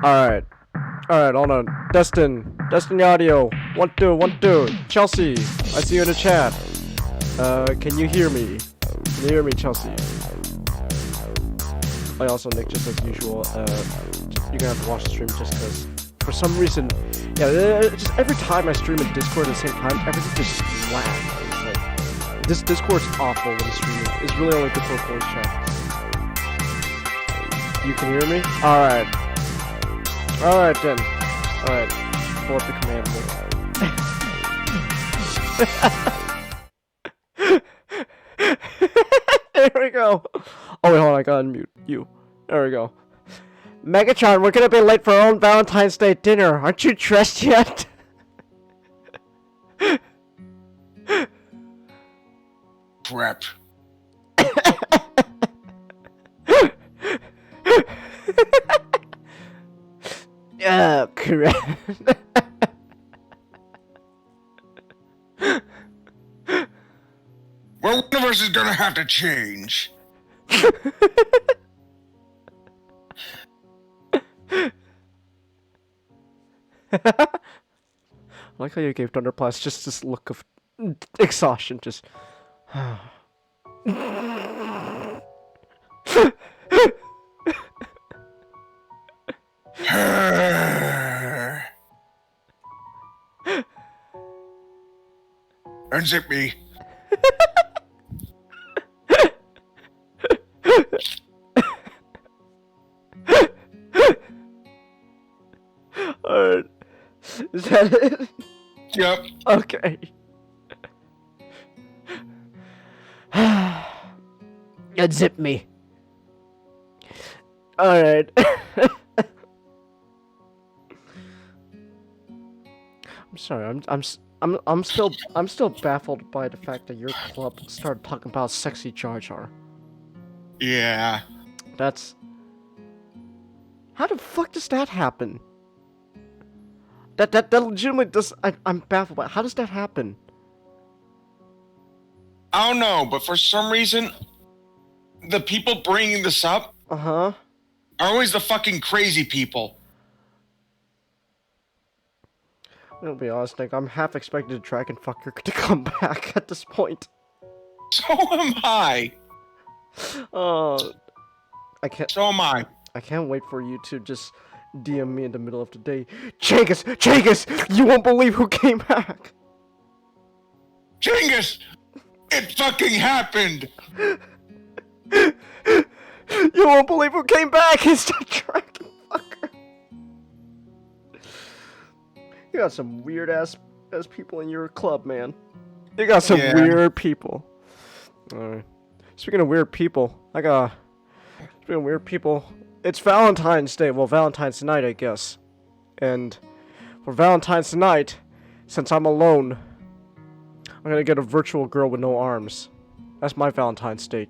Alright. Alright, hold on. Destin audio. 1 2 1 2. Chelsea, I see you in the chat. Can you hear me? Can you hear me, Chelsea? I also, Nick, just as usual, you're gonna have to watch the stream just because, for some reason, yeah, just every time I stream in Discord at the same time, everything just lags. It's like, this Discord's awful when streaming. It's really only good for voice chat. You can hear me? Alright. Alright then. Alright. Pull up the command link. There we go. Oh wait, hold on, I gotta unmute you. There we go. Megatron, we're gonna be late for our own Valentine's Day dinner. Aren't you dressed yet? Prep. Oh, correct. Well, one of us is gonna have to change. I like how you gave Thunderblast just this look of exhaustion, just... Unzip me. Alright. Is that it? Yep. Okay. Unzip me. Alright. I'm sorry, I'm still baffled by the fact that your club started talking about sexy Jar Jar. Yeah. That's... How the fuck does that happen? That legitimately does... I'm baffled by it. How does that happen? I don't know, but for some reason, the people bringing this up Uh-huh. are always the fucking crazy people. I'm gonna be honest, Nick, I'm half expected Dragon Fucker to come back at this point. So am I. I can't... So am I. I can't wait for you to just DM me in the middle of the day. Changus! You won't believe who came back! Genghis! It fucking happened! You won't believe who came back! It's the Dragon Fucker! You got some weird ass people in your club, man. You got some weird people. Alright. Speaking of weird people, speaking of weird people, it's Valentine's Day. Well, Valentine's night, I guess. And for Valentine's night, since I'm alone, I'm gonna get a virtual girl with no arms. That's my Valentine's Day.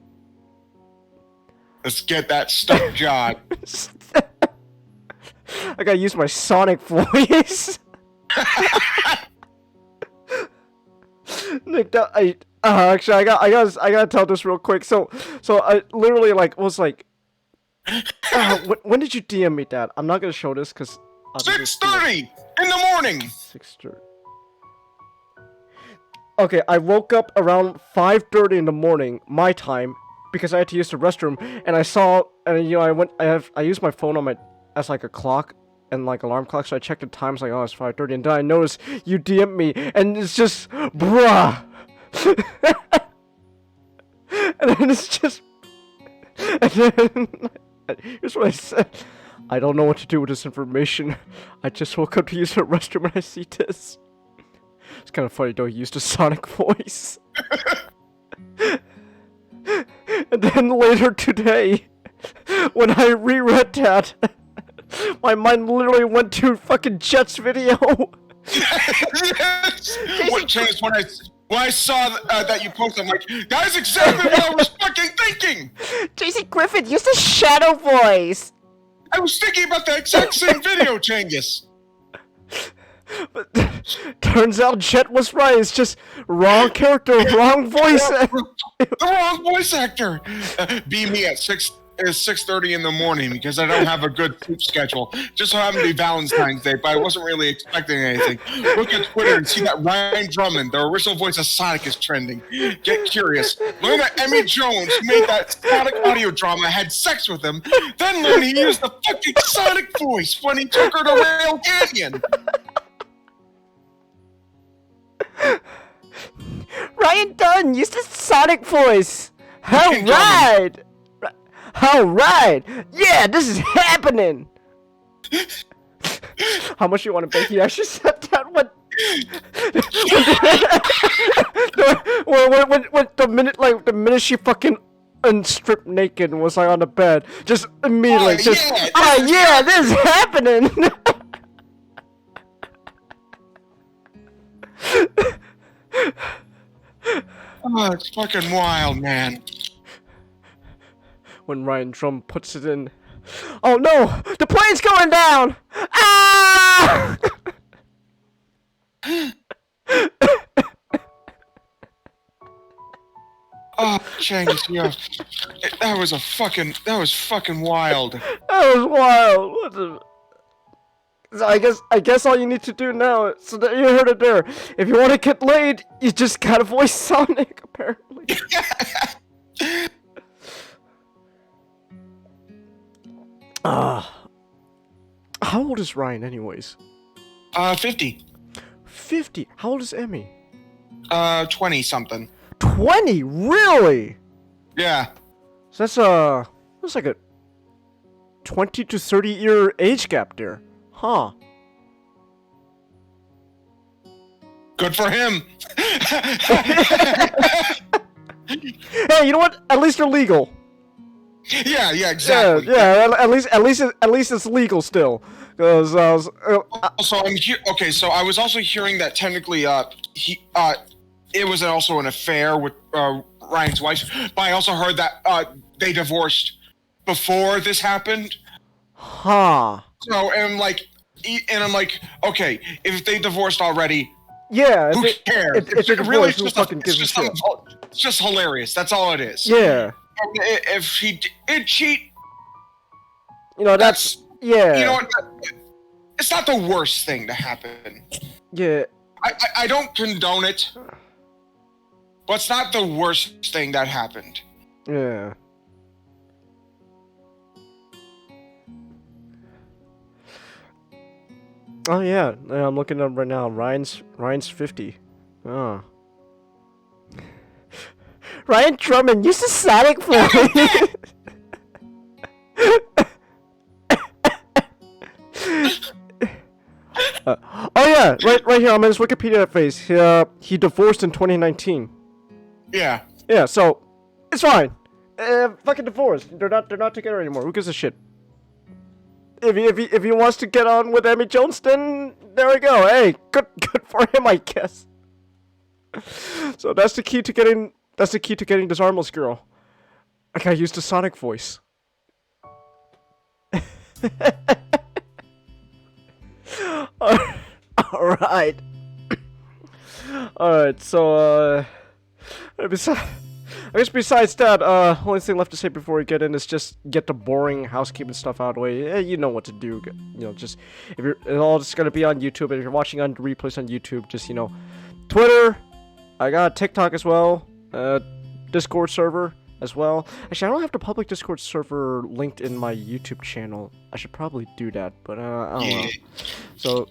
Let's get that stuff, John. I gotta use my Sonic voice. Nick, actually, I gotta tell this real quick. So I literally was like, when did you DM me that? I'm not gonna show this because 6:30 in the morning. 6:30. Okay, I woke up around 5:30 in the morning, my time, because I had to use the restroom, and I saw, and I used my phone as like a clock and like alarm clock, so I checked the times like, oh, it's 5:30, and then I noticed you DM'd me, and it's just, bruh. And then it's just, and then here's what I said. I don't know what to do with this information. I just woke up to use the restroom and I see this. It's kind of funny though, he used a Sonic voice. And then later today, when I reread that, my mind literally went to fucking Jet's video. Yes. What changed when I saw that you posted? I'm like, that's exactly what I was fucking thinking. JC Griffin used a shadow voice. I was thinking about the exact same video, Changus. But turns out Jet was right. It's just wrong character, wrong voice. The wrong voice actor. Be me at 6 is 6:30 in the morning because I don't have a good sleep schedule. Just so happened to be Valentine's Day, but I wasn't really expecting anything. Look at Twitter and see that Ryan Drummond, the original voice of Sonic, is trending. Get curious. Learn that Emmy Jones, who made that Sonic audio drama, had sex with him. Then learn he used the fucking Sonic voice when he took her to Rail Canyon. Ryan Dunn used the Sonic voice. Alright! Alright! Yeah, this is happening! How much you want to bet he actually said that when the minute she fucking unstripped naked and was like on the bed, just immediately this is happening! Oh, it's fucking wild, man. When Ryan Drum puts it in. Oh no! The plane's going down! Ah! Oh, James, yeah. That was fucking wild. That was wild. What the? So I guess all you need to do now, so that you heard it there. If you want to get laid, you just gotta voice Sonic, apparently. How old is Ryan, anyways? 50. 50. How old is Emmy? 20 something. 20? Really? Yeah. So that's like a 20 to 30 year age gap there. Huh. Good for him. Hey, you know what? At least they're legal. Yeah, exactly. Yeah. At least it's legal still. Cause also, okay. So I was also hearing that technically, it was also an affair with Ryan's wife. But I also heard that they divorced before this happened. Huh. So I'm like, okay, if they divorced already, yeah. Who cares? If it really, who fucking gives a shit? It's just hilarious. That's all it is. Yeah. If he did cheat, that's yeah. You know what? It's not the worst thing to happen. Yeah. I don't condone it, but it's not the worst thing that happened. Yeah. Oh yeah, I'm looking up right now. Ryan's 50. Oh. Ryan Drummond used a Sonic voice. Oh yeah, right here. I'm in his Wikipedia face. He divorced in 2019. Yeah. Yeah, so it's fine. Fucking divorced. They're not together anymore. Who gives a shit? If he wants to get on with Emmy Jones, then there we go. Hey, good for him, I guess. So that's the key to getting this armless girl. I gotta use the Sonic voice. Alright. Alright, so I guess besides that, only thing left to say before we get in is just get the boring housekeeping stuff out of the way. Yeah, you know what to do. Just if you're, it's all just gonna be on YouTube. And if you're watching on replays on YouTube, just Twitter. I got TikTok as well. Discord server as well. Actually, I don't have the public Discord server linked in my YouTube channel. I should probably do that, but I don't know. So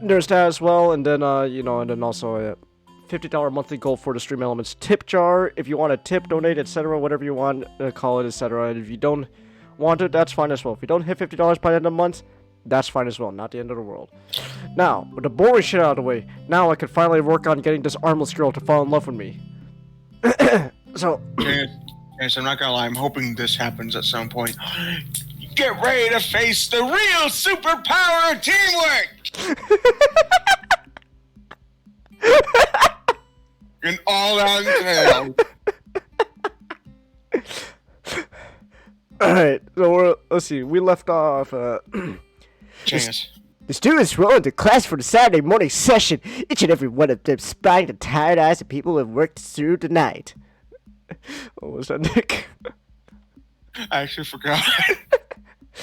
there's that as well, and then and then also a $50 monthly goal for the Stream Elements tip jar. If you want to tip, donate, etc., whatever you want to call it, etc. And if you don't want it, that's fine as well. If you don't hit $50 by the end of the month, that's fine as well. Not the end of the world. Now, with the boring shit out of the way, now I can finally work on getting this armless girl to fall in love with me. So, yes, I'm not gonna lie. I'm hoping this happens at some point. Get ready to face the real superpower of teamwork. An all-out tale. Alright, so let's see. We left off. Chance. The students roll into class for the Saturday morning session. Each and every one of them spying the tired eyes of people who have worked through the night. What was that, Nick? I actually forgot.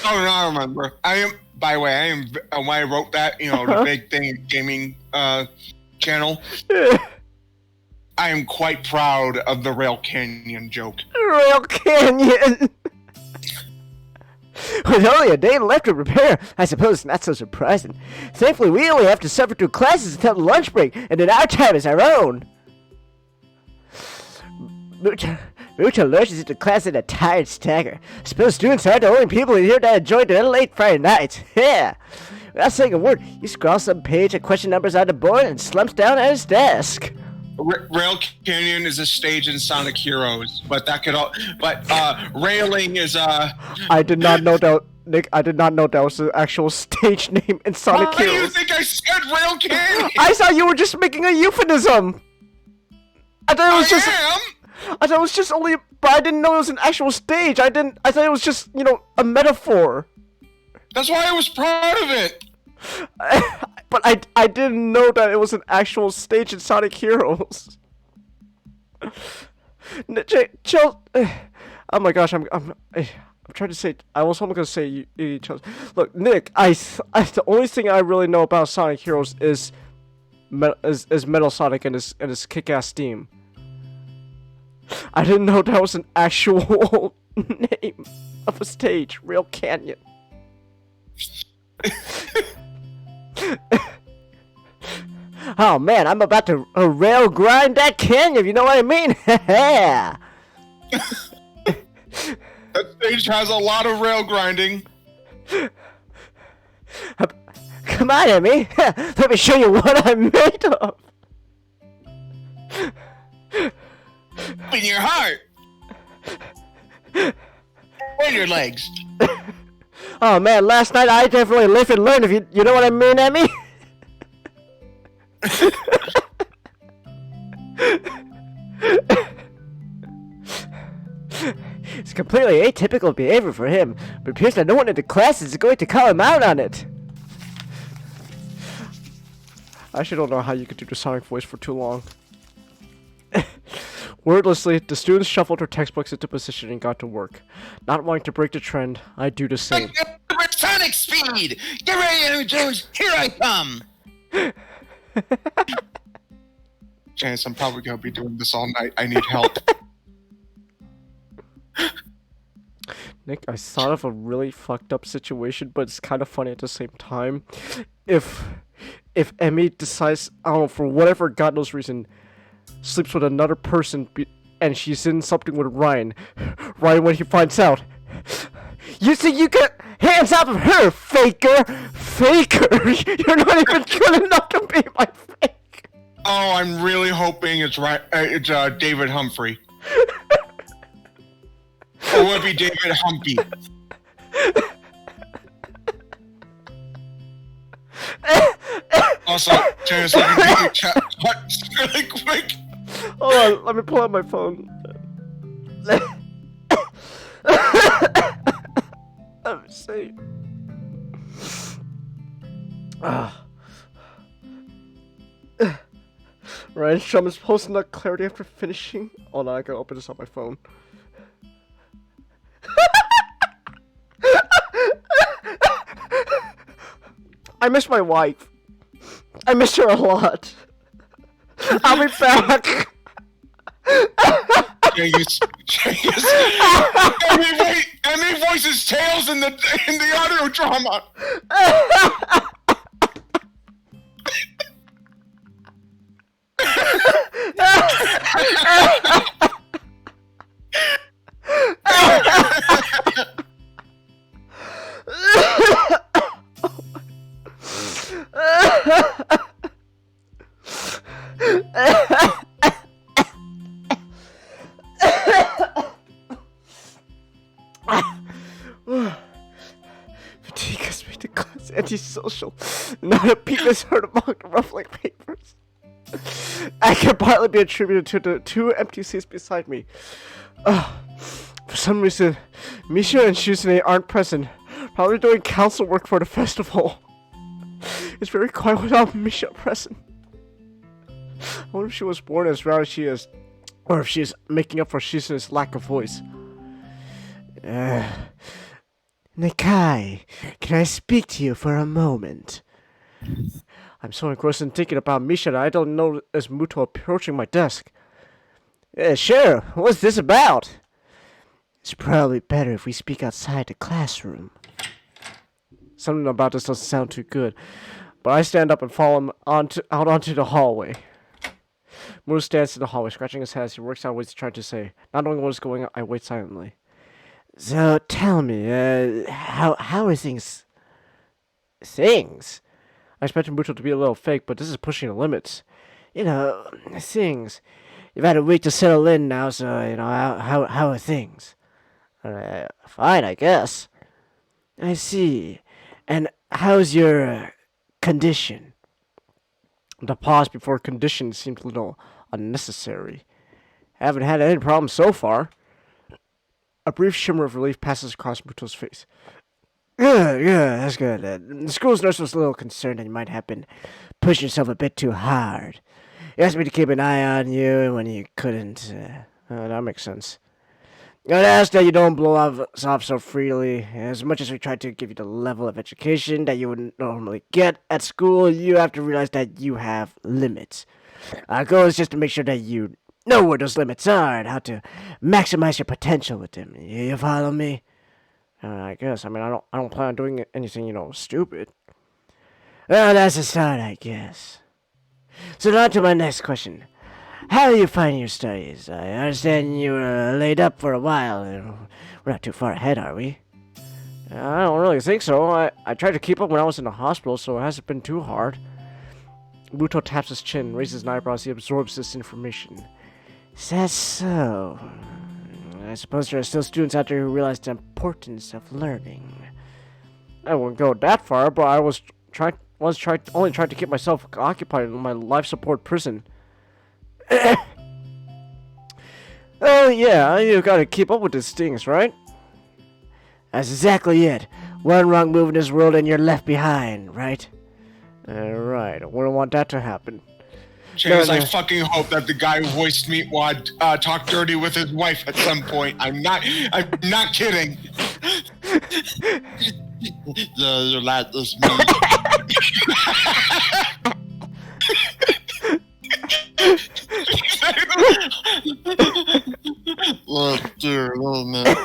Oh, no, I remember. By the way, when I wrote that, the big thing gaming channel, I am quite proud of the Rail Canyon joke. Rail Canyon! With only a day left to prepare, I suppose it's not so surprising. Thankfully, we only have to suffer through classes until the lunch break, and then our time is our own. Mucha lurches into class in a tired stagger. I suppose students aren't the only people in here that enjoy their late Friday nights. Yeah. Without saying a word, he scrawls some page and question numbers on the board and slumps down at his desk. Rail Canyon is a stage in Sonic Heroes, but railing is I did not know that, Nick. I did not know that was the actual stage name in Sonic Heroes. Why do you think I said Rail Canyon? I thought you were just making a euphemism. I thought it was just only, but I didn't know it was an actual stage. I thought it was just, a metaphor. That's why I was proud of it. But I didn't know that it was an actual stage in Sonic Heroes. Chill. Oh my gosh, I'm trying to say. I was almost gonna say you. Look, Nick. The only thing I really know about Sonic Heroes is Metal Sonic and his kick-ass theme. I didn't know that was an actual name of a stage, Rail Canyon. Oh man, I'm about to rail grind that canyon, if you know what I mean. That stage has a lot of rail grinding. Come on, Emmy. Let me show you what I'm made of. In your heart. And your legs. Oh man, last night I definitely lived and learned, if you know what I mean, Emmy. It's completely atypical behavior for him, but it appears that no one in the class is going to call him out on it. I actually don't know how you could do the Sonic voice for too long. Wordlessly, the students shuffled their textbooks into position and got to work. Not wanting to break the trend, I do the same. Sonic speed! Get ready, Henry Jones! Here I come! Janice, I'm probably gonna be doing this all night. I need help. Nick, I thought of a really fucked up situation, but it's kind of funny at the same time. If Emmy decides, I don't know, for whatever God knows reason, sleeps with another person and she's in something with Ryan, when he finds out, you think you got hands off of her, faker! You're not even good enough to be my fake! Oh, I'm really hoping it's David Humphrey. Or would it be David Humpy? Also, Janice, let me take your chat really quick. Hold on, let me pull out my phone. Let me see. Ryan Strum is posting that clarity after finishing. Hold on, I gotta open this on my phone. I miss my wife. I miss her a lot. I'll be back. Genghis. Emmy voices Tails in the audio drama. Fatigue has made the class antisocial. Not a peep is heard among the ruffling papers. I can partly be attributed to the two empty seats beside me. For some reason, Misha and Shusune aren't present. Probably doing council work for the festival. It's very quiet without Misha present. I wonder if she was born as rowdy as she is, or if she is making up for Shusune's lack of voice. Nikai, can I speak to you for a moment? I'm so engrossed in thinking about Misha that I don't notice Muto approaching my desk. Sure, what's this about? It's probably better if we speak outside the classroom. Something about this doesn't sound too good, but I stand up and follow him out onto the hallway. Muto stands in the hallway, scratching his head as he works out what he's trying to say. Not knowing what is going on, I wait silently. So tell me, how are things? Things? I expected Muto to be a little fake, but this is pushing the limits. You know, things. You've had a week to settle in now, so, you know, how are things? Fine, I guess. I see. And how's your condition? The pause before condition seemed a little unnecessary. Haven't had any problems so far. A brief shimmer of relief passes across Muto's face. Good, that's good. The school's nurse was a little concerned that you might have been pushing yourself a bit too hard. He asked me to keep an eye on you when you couldn't. That makes sense. I'd ask that you don't blow us off so freely. As much as we try to give you the level of education that you would normally get at school, you have to realize that you have limits. Our goal is just to make sure that you know where those limits are and how to maximize your potential with them. You follow me? I guess. I mean, I don't plan on doing anything, stupid. Well, that's a start, I guess. So now to my next question. How are you finding your studies? I understand you were laid up for a while. We're not too far ahead, are we? I don't really think so. I tried to keep up when I was in the hospital, so it hasn't been too hard. Muto taps his chin, raises an eyebrow as he absorbs this information. Is that so? I suppose there are still students out there who realize the importance of learning. I wouldn't go that far, but I only tried to keep myself occupied in my life support prison. Oh yeah, you gotta keep up with these things, right? That's exactly it. One wrong move in this world and you're left behind, right? Right, I wouldn't want that to happen. Chance, I fucking hope that the guy who voiced me would talk dirty with his wife at some point. I'm not kidding. You're like this me. Oh dear, oh man.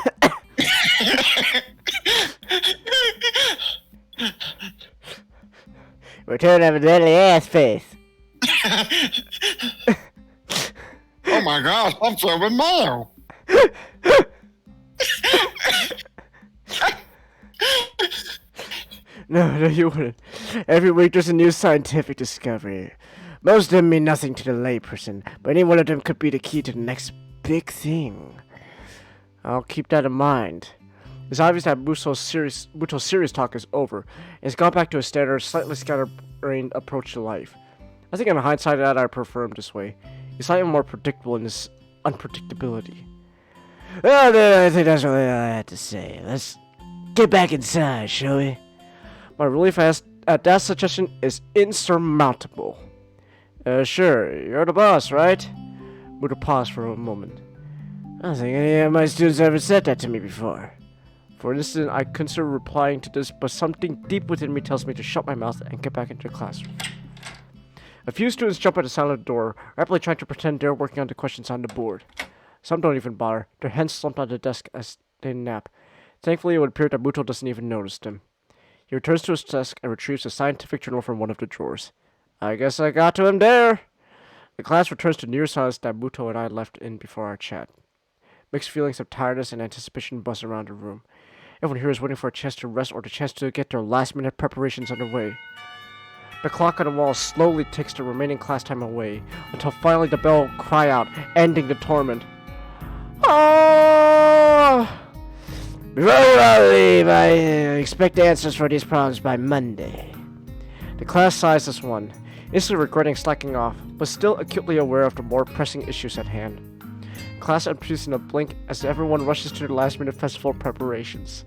Return of a deadly ass face. Oh my gosh, I'm throwing mayo. No, you wouldn't. Every week there's a new scientific discovery. Most of them mean nothing to the layperson, but any one of them could be the key to the next big thing. I'll keep that in mind. It's obvious that Muto's serious talk is over, and he's gone back to his standard, slightly scatterbrained approach to life. I think in hindsight that I prefer him this way. He's slightly more predictable in his unpredictability. Well, I think that's really all I had to say. Let's get back inside, shall we? My relief at that suggestion is insurmountable. Sure, you're the boss, right? Muto paused for a moment. I don't think any of my students ever said that to me before. For an instant, I consider replying to this, but something deep within me tells me to shut my mouth and get back into the classroom. A few students jump at the sound of the door, rapidly trying to pretend they're working on the questions on the board. Some don't even bother, their hands slumped on the desk as they nap. Thankfully, it would appear that Muto doesn't even notice them. He returns to his desk and retrieves a scientific journal from one of the drawers. I guess I got to him there. The class returns to near silence that Muto and I left in before our chat. Mixed feelings of tiredness and anticipation buzz around the room. Everyone here is waiting for a chance to rest or the chance to get their last-minute preparations underway. The clock on the wall slowly ticks the remaining class time away, until finally the bell cry out, ending the torment. Oh! Before I leave, I expect answers for these problems by Monday. The class sighs as one, instantly regretting slacking off, but still acutely aware of the more pressing issues at hand. Class empties in a blink as everyone rushes to the last-minute festival preparations.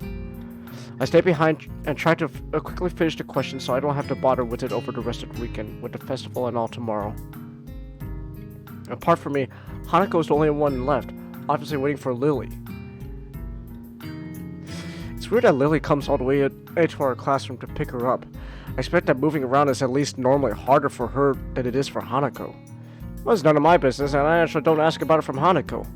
I stay behind and try to quickly finish the question so I don't have to bother with it over the rest of the weekend, with the festival and all tomorrow. Apart from me, Hanako is the only one left, obviously waiting for Lily. weird that Lily comes all the way into our classroom to pick her up. I expect that moving around is at least normally harder for her than it is for Hanako. Well, it's none of my business, and I actually don't ask about it from Hanako.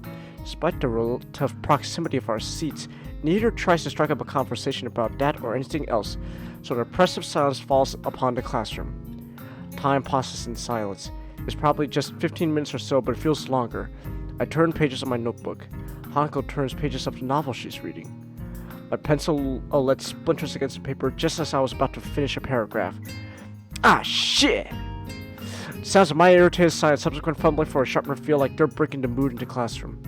Despite the relative proximity of our seats, neither tries to strike up a conversation about that or anything else, so the oppressive silence falls upon the classroom. Time passes in silence. It's probably just 15 minutes or so, but it feels longer. I turn pages of my notebook. Hanako turns pages of the novel she's reading. My pencil lets splinters against the paper just as I was about to finish a paragraph. Ah, shit! The sounds of my irritated sigh and subsequent fumbling for a sharpener feel like they're breaking the mood in the classroom.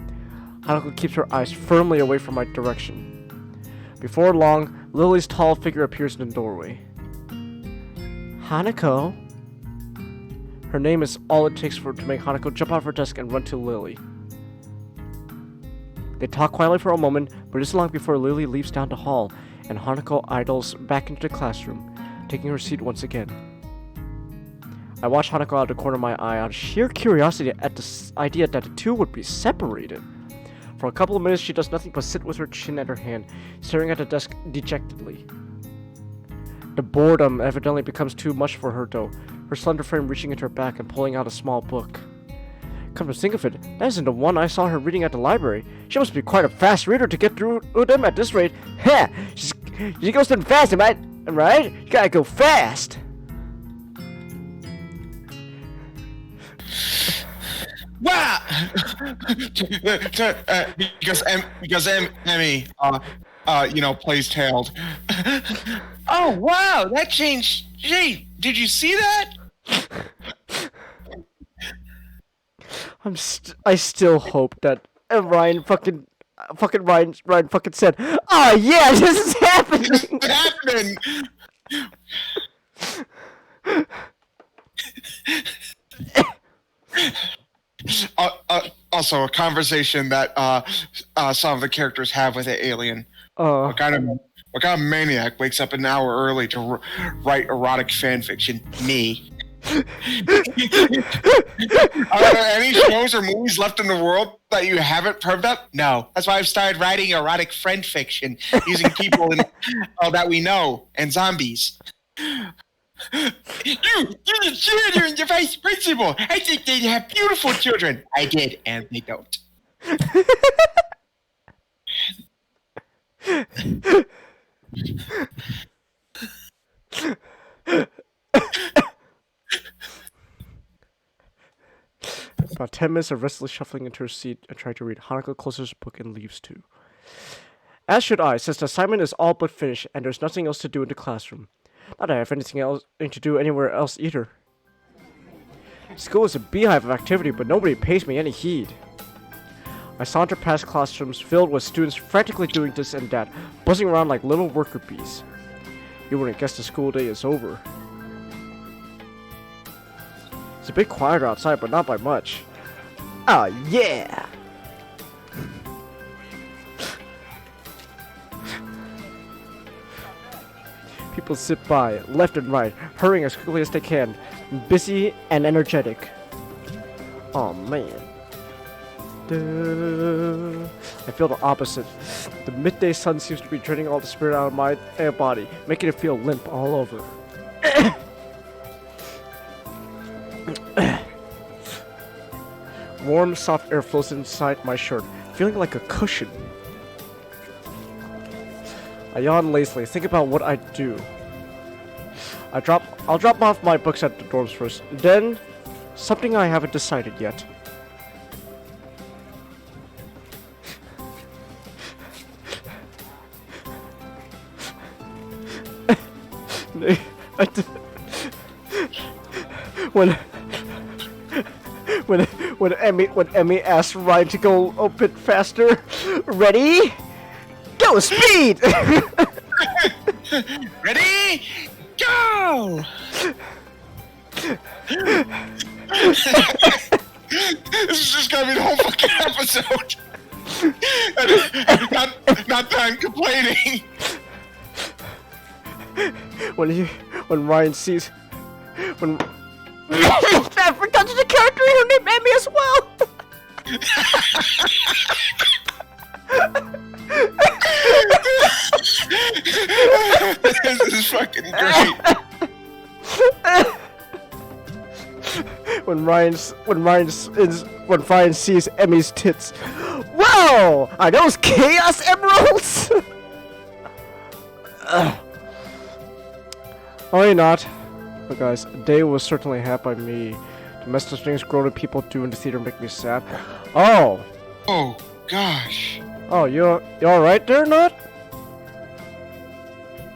Hanako keeps her eyes firmly away from my direction. Before long, Lily's tall figure appears in the doorway. Hanako? Her name is all it takes to make Hanako jump out of her desk and run to Lily. They talk quietly for a moment, but it isn't long before Lily leaves down the hall, and Hanako idles back into the classroom, taking her seat once again. I watch Hanako out of the corner of my eye out of sheer curiosity at the idea that the two would be separated. For a couple of minutes, she does nothing but sit with her chin at her hand, staring at the desk dejectedly. The boredom evidently becomes too much for her, though, her slender frame reaching into her back and pulling out a small book. Come to think of it, that isn't the one I saw her reading at the library. She must be quite a fast reader to get through them at this rate. Ha! She goes through them fast, am I right? You gotta go fast! Wow! because Emmy, plays tailed. Oh, wow, that changed. Gee, did you see that? I still hope that Ryan fucking said, "Oh yeah, this is happening." It's happening. Also, a conversation that some of the characters have with the alien. What kind of maniac wakes up an hour early to write erotic fan fiction? Me. Are there any shows or movies left in the world that you haven't heard of? No. That's why I've started writing erotic friend fiction using people that we know and zombies. You're the janitor and the vice principal. I think they have beautiful children. I did, and they don't. About 10 minutes of restlessly shuffling into her seat and trying to read, Hanako closes her book and leaves too. As should I, since the assignment is all but finished and there's nothing else to do in the classroom. Not that I have anything else to do anywhere else either. School is a beehive of activity, but nobody pays me any heed. I saunter past classrooms filled with students frantically doing this and that, buzzing around like little worker bees. You wouldn't guess the school day is over. It's a bit quieter outside, but not by much. Oh yeah! People sit by, left and right, hurrying as quickly as they can, busy and energetic. Oh man. I feel the opposite. The midday sun seems to be draining all the spirit out of my body, making it feel limp all over. Warm, soft air flows inside my shirt, feeling like a cushion. I yawn lazily, think about what I'd do. I'll drop off my books at the dorms first, then something I haven't decided yet. When Emmy asked Ryan to go a bit faster, ready? Go, speed! Ready? Go! This is just gonna be the whole fucking episode. not done complaining. When Ryan sees I forgot the character who named Emmy as well. This is fucking great. When Ryan sees Emmy's tits. Whoa! Are those Chaos Emeralds? Oh, you're not. But guys, a day was certainly had by me. Domestic things grown people do in the theater make me sad. Oh. Oh gosh. Oh, you alright there, Not?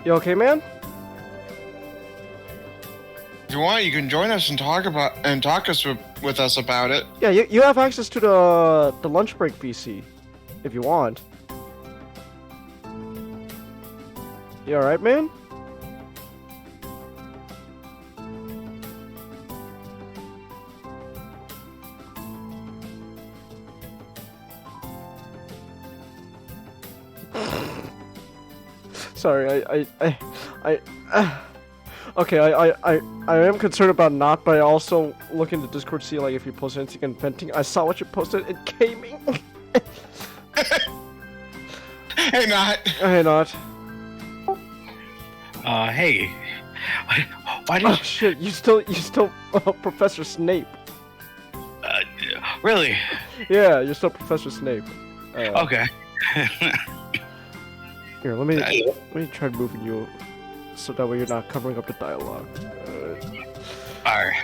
You okay, man? If you want, you can join us and talk with us about it. Yeah, you have access to the lunch break PC, if you want. You alright, man? Sorry, okay, I am concerned about Not, but I also look into Discord to see like if you posted anything in venting. I saw what you posted in gaming. Hey, Not. Hey, Not. Hey. Why did Oh shit! You still Professor Snape. Really? Yeah, you're still Professor Snape. Okay. Here, let me try moving you, so that way you're not covering up the dialogue. Alright.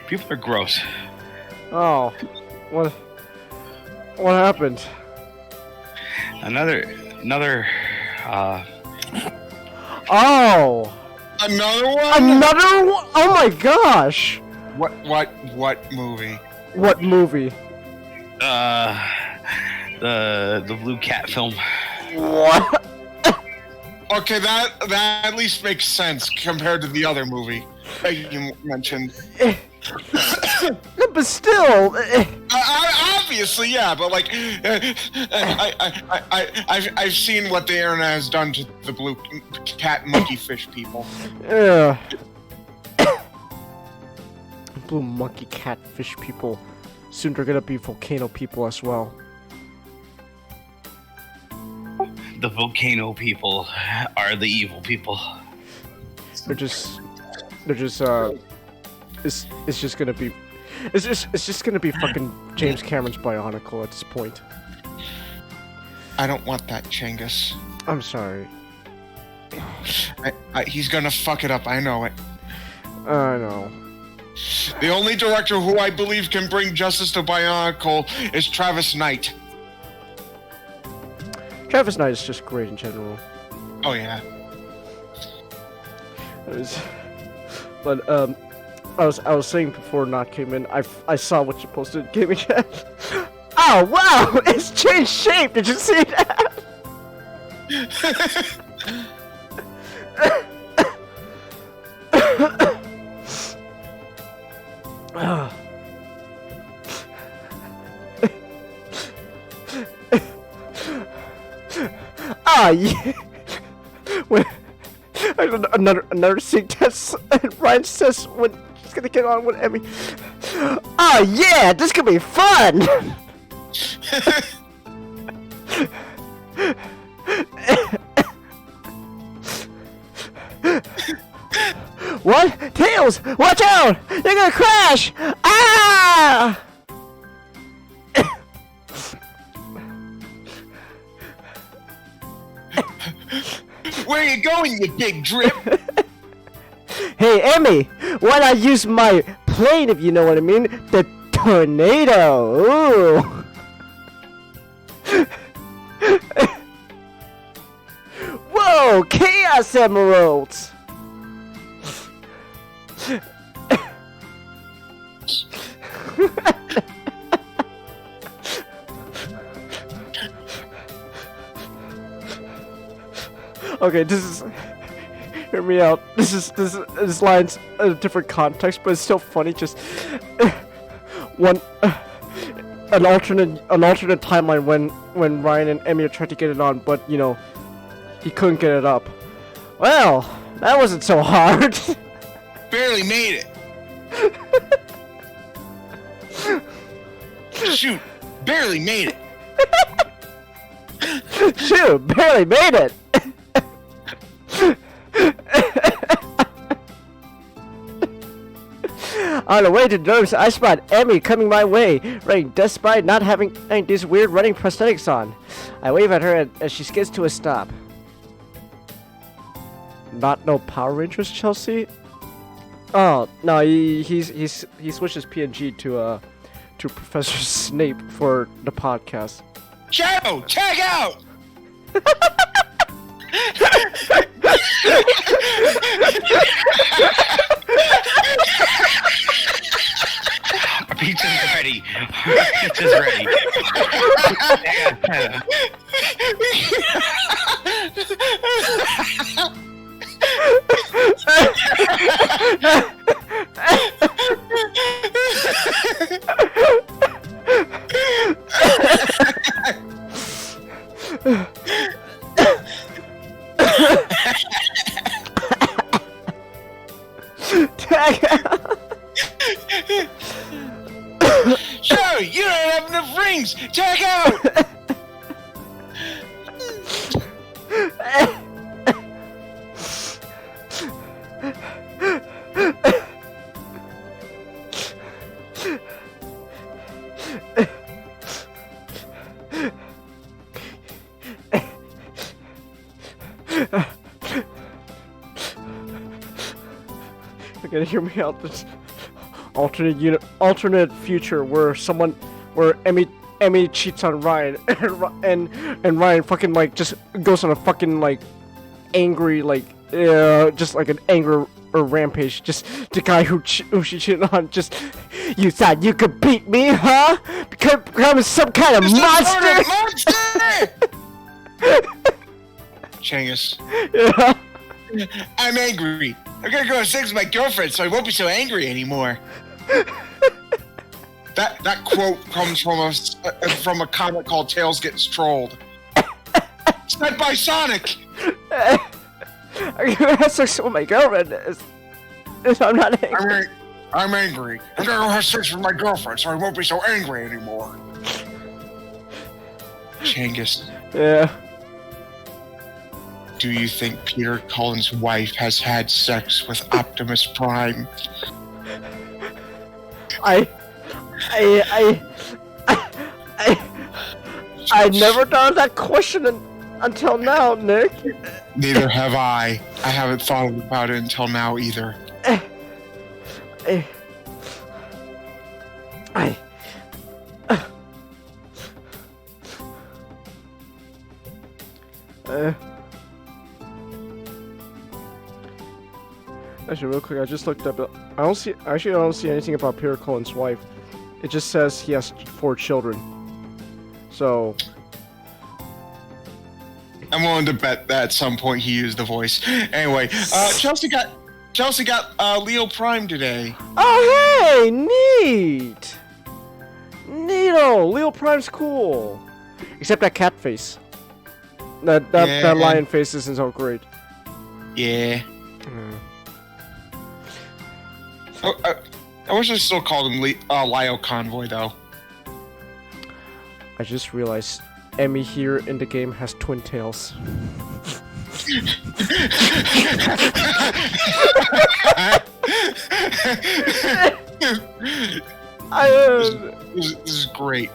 People are gross. Oh, what happened? Another. Oh, Another one? another one! Oh my gosh! What movie? What movie? The Blue Cat film. What? Okay, that at least makes sense compared to the other movie that you mentioned. No, but still. Obviously, yeah, but like, I've seen what the internet has done to the blue cat monkey fish people. Yeah. Blue monkey catfish people. Soon they're gonna be volcano people as well. The volcano people are the evil people. They're just it's just gonna be it's just gonna be fucking James Cameron's Bionicle at this point. I don't want that, Changus. I'm sorry. He's gonna fuck it up, I know it. I know. The only director who I believe can bring justice to Bionicle is Travis Knight. Travis Knight is just great in general. Oh yeah. But I was saying before Not came in, I saw what you posted in gaming chat. Oh wow, it's changed shape. Did you see that? Ah, yeah. When another scene test, and Ryan says when he's gonna get on with Emmy. Oh yeah, this could be fun. What? Tails! Watch out! You're gonna crash! Ah! Where you going, you big drip? Hey, Emmy! Why not use my plane, if you know what I mean? The tornado! Ooh! Whoa! Chaos Emeralds! Okay, this is. Hear me out. This line's in a different context, but it's still funny. Just one, an alternate timeline when Ryan and Emmy tried to get it on, but you know, he couldn't get it up. Well, that wasn't so hard. Barely made it. Shoot, barely made it. Shoot, barely made it. On the way to Dogs, I spot Emmy coming my way, running despite not having these weird running prosthetics on. I wave at her as she skids to a stop. Not no Power Rangers, Chelsea? Oh no, he switches PNG to Professor Snape for the podcast. Joe, tag out! Our pizza's ready. Our pizza's ready. Joe, you don't have enough rings. Tag out. You're gonna hear me out. This alternate future where Emmy cheats on Ryan and Ryan fucking like just goes on a fucking like angry just like an anger or rampage. Just the guy who she cheated on. Just you thought you could beat me, huh? Become some kind of monster. Changus. Yeah. I'm angry. I'm gonna go have sex with my girlfriend so I won't be so angry anymore. That quote comes from a comic called Tails Gets Trolled. Said by Sonic. I'm gonna have sex with my girlfriend. If I'm not angry. I'm angry. I'm gonna go have sex with my girlfriend so I won't be so angry anymore. Changus. Yeah. Do you think Peter Cullen's wife has had sex with Optimus Prime? I never thought of that question until now, Nick. Neither have I. I haven't thought about it until now either. Actually, real quick, I just looked up. I don't see anything about Peter Cullen's wife. It just says he has 4 children. So I'm willing to bet that at some point he used the voice. Anyway, Chelsea got Leo Prime today. Oh hey, neat! Neato! Leo Prime's cool. Except that cat face. That lion face isn't so great. Yeah. I wish I still called him Lio Convoy though. I just realized Emmy here in the game has twin tails. This is great.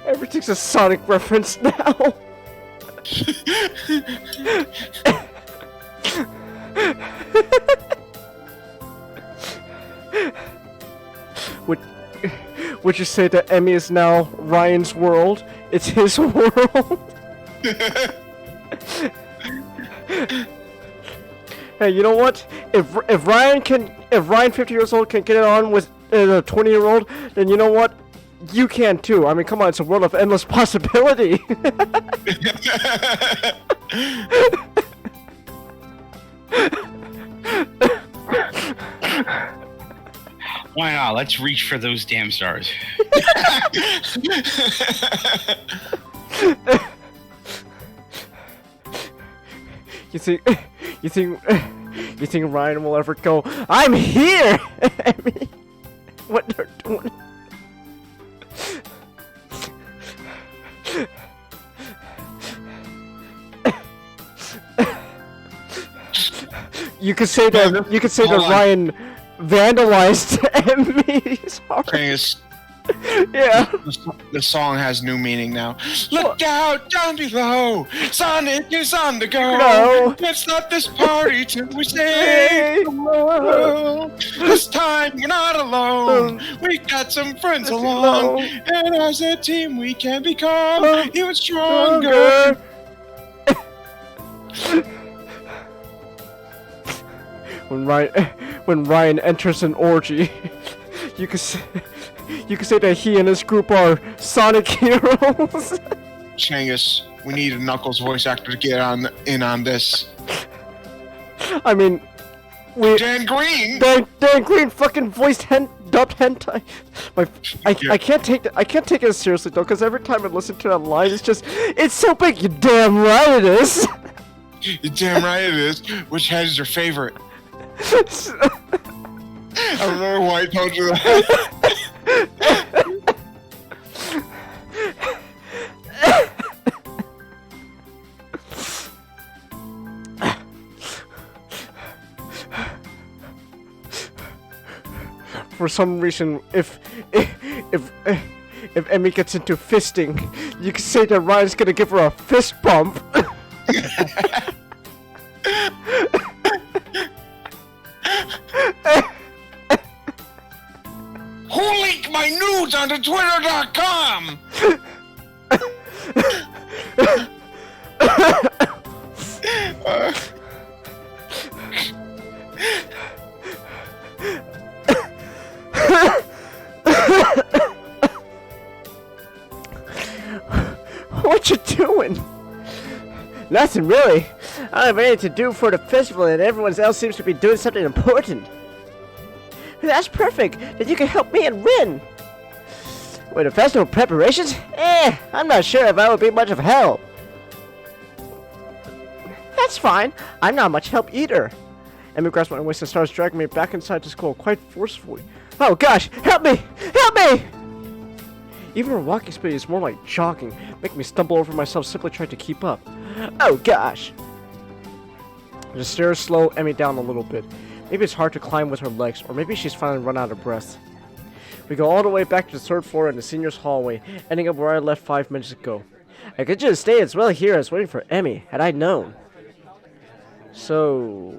Everything's a Sonic reference now. Would you say that Emmy is now Ryan's world? It's his world. Hey, you know what? If Ryan 50 years old can get it on with a 20-year-old, then you know what? You can too. I mean, come on, it's a world of endless possibility. Why not? Let's reach for those damn stars. You think Ryan will ever go, I'm here? I mean, what they're doing. You could say that. You could say that Hold on. Ryan vandalized Emmy's heart. Changis, Yeah. the song has new meaning now. Look out down below, Sonic is on the go. No. Let's start this party till we save the world. This time we're not alone. We got some friends along, and as a team we can become even stronger. When Ryan enters an orgy, you could say that he and his group are Sonic heroes. Changis, we need a Knuckles voice actor to get in on this. I mean, Dan Green. Dan Green fucking voiced dubbed hentai. I can't take it seriously though, because every time I listen to that line, it's so big. You damn right it is. You're damn right it is. Which head is your favorite? I remember why I told you that. For some reason, if Emmy gets into fisting, you can say that Ryan's gonna give her a fist bump. Who leaked my nudes onto Twitter.com? What you doing? Nothing really. I don't have anything to do for the festival, and everyone else seems to be doing something important. That's perfect. Then you can help me and Rin. With the festival preparations? I'm not sure if I would be much of help. That's fine. I'm not much help either. Emmy grasps my waist and starts dragging me back inside the school quite forcefully. Oh gosh, help me! Help me! Even her walking speed is more like jogging, making me stumble over myself simply trying to keep up. Oh gosh! I just stare slow Emmy down a little bit. Maybe it's hard to climb with her legs, or maybe she's finally run out of breath. We go all the way back to the third floor in the seniors' hallway, ending up where I left 5 minutes ago. I could just stay as well here as waiting for Emmy, had I known. So,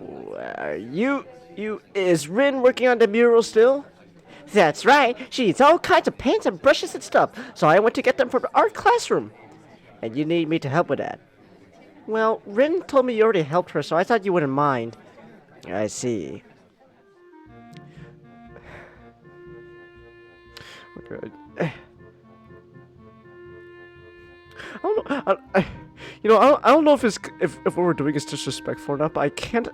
is Rin working on the mural still? That's right. She needs all kinds of paints and brushes and stuff, so I went to get them from the art classroom. And you need me to help with that? Well, Rin told me you already helped her, so I thought you wouldn't mind. I see. Okay. I don't know. I don't know if what we're doing is disrespectful or not, but I can't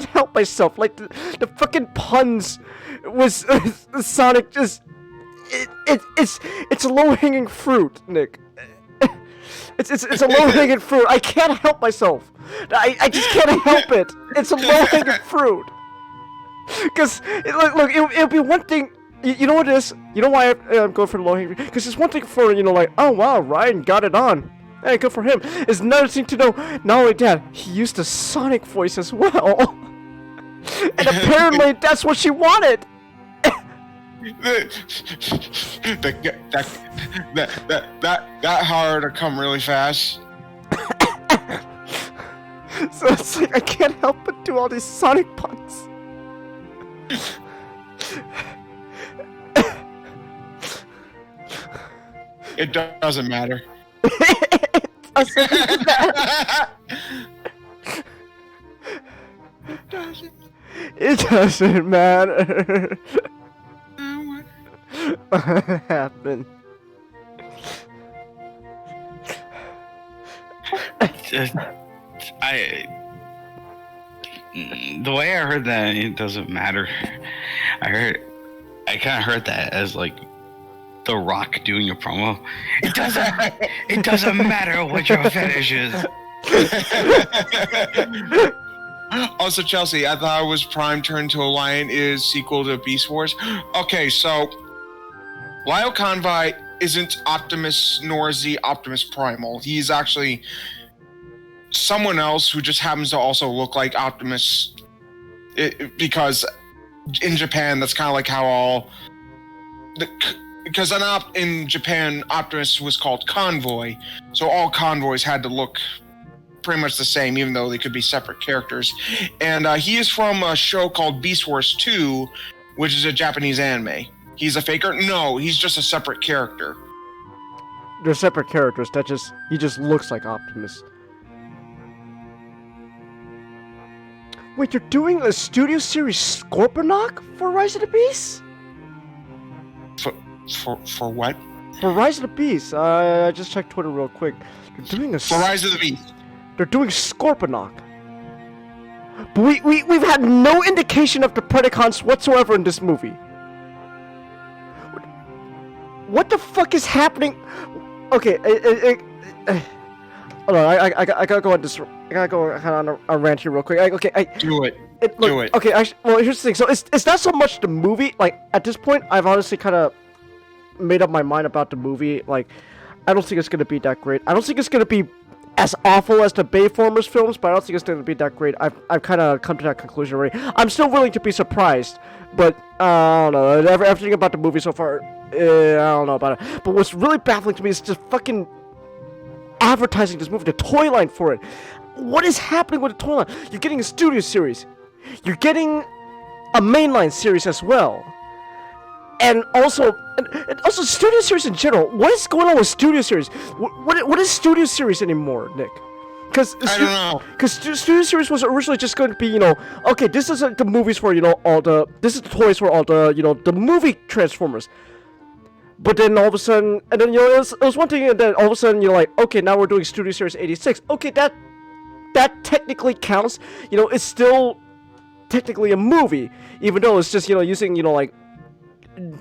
help myself. Like the fucking puns was Sonic just it's a low-hanging fruit, Nick. It's a low-hanging fruit. I can't help myself. I just can't help it. It's a low-hanging fruit. Cause look, it'll be one thing. You know what it is? You know why I'm going for the low-hanging fruit? Because it's one thing for like, oh wow, Ryan got it on. Hey, good for him. It's another thing to know, not only that, he used a Sonic voice as well. And apparently that's what she wanted. That hard to come really fast. So it's like I can't help but do all these Sonic puns. It doesn't matter. It doesn't matter. What happened? The way I heard that, it doesn't matter. I kind of heard that as like The Rock doing a promo. It doesn't matter what your fetish is. Also, Chelsea, I thought it was Prime Turn to a Lion is sequel to Beast Wars. Okay, so Lyle Convoy isn't Optimus, nor is he Optimus Primal. He's actually someone else who just happens to also look like Optimus because in Japan, that's kind of like how all because in Japan, Optimus was called Convoy, so all convoys had to look pretty much the same, even though they could be separate characters. And he is from a show called Beast Wars 2, which is a Japanese anime. He's a faker? No, he's just a separate character. They're separate characters. He just looks like Optimus. Wait, you're doing a Studio Series Scorponok for Rise of the Beast? For what? For Rise of the Beast. I just checked Twitter real quick. They're doing For Rise of the Beast. They're doing Scorponok. But we've had no indication of the Predacons whatsoever in this movie. What the fuck is happening? Okay, hold on, I gotta go on this. I gotta go on a rant here real quick. Do it. Do it. Okay, well, here's the thing. So it's not so much the movie. Like, at this point, I've honestly kind of made up my mind about the movie. Like, I don't think it's gonna be that great. I don't think it's gonna be as awful as the Bayformers films, but I don't think it's gonna be that great. I've kind of come to that conclusion already. I'm still willing to be surprised, but I don't know. Everything about the movie so far, I don't know about it. But what's really baffling to me is just fucking advertising this movie, the toy line for it. What is happening with the toy line? You're getting a studio series. You're getting a mainline series as well. And also studio series in general. What is going on with studio series? What is studio series anymore, Nick? Because I don't know. Because studio series was originally just going to be, okay, this is the movies for, this is the toys for all the, the movie Transformers. But then all of a sudden, and then, it was one thing, and then all of a sudden, you're like, okay, now we're doing Studio Series 86. Okay, that technically counts. It's still technically a movie, even though it's just, using, like,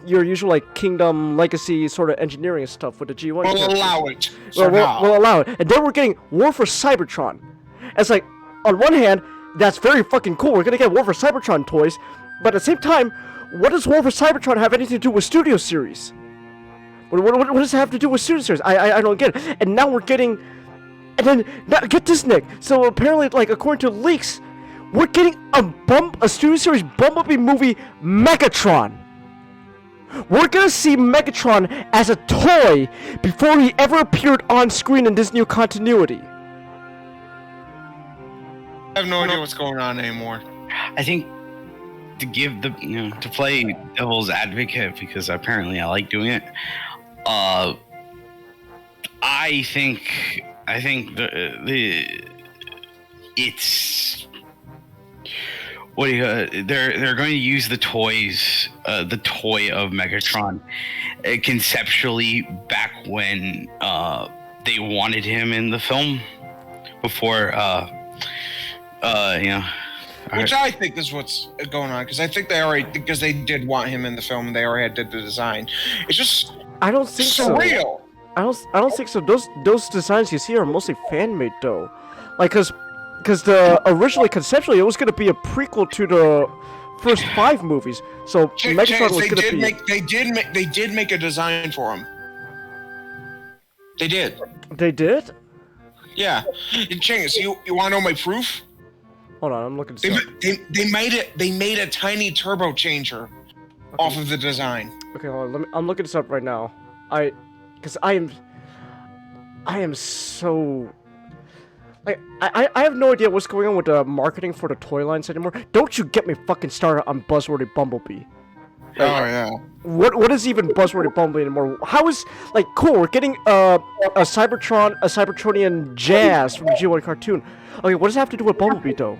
your usual, like, Kingdom Legacy sort of engineering and stuff with the G1. We'll allow it. We'll allow it. And then we're getting War for Cybertron. It's like, on one hand, that's very fucking cool. We're gonna get War for Cybertron toys. But at the same time, what does War for Cybertron have anything to do with Studio Series? What does it have to do with Studio Series? I don't get it. And now we're getting... And then, now, get this, Nick. So apparently, like, according to leaks, we're getting a Studio Series Bumblebee movie, Megatron. We're gonna see Megatron as a toy before he ever appeared on screen in this new continuity. I have no idea what's going on anymore. I think to give the to play devil's advocate, because apparently I like doing it. I think it's they're going to use the toys, the toy of Megatron, conceptually back when they wanted him in the film before Which I think is what's going on, because I think because they did want him in the film and they already did the design. It's just I don't think surreal. I don't think so. Those designs you see are mostly fan made though, like because originally conceptually it was gonna be a prequel to the first 5 movies. So Megatron was gonna be. They did make a design for him. They did. They did? Yeah. Chingus, you want to know my proof? Hold on, I'm looking. They made a tiny turbo changer off of the design. Okay, hold on. I'm looking this up right now. Because I am so. Like, I have no idea what's going on with the marketing for the toy lines anymore. Don't you get me fucking started on Buzzworthy Bumblebee. Oh yeah. What is even Buzzworthy Bumblebee anymore? How is, like, cool, we're getting a Cybertronian Jazz from the G1 cartoon. Okay, what does it have to do with Bumblebee though?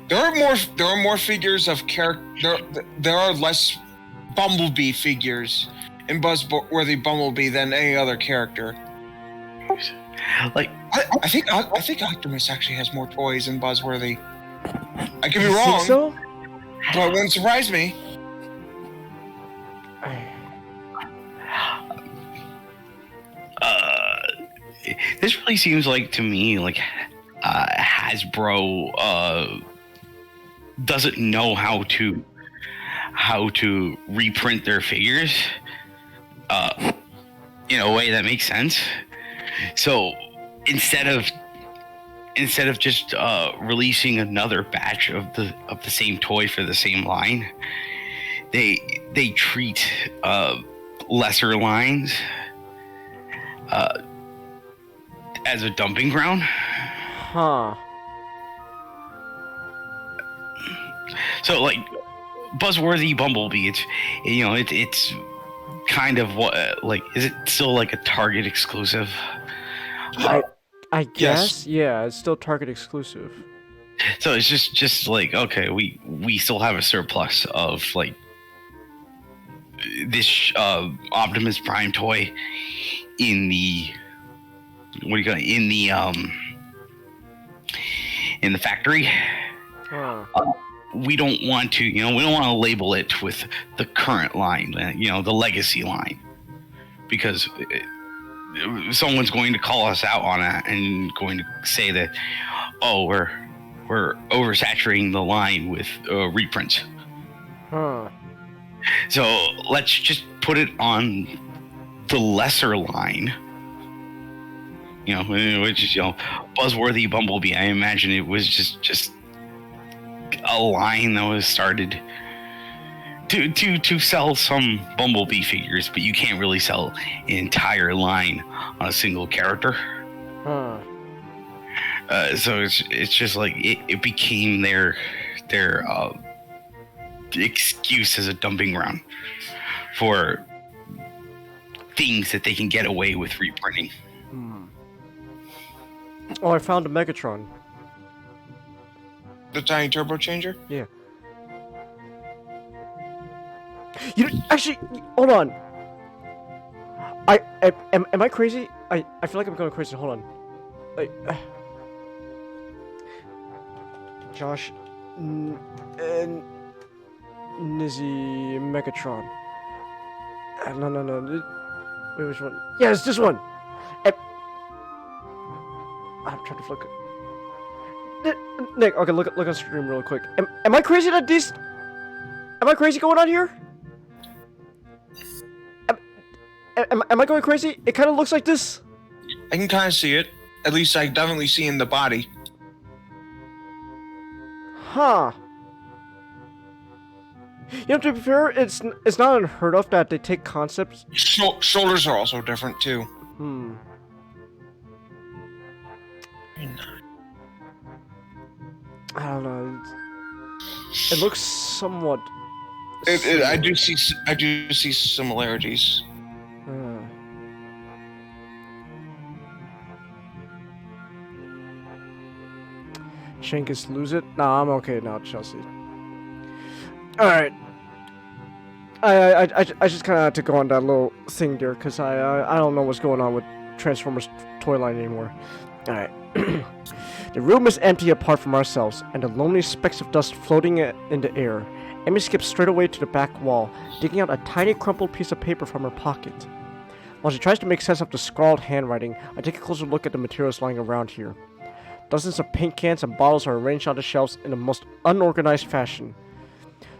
There are more figures of character. There are less Bumblebee figures in Buzzworthy Bumblebee than any other character. Like, I think Optimus actually has more toys than Buzzworthy. I could be You wrong, think so? but it wouldn't surprise me. This really seems like, to me, like Hasbro doesn't know how to reprint their figures in a way that makes sense. So instead of just releasing another batch of the same toy for the same line, they treat lesser lines as a dumping ground. Huh. So like Buzzworthy Bumblebee, it's kind of what is it still like a Target exclusive? I guess, yeah, it's still Target exclusive. So it's just like, okay, we still have a surplus of like this Optimus Prime toy in the in the factory. Huh. We don't want to, we don't want to label it with the current line, the legacy line, because someone's going to call us out on that and going to say that, oh, we're oversaturating the line with reprints. Huh. So let's just put it on the lesser line, which is Buzzworthy Bumblebee. I imagine it was just a line that was started to sell some Bumblebee figures, but you can't really sell an entire line on a single character. Huh. So it's just like it became their excuse as a dumping ground for things that they can get away with reprinting. Oh, I found a Megatron. The tiny turbo changer? Yeah. Actually, hold on. Am I crazy? I feel like I'm going crazy. Hold on. Josh, and Nizzy Megatron. No. Wait, which one? Yeah, it's this one. I'm trying to look. Nick, okay, look on stream real quick. Am I crazy that these? Am I crazy going on here? Am I going crazy? It kind of looks like this. I can kind of see it. At least I definitely see in the body. Huh. To be fair, it's not unheard of that they take concepts. Shoulders are also different too. I don't know. It looks somewhat. I do see similarities. Shankus lose it? Nah, I'm okay now, Chelsea. Alright. I just kind of had to go on that little thing there, because I don't know what's going on with Transformers toy line anymore. Alright. The room is empty apart from ourselves, and the lonely specks of dust floating in the air. Emmy skips straight away to the back wall, digging out a tiny crumpled piece of paper from her pocket. While she tries to make sense of the scrawled handwriting, I take a closer look at the materials lying around here. Dozens of paint cans and bottles are arranged on the shelves in the most unorganized fashion.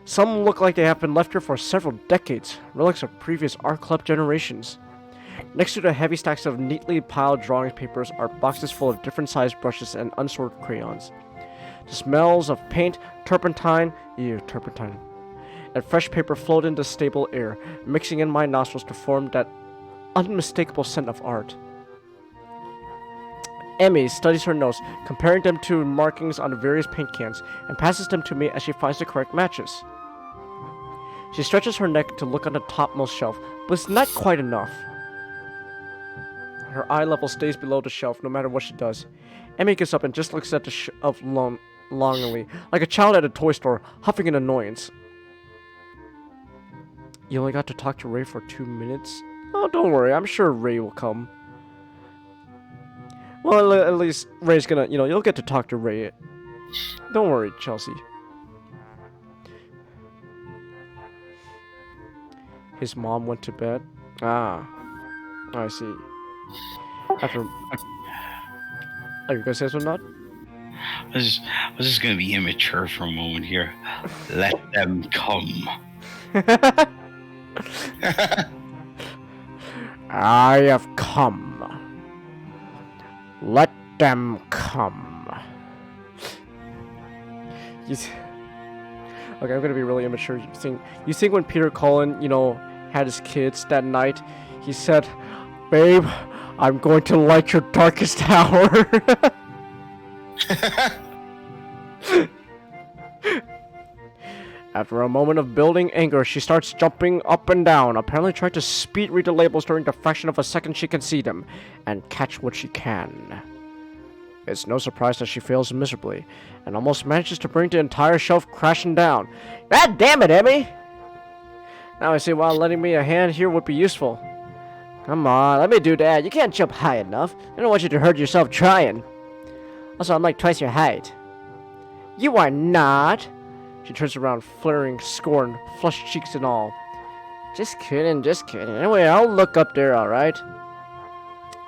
Some look like they have been left here for several decades, relics of previous art club generations. Next to the heavy stacks of neatly piled drawing papers are boxes full of different sized brushes and unsorted crayons. The smells of paint, turpentine, and fresh paper float into stable air, mixing in my nostrils to form that unmistakable scent of art. Emmy studies her notes, comparing them to markings on the various paint cans, and passes them to me as she finds the correct matches. She stretches her neck to look on the topmost shelf, but it's not quite enough. Her eye level stays below the shelf no matter what she does. Emmy gets up and just looks at the shelf longingly, like a child at a toy store, huffing in annoyance. You only got to talk to Ray for 2 minutes? Oh, don't worry, I'm sure Ray will come. Well, at least Ray's gonna, you'll get to talk to Ray. Don't worry, Chelsea. His mom went to bed? Ah. I see. After... Are you gonna say something, Nod? I was just gonna be immature for a moment here. Let them come. I have come. Let them come. Okay, I'm gonna be really immature. You think when Peter Cullen, had his kids that night, he said, "Babe, I'm going to light your darkest hour." After a moment of building anger, she starts jumping up and down, apparently trying to speed read the labels during the fraction of a second she can see them, and catch what she can. It's no surprise that she fails miserably, and almost manages to bring the entire shelf crashing down. God damn it, Emmy! Now I see why letting me a hand here would be useful. Come on, let me do that. You can't jump high enough. I don't want you to hurt yourself trying. Also, I'm like twice your height. You are not. She turns around, flaring scorn, flushed cheeks and all. Just kidding, just kidding. Anyway, I'll look up there, alright?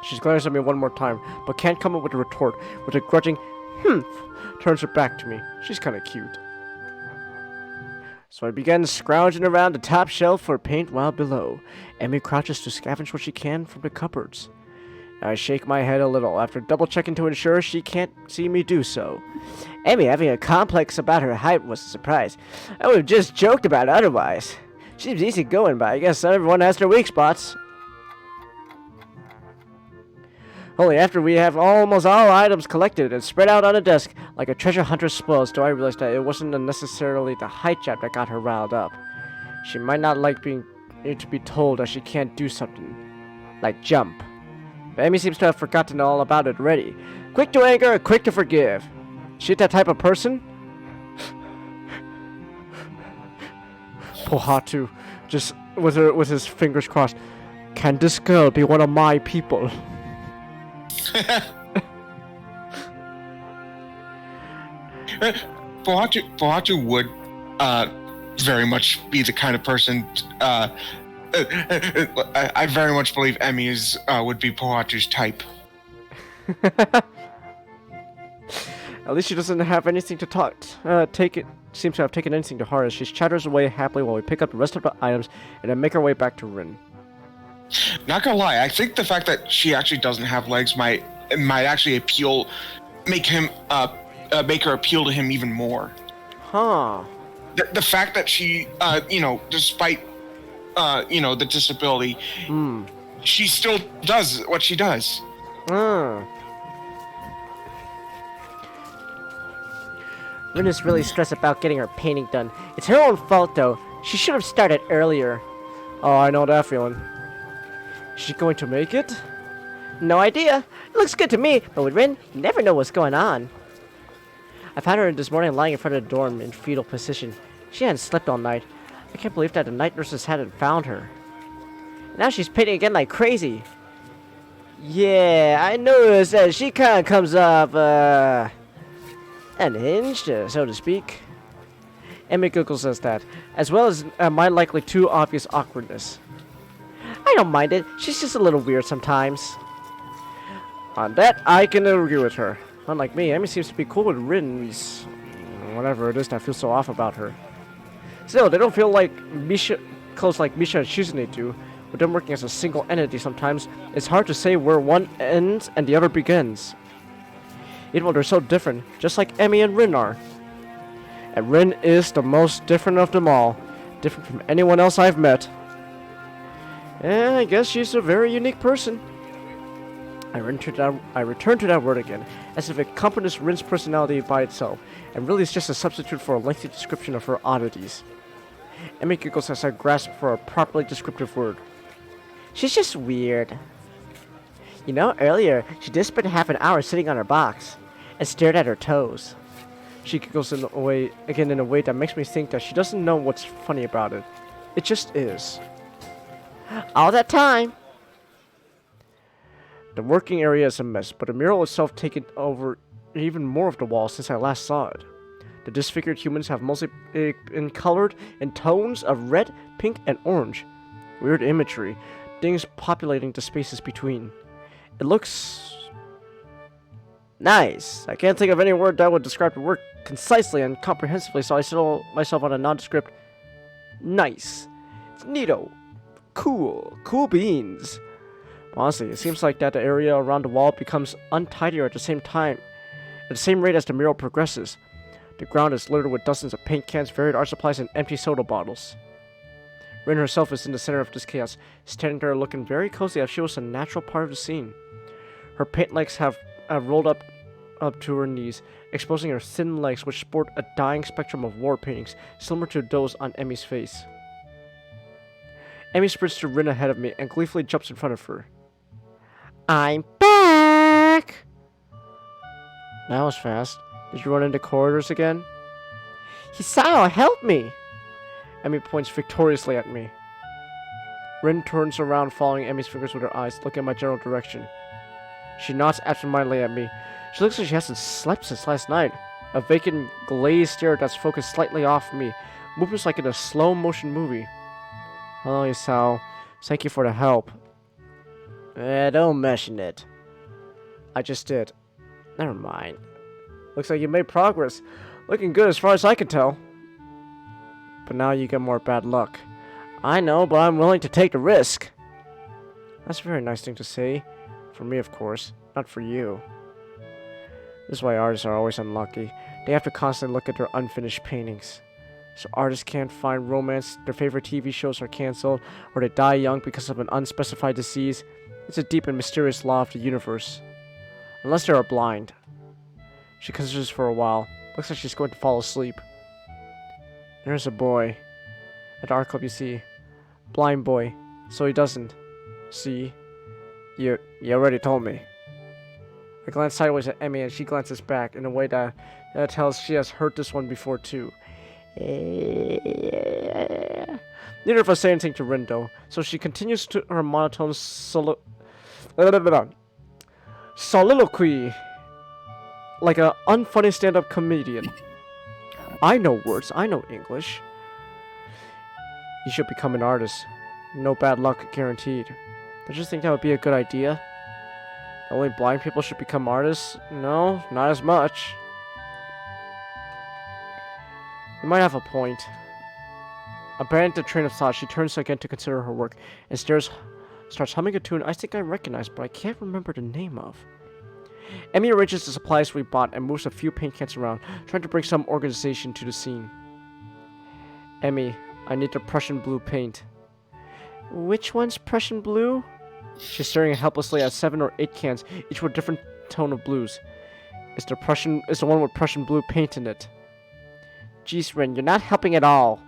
She glares at me one more time, but can't come up with a retort. With a grudging, turns her back to me. She's kinda cute. So I began scrounging around the top shelf for paint while below. Emmy crouches to scavenge what she can from the cupboards. I shake my head a little, after double-checking to ensure she can't see me do so. Emmy having a complex about her height was a surprise. I would have just joked about it otherwise. She's easy going, but I guess not everyone has their weak spots. Only after we have almost all items collected and spread out on the desk, like a treasure hunter's spoils, do I realize that it wasn't necessarily the height jab that got her riled up. She might not like being to be told that she can't do something, like jump. But Emmy seems to have forgotten all about it already. Quick to anger, quick to forgive. She that type of person? Pohatu, just with his fingers crossed. Can this girl be one of my people? Pohatu would very much be the kind of person. I very much believe Emmy would be Pohatu's type. At least she doesn't have anything to seems to have taken anything to heart as she chatters away happily while we pick up the rest of the items and then make our way back to Rin. Not gonna lie, I think the fact that she actually doesn't have legs might actually make her appeal to him even more. Huh. The fact that she, despite, the disability, she still does what she does. Rin is really stressed about getting her painting done. It's her own fault, though. She should have started earlier. Oh, I know that feeling. Is she going to make it? No idea. It looks good to me, but with Rin, you never know what's going on. I found her this morning lying in front of the dorm in fetal position. She hadn't slept all night. I can't believe that the night nurses hadn't found her. Now she's painting again like crazy. Yeah, I noticed that she kind of comes off, unhinged, so to speak. Emmy giggles says that, as well as my likely too obvious awkwardness. I don't mind it. She's just a little weird sometimes. On that, I can agree with her. Unlike me, Emmy seems to be cool with Rin's whatever it is that feels so off about her. Still, they don't feel like close like Misha and Shizune do. With them working as a single entity sometimes, it's hard to say where one ends and the other begins. Even though they're so different, just like Emmy and Rin are. And Rin is the most different of them all. Different from anyone else I've met. And I guess she's a very unique person. I return to that word again, as if it accompanies Rin's personality by itself, and really is just a substitute for a lengthy description of her oddities. Emmy giggles as I grasp for a properly descriptive word. She's just weird. You know, earlier, she did spend half an hour sitting on her box, and stared at her toes. She giggles in a way that makes me think that she doesn't know what's funny about it. It just is. All that time! The working area is a mess, but the mural itself taken over even more of the wall since I last saw it. The disfigured humans have mostly been colored in tones of red, pink, and orange. Weird imagery, things populating the spaces between. It looks nice. I can't think of any word that would describe the work concisely and comprehensively, so I settle myself on a nondescript nice. It's neato. Cool beans. Honestly, it seems like that the area around the wall becomes untidier at the same rate as the mural progresses. The ground is littered with dozens of paint cans, varied art supplies, and empty soda bottles. Rin herself is in the center of this chaos, standing there looking very cozy as if she was a natural part of the scene. Her paint legs have rolled up to her knees, exposing her thin legs which sport a dying spectrum of war paintings, similar to those on Emmy's face. Emmy sprints to Rin ahead of me and gleefully jumps in front of her. I'm back! That was fast. Did you run into corridors again? Hisao, help me! Emmy points victoriously at me. Rin turns around, following Emmy's fingers with her eyes, looking in my general direction. She nods absentmindedly at me. She looks like she hasn't slept since last night. A vacant, glazed stare that's focused slightly off me. Movements like in a slow-motion movie. Hello, Hisao. Thank you for the help. Don't mention it. I just did. Never mind. Looks like you made progress. Looking good as far as I can tell. But now you get more bad luck. I know, but I'm willing to take the risk. That's a very nice thing to say. For me, of course. Not for you. This is why artists are always unlucky. They have to constantly look at their unfinished paintings. So artists can't find romance, their favorite TV shows are cancelled, or they die young because of an unspecified disease. It's a deep and mysterious law of the universe. Unless they are blind. She considers for a while. Looks like she's going to fall asleep. There's a boy. At the art club, you see. Blind boy. So he doesn't. See? You already told me. I glance sideways at Emmy and she glances back in a way that tells she has heard this one before too. Neither of us say anything to Rin though, so she continues to her monotone soliloquy like an unfunny stand-up comedian. I know words, I know English. You should become an artist. No bad luck guaranteed. Don't you think that would be a good idea? Only blind people should become artists? No, not as much. You might have a point. Abandoning the train of thought, she turns again to consider her work and starts humming a tune I think I recognize, but I can't remember the name of. Emmy arranges the supplies we bought and moves a few paint cans around, trying to bring some organization to the scene. Emmy, I need the Prussian blue paint. Which one's Prussian blue? She's staring helplessly at 7 or 8 cans, each with a different tone of blues. It's the one with Prussian blue paint in it. Jeez, Rin, you're not helping at all.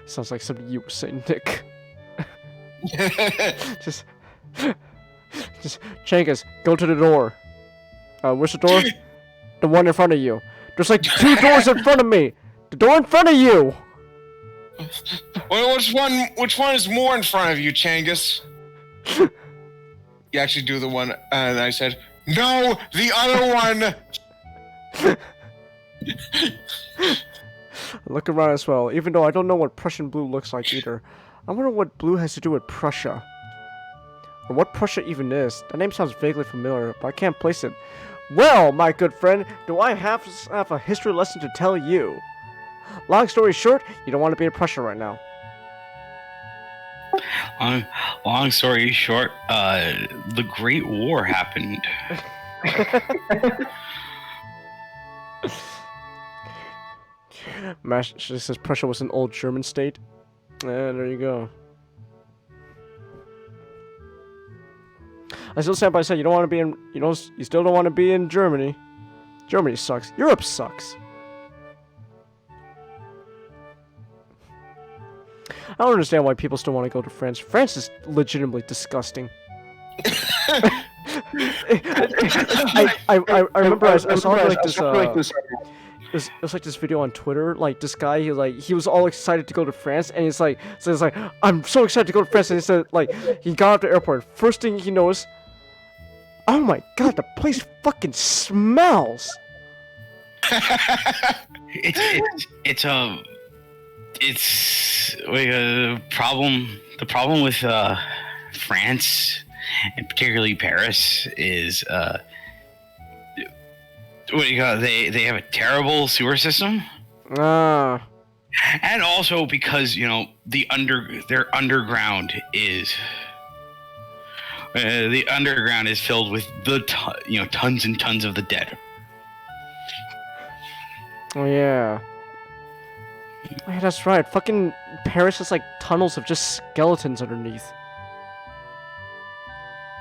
Sounds like something you would say, Nick. just Changas, go to the door. Where's the door? The one in front of you. There's like 2 doors in front of me. The door in front of you. Well, which one is more in front of you, Changus? You actually do the one, and I said, no, the other one! Look around as well, even though I don't know what Prussian blue looks like either. I wonder what blue has to do with Prussia. Or what Prussia even is. That name sounds vaguely familiar, but I can't place it. Well, my good friend, do I have a history lesson to tell you? Long story short, you don't want to be in Prussia right now. Long story short, the Great War happened. She says Prussia was an old German state. And there you go. I still stand by saying you don't want to be in. You still don't want to be in Germany. Germany sucks. Europe sucks. I don't understand why people still want to go to France. France is legitimately disgusting. I remember I saw like this. It was like this video on Twitter. Like this guy, he was all excited to go to France, and he's like, I'm so excited to go to France, and he said like he got out the airport. First thing he knows, oh my god, the place fucking smells. It's like a problem. The problem with France, and particularly Paris, is what do you call it? They have a terrible sewer system. And also because their underground is filled with tons and tons of the dead. Oh yeah. Oh, yeah, that's right. Fucking Paris has like tunnels of just skeletons underneath.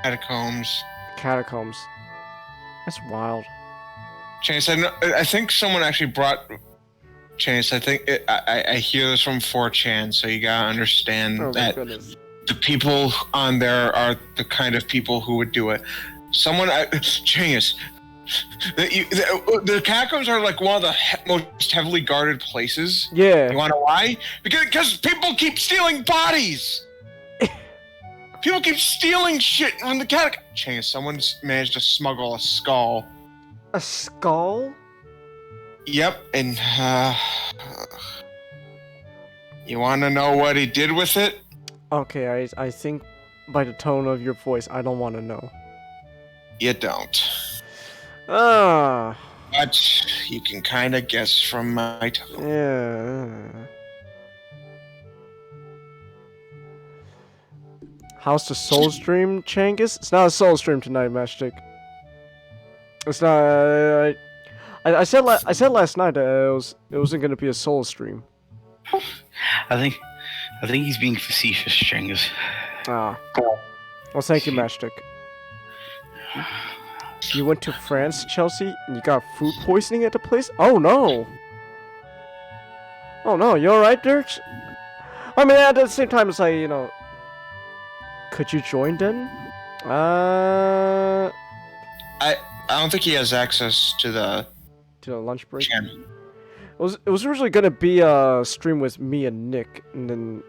Catacombs. Catacombs. That's wild. Chase, I think someone actually brought. Chase, I hear this from 4chan, so you gotta understand that the people on there are the kind of people who would do it. Chase, the catacombs are like one of the most heavily guarded places. Yeah. You wanna know why? Because people keep stealing bodies! People keep stealing shit from the catacombs. Chase, someone's managed to smuggle a skull. A skull? Yep, and you want to know what he did with it? Okay, I think by the tone of your voice, I don't want to know. You don't. Ah. But you can kind of guess from my tone. Yeah. How's the soul stream, Changus? It's not a soul stream tonight, Matchstick. It's not. I said last night that it wasn't gonna be a soul stream. I think he's being facetious, Changus. Ah. Well, thank you, Matchstick. You went to France, Chelsea, and you got food poisoning at the place? Oh no! Oh no, you alright, Dirk? I mean, at the same time, it's like, could you join then? I don't think he has access to the lunch break. channel. It was originally gonna be a stream with me and Nick, and then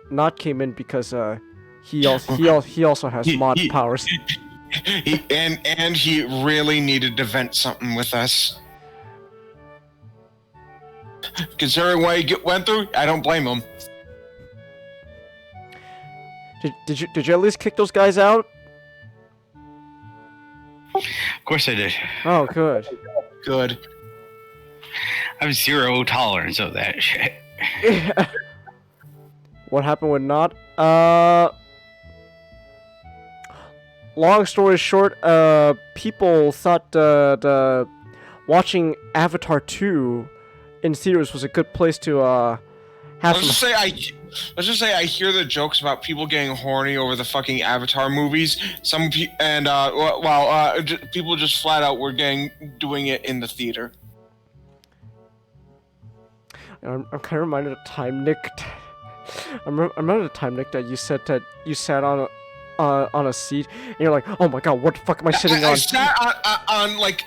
Not came in because he also has mod powers. He really needed to vent something with us. Considering what he went through, I don't blame him. Did you at least kick those guys out? Of course I did. Oh, good. Good. I have zero tolerance of that shit. What happened with Not? Long story short, people thought the watching Avatar 2 in theaters was a good place to have Let's just say I hear the jokes about people getting horny over the fucking Avatar movies. People just flat out were doing it in the theater. I'm kind of reminded of time, Nick. I'm reminded of time, Nick, that you said that you sat on a seat and you're like, oh my god, what the fuck am I sitting on? I sat on like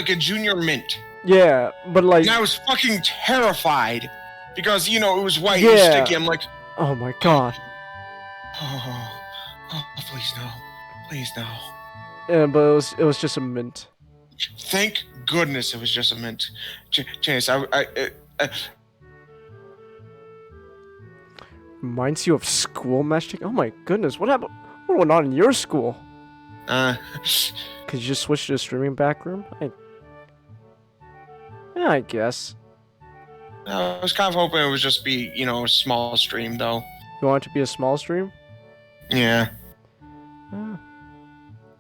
a junior mint. Yeah, but like. And I was fucking terrified because it was white Yeah. and sticky. I'm like, oh my god. oh, please no, please no. Yeah, but it was just a mint. Thank goodness it was just a mint. Chance, Reminds you of school, Matchstick? Oh my goodness, what happened? What went on in your school? Could you just switch to a streaming back room? I guess. I was kind of hoping it would just be, a small stream, though. You want it to be a small stream? Yeah.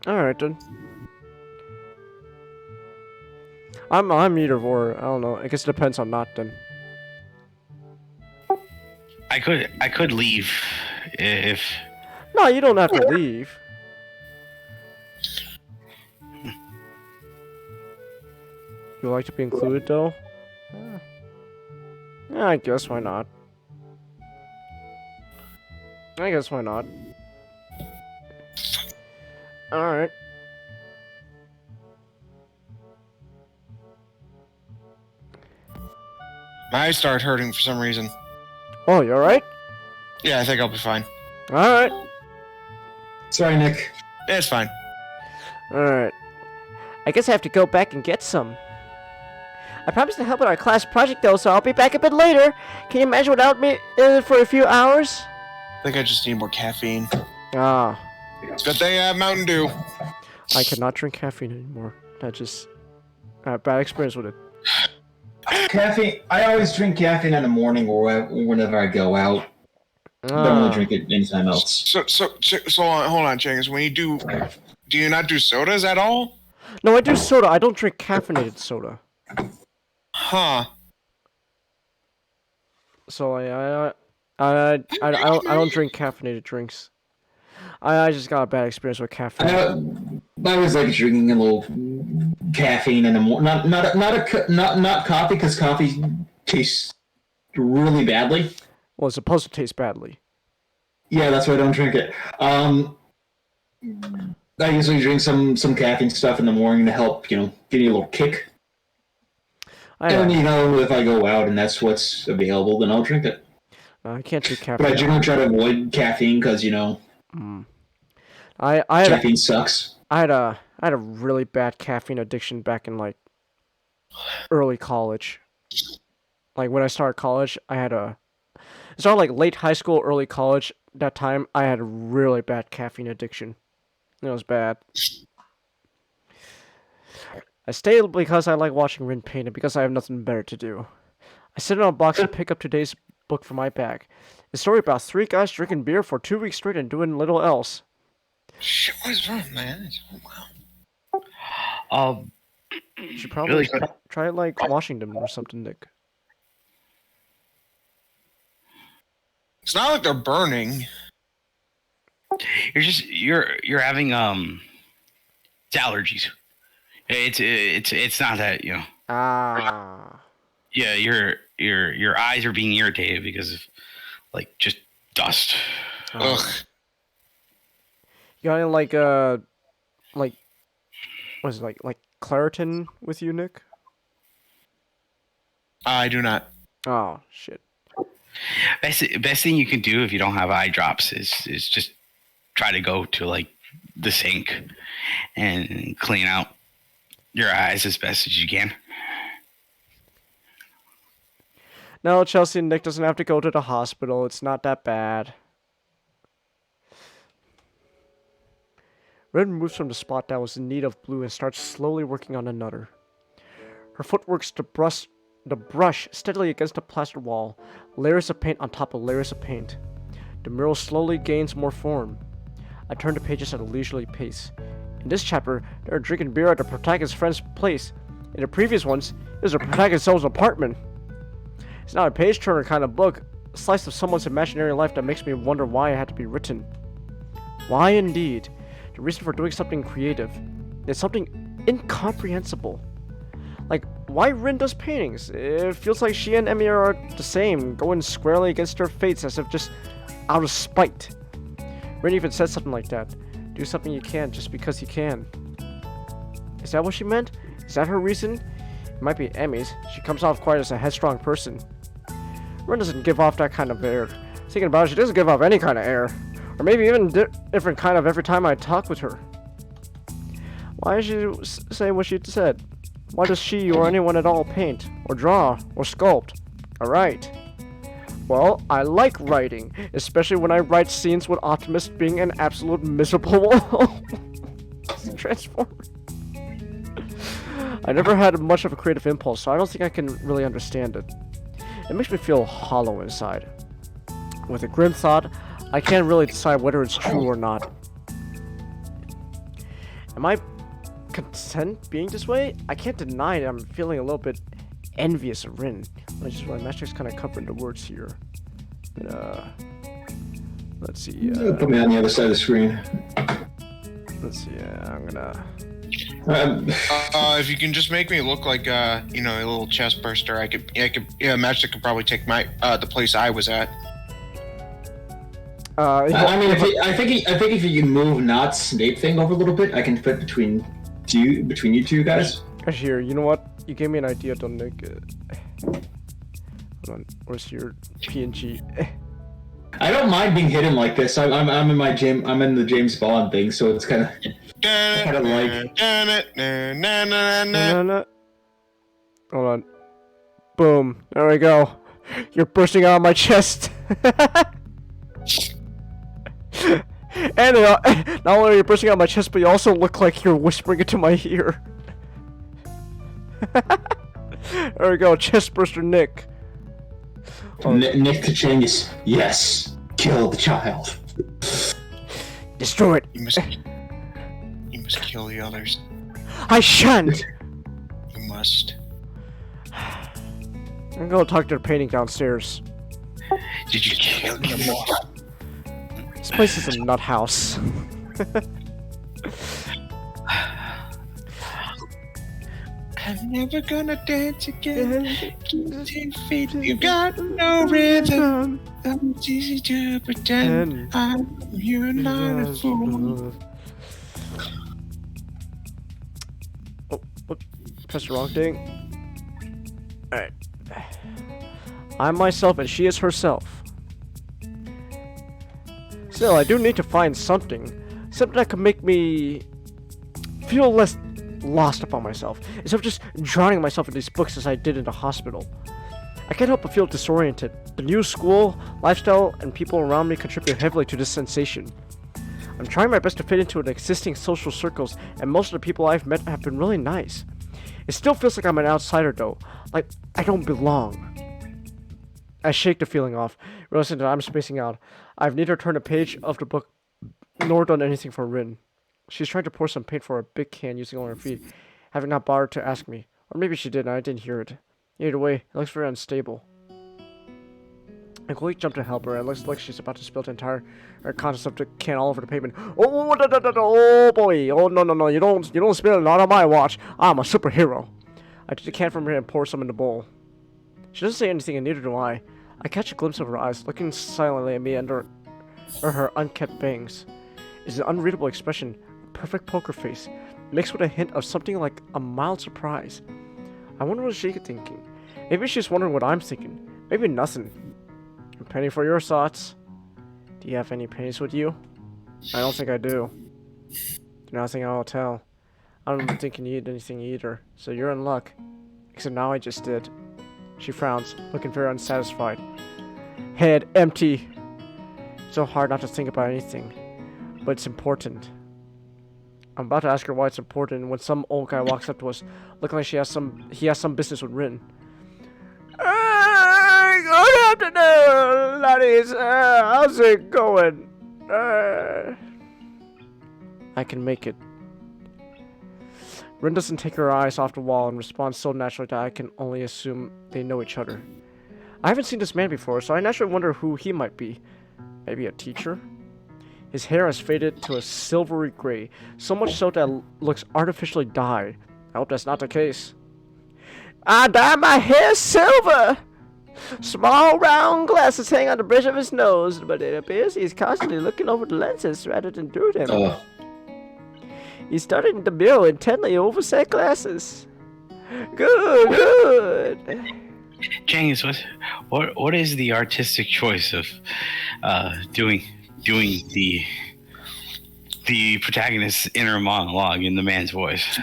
Alright then. I'm either or. I don't know. I guess it depends on Not then. I could leave if. No, you don't have to leave. You like to be included though? Yeah, I guess why not? I guess why not? Alright. My eyes started hurting for some reason. Oh, you alright? Yeah, I think I'll be fine. Alright. Sorry, Nick. Yeah, it's fine. Alright. I guess I have to go back and get some. I promised to help with our class project though, so I'll be back a bit later. Can you imagine without me for a few hours? I think I just need more caffeine. Ah. Good thing I have Mountain Dew. I cannot drink caffeine anymore. I had bad experience with it. caffeine. I always drink caffeine in the morning or whenever I go out. Don't really drink it anytime else. So hold on, Changers. When you do you not do sodas at all? No, I do soda. I don't drink caffeinated soda. Huh. So I don't drink caffeinated drinks. I just got a bad experience with caffeine. I was like drinking a little caffeine in the morning. Not coffee, because coffee tastes really badly. Well, it's supposed to taste badly. Yeah, that's why I don't drink it. I usually drink some caffeine stuff in the morning to help, give me a little kick. And if I go out and that's what's available, then I'll drink it. I can't do caffeine. But I generally try to avoid caffeine because caffeine sucks. I had a really bad caffeine addiction back in like early college. Like when I started college, it started like late high school, early college. That time I had a really bad caffeine addiction. It was bad. I stayed because I like watching Rin paint and because I have nothing better to do. I sit on a box and pick up today's book from my bag. A story about 3 guys drinking beer for 2 weeks straight and doing little else. Shit, what is wrong, man? Wow. You should probably try it like Washington or something, Nick. It's not like they're burning. You're having it's allergies. It's not that, Ah. Yeah, your eyes are being irritated because of like just dust. Ugh. You got any like what is it, like Claritin with you, Nick? I do not. Oh shit. Best thing you can do if you don't have eye drops is just try to go to like the sink and clean out your eyes as best as you can. No, Chelsea and Nick doesn't have to go to the hospital. It's not that bad. Red moves from the spot that was in need of blue and starts slowly working on another. Her foot works the brush steadily against the plaster wall, layers of paint on top of layers of paint. The mural slowly gains more form. I turn the pages at a leisurely pace. In this chapter, they are drinking beer at the protagonist's friend's place. In the previous ones, it was the protagonist's own apartment. It's not a page-turner kind of book, a slice of someone's imaginary life that makes me wonder why it had to be written. Why indeed? The reason for doing something creative. It's something incomprehensible. Like, why Rin does paintings? It feels like she and Emmy are the same, going squarely against their fates as if just out of spite. Rin even said something like that. Do something you can just because you can. Is that what she meant? Is that her reason? It might be Emmy's. She comes off quite as a headstrong person. Rin doesn't give off that kind of air. Thinking about it, she doesn't give off any kind of air. Or maybe even different kind of every time I talk with her. Why is she saying what she said? Why does she or anyone at all paint, or draw, or sculpt? Alright. Well, I like writing, especially when I write scenes with Optimus being an absolute miserable transformer. I never had much of a creative impulse, so I don't think I can really understand it. It makes me feel hollow inside. With a grim thought, I can't really decide whether it's true or not. Am I content being this way? I can't deny that I'm feeling a little bit envious of Rin. My master's kind of covering the words here. Let's see. Put me on the other side of the screen. Let's see. I'm gonna. If you can just make me look like a little chest burster, I could Magic could probably take the place I was at. I mean, I think if you can move not Snape thing over a little bit, I can fit between you two guys. Here, you know what? You gave me an idea, don't Nick. Hold on, where's your PNG? I don't mind being hidden like this. I'm in my gym. I'm in the James Bond thing, so it's kind of like. Hold on. Boom. There we go. You're bursting out of my chest. And not only are you bursting out of my chest, but you also look like you're whispering into my ear. There we go, chestburster Nick. Nick Kachangus. Yes. Kill the child. Destroy it. You must kill the others. I shan't. You must. I'm gonna talk to the painting downstairs. Did you kill them all? This place is a nut house. I'm never gonna dance again. Keep 10 feet. You got no rhythm. It's easy to pretend you're not a fool. Oh, what? Press the wrong thing. Alright. I'm myself and she is herself. Still, I do need to find something. Something that can make me feel less lost upon myself, instead of just drowning myself in these books as I did in the hospital. I can't help but feel disoriented. The new school, lifestyle, and people around me contribute heavily to this sensation. I'm trying my best to fit into an existing social circles, and most of the people I've met have been really nice. It still feels like I'm an outsider though, like I don't belong. I shake the feeling off, realizing that I'm spacing out. I've neither turned a page of the book nor done anything for Rin. She's trying to pour some paint for a big can using all her feet, having not bothered to ask me. Or maybe she did and I didn't hear it. Either way, it looks very unstable. I quickly jump to help her, and it looks like she's about to spill the entire contents of the can all over the pavement. Oh boy! Oh no! You don't spill it, not on my watch. I'm a superhero. I take the can from her and pour some in the bowl. She doesn't say anything, and neither do I. I catch a glimpse of her eyes, looking silently at me under her unkept bangs. It's an unreadable expression, a perfect poker face, mixed with a hint of something like a mild surprise. I wonder what she's thinking. Maybe she's wondering what I'm thinking. Maybe nothing. A penny for your thoughts. Do you have any pennies with you? I don't think I do. Nothing I'll tell. I don't think you need anything either, so you're in luck. Except now I just did. She frowns, looking very unsatisfied. Head empty. So hard not to think about anything. But it's important. I'm about to ask her why it's important when some old guy walks up to us, looking like he has some business with Rin. Good afternoon, laddies. How's it going? I can make it. Rin doesn't take her eyes off the wall and responds so naturally that I can only assume they know each other. I haven't seen this man before, so I naturally wonder who he might be. Maybe a teacher? His hair has faded to a silvery gray, so much so that it looks artificially dyed. I hope that's not the case. I dye my hair silver! Small round glasses hang on the bridge of his nose, but it appears he's constantly looking over the lenses rather than through them. He's studying the mirror intently over said glasses. Good. James, what is the artistic choice of doing the protagonist's inner monologue in the man's voice?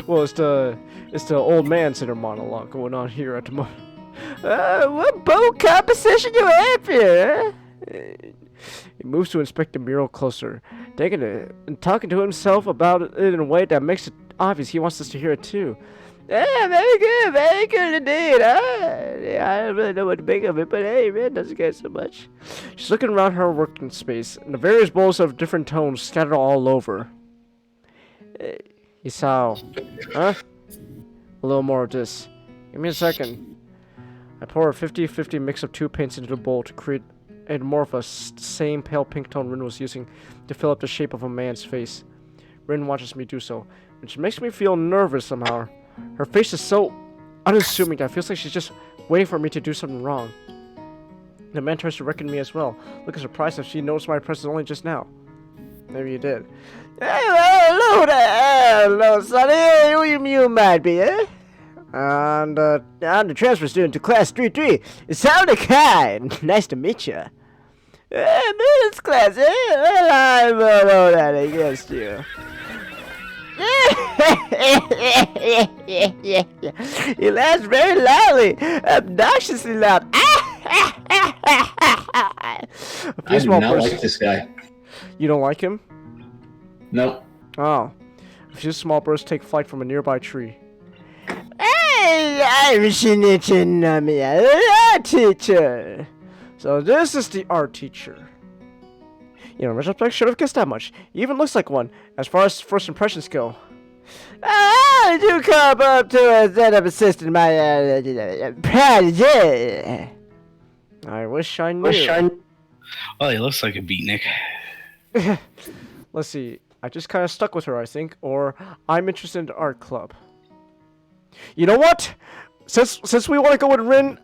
Well, it's the old man's inner monologue going on here at the moment. What bold composition you have here, huh? He moves to inspect the mural closer, taking it and talking to himself about it in a way that makes it obvious he wants us to hear it too. Yeah, very good indeed. I don't really know what to make of it, but hey, man, doesn't get so much. She's looking around her working space, and the various bowls of different tones scattered all over. Isao, huh? A little more of this. Give me a second. I pour a 50-50 mix of two paints into the bowl to create more of a same pale pink tone Rin was using to fill up the shape of a man's face. Rin watches me do so, which makes me feel nervous somehow. Her face is so unassuming that it feels like she's just waiting for me to do something wrong. The man tries to reckon me as well, looking surprised if she noticed my presence only just now. Maybe you did. Hello there, hello, sonny. Who you might be, eh? I'm the transfer student to class 3-3. It sounded kind. Nice to meet you. Miss class, eh? Well, I won't hold that against you. He laughs very loudly, obnoxiously loud. I do not like this guy. You don't like him? Nope. Oh. A A few small birds take flight from a nearby tree. Hey, I'm Shinichi, art teacher. So this is the art teacher. In retrospect, should have guessed that much. He even looks like one, as far as first impressions go. I do come up to a set of assistant my prodigy. I wish I knew. Well, he looks like a beatnik. Let's see. I just kind of stuck with her, I think, or I'm interested in the art club. You know what? Since we want to go with Rin,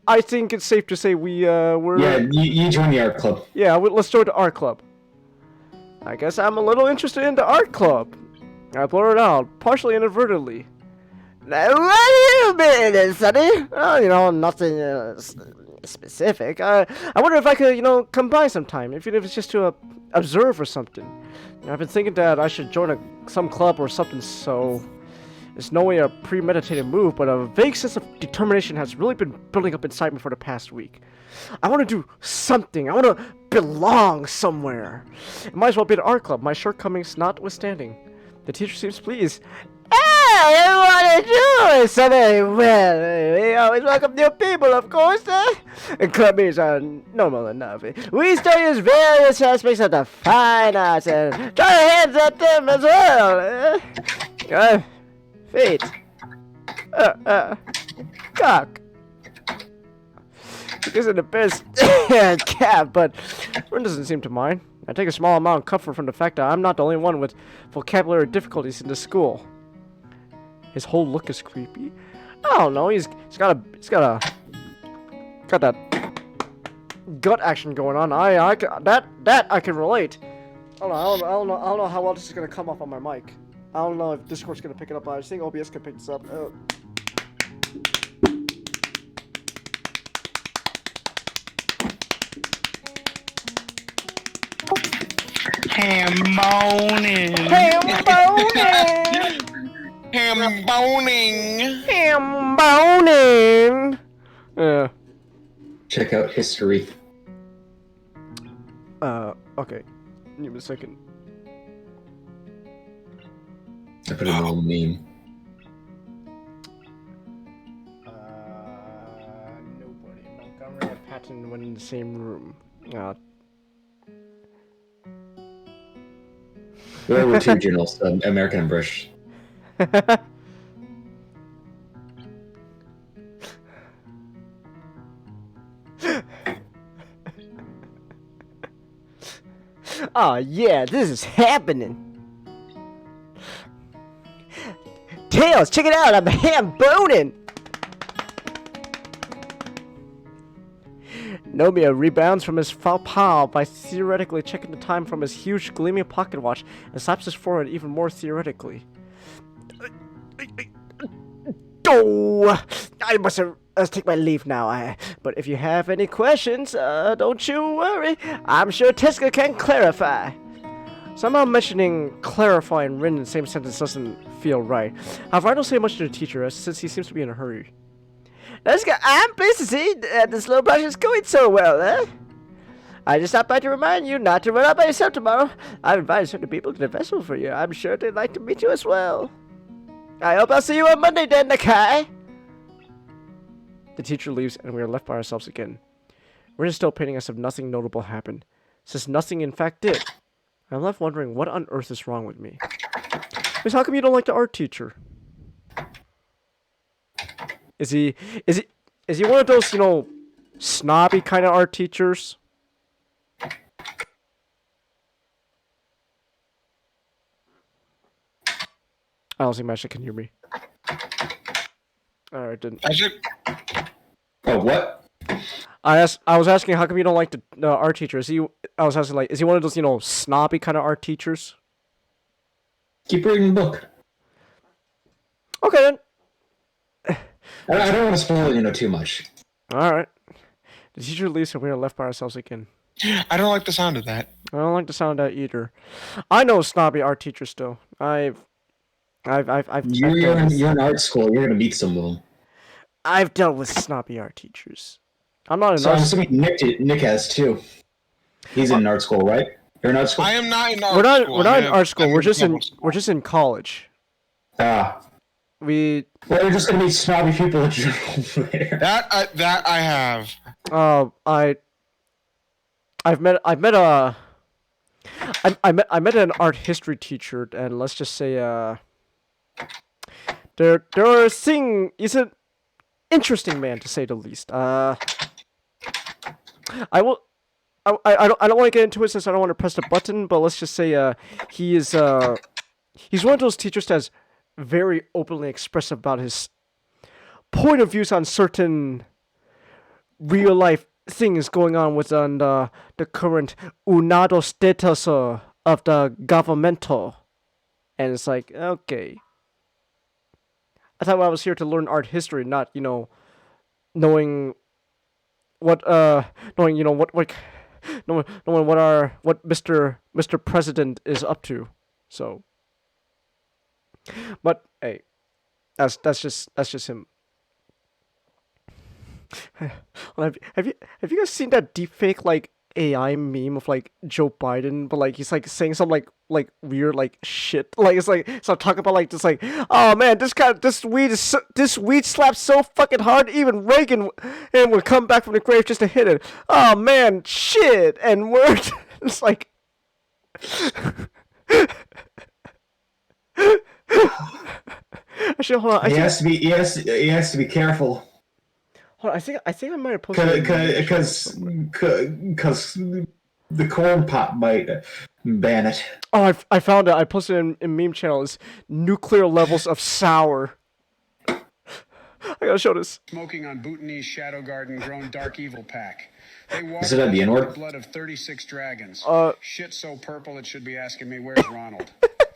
I think it's safe to say we're. Yeah, you join the art club. Yeah, let's join the art club. I guess I'm a little interested in the art club. I blurted out, partially inadvertently. Now, what have you been, Sonny? Oh, nothing specific. I wonder if I could, come by sometime, even if it's just to observe or something. I've been thinking that I should join some club or something, so it's no way a premeditated move, but a vague sense of determination has really been building up inside me for the past week. I want to do something. I want to belong somewhere. It might as well be an art club, my shortcomings notwithstanding. The teacher seems pleased. Hey, you want to do something? Well, we always welcome new people, of course. And club meetings are normal enough. We study various aspects of the fine arts and try our hands at them as well. Feet. Cock. This isn't the best cat, but Rin doesn't seem to mind. I take a small amount of comfort from the fact that I'm not the only one with vocabulary difficulties in this school. His whole look is creepy. I don't know. He's got that gut action going on. I can relate. I don't know how well this is gonna come up on my mic. I don't know if Discord's gonna pick it up. But I think OBS can pick this up. Ham boning. Ham boning. Ham boning. Ham boning. Yeah. Check out history. Okay. Give me a second. I put a little meme. Nobody. Montgomery and Patton went in the same room. There were two generals, American and British. Oh yeah, this is happening. Tails, check it out, I'm ham boning. Nomia rebounds from his faux pas by theoretically checking the time from his huge gleaming pocket watch and slaps his forehead even more theoretically. Oh, I must take my leave now. But if you have any questions, don't you worry. I'm sure Teska can clarify. Somehow mentioning clarify and Rin in the same sentence doesn't feel right. However, I don't say much to the teacher since he seems to be in a hurry. Teska, I'm pleased to see that the slow brush is going so well, I just stopped by to remind you not to run out by yourself tomorrow. I've invited certain people to the festival for you. I'm sure they'd like to meet you as well. I hope I'll see you on Monday then, Nakai. The teacher leaves and we are left by ourselves again. Rin is still painting us if nothing notable happened, since nothing in fact did. I'm left wondering what on earth is wrong with me. Miss, how come you don't like the art teacher? Is he one of those, snobby kind of art teachers? I don't think Masha can hear me. Alright, didn't. Oh, what? I was asking how come you don't like the art teacher? Is he one of those, snobby kind of art teachers? Keep reading the book. Okay then. I don't want to spoil it, too much. Alright. The teacher leaves and we are left by ourselves again. I don't like the sound of that. I don't like the sound of that either. I know snobby art teachers still. You're in art school. You're gonna meet some of them. I've dealt with snobby art teachers. I'm not an So art. I'm assuming Nick has too. He's in art school, right? You're in art school? I am not in art We're not. school. We're not I'm in art school. I'm We're just in. public school. We're just in college. Ah. We. Well, you're just gonna meet snobby people in general there. That I have. I've met a. I met an art history teacher, and let's just say there Singh is an interesting man, to say the least. I will. I don't want to get into it since I don't want to press the button, but let's just say he's one of those teachers that's very openly expressive about his point of views on certain real life things going on within the current United status of the governmental. And it's like, okay. I thought I was here to learn art history, not, knowing what Mr. President is up to. So, but hey, that's just him. Have you guys seen that deepfake like AI meme of like Joe Biden, but like he's like saying some like weird like shit, like it's like so talking about like just like, oh man, this weed slaps so fucking hard even Reagan and would come back from the grave just to hit it. Oh man, shit and word. It's like. Actually, hold on. He has to be careful. Hold on, I think I might have posted because the corn pop might ban it. Oh, I found it. I posted it in meme channels. Nuclear levels of sour. I gotta show this. Smoking on Bhutanese Shadow Garden grown dark evil pack. They Is it on the N-word? blood of 36 dragons. Shit so purple it should be asking me where's Ronald.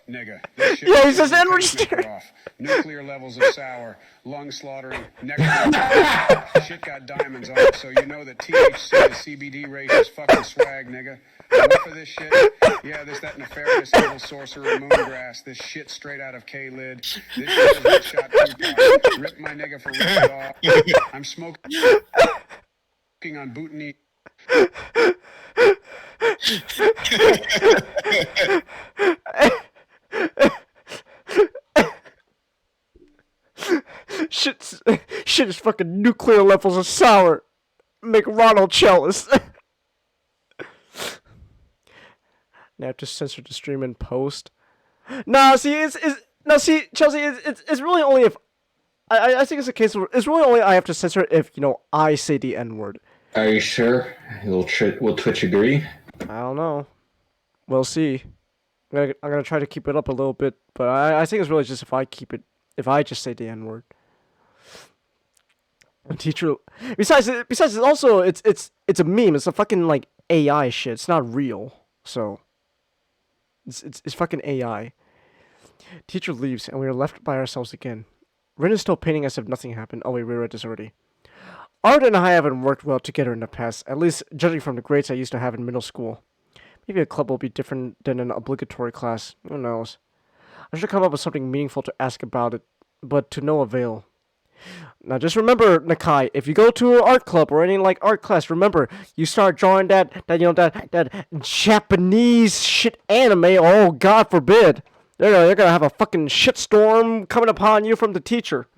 Nigga. This shit Yeah, he says N-word pacemaker off. Nuclear levels of sour, lung slaughtering, necromancy. Shit got diamonds on it, so you know that THC to CBD ratio is fucking swag, nigga. Enough for this shit? Yeah, this that nefarious evil sorcerer moongrass. This shit straight out of K-Lid. This shit is what shot Tupac. Rip my nigga for rip off. I'm smoking on Bhutanese. Shit is fucking nuclear levels of sour. Make Ronald jealous. Now I have to censor the stream and post. No, see, Chelsea, it's really only if I think it's a case where it's really only I have to censor it if I say the N-word. Are you sure? Will Twitch agree? I don't know. We'll see. I'm gonna try to keep it up a little bit, but I think it's really just if I just say the N-word. A teacher. Besides, it's also it's a meme. It's a fucking like AI shit. It's not real. So. It's fucking AI. Teacher leaves and we are left by ourselves again. Rin is still painting as if nothing happened. Oh wait, we read this already. Art and I haven't worked well together in the past, at least judging from the grades I used to have in middle school. Maybe a club will be different than an obligatory class. Who knows? I should come up with something meaningful to ask about it, but to no avail. Now just remember, Nakai, if you go to an art club or any like art class, remember, you start drawing that Japanese shit anime, oh god forbid. They're gonna have a fucking shitstorm coming upon you from the teacher.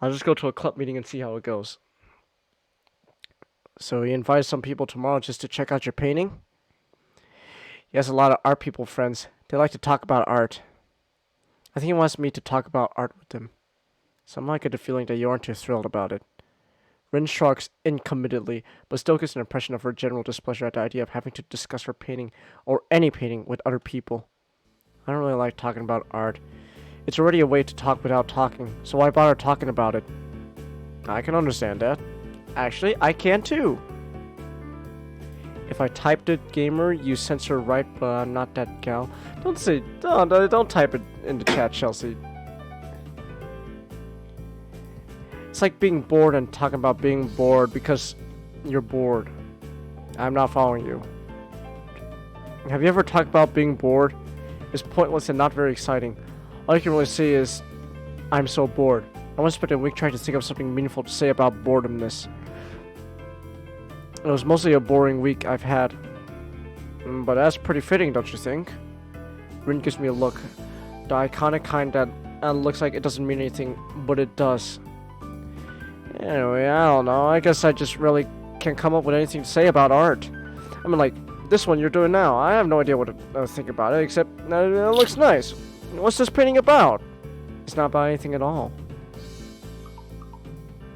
I'll just go to a club meeting and see how it goes. So he invited some people tomorrow just to check out your painting. He has a lot of art people friends. They like to talk about art. I think he wants me to talk about art with him. Somehow I get the feeling that you aren't too thrilled about it. Rin shrugs incommittedly, but still gets an impression of her general displeasure at the idea of having to discuss her painting, or any painting, with other people. I don't really like talking about art. It's already a way to talk without talking, so why bother talking about it? I can understand that. Actually, I can too. If I typed it, gamer, you censor right, but I'm not that gal. Don't type it in the chat, Chelsea. It's like being bored and talking about being bored because you're bored. I'm not following you. Have you ever talked about being bored? It's pointless and not very exciting. All you can really say is, I'm so bored. I once spent a week trying to think of something meaningful to say about boredomness. It was mostly a boring week I've had. But that's pretty fitting, don't you think? Rin gives me a look. The iconic kind that looks like it doesn't mean anything, but it does. Anyway, I don't know. I guess I just really can't come up with anything to say about art. I mean, like, this one you're doing now. I have no idea what to think about it, except that it looks nice. What's this painting about? It's not about anything at all.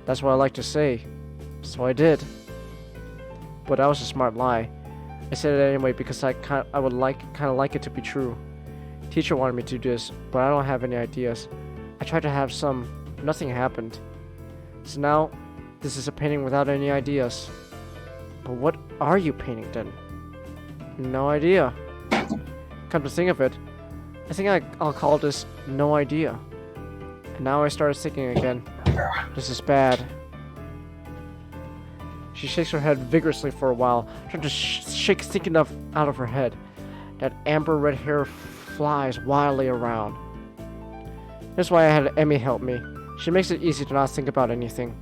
That's what I like to say. So I did. But that was a smart lie. I said it anyway because I would kind of like it to be true. Teacher wanted me to do this, but I don't have any ideas. I tried to have some. Nothing happened. So now, this is a painting without any ideas. But what are you painting then? No idea. Come to think of it, I think I'll call this no idea. And now I started thinking again. This is bad. She shakes her head vigorously for a while, trying to shake thinking out of her head. That amber red hair flies wildly around. That's why I had Emmy help me. She makes it easy to not think about anything.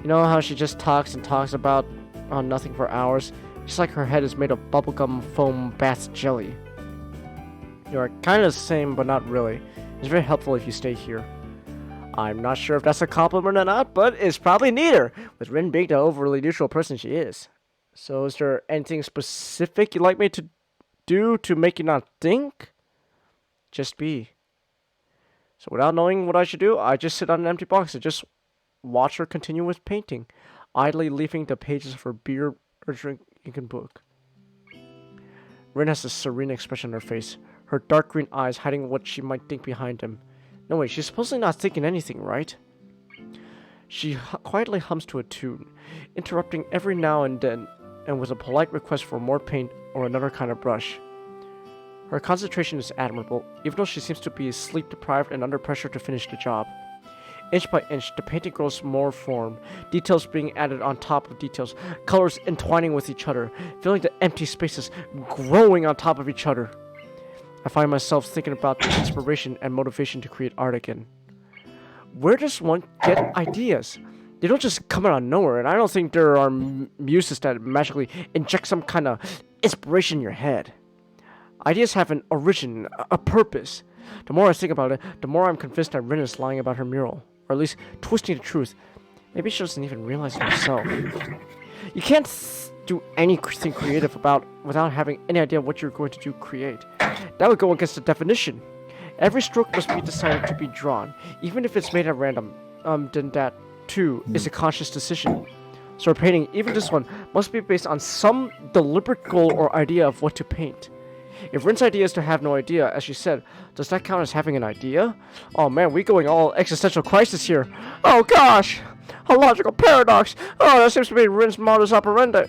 You know how she just talks and talks about nothing for hours? It's like her head is made of bubblegum foam bath jelly. You are kind of the same, but not really. It's very helpful if you stay here. I'm not sure if that's a compliment or not, but it's probably neither, with Rin being the overly neutral person she is. So is there anything specific you'd like me to do to make you not think? Just be. So without knowing what I should do, I just sit on an empty box and just watch her continue with painting, idly leaving the pages of her beer or drinking book. Rin has a serene expression on her face, her dark green eyes hiding what she might think behind them. No way, she's supposedly not thinking anything, right? She quietly hums to a tune, interrupting every now and then, and with a polite request for more paint or another kind of brush. Her concentration is admirable, even though she seems to be sleep-deprived and under pressure to finish the job. Inch by inch, the painting grows more form, details being added on top of details, colors entwining with each other, filling the empty spaces, growing on top of each other. I find myself thinking about the inspiration and motivation to create art again. Where does one get ideas? They don't just come out of nowhere, and I don't think there are muses that magically inject some kind of inspiration in your head. Ideas have an origin, a purpose. The more I think about it, the more I'm convinced that Rin is lying about her mural, or at least twisting the truth. Maybe she doesn't even realize it herself. You can't do anything creative without having any idea what you're going to create. That would go against the definition. Every stroke must be decided to be drawn, even if it's made at random. Then that, too, is a conscious decision. So a painting, even this one, must be based on some deliberate goal or idea of what to paint. If Rin's idea is to have no idea, as she said, does that count as having an idea? Oh man, we going all existential crisis here. Oh gosh! A logical paradox! Oh, that seems to be Rin's modus operandi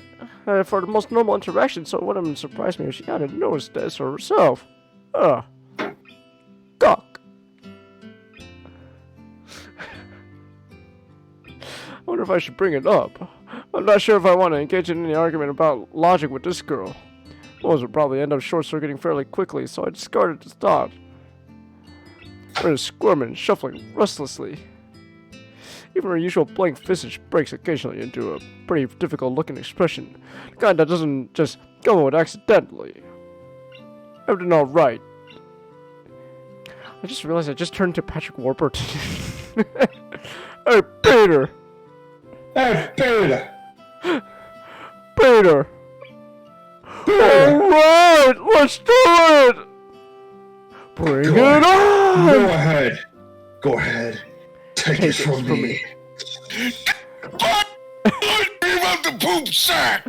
for the most normal interaction, so it wouldn't surprise me if she hadn't noticed this herself. Cock. I wonder if I should bring it up. I'm not sure if I want to engage in any argument about logic with this girl. Those would probably end up short-circuiting fairly quickly, so I discarded the thought. Rin is squirming, shuffling restlessly. Even her usual blank visage breaks occasionally into a pretty difficult-looking expression, the kind that doesn't just go out accidentally. Everything all right. I just realized I just turned to Patrick Warburton. Hey, Peter! Hey, Peter! Peter! Alright, let's do it! Bring it on! Go ahead. Take it from me. Give up the poop sack!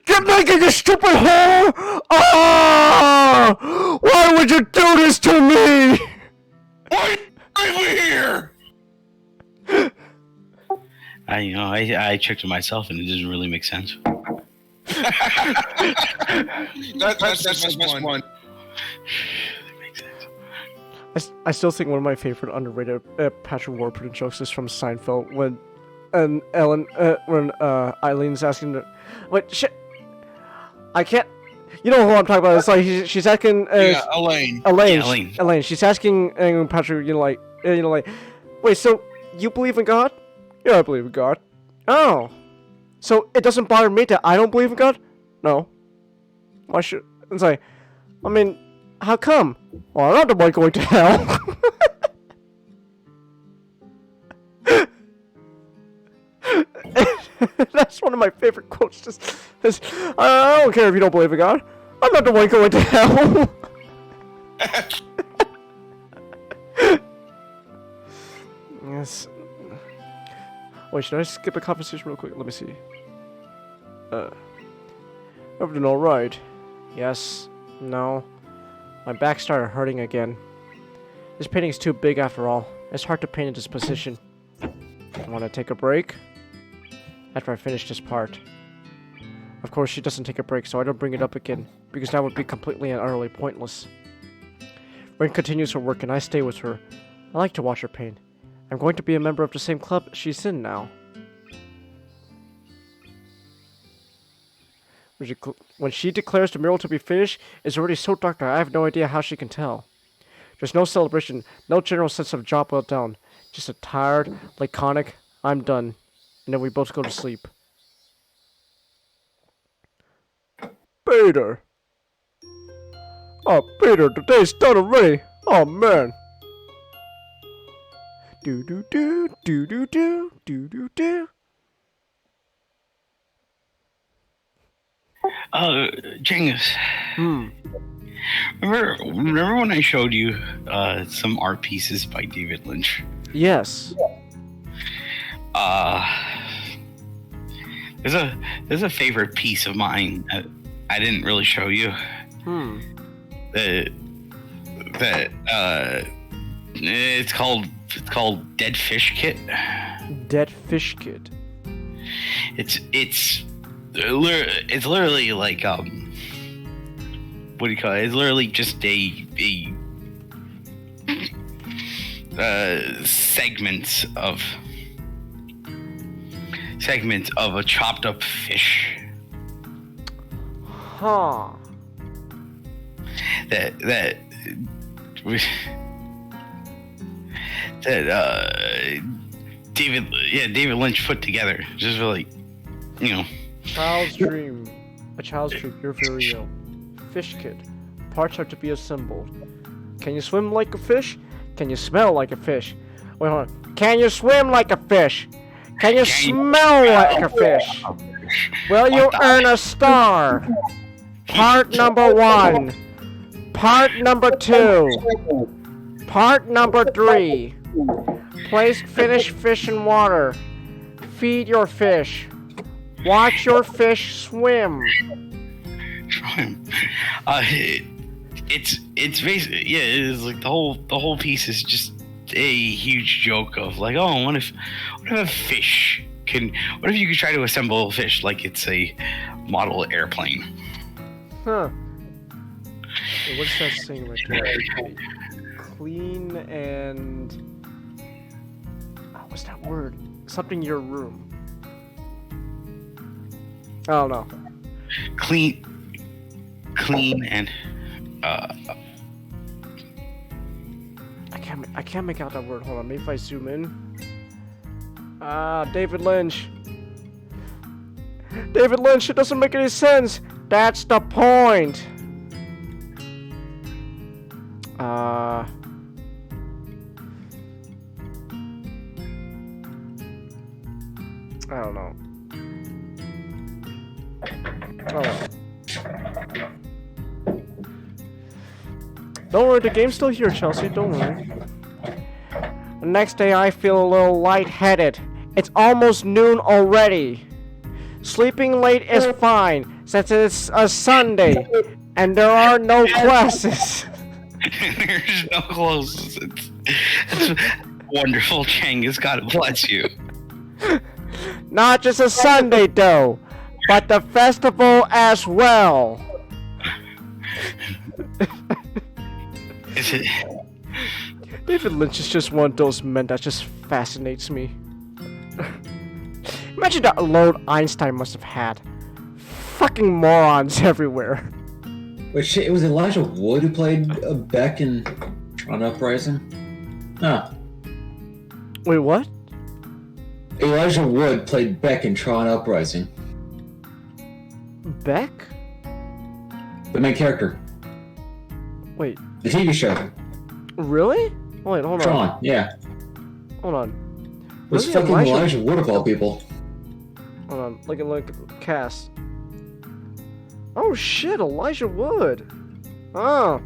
Get naked, you stupid whore! Ah! Why would you do this to me? Why are we here? I checked it myself and it doesn't really make sense. That's one. I still think one of my favorite underrated Patrick Warburton jokes is from Seinfeld when Eileen's asking her, wait, shit, I can't, you know who I'm talking about, it's like she's asking, Elaine. Elaine, she's asking Patrick, like, wait, so you believe in God? Yeah, I believe in God. Oh. So it doesn't bother me that I don't believe in God? No. Why should... It's like... I mean, how come? Well, I'm not the one going to hell. That's one of my favorite quotes. Just, I don't care if you don't believe in God. I'm not the one going to hell. Yes. Wait, should I skip a conversation real quick? Let me see. Everything alright? Yes. No. My back started hurting again. This painting is too big after all. It's hard to paint in this position. I want to take a break? After I finish this part. Of course, she doesn't take a break, so I don't bring it up again, because that would be completely and utterly pointless. Ren continues her work, and I stay with her. I like to watch her paint. I'm going to be a member of the same club she's in now. When she declares the mural to be finished, it's already so dark that I have no idea how she can tell. There's no celebration, no general sense of job well done. Just a tired, laconic, I'm done. And then we both go to sleep. Peter! Oh, Peter, the day's done already! Oh, man! Do-do-do, do-do-do, do-do-do. Genghis. Remember when I showed you some art pieces by David Lynch? Yes. There's a favorite piece of mine that I didn't really show you. It's called Dead Fish Kit. Dead Fish Kit. It's literally like what do you call it? It's literally just a segments of a chopped up fish. Huh. That David Lynch put together. Just really, you know. Child's dream. A child's dream. You're very ill. Fish kit. Parts are to be assembled. Can you swim like a fish? Can you smell like a fish? Wait, hold on. Can you swim like a fish? Can you smell like a fish? Will you earn a star? Part number 1. Part number 2. Part number 3. Place finished fish in water. Feed your fish. Watch your fish swim. It's basically, yeah, it's like the whole piece is just a huge joke of like, oh, what if a fish what if you could try to assemble a fish like it's a model airplane? Huh. Hey, what's that saying right there? Clean and... Oh, what's that word? Something your room. I don't know. Clean and I can't make out that word. Hold on, maybe if I zoom in. David Lynch. David Lynch, it doesn't make any sense. That's the point. I don't know. Oh. Don't worry, the game's still here, Chelsea. Don't worry. The next day, I feel a little lightheaded. It's almost noon already. Sleeping late is fine, since it's a Sunday, and there are no classes. There's no classes. It's wonderful, Genghis. God bless you. Not just a Sunday, though, but the festival as well. Is it? David Lynch is just one of those men that just fascinates me. Imagine the load Einstein must have had. Fucking morons everywhere. Wait, shit, it was Elijah Wood who played Beck in Tron Uprising? Huh. Wait, what? Elijah Wood played Beck in Tron Uprising. Beck? The main character. Wait. The TV show. Really? Wait, hold on. Tron, yeah. Hold on. Was Really, fucking Elijah Wood of all people. Hold on. Look at the cast. Oh shit, Elijah Wood. Oh.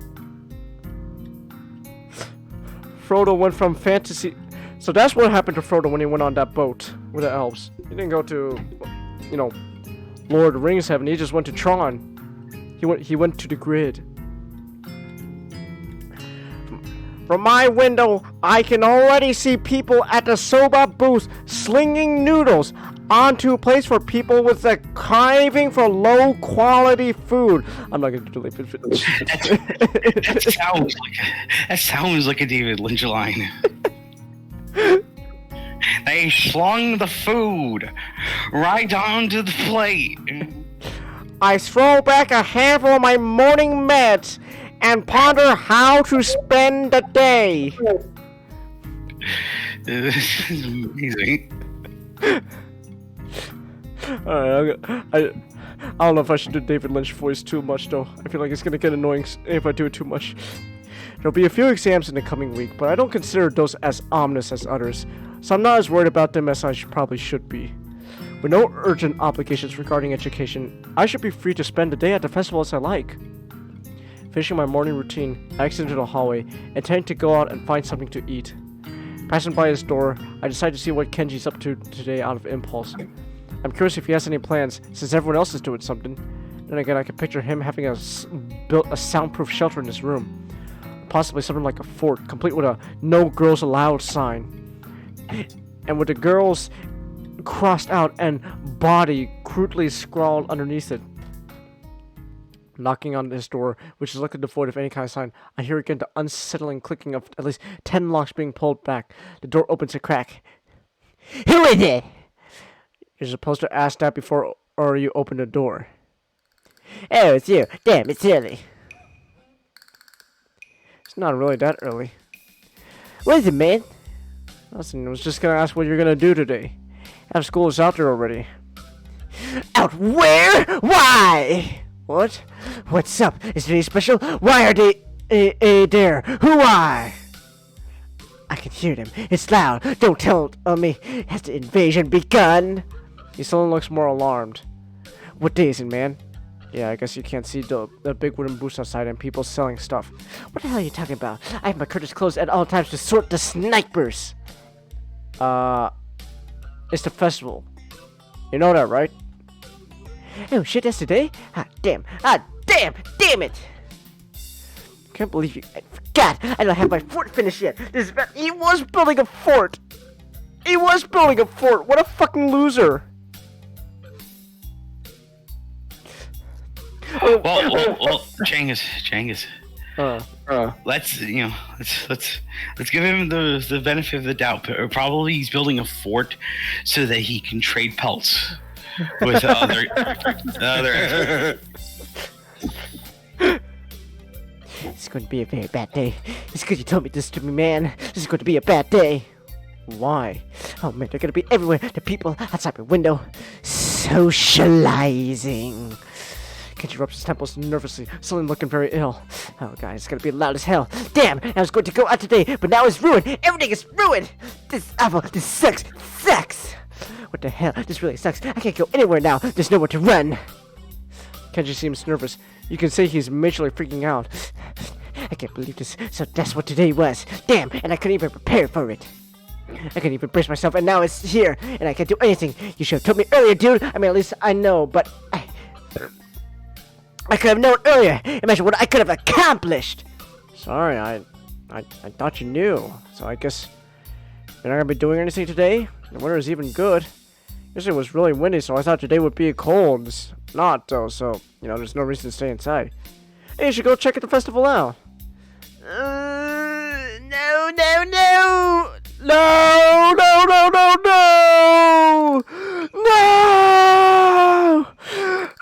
Frodo went from fantasy. So that's what happened to Frodo when he went on that boat with the elves. He didn't go to, you know, Lord of the Rings heaven. He just went to Tron. He went to the grid. From my window, I can already see people at the soba booth slinging noodles onto a place for people with a craving for low quality food. I'm not gonna delete it. That sounds like a David Lynch line. They slung the food right onto the plate. I throw back a handful of my morning meds and ponder how to spend the day. This is amazing. I don't know if I should do David Lynch voice too much though. I feel like it's gonna get annoying if I do it too much. There'll be a few exams in the coming week, but I don't consider those as ominous as others, so I'm not as worried about them as I probably should be. With no urgent obligations regarding education, I should be free to spend the day at the festival as I like. Finishing my morning routine, I exit into the hallway, intending to go out and find something to eat. Passing by his door, I decide to see what Kenji's up to today out of impulse. I'm curious if he has any plans, since everyone else is doing something. Then again, I can picture him having built a soundproof shelter in his room. Possibly something like a fort, complete with a "No Girls Allowed" sign. And with the girls crossed out and body crudely scrawled underneath it. Knocking on his door, which is luckily devoid of any kind of sign, I hear again the unsettling clicking of at least 10 locks being pulled back. The door opens a crack. Who is it? You're supposed to ask that before or you open the door. Oh, it's you. Damn, it's early. It's not really that early. What is it, man? Listen, I was just gonna ask what you're gonna do today. Half school is out there already. Out where? Why? What? What's up? Is it any special? Why are they there? Who are? I can hear them. It's loud. Don't tell me. Has the invasion begun? He suddenly looks more alarmed. What day is it, man? Yeah, I guess you can't see the big wooden booths outside and people selling stuff. What the hell are you talking about? I have my curtains closed at all times to sort the snipers. It's the festival. You know that, right? Oh shit, that's today? Ah, damn. Ah, damn it! Can't believe you. I forgot! I don't have my fort finished yet. This is bad. He was building a fort! What a fucking loser! Well, Changus. Let's give him the benefit of the doubt. Probably he's building a fort so that he can trade pelts with other. It's going to be a very bad day. It's good you told me this to me, man. This is going to be a bad day. Why? Oh man, they're going to be everywhere. The people outside my window socializing. Kenji rubs his temples nervously, suddenly looking very ill. Oh god, it's gonna be loud as hell. Damn, I was going to go out today, but now it's ruined. Everything is ruined. This is awful. This sucks. What the hell? This really sucks. I can't go anywhere now. There's nowhere to run. Kenji seems nervous. You can say he's majorly freaking out. I can't believe this. So that's what today was. Damn, and I couldn't even prepare for it. I couldn't even brace myself, and now it's here, and I can't do anything. You should have told me earlier, dude. I mean, at least I know, but I could have known earlier. Imagine what I could have accomplished. Sorry, I thought you knew. So I guess you're not gonna be doing anything today. The weather is even good. Yesterday was really windy, so I thought today would be cold. It's not though, so there's no reason to stay inside. Hey, you should go check out the festival out. No!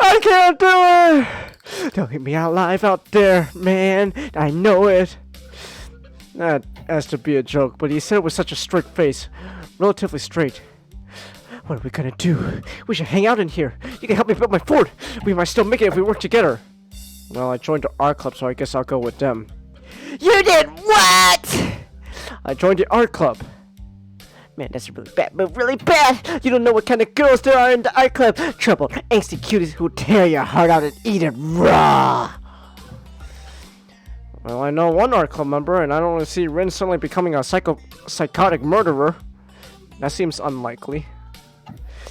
I can't do it! Don't leave me out alive out there, man. I know it. That has to be a joke, but he said it with such a straight face. Relatively straight. What are we gonna do? We should hang out in here. You can help me build my fort. We might still make it if we work together. Well, I joined the art club, so I guess I'll go with them. You did what? I joined the art club. Man, that's a really bad move, really bad. You don't know what kind of girls there are in the art club. Trouble, angsty cuties who tear your heart out and eat it raw. Well, I know one art club member, and I don't want to see Rin suddenly becoming a psychotic murderer. That seems unlikely.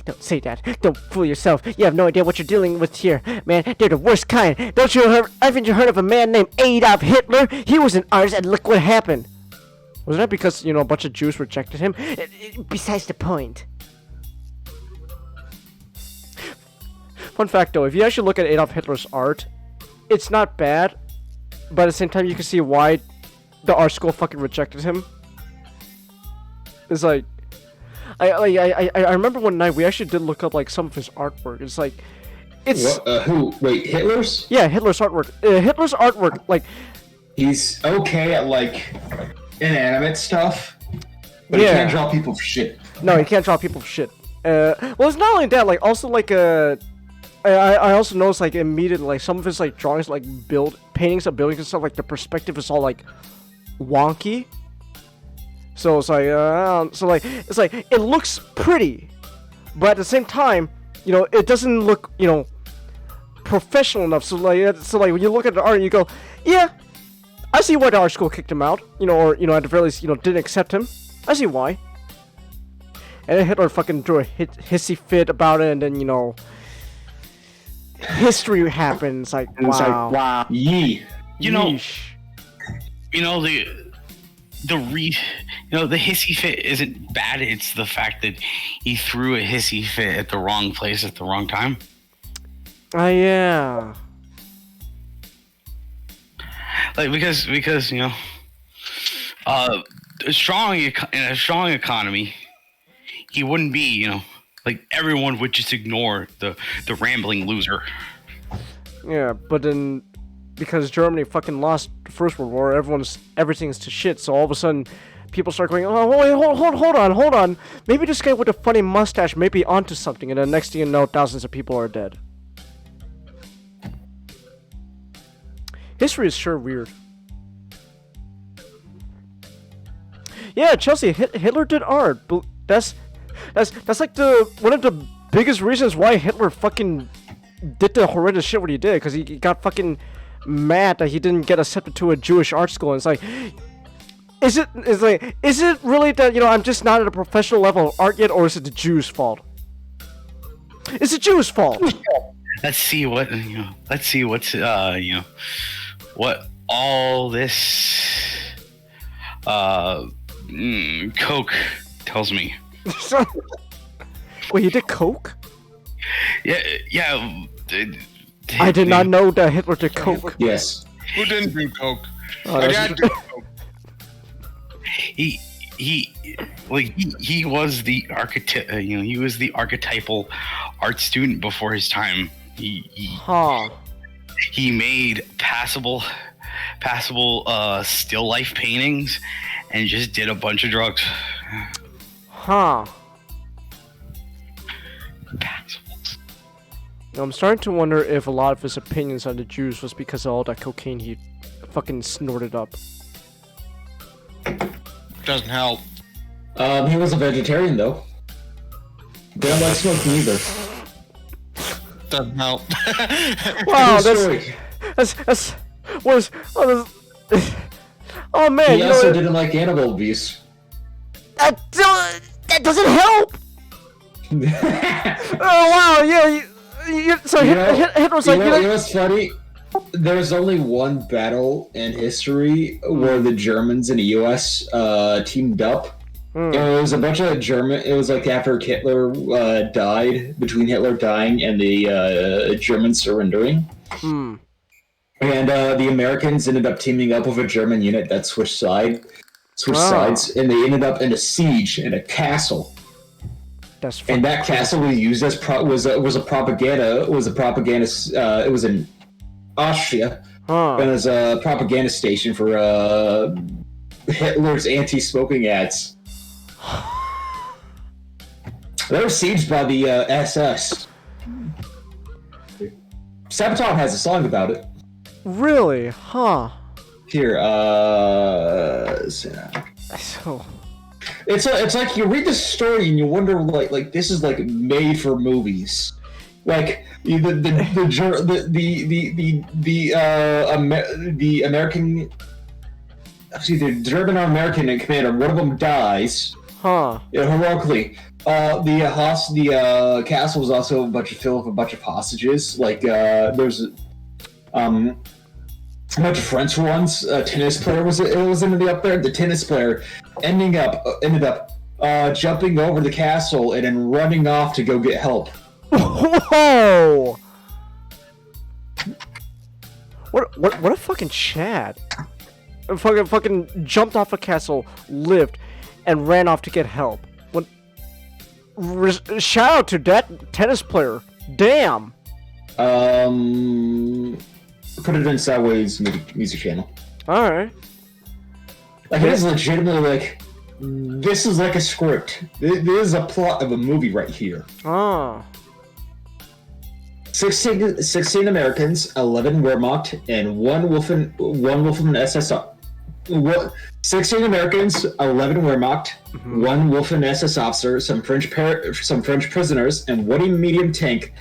Don't say that. Don't fool yourself. You have no idea what you're dealing with here. Man, they're the worst kind. Haven't you heard of a man named Adolf Hitler? He was an artist, and look what happened. Wasn't that because, a bunch of Jews rejected him? Besides the point. Fun fact, though, if you actually look at Adolf Hitler's art, it's not bad, but at the same time, you can see why the art school fucking rejected him. It's like... I remember one night we actually did look up like some of his artwork. It's like, it's who? Wait, Hitler's? Yeah, Hitler's artwork. Hitler's artwork, like, he's okay at like inanimate stuff, but he can't draw people for shit. No, he can't draw people for shit. Well, it's not only that. Like, also like I also noticed like immediately like some of his like drawings, like paintings of buildings and stuff. Like the perspective is all like wonky. So it's like, it's like, it looks pretty, but at the same time, it doesn't look, professional enough. So like when you look at the art, you go, yeah, I see why the art school kicked him out, or at the very least, didn't accept him. I see why. And then Hitler fucking drew a hissy fit about it, and then history happens. Like, wow. Wow. Yee. Yeesh. The hissy fit isn't bad. It's the fact that he threw a hissy fit at the wrong place at the wrong time. Yeah. Like because in a strong economy, he wouldn't be like everyone would just ignore the rambling loser. Yeah, but then because Germany fucking lost the First World War, everything's to shit. So all of a sudden, people start going, "Oh, wait, hold on. Maybe this guy with the funny mustache may be onto something." And then next thing you know, thousands of people are dead. History is sure weird. Yeah, Chelsea, Hitler did art. But that's like one of the biggest reasons why Hitler fucking did the horrendous shit what he did, because he got fucking mad that he didn't get accepted to a Jewish art school. And it's like, is it really that I'm just not at a professional level of art yet, or is it the Jews' fault? It's the Jews' fault. Let's see what's what all this coke tells me. Wait, you did coke? Yeah. I did not know that Hitler did coke. Yes. Who didn't do coke? Oh, My dad did coke. He was the architect. He was the archetypal art student before his time. He made passable still life paintings and just did a bunch of drugs. Passables. I'm starting to wonder if a lot of his opinions on the Jews was because of all that cocaine he fucking snorted up. Doesn't help. He was a vegetarian though. They don't like smoking either. Doesn't help. Wow, oh man, he also didn't like animal abuse. That doesn't help. Oh wow, yeah. Hitler's like, you know what's funny? There's only one battle in history where the Germans and the U.S. Teamed up. It was a bunch of German. It was like after Hitler died, between Hitler dying and the Germans surrendering. And the Americans ended up teaming up with a German unit that switched sides, and they ended up in a siege in a castle. And that castle was used as it was in Austria. And it was a propaganda station for Hitler's anti-smoking ads. They were sieged by the SS. Sabaton has a song about it. Really? Huh. Here, So. it's like you read this story and you wonder like this is like made for movies, like the American, actually the German American commander, one of them dies. Huh. Yeah, heroically. The castle was also filled with a bunch of hostages. Like there's a bunch of French ones. A tennis player was up there. The tennis player ended up jumping over the castle and then running off to go get help. Whoa! What a fucking Chad! Fucking jumped off a castle, lived, and ran off to get help. Shout out to that tennis player. Damn. Put it in Sideways music channel. All right. Like it is legitimately like this is like a script. This is a plot of a movie right here. Ah. 16 Americans, 11 Wehrmacht, and one Wolfen SS. 16 Americans, 11 Wehrmacht, one Wolfen SS officer, some French prisoners, and one medium tank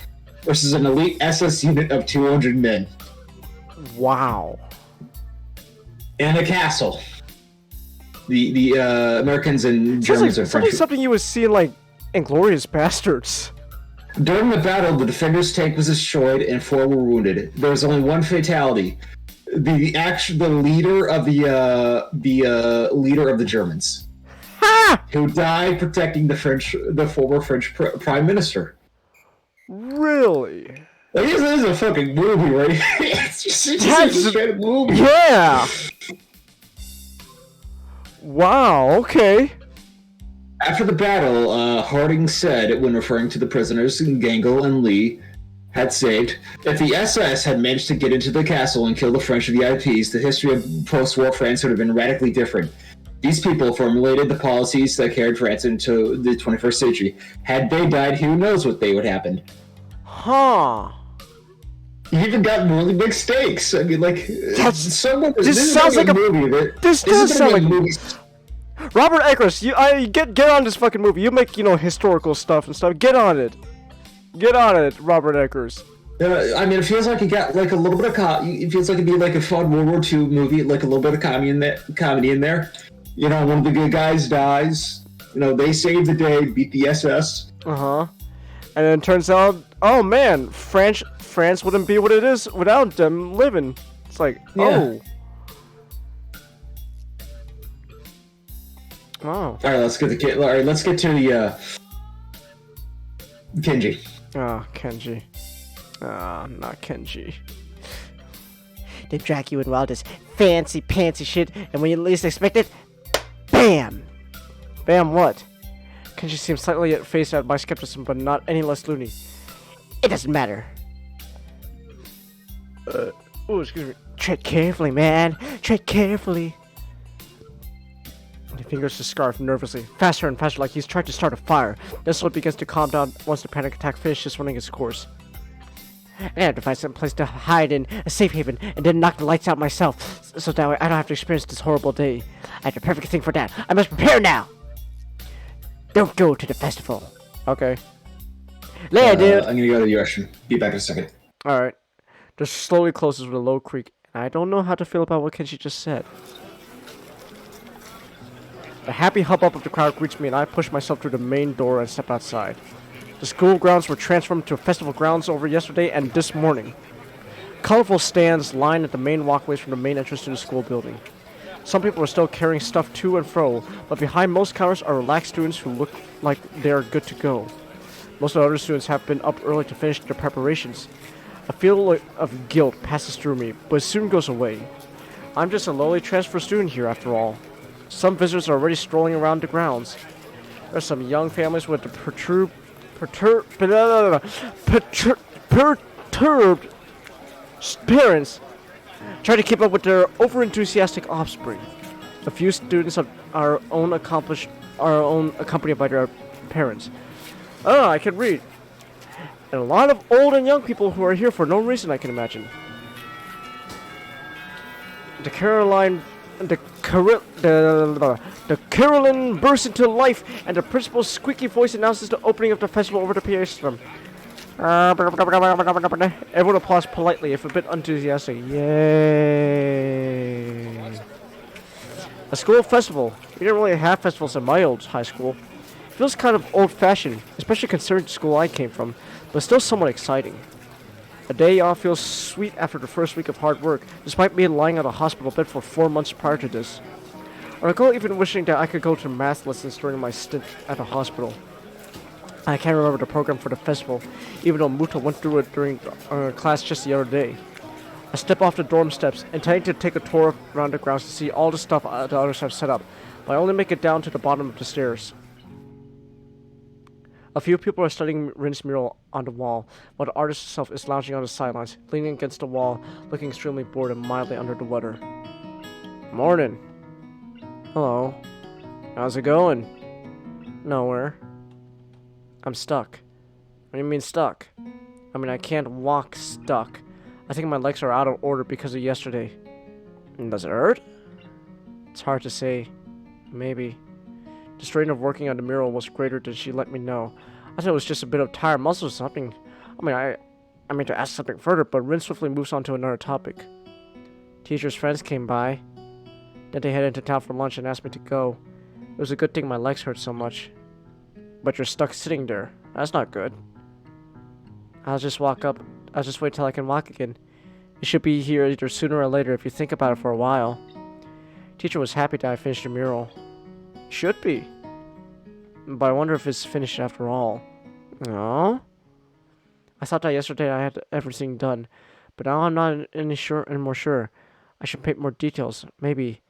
versus an elite SS unit of 200 men. Wow. And a castle. The Americans and Germans are French. Something you would see in like Inglourious Bastards. During the battle, the defender's tank was destroyed and 4 were wounded. There was only one fatality. The leader of the leader of the Germans, who died protecting the former French prime minister. Really? Like, this is a fucking movie, right? It's just a straight movie. Yeah. Wow. Okay. After the battle, Harding said, when referring to the prisoners Gangel and Lee had saved, if the SS had managed to get into the castle and kill the French VIPs, the history of post-war France would have been radically different. These people formulated the policies that carried France into the 21st century. Had they died, who knows what they would happen. Huh. You even got really big stakes. I mean, like, this sounds like a movie. This does sound like a movie. Robert Eggers, get on this fucking movie. You make historical stuff and stuff. Get on it. Get on it, Robert Eggers. I mean, it feels like you got like a little bit of it feels like it'd be like a fun World War II movie, like a little bit of comedy in there. You know, one of the good guys dies. You know, they save the day, beat the SS. And then it turns out, oh man, France wouldn't be what it is without them living. It's like, oh. Wow. All right, let's get to the Kenji. Ah, Kenji. Ah, not Kenji. They drag you in all this fancy pantsy shit, and when you least expect it, BAM! Bam what? Kenji seems slightly phased out by skepticism, but not any less loony. It doesn't matter. Oh, excuse me. Tread carefully, man. Tread carefully. He fingers his scarf nervously, faster and faster, like he's trying to start a fire. Then slowly begins to calm down once the panic attack finishes running its course. I have to find some place to hide in, a safe haven, and then knock the lights out myself, so that way I don't have to experience this horrible day. I have the perfect thing for that. I must prepare now! Don't go to the festival. Okay. Later, dude! I'm gonna go to the restroom. Be back in a second. Alright. The slowly closes with a low creak, and I don't know how to feel about what Kenji just said. A happy hubbub of the crowd greets me, and I push myself through the main door and step outside. The school grounds were transformed to festival grounds over yesterday and this morning. Colorful stands line at the main walkways from the main entrance to the school building. Some people are still carrying stuff to and fro, but behind most counters are relaxed students who look like they are good to go. Most of the other students have been up early to finish their preparations. A feeling of guilt passes through me, but it soon goes away. I'm just a lowly transfer student here after all. Some visitors are already strolling around the grounds. There are some young families with the perturbed parents trying to keep up with their over-enthusiastic offspring. A few students of our own accompanied by their parents. Oh, I can read. And a lot of old and young people who are here for no reason, I can imagine. The Carolyn bursts into life, and the principal's squeaky voice announces the opening of the festival over the PA system. Everyone applauds politely, if a bit enthusiastic. Yay! A school festival. We didn't really have festivals in my old high school. It feels kind of old-fashioned, especially considering the school I came from, but still somewhat exciting. A day off feels sweet after the first week of hard work, despite me lying on a hospital bed for 4 months prior to this. I recall even wishing that I could go to math lessons during my stint at the hospital. I can't remember the program for the festival, even though Muto went through it during class just the other day. I step off the dorm steps, intending to take a tour around the grounds to see all the stuff the others have set up, but I only make it down to the bottom of the stairs. A few people are studying Rin's mural on the wall, while the artist herself is lounging on the sidelines, leaning against the wall, looking extremely bored and mildly under the weather. Morning. Hello. How's it going? Nowhere. I'm stuck. What do you mean stuck? I mean, I can't walk stuck. I think my legs are out of order because of yesterday. Does it hurt? It's hard to say. Maybe. The strain of working on the mural was greater than she let me know. I thought it was just a bit of tired muscles or something. I meant to ask something further, but Rin swiftly moves on to another topic. Teacher's friends came by. Then they headed into town for lunch and asked me to go. It was a good thing my legs hurt so much. But you're stuck sitting there. That's not good. I'll just wait till I can walk again. It should be here either sooner or later if you think about it for a while. Teacher was happy that I finished the mural. Should be. But I wonder if it's finished after all. No? I thought that yesterday I had everything done, but now I'm not any more sure. I should paint more details. Maybe.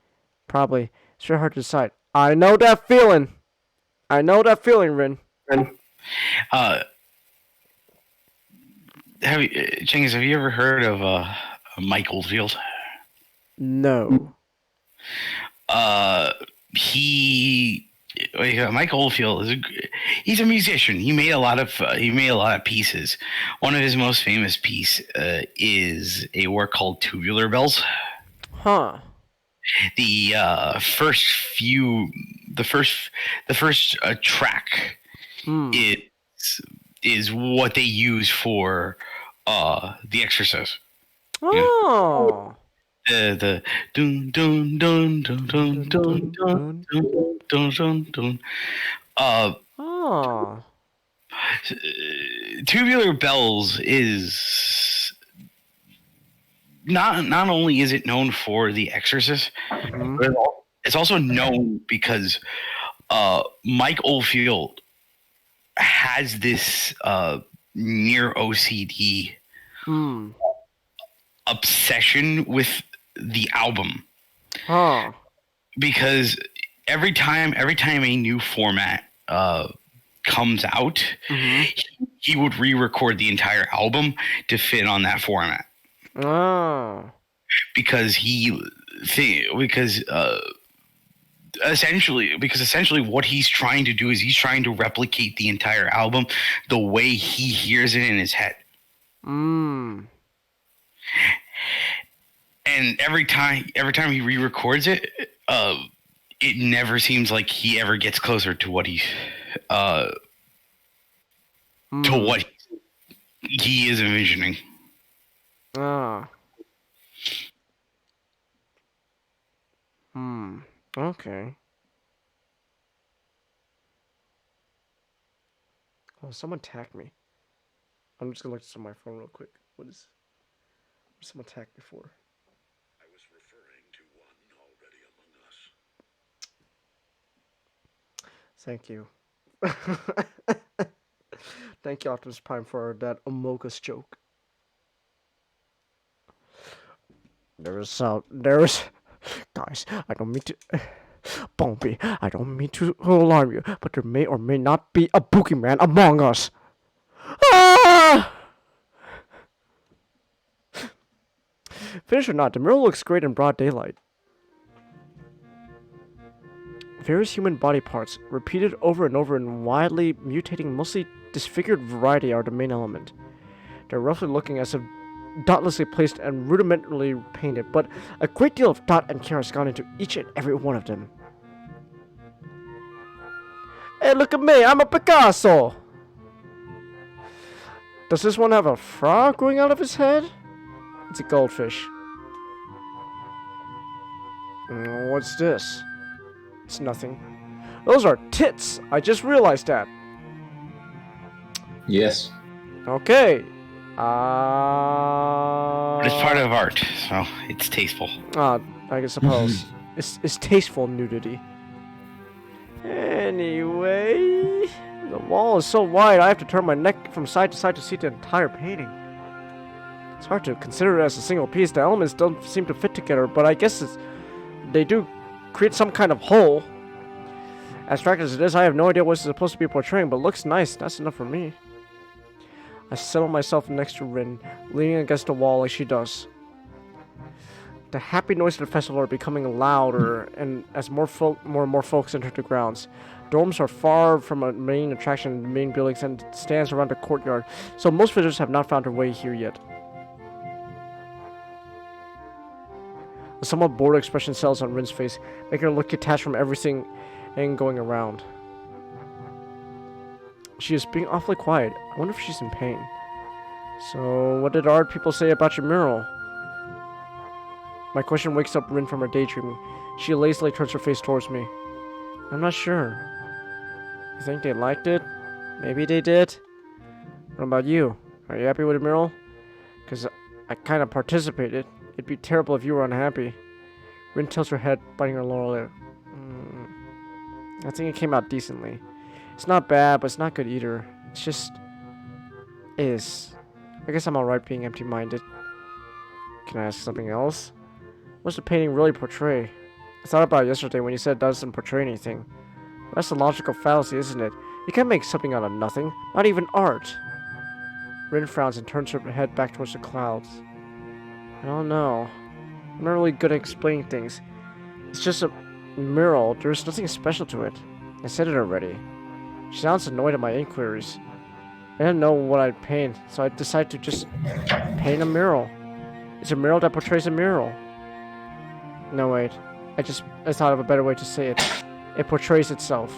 Probably. It's very hard to decide. I know that feeling! Rin. Cengiz, have you ever heard of Mike Oldfield? No. Mike Oldfield he's a musician. He made a lot of pieces. One of his most famous piece is a work called Tubular Bells. Huh. The first track is what they use for The Exorcist. Oh. The dun dun dun dun dun dun dun dun dun dun. Tubular Bells is not only is it known for The Exorcist, but it's also known because Mike Oldfield has this near OCD obsession with the album. Because every time a new format comes out, he would re-record the entire album to fit on that format. Because essentially what he's trying to do is he's trying to replicate the entire album the way he hears it in his head. And every time he re-records it, it never seems like he ever gets closer to what he is envisioning. Okay. Oh, someone tagged me. I'm just gonna look this on my phone real quick. What someone tagged me for? I was referring to one already among us. Thank you. Thank you, Optimus Prime, for that Amogus joke. Guys, I don't mean to... Bumpy, I don't mean to alarm you, but there may or may not be a boogeyman among us. Finished or not, the mural looks great in broad daylight. various human body parts, repeated over and over in widely mutating, mostly disfigured variety, are the main element. They're roughly looking as if dotlessly placed and rudimentarily painted, but a great deal of thought and care has gone into each and every one of them. Hey, look at me! I'm a Picasso! Does this one have a frog growing out of his head? It's a goldfish. What's this? It's nothing. Those are tits! I just realized that. Yes. Okay. But it's part of art, so it's tasteful. I suppose. It's tasteful nudity. Anyway, the wall is so wide I have to turn my neck from side to side to see the entire painting. It's hard to consider it as a single piece. The elements don't seem to fit together, but I guess they do create some kind of whole. Abstract as it is, I have no idea what it's supposed to be portraying, but it looks nice. That's enough for me. I settle myself next to Rin, leaning against the wall like she does. The happy noise of the festival are becoming louder, and as more and more folks enter the grounds. Dorms are far from a main attraction, the main buildings, and stands around the courtyard, so most visitors have not found their way here yet. A somewhat bored expression settles on Rin's face, making her look detached from everything and going around. She is being awfully quiet. I wonder if she's in pain. So, what did art people say about your mural? My question wakes up Rin from her daydreaming. She lazily turns her face towards me. I'm not sure. You think they liked it? Maybe they did. What about you? Are you happy with the mural? Because I kind of participated. It'd be terrible if you were unhappy. Rin tilts her head, biting her lower lip. I think it came out decently. It's not bad, but it's not good either. It's just... is. I guess I'm alright being empty-minded. Can I ask something else? What's the painting really portray? I thought about it yesterday when you said it doesn't portray anything. That's a logical fallacy, isn't it? You can't make something out of nothing. Not even art. Rin frowns and turns her head back towards the clouds. I don't know. I'm not really good at explaining things. It's just a mural. There's nothing special to it. I said it already. She sounds annoyed at my inquiries. I didn't know what I'd paint, so I decided to just paint a mural. It's a mural that portrays a mural. No, wait. I thought of a better way to say it. It portrays itself.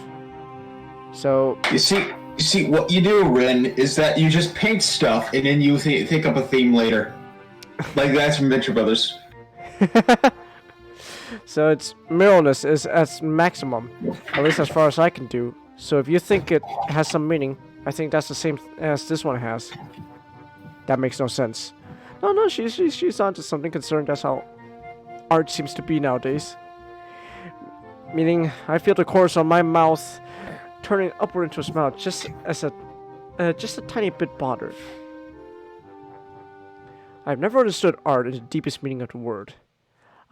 So... You see, what you do, Rin, is that you just paint stuff, and then you think up a theme later. Like that's from Venture Brothers. So its muralness is at maximum, at least as far as I can do. So if you think it has some meaning, I think that's the same as this one has. That makes no sense. No, she's onto something concerning that's how art seems to be nowadays. Meaning, I feel the corners on my mouth turning upward into a smile, just a tiny bit bothered. I've never understood art in the deepest meaning of the word.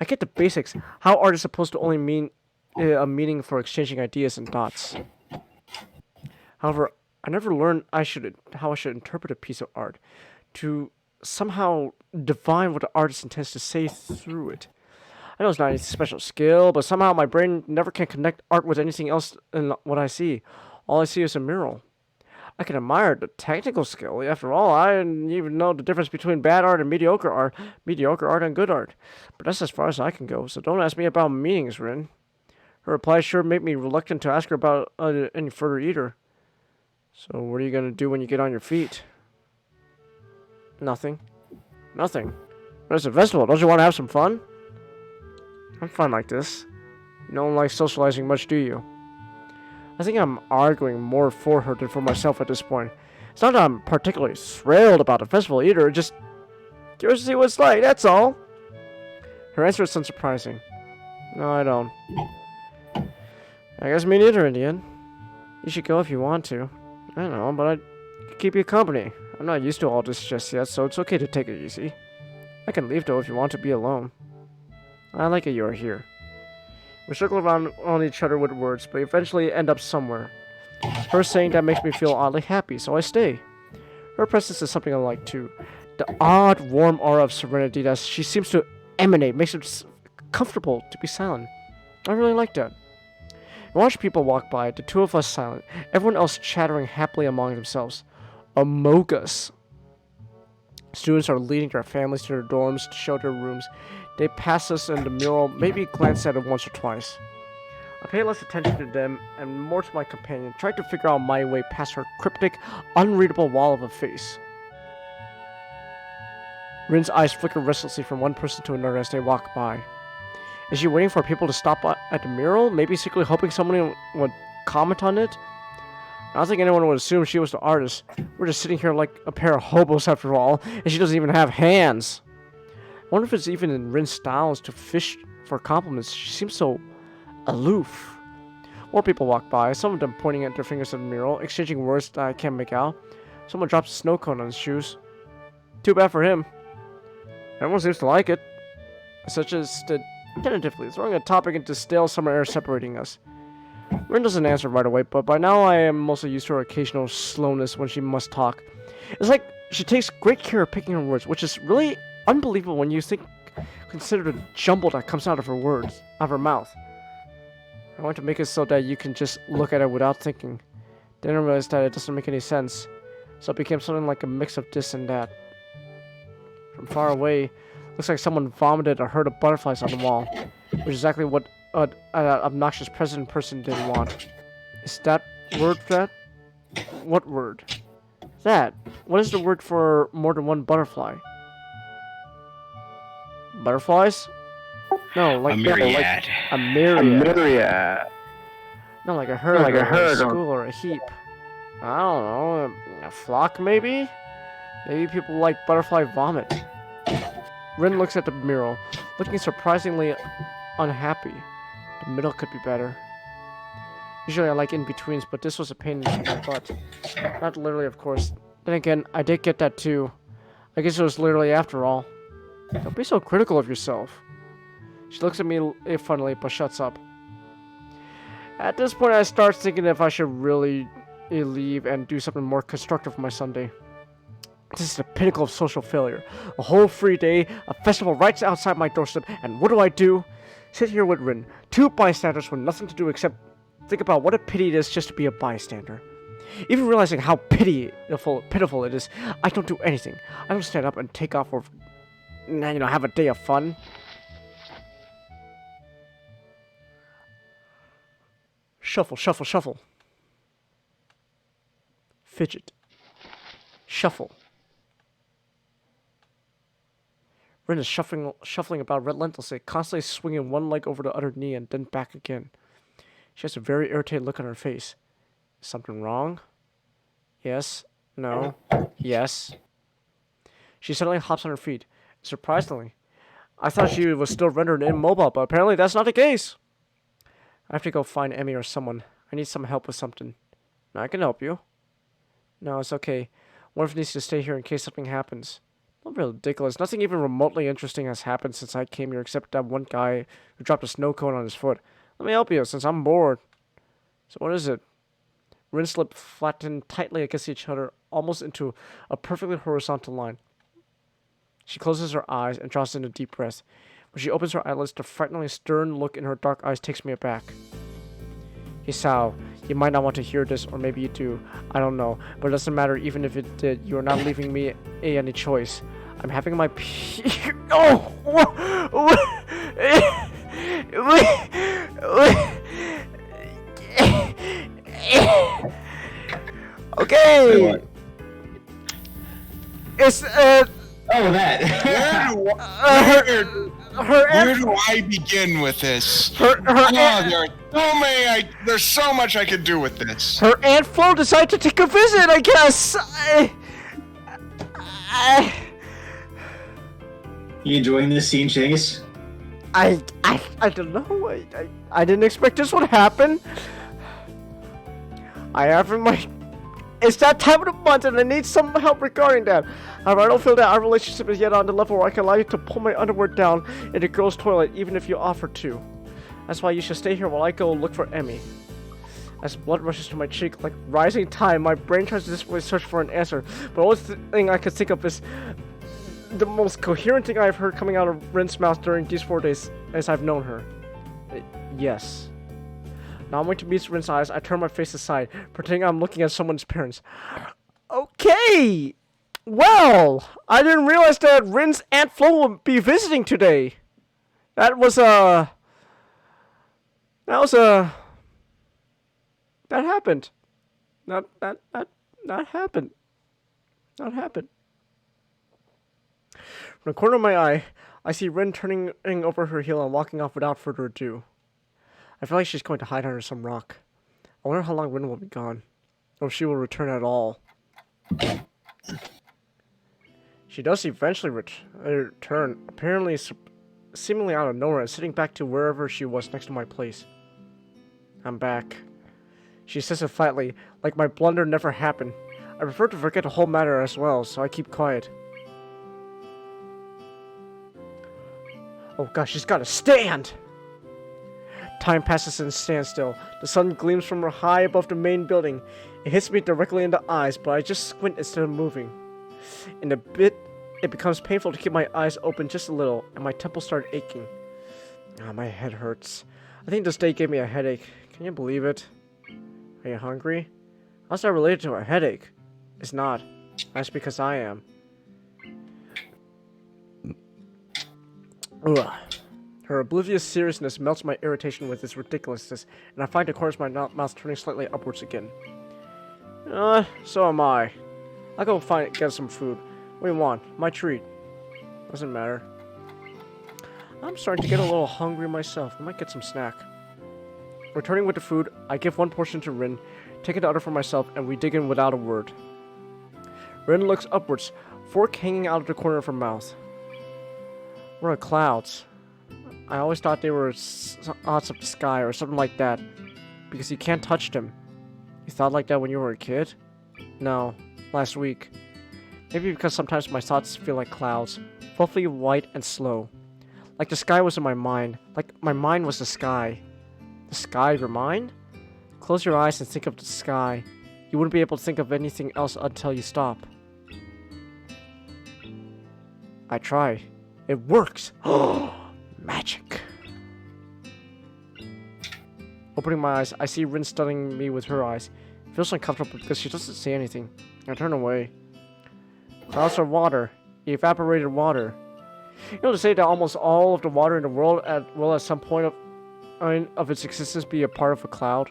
I get the basics, how art is supposed to only mean a meaning for exchanging ideas and thoughts. However, I never learned how I should interpret a piece of art, to somehow divine what the artist intends to say through it. I know it's not any special skill, but somehow my brain never can connect art with anything else in what I see. All I see is a mural. I can admire the technical skill. After all, I didn't even know the difference between bad art and mediocre art and good art. But that's as far as I can go, so don't ask me about meanings, Rin. Her reply sure made me reluctant to ask her about any further either. So what are you going to do when you get on your feet? Nothing. Nothing. But it's a festival. Don't you want to have some fun? I'm fine like this. You don't like socializing much, do you? I think I'm arguing more for her than for myself at this point. It's not that I'm particularly thrilled about the festival either, just curious to see what it's like, that's all. Her answer is unsurprising. No, I don't. I guess me neither, Indian. You should go if you want to. I don't know, but I could keep you company. I'm not used to all this just yet, so it's okay to take it easy. I can leave though if you want to be alone. I like it you're here. We circle around on each other with words, but eventually end up somewhere. Her saying that makes me feel oddly happy, so I stay. Her presence is something I like too. The odd, warm aura of serenity that she seems to emanate makes it comfortable to be silent. I really like that. I watched people walk by, the two of us silent, everyone else chattering happily among themselves. Among us. Students are leading their families to their dorms to show their rooms. They pass us in the mural, maybe glance at it once or twice. I pay less attention to them and more to my companion, trying to figure out my way past her cryptic, unreadable wall of a face. Rin's eyes flicker restlessly from one person to another as they walk by. Is she waiting for people to stop at the mural? Maybe secretly hoping someone would comment on it? I don't think anyone would assume she was the artist. We're just sitting here like a pair of hobos after all, and she doesn't even have hands. I wonder if it's even in Rin's styles to fish for compliments. She seems so aloof. More people walk by, some of them pointing at their fingers at the mural, exchanging words that I can't make out. Someone drops a snow cone on his shoes. Too bad for him. Everyone seems to like it. Such as tentatively throwing a topic into stale summer air separating us. Rin doesn't answer right away, but by now I am mostly used to her occasional slowness when she must talk. It's like she takes great care of picking her words, which is really unbelievable when you consider the jumble that comes out of her words, out of her mouth. I want to make it so that you can just look at it without thinking. Then I realized that it doesn't make any sense, so it became something like a mix of this and that. From far away, looks like someone vomited a herd of butterflies on the wall, which is exactly what an obnoxious president person didn't want. Is that word that? What word? That. What is the word for more than one butterfly? Butterflies? No, like A myriad. a myriad. No, like a herd, or a school, or a heap. I don't know, a flock maybe? Maybe people like butterfly vomit. Rin looks at the mural, looking surprisingly unhappy. The middle could be better. Usually I like in-betweens, but this was a pain in the butt. Not literally, of course. Then again, I did get that too. I guess it was literally after all. Don't be so critical of yourself. She looks at me funnily, but shuts up. At this point, I start thinking if I should really leave and do something more constructive for my Sunday. This is the pinnacle of social failure. A whole free day, a festival right outside my doorstep, and what do? Sit here with Rin, two bystanders with nothing to do except think about what a pity it is just to be a bystander. Even realizing how pitiful it is, I don't do anything. I don't stand up and take off or, have a day of fun. Shuffle, shuffle, shuffle. Fidget. Shuffle. Rin is shuffling about relentlessly, constantly swinging one leg over the other knee and then back again. She has a very irritated look on her face. Is something wrong? Yes. No. Yes. She suddenly hops on her feet. Surprisingly. I thought she was still rendered immobile, but apparently that's not the case. I have to go find Emmy or someone. I need some help with something. I can help you. No, it's okay. One of us needs to stay here in case something happens. Not really ridiculous. Nothing even remotely interesting has happened since I came here except that one guy who dropped a snow cone on his foot. Let me help you since I'm bored. So what is it? Rin slipped flattened tightly against each other, almost into a perfectly horizontal line. She closes her eyes and draws in a deep breath. When she opens her eyelids, the frighteningly stern look in her dark eyes takes me aback. Hisao, you might not want to hear this, or maybe you do. I don't know, but it doesn't matter even if it did. You are not leaving me any choice. I'm having my Okay. It's Oh, that. Where do I begin with this? There's so much I could do with this. Her Aunt Flo decided to take a visit, I guess. You enjoying this scene, Chase? I don't know. I didn't expect this would happen. It's that time of the month and I need some help regarding that. However, I don't feel that our relationship is yet on the level where I can allow you to pull my underwear down in the girls' toilet even if you offer to. That's why you should stay here while I go look for Emmy. As blood rushes to my cheek like rising tide, my brain tries to desperately search for an answer, but the only thing I can think of is the most coherent thing I've heard coming out of Rin's mouth during these 4 days as I've known her. Yes. Not wanting to meet Rin's eyes, I turn my face aside, pretending I'm looking at someone's parents. Okay! Well, I didn't realize that Rin's Aunt Flo would be visiting today. That happened. That happened. That happened. From the corner of my eye, I see Rin turning over her heel and walking off without further ado. I feel like she's going to hide under some rock. I wonder how long Rin will be gone, or if she will return at all. She does eventually return, apparently seemingly out of nowhere, and sitting back to wherever she was next to my place. I'm back. She says it flatly, like my blunder never happened. I prefer to forget the whole matter as well, so I keep quiet. Oh gosh, she's gotta stand! Time passes in standstill. The sun gleams from high above the main building. It hits me directly in the eyes, but I just squint instead of moving. In a bit, it becomes painful to keep my eyes open just a little, and my temples start aching. My head hurts. I think this day gave me a headache. Can you believe it? Are you hungry? How's that related to a headache? It's not. That's because I am. Ugh. Her oblivious seriousness melts my irritation with its ridiculousness, and I find the corners of my mouth turning slightly upwards again. So am I. I'll go get some food. What do you want? My treat. Doesn't matter. I'm starting to get a little hungry myself. I might get some snack. Returning with the food, I give one portion to Rin, take the other for myself, and we dig in without a word. Rin looks upwards, fork hanging out of the corner of her mouth. What are clouds? I always thought they were spots of the sky or something like that, because you can't touch them. You thought like that when you were a kid? No, last week. Maybe because sometimes my thoughts feel like clouds, fluffy, white, and slow. Like the sky was in my mind, like my mind was the sky. The sky, your mind? Close your eyes and think of the sky. You wouldn't be able to think of anything else until you stop. I try. It works! Magic! Opening my eyes, I see Rin studying me with her eyes. It feels uncomfortable because she doesn't say anything. I turn away. Clouds are water. Evaporated water. You know, to say that almost all of the water in the world will at some point of its existence be a part of a cloud.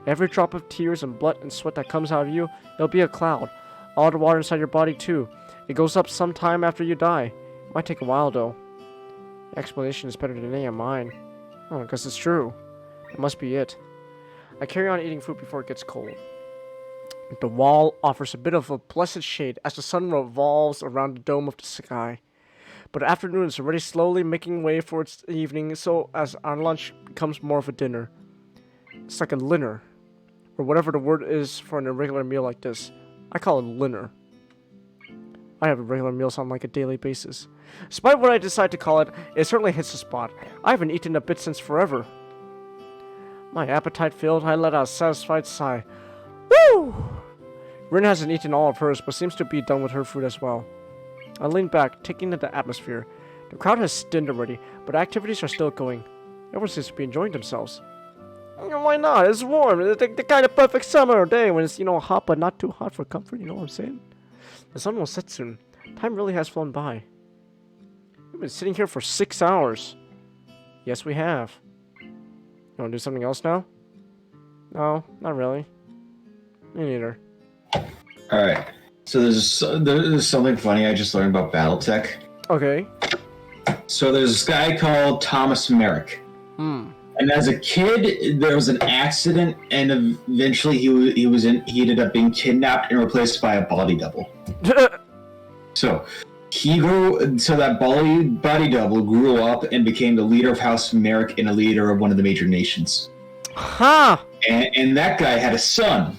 Every drop of tears and blood and sweat that comes out of you, it'll be a cloud. All the water inside your body too. It goes up sometime after you die. It might take a while though. The explanation is better than any of mine. Oh, because it's true. It must be it. I carry on eating food before it gets cold. The wall offers a bit of a blessed shade as the sun revolves around the dome of the sky. But afternoon is already slowly making way for its evening, so as our lunch becomes more of a dinner. It's like a dinner, or whatever the word is for an irregular meal like this. I call it dinner. I have regular meals on like a daily basis. Despite what I decide to call it, it certainly hits the spot. I haven't eaten a bit since forever. My appetite filled, I let out a satisfied sigh. Woo! Rin hasn't eaten all of hers, but seems to be done with her food as well. I lean back, taking in the atmosphere. The crowd has thinned already, but activities are still going. Everyone seems to be enjoying themselves. Why not? It's warm. It's the kind of perfect summer day when it's, hot but not too hot for comfort, you know what I'm saying? The sun will set soon. Time really has flown by. We've been sitting here for 6 hours. Yes, we have. You want to do something else now? No, not really. Me neither. Alright. So there's something funny I just learned about BattleTech. Okay. So there's this guy called Thomas Merrick. And as a kid, there was an accident, and eventually he ended up being kidnapped and replaced by a body double. So that body double grew up and became the leader of House Merrick and a leader of one of the major nations. Huh. And that guy had a son.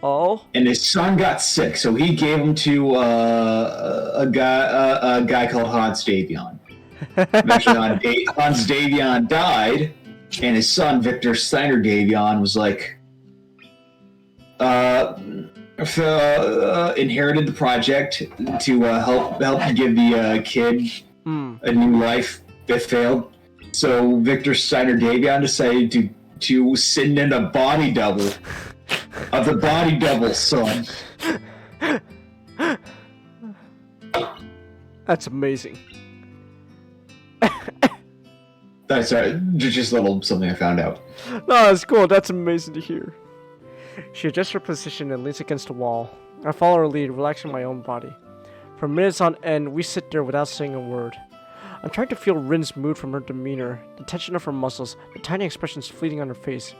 Oh. And his son got sick, so he gave him to a guy called Hans Davion. Eventually, Hans Davion died, and his son Victor Steiner Davion was like, inherited the project to help give the kid a new life that failed. So Victor Steiner Davion decided to to send in a body double of the body double, son. That's amazing. That's just a little something I found out. No, it's cool. That's amazing to hear. She adjusts her position and leans against the wall. I follow her lead, relaxing my own body. For minutes on end, we sit there without saying a word. I'm trying to feel Rin's mood from her demeanor, the tension of her muscles, the tiny expressions fleeting on her face.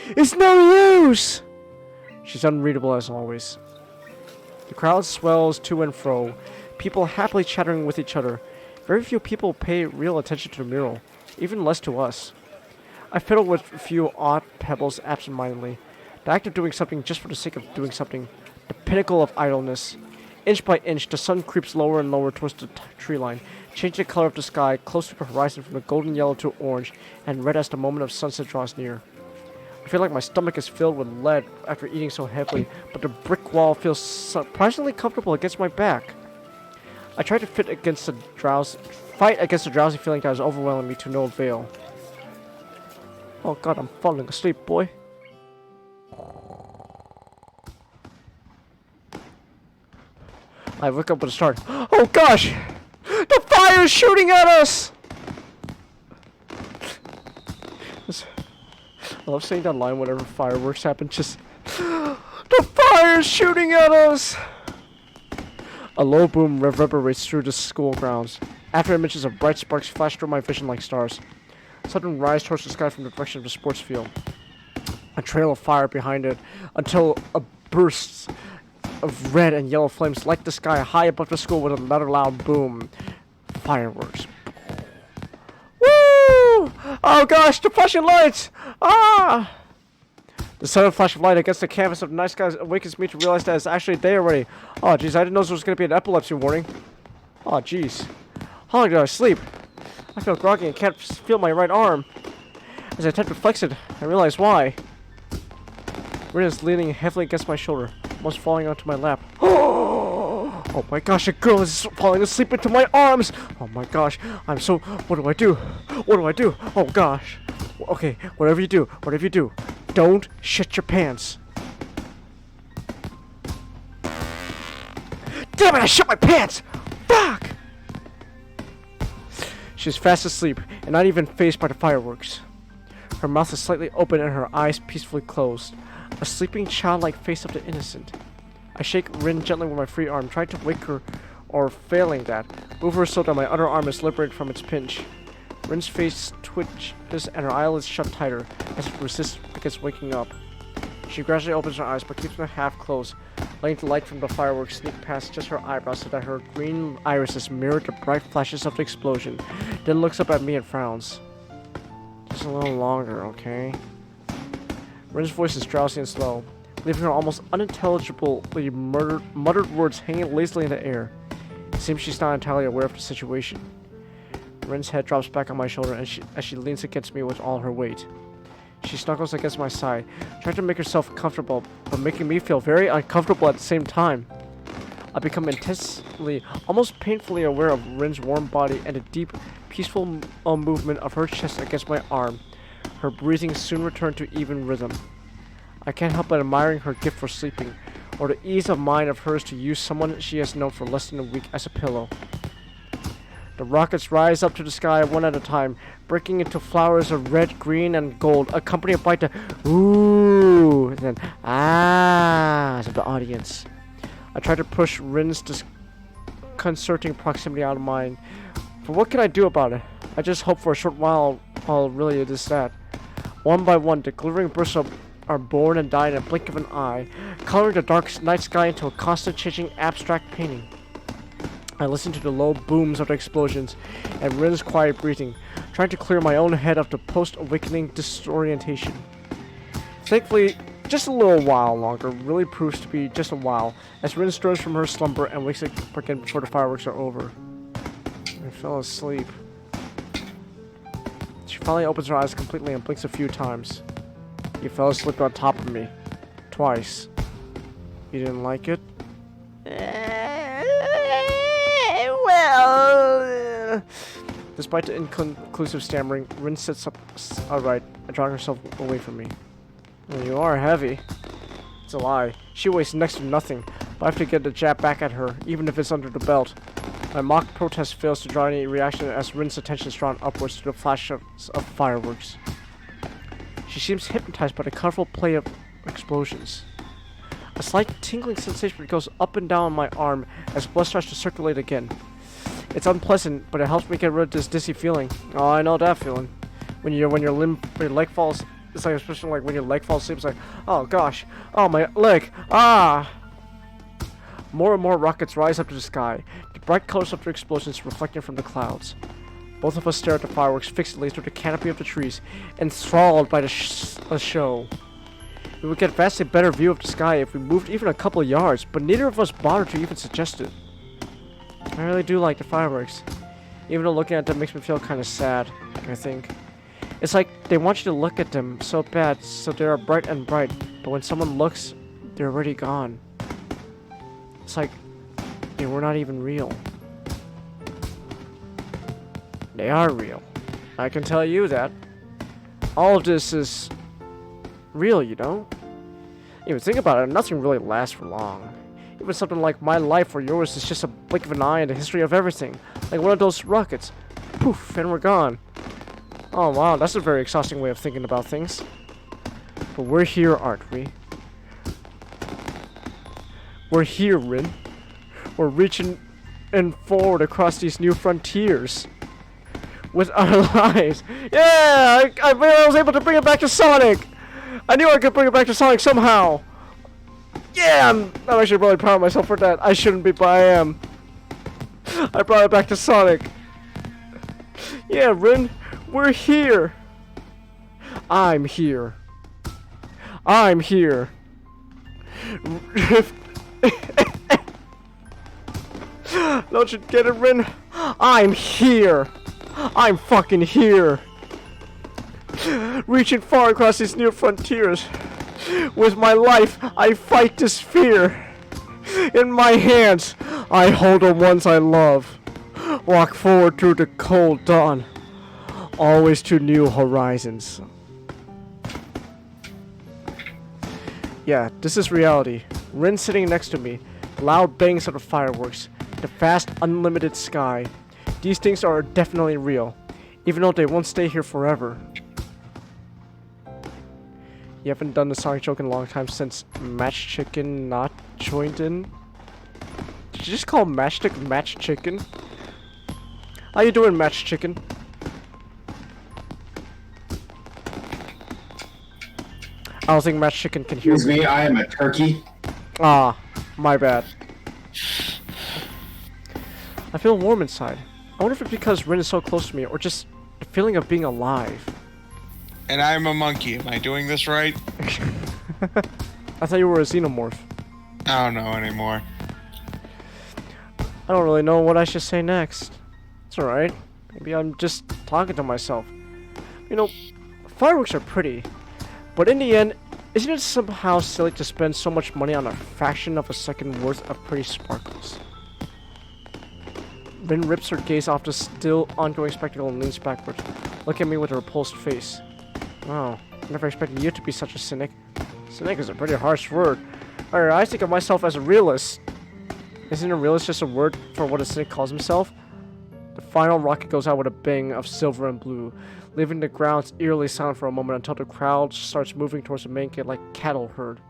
It's no use! She's unreadable as always. The crowd swells to and fro, people happily chattering with each other. Very few people pay real attention to the mural, even less to us. I fiddle with a few odd pebbles absentmindedly. The act of doing something just for the sake of doing something. The pinnacle of idleness. Inch by inch, the sun creeps lower and lower towards the tree line, changing the color of the sky close to the horizon from a golden yellow to orange and red as the moment of sunset draws near. I feel like my stomach is filled with lead after eating so heavily, but the brick wall feels surprisingly comfortable against my back. I try to fight against the drowsy feeling that is overwhelming me to no avail. Oh god, I'm falling asleep, boy. I wake up with a start. Oh gosh! The fire is shooting at us! I love saying that line whenever fireworks happen. Just, the fire is shooting at us! A low boom reverberates through the school grounds. After images of bright sparks flash through my vision like stars. Sudden rise towards the sky from the direction of the sports field. A trail of fire behind it until a burst of red and yellow flames light the sky high above the school with another loud boom. Fireworks. Woo! Oh gosh, the flashing lights! Ah! The sudden flash of light against the canvas of the night sky awakens me to realize that it's actually day already. Oh jeez, I didn't know there was going to be an epilepsy warning. Oh jeez. How long did I sleep? I feel groggy and can't feel my right arm. As I attempt to flex it, I realize why. Rin is leaning heavily against my shoulder, almost falling onto my lap. Oh my gosh, a girl is falling asleep into my arms! Oh my gosh, I'm so... What do I do? What do I do? Oh gosh. Okay, whatever you do, don't shit your pants. Damn it, I shit my pants! Fuck! She's fast asleep, and not even fazed by the fireworks. Her mouth is slightly open and her eyes peacefully closed. A sleeping childlike face of the innocent. I shake Rin gently with my free arm, trying to wake her, or failing that, move her so that my other arm is liberated from its pinch. Rin's face twitches and her eyelids shut tighter, as it resists against waking up. She gradually opens her eyes, but keeps them half closed, letting the light from the fireworks sneak past just her eyebrows so that her green irises mirror the bright flashes of the explosion, then looks up at me and frowns. Just a little longer, okay? Rin's voice is drowsy and slow, leaving her almost unintelligibly muttered words hanging lazily in the air. It seems she's not entirely aware of the situation. Rin's head drops back on my shoulder as she leans against me with all her weight. She snuggles against my side, trying to make herself comfortable, but making me feel very uncomfortable at the same time. I become intensely, almost painfully aware of Rin's warm body and the deep, peaceful movement of her chest against my arm. Her breathing soon returned to even rhythm. I can't help but admiring her gift for sleeping, or the ease of mind of hers to use someone she has known for less than a week as a pillow. The rockets rise up to the sky one at a time, breaking into flowers of red, green, and gold, accompanied by the ooh, and then ahs of the audience. I try to push Rin's disconcerting proximity out of mind, but what can I do about it? I just hope for a short while really it is that. One by one, the glittering bursts are born and die in a blink of an eye, coloring the dark night sky into a constant changing abstract painting. I listen to the low booms of the explosions and Rin's quiet breathing, trying to clear my own head of the post-awakening disorientation. Thankfully, just a little while longer really proves to be just a while, as Rin stirs from her slumber and wakes up again before the fireworks are over. I fell asleep. She finally opens her eyes completely and blinks a few times. You fell asleep on top of me. Twice. You didn't like it? Despite the inconclusive stammering, Rin sits up upright and draws herself away from me. Well, you are heavy. It's a lie. She weighs next to nothing, but I have to get the jab back at her, even if it's under the belt. My mock protest fails to draw any reaction as Rin's attention is drawn upwards to the flashes of fireworks. She seems hypnotized by the colorful play of explosions. A slight tingling sensation goes up and down my arm as blood starts to circulate again. It's unpleasant, but it helps me get rid of this dizzy feeling. Oh, I know that feeling. When your leg falls, it's like, especially like when your leg falls asleep, it's like, oh gosh, oh my leg, ah! More and more rockets rise up to the sky, the bright colors of the explosions reflecting from the clouds. Both of us stare at the fireworks fixedly through the canopy of the trees, enthralled by the show. We would get a vastly better view of the sky if we moved even a couple of yards, but neither of us bothered to even suggest it. I really do like the fireworks, even though looking at them makes me feel kind of sad, I think. It's like they want you to look at them so bad, so they are bright and bright, but when someone looks, they're already gone. It's like they were not even real. They are real. I can tell you that. All of this is real, you know? Even think about it, nothing really lasts for long. Even something like my life or yours is just a blink of an eye in the history of everything. Like one of those rockets. Poof, and we're gone. Oh wow, that's a very exhausting way of thinking about things. But we're here, aren't we? We're here, Rin. We're reaching and forward across these new frontiers. With our lives. Yeah! I was able to bring it back to Sonic! I knew I could bring it back to Sonic somehow! Yeah! I'm actually really proud of myself for that. I shouldn't be, but I am. I brought it back to Sonic. Yeah, Rin, we're here. I'm here. I'm here. Don't you get it, Rin? I'm here. I'm fucking here. Reaching far across these new frontiers. With my life, I fight this fear. In my hands, I hold the ones I love. Walk forward through the cold dawn. Always to new horizons. Yeah, this is reality. Rin sitting next to me. Loud bangs of the fireworks. The vast, unlimited sky. These things are definitely real. Even though they won't stay here forever. You haven't done the Sonic joke in a long time since Match Chicken not joined in? Did you just call Matchstick Match Chicken? How you doing, Match Chicken? I don't think Match Chicken can hear Excuse me, I am a turkey. Ah, my bad. I feel warm inside. I wonder if it's because Rin is so close to me, or just the feeling of being alive. And I'm a monkey. Am I doing this right? I thought you were a xenomorph. I don't know anymore. I don't really know what I should say next. It's alright. Maybe I'm just talking to myself. You know, fireworks are pretty. But in the end, isn't it somehow silly to spend so much money on a fraction of a second worth of pretty sparkles? Rin rips her gaze off the still ongoing spectacle and leans backward, looking at me with a repulsed face. Wow, I never expected you to be such a cynic. Cynic is a pretty harsh word. Alright, I think of myself as a realist. Isn't a realist just a word for what a cynic calls himself? The final rocket goes out with a bang of silver and blue, leaving the ground eerily silent for a moment until the crowd starts moving towards the main gate like cattle herd.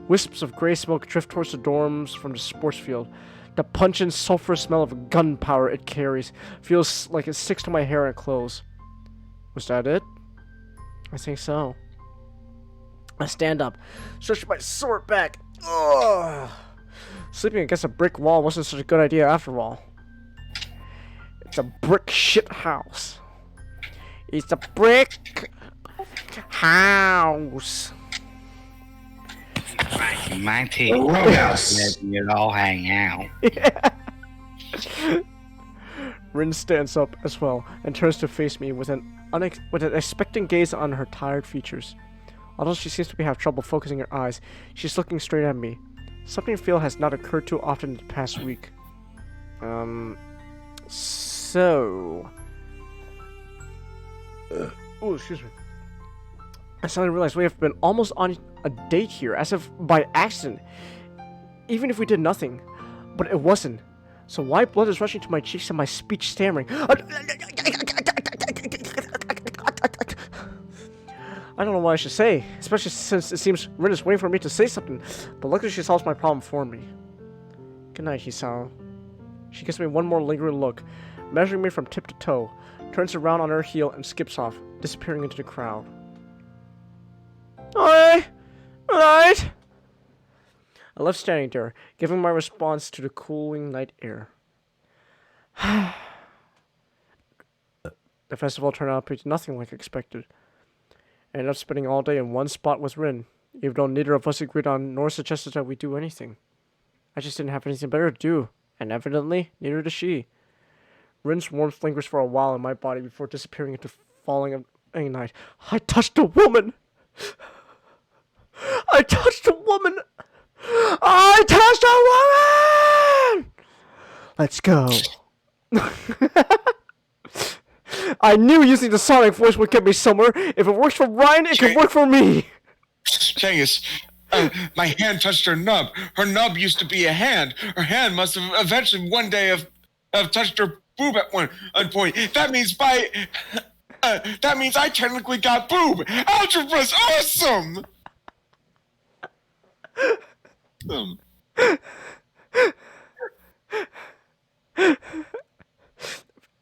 Wisps of gray smoke drift towards the dorms from the sports field. The pungent, sulfurous smell of gunpowder it carries feels like it sticks to my hair and clothes. Was that it? I think so. I stand up, stretch my sore back. Ugh. Sleeping against a brick wall wasn't such a good idea after all. It's a brick shit house. It's a brick house. My team let you all hang out. Yeah. Rin stands up as well and turns to face me with an expectant gaze on her tired features. Although she seems to have trouble focusing her eyes, she's looking straight at me. Something I feel has not occurred too often in the past week. So, Oh, excuse me. I suddenly realized we have been almost on a date here, as if by accident. Even if we did nothing. But it wasn't. So why blood is rushing to my cheeks and my speech stammering? I don't know what I should say, especially since it seems Rin is waiting for me to say something. But luckily she solves my problem for me. Good night, Hisao. She gives me one more lingering look, measuring me from tip to toe, turns around on her heel and skips off, disappearing into the crowd. Alright! Alright! I left standing there, giving my response to the cooling night air. The festival turned out to be nothing like expected. I ended up spending all day in one spot with Rin, even though neither of us agreed on nor suggested that we do anything. I just didn't have anything better to do, and evidently, neither does she. Rin's warmth lingers for a while in my body before disappearing into falling of a night. I touched a woman! I touched a woman! I touched a woman! Let's go. I knew using the sonic voice would get me somewhere. If it works for Ryan, it can work for me. Cengus, my hand touched her nub. Her nub used to be a hand. Her hand must have eventually one day have touched her boob at one point. That means that means I technically got boob. Algebra's awesome.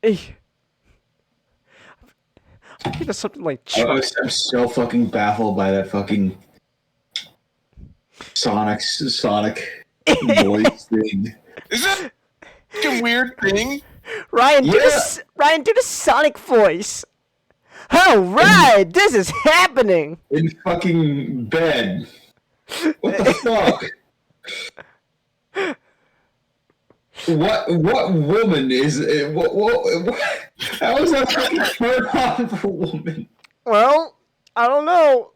Hey. I think that's something like I'm so fucking baffled by that fucking Sonic voice thing. Is that a weird thing? Ryan, do the Sonic voice. All right, this is happening. In fucking bed. What the fuck? What woman is it? What how is that fucking turn on for a woman? Well, I don't know.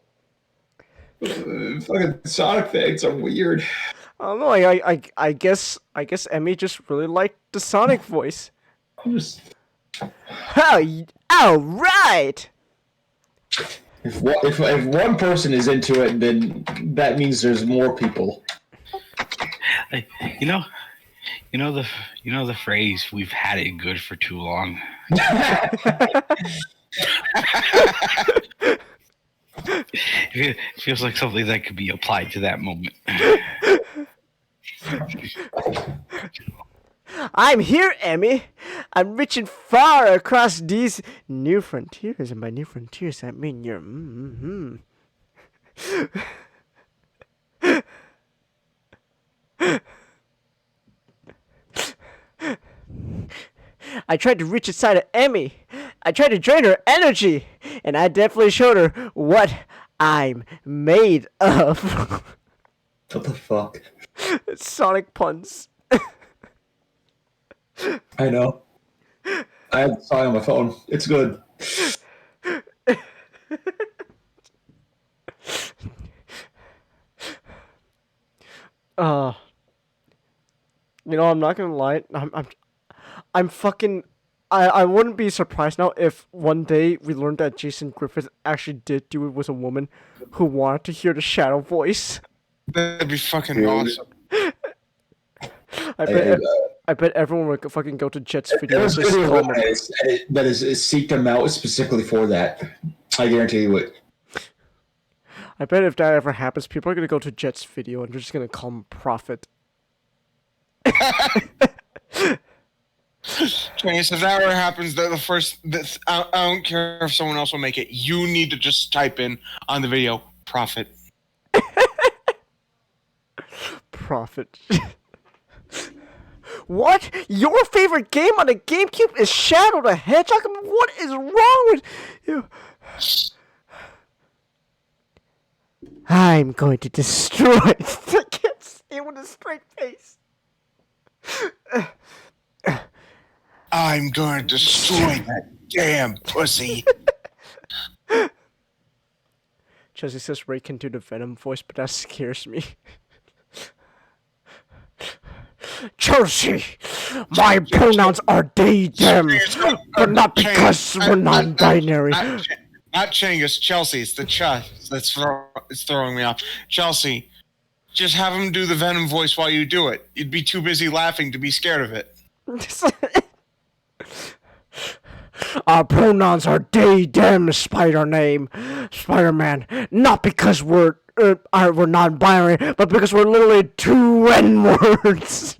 Fucking Sonic fans are weird. I don't know. I guess Emmy just really liked the Sonic voice. I'm just... All right. If one person is into it, then that means there's more people. You know the phrase "we've had it good for too long." It feels like something that could be applied to that moment. I'm here, Emmy. I'm reaching far across these new frontiers, and by new frontiers, I mean you're. I tried to reach inside of Emmy. I tried to drain her energy, and I definitely showed her what I'm made of. What the fuck? Sonic puns. I know. I have the song on my phone. It's good. I'm not gonna lie. I'm fucking. I wouldn't be surprised now if one day we learned that Jason Griffith actually did do it with a woman who wanted to hear the shadow voice. That'd be fucking awesome. I bet everyone would fucking go to Jet's video. There's a video that is seeked them out specifically for that. I guarantee you it. I bet if that ever happens, people are gonna go to Jet's video and they're just gonna call him Prophet. If that ever happens, I don't care if someone else will make it. You need to just type in on the video "Prophet." Prophet. What? Your favorite game on the GameCube is Shadow the Hedgehog? What is wrong with you? I'm going to destroy it. I can't say with a straight face. I'm going to destroy that damn pussy. Chelsea says Ray can do the Venom voice, but that scares me. Chelsea, My pronouns are they, them, but not because we're non-binary. Not Changus, Chelsea. It's the that's throwing me off. Chelsea, just have him do the Venom voice while you do it. You'd be too busy laughing to be scared of it. Our pronouns are they, them, Spider-Man. Not because we're non-binary, but because we're literally two N-words.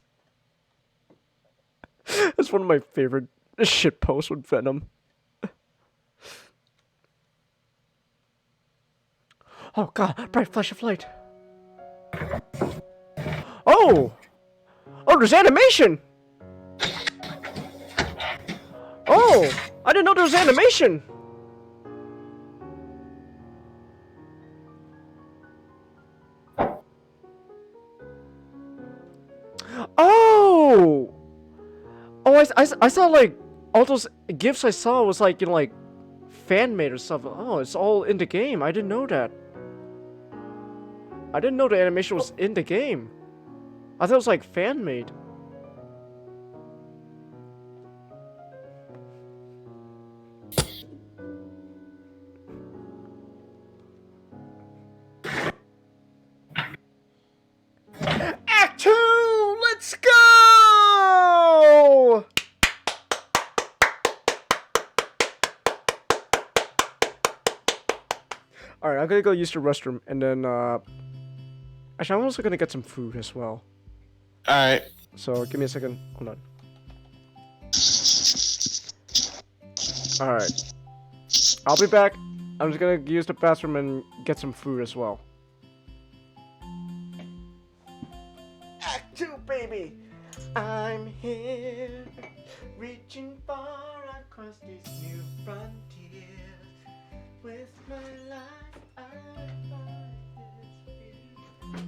That's one of my favorite shit posts with Venom. Oh god, bright flash of light. Oh! Oh, there's animation! Oh! I didn't know there was animation! Oh! Oh, I saw, like, all those GIFs I saw was, like, you know, like, fan-made or stuff. Oh, it's all in the game. I didn't know that. I didn't know the animation was in the game. I thought it was, like, fan-made. Act 2! Let's go! Alright, I'm gonna go use the restroom, and then, actually, I'm also gonna get some food as well. Alright. So, give me a second. Hold on. Alright. I'll be back. I'm just gonna use the bathroom and get some food as well. Act 2, baby! I'm here, reaching far across these new frontiers. With my life, I find this fear.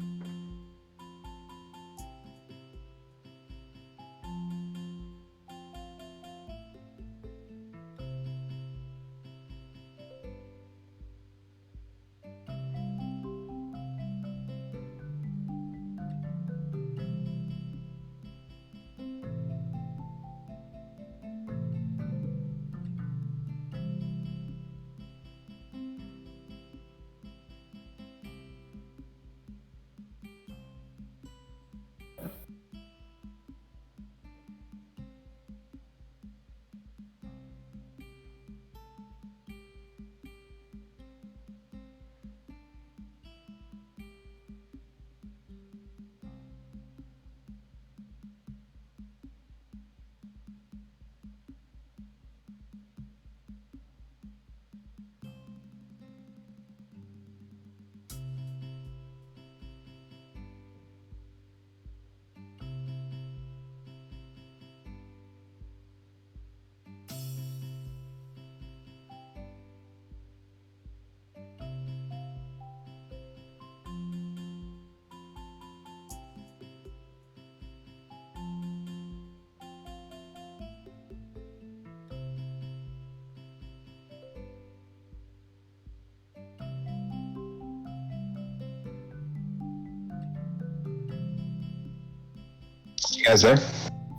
You guys there?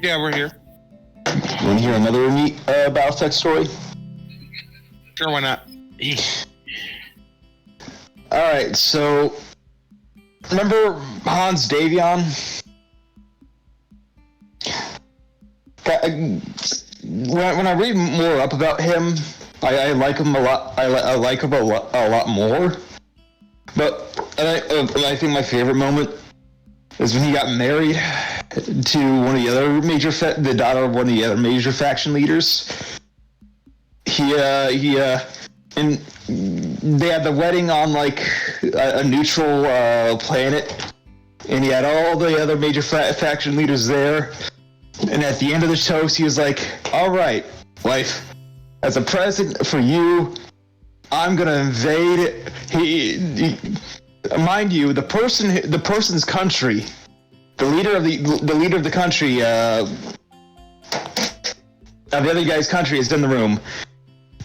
Yeah, we're here. Want to hear another neat Battletech story? Sure, why not? Alright, so... Remember Hans Davion? When I read more up about him, I like him a lot. I like him a lot more. But I think my favorite moment is when he got married to one of the other the daughter of one of the other major faction leaders. And they had the wedding on like a neutral planet, and he had all the other major faction leaders there. And at the end of the toast, he was like, "All right, wife, as a present for you, I'm gonna invade." Mind you, the person's country, the leader of the country, of the other guy's country is in the room.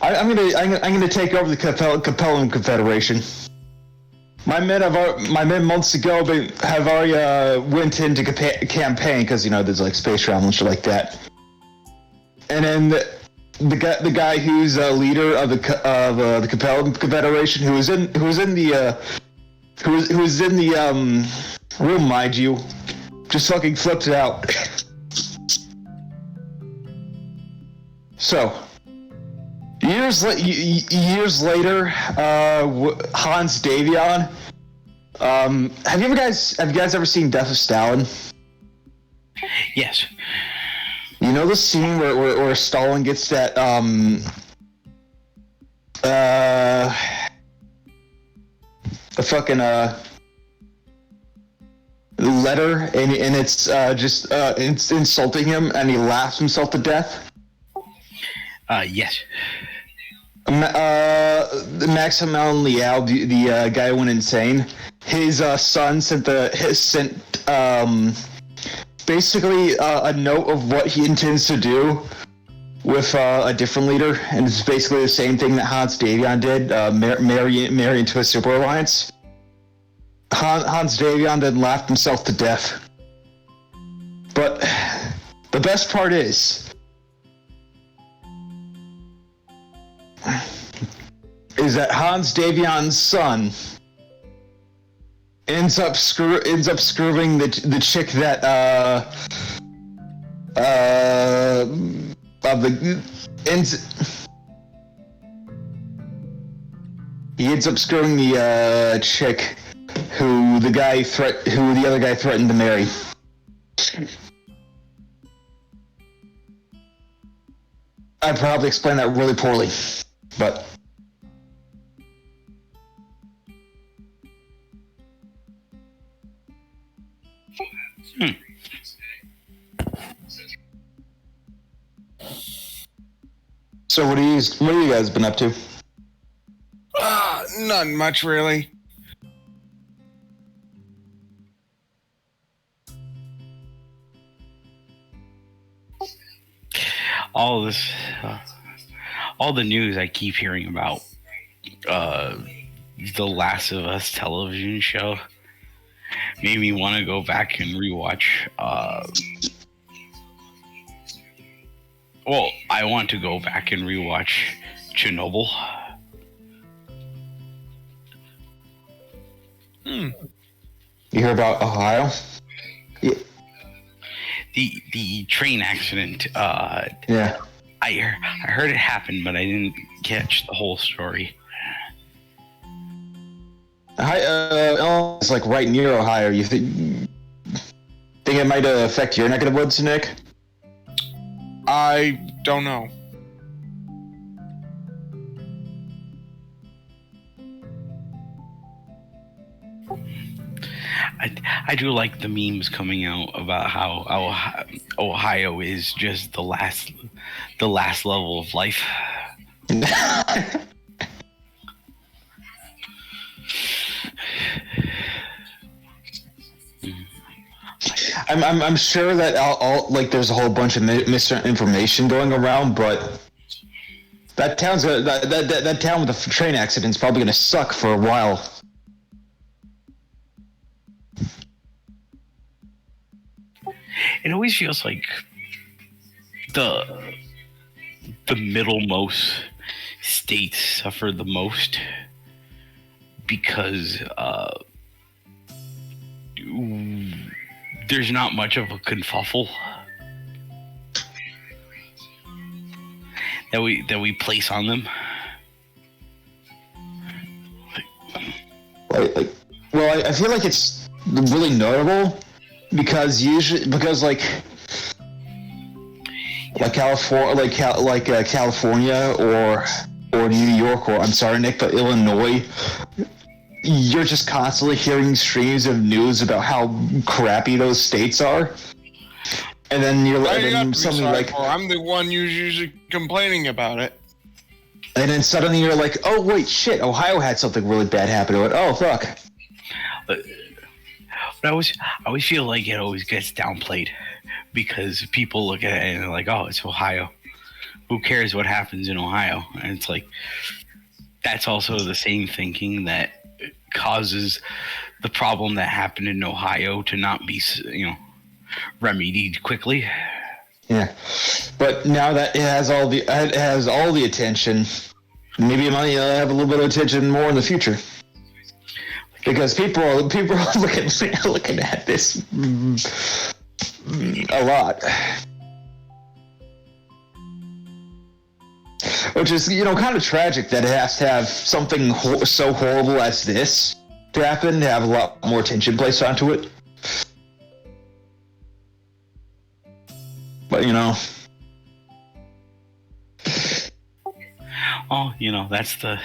I'm gonna take over the Capellan Confederation. my men months ago have already went into campaign because there's like space travel and shit like that. And then the guy who's leader of the Confederation, who was in the room, mind you, just fucking flipped it out. So. Years later, Hans Davion. Have you guys ever seen Death of Stalin? Yes. You know the scene where Stalin gets that the fucking letter and it's just it's insulting him and he laughs himself to death? Yes. Maximilian Liao, the guy who went insane. His son sent basically a note of what he intends to do with a different leader, and it's basically the same thing that Hans Davion did, marry into a super alliance. Hans Davion then laughed himself to death. But the best part is that Hans Davion's son ends up screwing the chick that he ends up screwing the chick who the other guy threatened to marry. I probably explained that really poorly, but. So what have you guys been up to? Not much really. All this, all the news I keep hearing about the Last of Us television show made me want to go back and rewatch. Well, I want to go back and rewatch Chernobyl. You hear about Ohio? Yeah. The train accident. Yeah. I heard it happened, but I didn't catch the whole story. It's like right near Ohio. You think it might affect your neck of the woods, Nick? I don't know. I do like the memes coming out about how Ohio is just the last level of life. I'm sure that like there's a whole bunch of misinformation going around, but that town with the train accident is probably gonna suck for a while. It always feels like the middlemost states suffer the most because there's not much of a kerfuffle that we place on them. I feel like it's really notable because California or New York, or I'm sorry, Nick, but Illinois, you're just constantly hearing streams of news about how crappy those states are, and then you're something like, I'm the one who's usually complaining about it, and then suddenly you're like, oh wait, shit, Ohio had something really bad happen to it. Oh fuck. But I always feel like it always gets downplayed because people look at it and they're like, oh, it's Ohio. Who cares what happens in Ohio? And it's like, that's also the same thinking that causes the problem that happened in Ohio to not be, remedied quickly. Yeah, but now that it has all the attention, maybe it might have a little bit of attention more in the future. Because people are looking at this a lot, which is kind of tragic that it has to have something so horrible as this to happen to have a lot more attention placed onto it. But Oh, that's the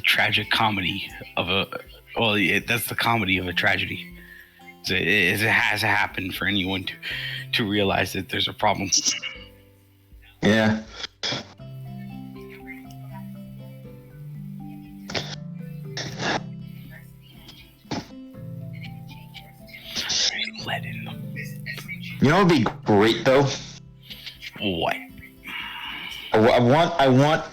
tragic comedy of that's the comedy of a tragedy. It has to happen for anyone to realize that there's a problem. Yeah. Let in them. It'd be great though. What? I want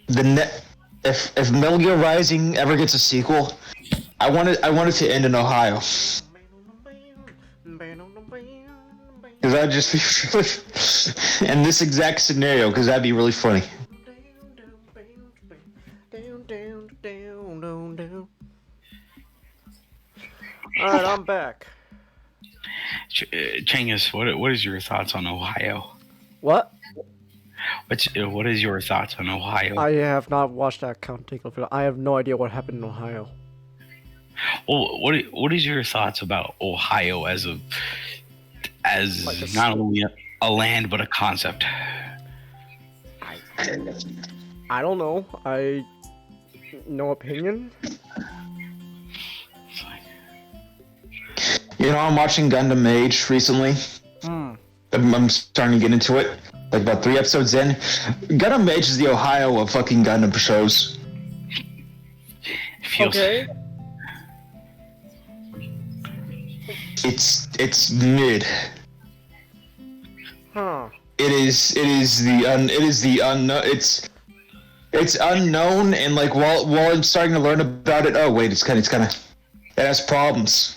the net. If Metal Gear Rising ever gets a sequel, I want it to end in Ohio. Because I'd just be in this exact scenario. Because that'd be really funny. All right, I'm back. Changus, what is your thoughts on Ohio? What? What is your thoughts on Ohio? I have not watched that Count Dacula video. I have no idea what happened in Ohio. Well, what is your thoughts about Ohio as not only a land but a concept? I don't know. No opinion. I'm watching Gundam Age recently. I'm starting to get into it. Like about 3 episodes in. Gundam Age is the Ohio of fucking Gundam shows. Okay. It's mid. Huh. It's unknown, and like while I'm starting to learn about it, oh wait, it has problems.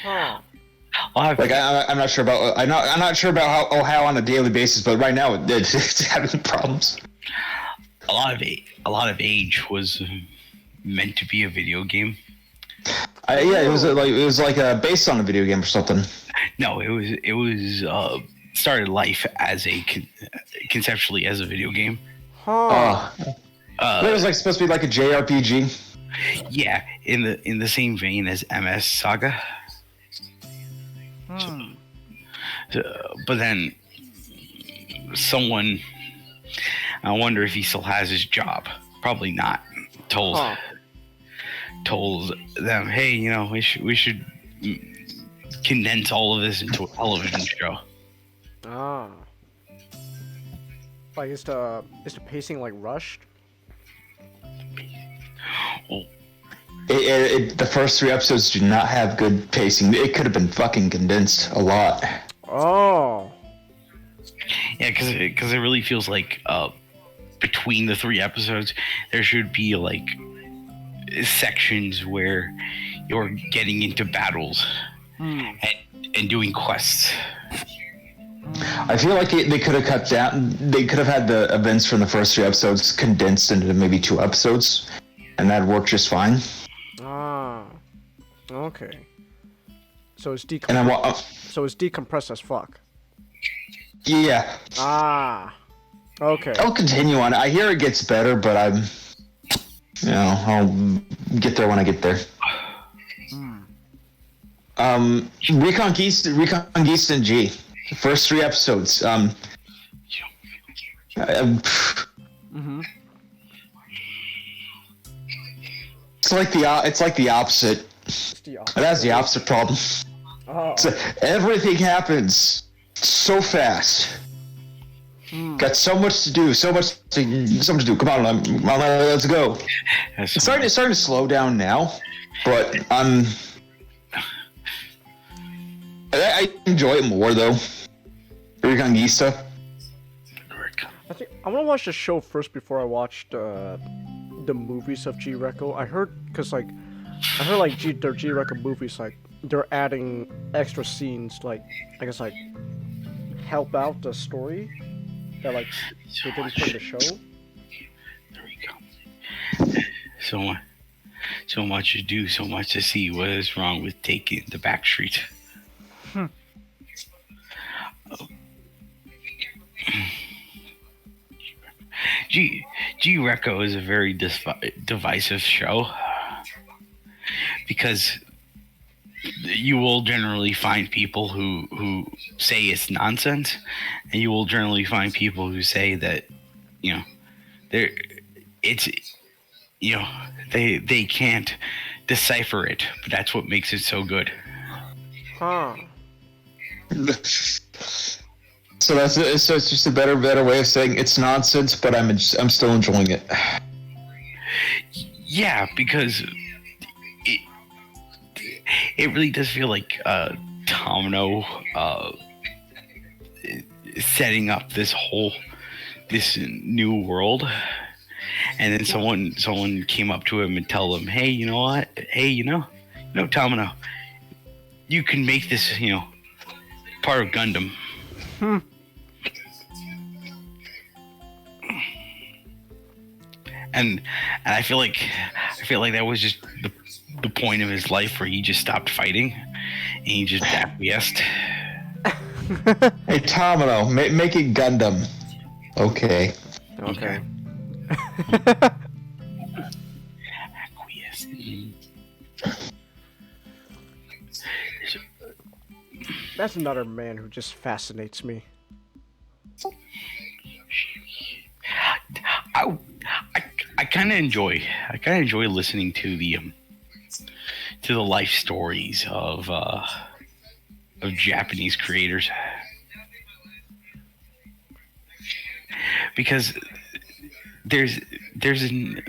Huh. Like I'm not sure about how Ohio on a daily basis, but right now it's having problems. A lot of Age was meant to be a video game. Yeah, it was based on a video game or something. No, it was started life as conceptually as a video game. Huh. It was supposed to be like a JRPG. Yeah, in the same vein as MS Saga. But then someone, I wonder if he still has his job. Probably not. Told them, hey, we should condense all of this into a television show. Ah. Like is the pacing rushed? Well, The first 3 episodes do not have good pacing. It could have been fucking condensed a lot. Oh. Yeah, because it really feels like between the 3 episodes, there should be sections where you're getting into battles and doing quests. I feel like they could have cut down. They could have had the events from the first 3 episodes condensed into maybe 2 episodes, and that'd work just fine. Ah. Okay. So it's And it's decompressed as fuck. Yeah. Ah. Okay. I'll continue on. I hear it gets better, but I'll get there when I get there. Reconquista G. The first 3 episodes. It's like the opposite. It has the opposite problem. Oh. So everything happens so fast. Got so much to do. Come on, let's go. It's starting to slow down now, but I enjoy it more though. Reconquista. I think I want to watch the show first before I watch the movies of G-Reco. I heard like their G-Reco movies, like they're adding extra scenes, like I guess like help out the story that like they didn't put in the show. There we go. So much to do, so much to see. What is wrong with taking the back street? Oh. G-Reco is a very divisive show because you will generally find people who say it's nonsense, and you will generally find people who say that, you know, they can't decipher it, but that's what makes it so good. Huh. So that's it. So it's just a better way of saying it's nonsense, but I'm still enjoying it. Yeah, because it really does feel like Tomino setting up this new world, and then someone came up to him and tell him, hey, you know what? Hey, you know, Tomino, you can make this, part of Gundam. And I feel like that was just the point of his life where he just stopped fighting and he just acquiesced. Hey, Tomino, make it Gundam. Okay. Okay. Acquiesced. That's another man who just fascinates me. I kind of enjoy listening to the life stories of Japanese creators, because there's an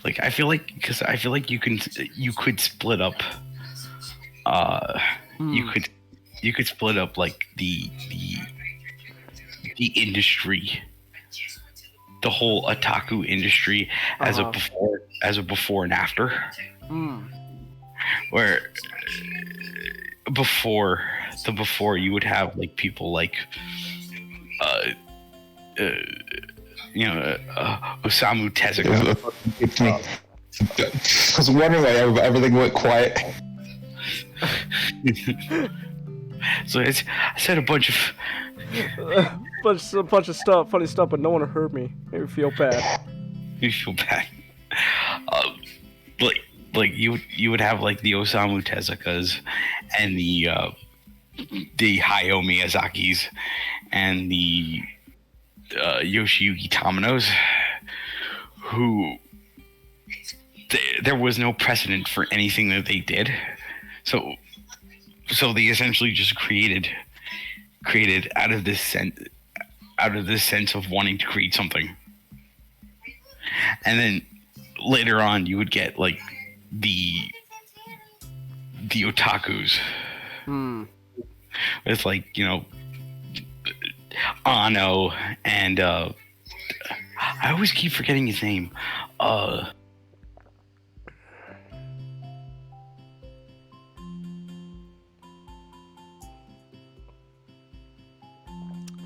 like I feel like you could split up you could split up like the industry, the whole otaku industry as a before and after. Where before you would have like people like Osamu Tezuka. It's me. I was wondering why everything went quiet. So I said a bunch of stuff, funny stuff, but no one heard me. Made me feel bad. You feel bad. Like you would have like the Osamu Tezukas and the Hayao Miyazakis and the Yoshiyuki Tominos, who there was no precedent for anything that they did, so they essentially just created out of this sense of wanting to create something. And then later on you would get like the otakus with like Ano and I always keep forgetting his name.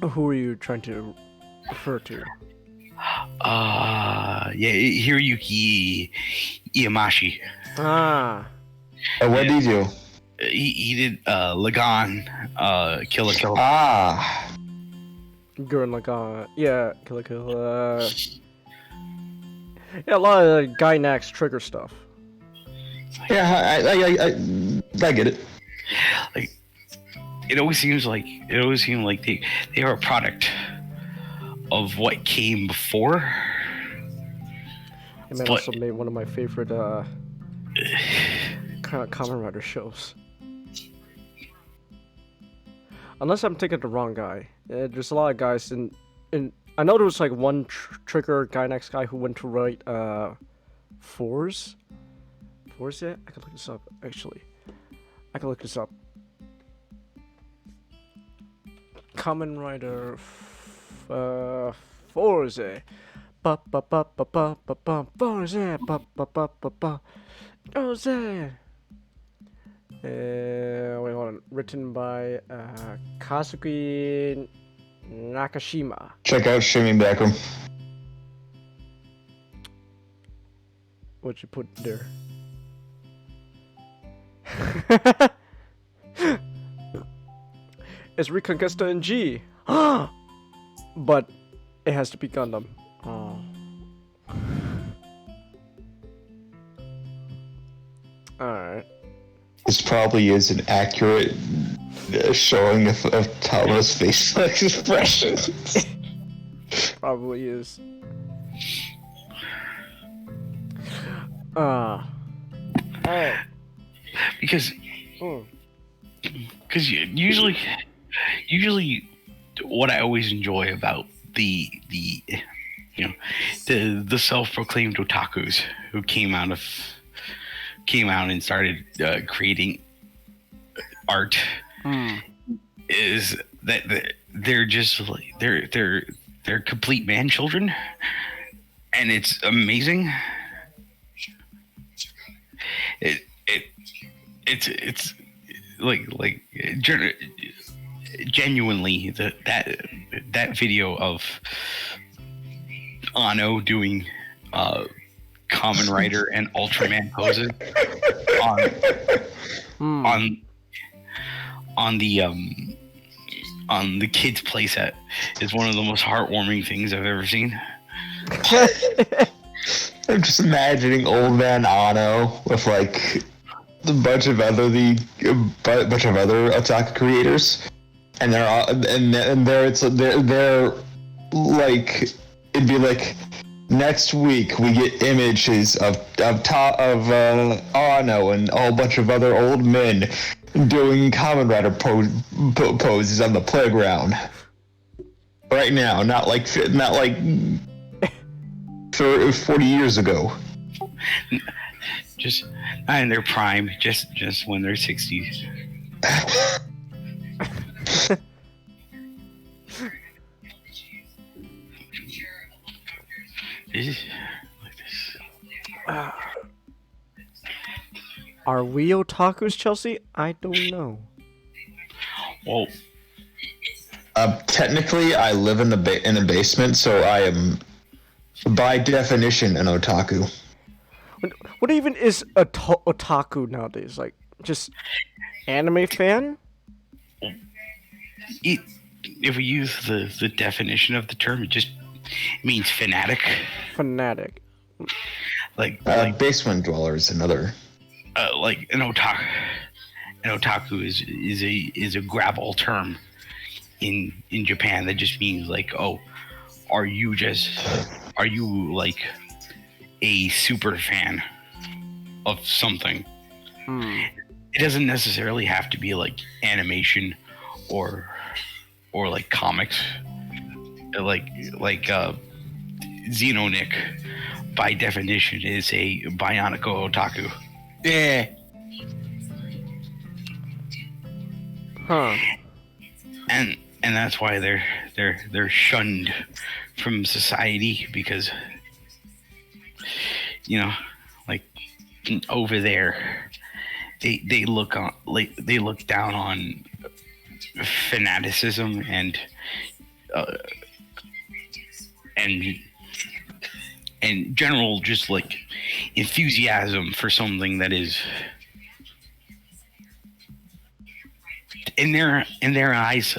Who are you trying to refer to? Hiroyuki Iyamashi. What did he do? He did Lagan, Kill la Kill. Gurren Lagann. Yeah, Kill la Kill. Yeah, a lot of Gainax trigger stuff. Yeah, I get it. Like, it always seemed like they are a product of what came before. And that also made one of my favorite kind of Kamen Rider shows. Unless I'm thinking the wrong guy. There's a lot of guys in I know there was like one trigger Gainax guy who went to write Fours yet? I can look this up actually. Kamen Rider Forze. Ba ba ba ba ba ba ba Rose ba ba ba ba ba Rose. Wait, hold on. Written by Kazuki Nakashima. Check out Streaming Backroom. What you put there? It's Reconquista in G. But it has to be Gundam. Oh. Alright. This probably is an accurate showing of Tawa's face expression. Probably is. Alright. Because usually what I always enjoy about the self-proclaimed otakus who came out and started creating art is that they're just like they're complete man children, and it's amazing. It's like genuinely that video of Ano doing Kamen Rider and Ultraman poses on the kids playset is one of the most heartwarming things I've ever seen. I'm just imagining old man Ano with like a bunch of other otaku creators, and they're all, and they're like, it'd be like, next week we get images of Ano and a whole bunch of other old men doing Kamen Rider poses on the playground right now, not like 40 years ago. Just not in their prime, just when they're 60s. Like this. Are we otakus, Chelsea? I don't know. Well, technically, I live in a basement, so I am, by definition, an otaku. What even is a otaku nowadays? Like, just anime fan? If we use the definition of the term, it just means fanatic. Fanatic. Like basement dweller is another. Like an otaku. An otaku is a grab-all term in Japan that just means like, oh, are you like a super fan of something? It doesn't necessarily have to be like animation or like comics. Like Xenonic by definition is a Bionico otaku. Yeah. Huh. And that's why they're shunned from society, because like over there they look down on fanaticism and general just like enthusiasm for something that is in their eyes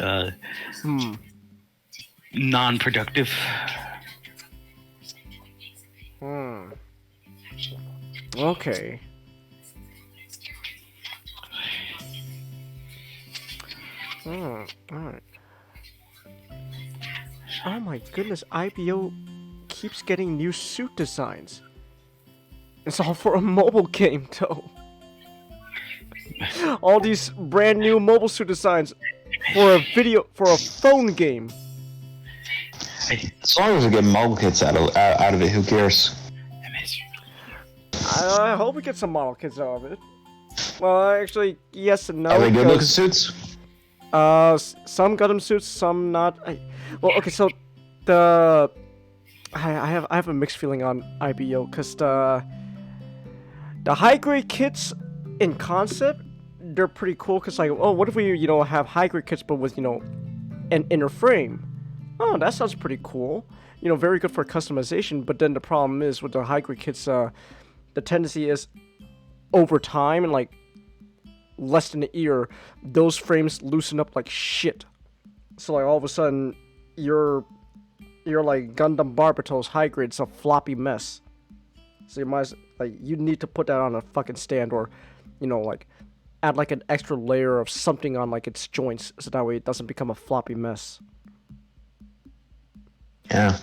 non-productive. Okay. Alright. Oh my goodness, IBO keeps getting new suit designs. It's all for a mobile game, though. All these brand new mobile suit designs for a phone game. As long as we get model kits out of it, who cares? I hope we get some model kits out of it. Well, actually, yes and no. Are they good looking suits? Some Gundam suits, some not. Well, okay, so the I have a mixed feeling on IBO because the high grade kits in concept, they're pretty cool because like, oh, what if we have high grade kits but with an inner frame? Oh, that sounds pretty cool. Very good for customization. But then the problem is with the high grade kits, the tendency is over time and like less than a year, those frames loosen up like shit. So like all of a sudden, your like Gundam Barbatos high grade's a floppy mess. So you need to put that on a fucking stand or, like add like an extra layer of something on like its joints so that way it doesn't become a floppy mess. Yeah.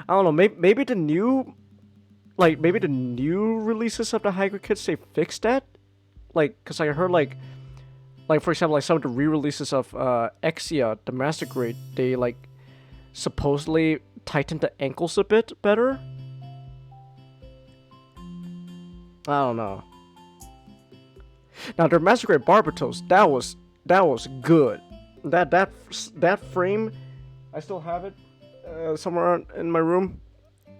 I don't know. Maybe the new releases of the high grade kits they fixed that. Like, cause I heard like for example, like some of the re-releases of Exia, the master grade, they like supposedly tightened the ankles a bit better. I don't know. Now their master grade Barbatos, that was good. That frame, I still have it somewhere in my room.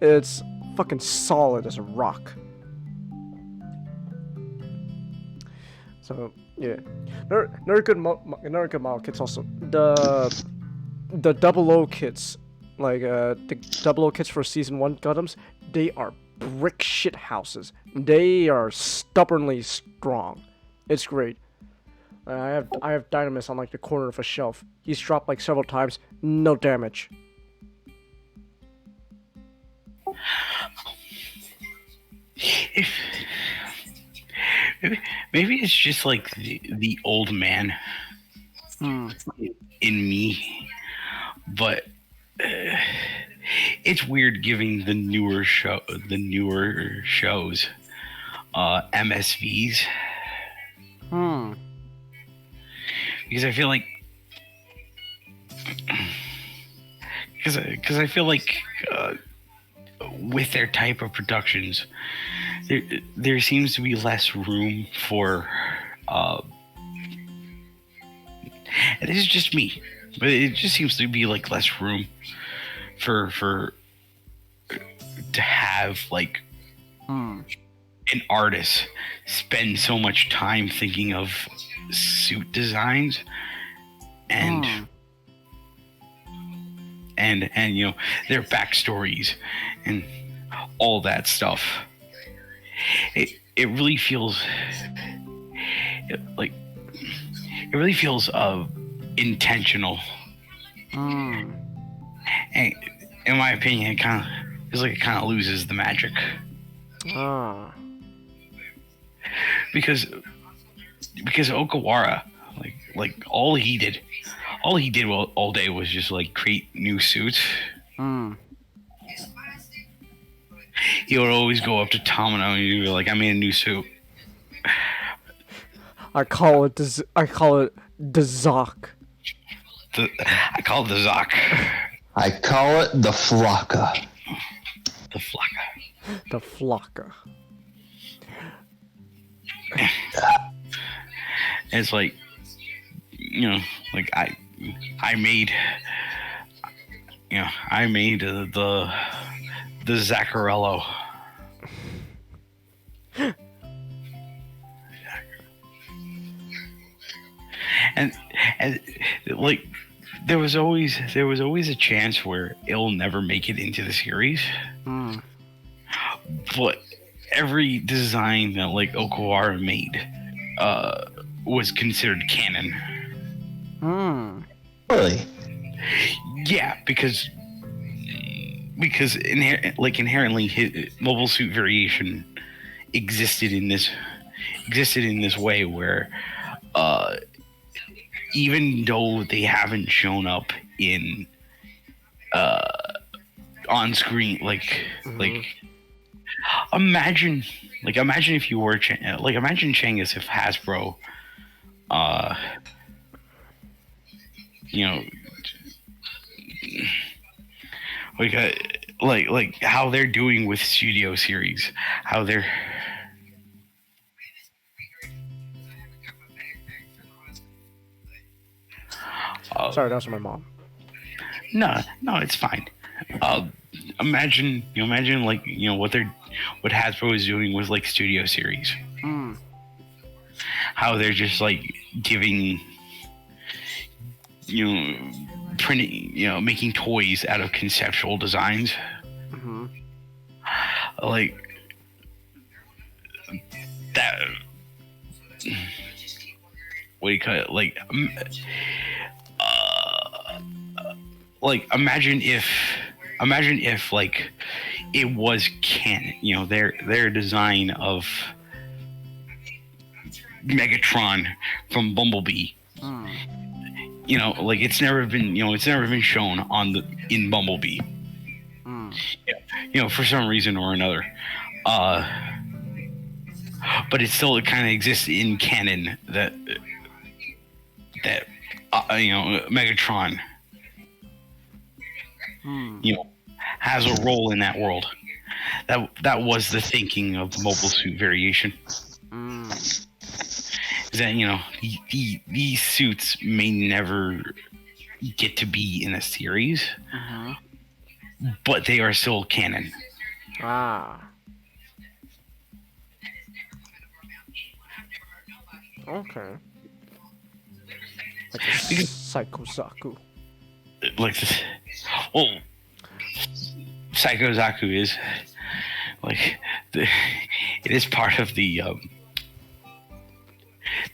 It's fucking solid as a rock. So yeah, another good model kits also. The double O kits, like the double O kits for season 1 Gundams, they are brick shit houses. They are stubbornly strong. It's great. I have Dynamis on like the corner of a shelf. He's dropped like several times, no damage. If maybe it's just like the old man in me, but it's weird giving the newer shows MSVs. Because I feel like because I feel like with their type of productions, there seems to be less room for and this is just me, but it just seems to be like less room for to have like an artist spend so much time thinking of suit designs and their backstories and all that stuff. It really feels intentional. And in my opinion, it kind of loses the magic. Because Okawara, like all he did all day was just like create new suits. He would always go up to Tamino and he'd be like, "I made a new suit." I call it the Zoc. I call it the Zoc. I call it the Flocka. The Flocka. It's like, like I made the Zaccarello. And like there was always a chance where it'll never make it into the series. But every design that like Okawara made was considered canon. Really? Yeah, because inherently his mobile suit variation existed in this way where even though they haven't shown up in on screen like imagine if you were imagine Changus if Hasbro like how they're doing with Studio Series, how they're sorry, that's my mom. No, it's fine. imagine like what Hasbro is doing with like Studio Series. How they're just like giving, printing, making toys out of conceptual designs. Like that. What do you call it? Like imagine if like it was canon, their design of Megatron from Bumblebee. Like it's never been shown in Bumblebee. For some reason or another. But it still kind of exists in canon that Megatron has a role in that world. That was the thinking of the Mobile Suit variation. That these suits may never get to be in a series, but they are still canon. Okay. Like a Psycho Zaku. Like this. Well, Psycho Zaku is like it is part of the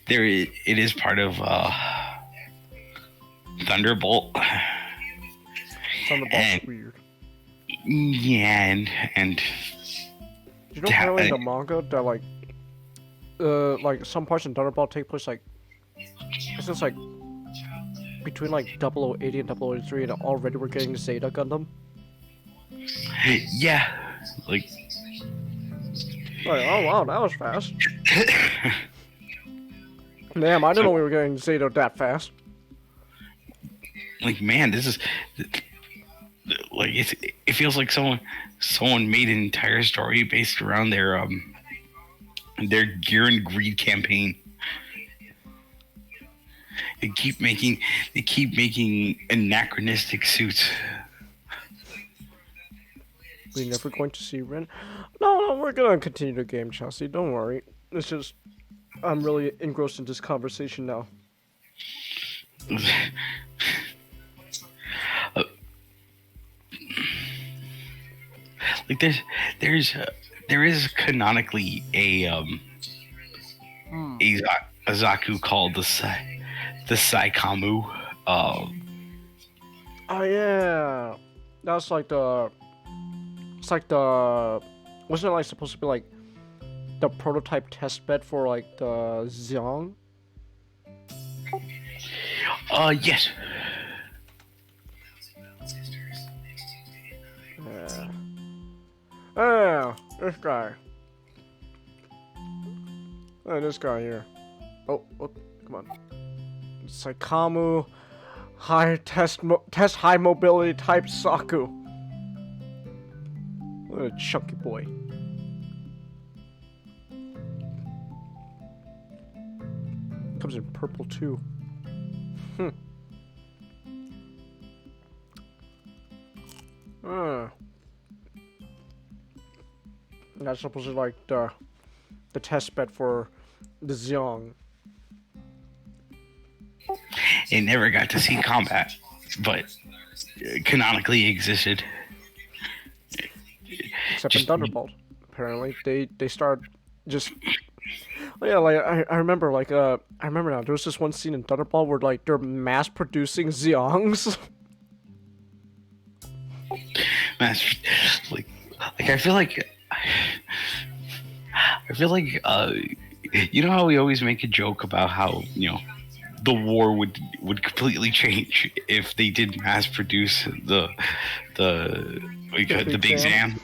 it is part of Thunderbolt. Thunderbolt's weird. Yeah, and apparently in the manga that like some parts in Thunderbolt take place like it's just like between like 0080 and 0083, and already we're getting Zeta Gundam. Yeah, like oh wow, that was fast. Damn, I didn't know we were getting Zeta that fast. Like, man, this is like it feels like someone made an entire story based around their Gear and Greed campaign. They keep making anachronistic suits. We're never going to see Ren. No, we're gonna continue the game, Chelsea. Don't worry. It's just I'm really engrossed in this conversation now. Like there is canonically a Zaku called the Saikamu. Oh yeah, that's like the. It's like the. Wasn't it like supposed to be like the prototype test bed for like the Xiong? Yes. Yeah. Oh, this guy. Oh, this guy here. Oh, come on. Saikamu, high test high mobility type Saku. What a chunky boy. Comes in purple too. That's supposed to be like the test bed for the Xiong. It never got to see combat, but canonically existed. Except in Thunderbolt, apparently they start just. Oh yeah, like I remember, like I remember now. There was this one scene in Thunderbolt where like they're mass producing Xiangs. Like I feel like how we always make a joke about how the war would completely change if they did mass produce the Big Zam.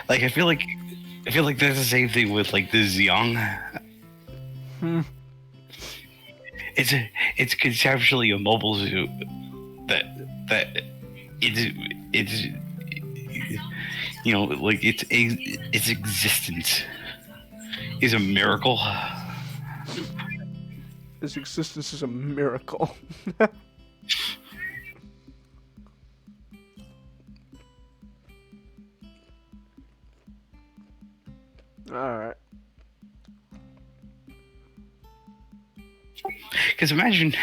Like I feel like that's the same thing with like the Xiong. It's conceptually a mobile suit that it's like its existence is a miracle. Its existence is a miracle. Alright. Because imagine.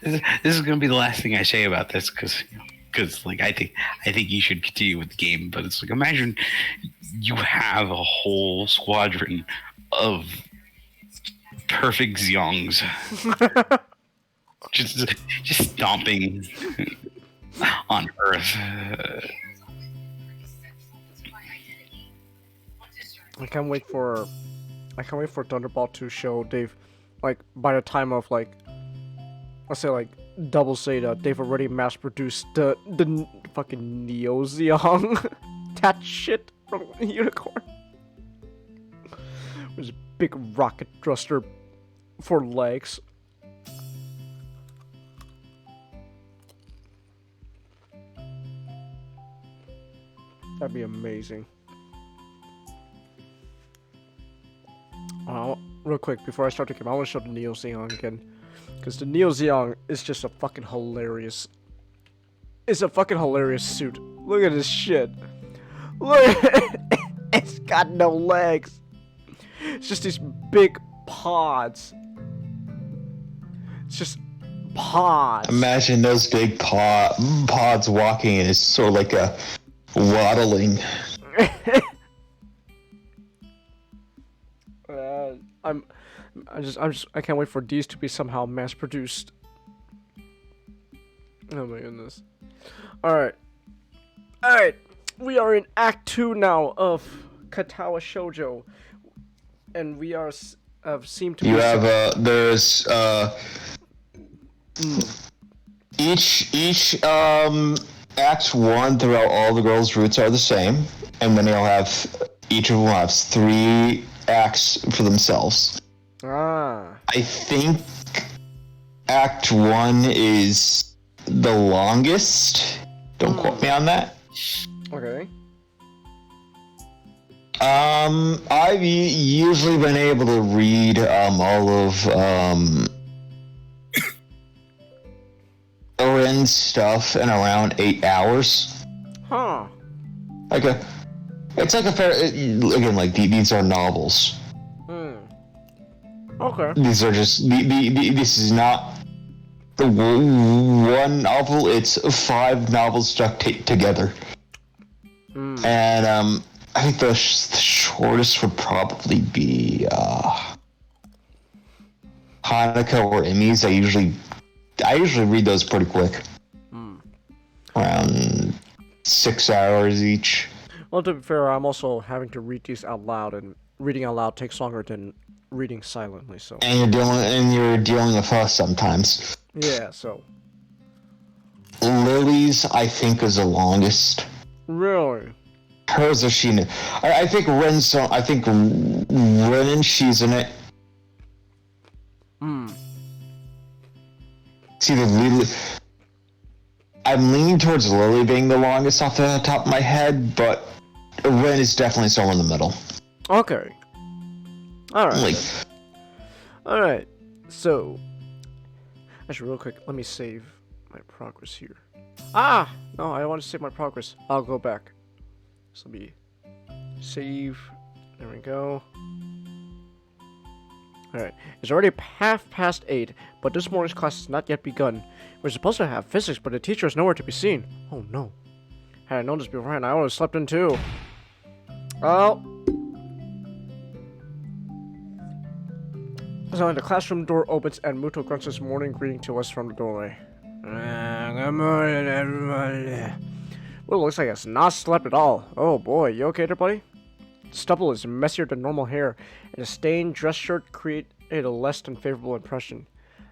This is gonna be the last thing I say about this, because like I think you should continue with the game, but it's like, imagine you have a whole squadron of perfect Xiangs just stomping on Earth. I can't wait for Thunderbolt to show Dave, like, by the time of, like, let's say, like, Double Zeta, they've already mass produced the fucking Neo Xiang. That shit from Unicorn. It was a big rocket thruster for legs. That'd be amazing. Real quick, before I start the game, I want to show the Neo Xiang again. Because the Neo Xiang is just a fucking hilarious... It's a fucking hilarious suit. Look at this shit. Look! It's got no legs. It's just these big pods. It's just pods. Imagine those big pods walking, and it's sort of like a waddling. I can't wait for these to be somehow mass produced. Oh my goodness. Alright. We are in Act 2 now of Katawa Shoujo. And we are, seem to be... You have, there's, each, Act 1 throughout all the girls' routes are the same. And then they'll have, each of them has 3 acts for themselves. Ah. I think Act 1 is the longest. Don't quote me on that. Okay. I've usually been able to read all of Oren's stuff in around 8 hours. Huh. It's like a fair, again, like these are novels. Okay. These are just this is not the one novel. It's 5 novels stuck together. And I think the shortest would probably be Hanukkah or Emmys. I usually read those pretty quick. Around 6 hours each. Well, to be fair, I'm also having to read these out loud, and reading out loud takes longer than reading silently, so... And you're dealing with us sometimes. Yeah, so... Lily's, I think, is the longest. Really? Hers or she... I think Ren and she's in it. It's either Lily... I'm leaning towards Lily being the longest off the top of my head, but Ren is definitely somewhere in the middle. Okay. Alright. Alright. So... Actually, real quick, let me save my progress here. Ah! No, I want to save my progress. I'll go back. So let me save. There we go. Alright. It's already 8:30, but this morning's class has not yet begun. We're supposed to have physics, but the teacher is nowhere to be seen. Oh no. Had I known this beforehand, I would have slept in too. Well... So the classroom door opens and Muto grunts his morning greeting to us from the doorway. Good morning, everybody. Well, it looks like it's not slept at all. Oh boy, you okay there, buddy? Stubble is messier than normal hair, and a stained dress shirt created a less than favorable impression.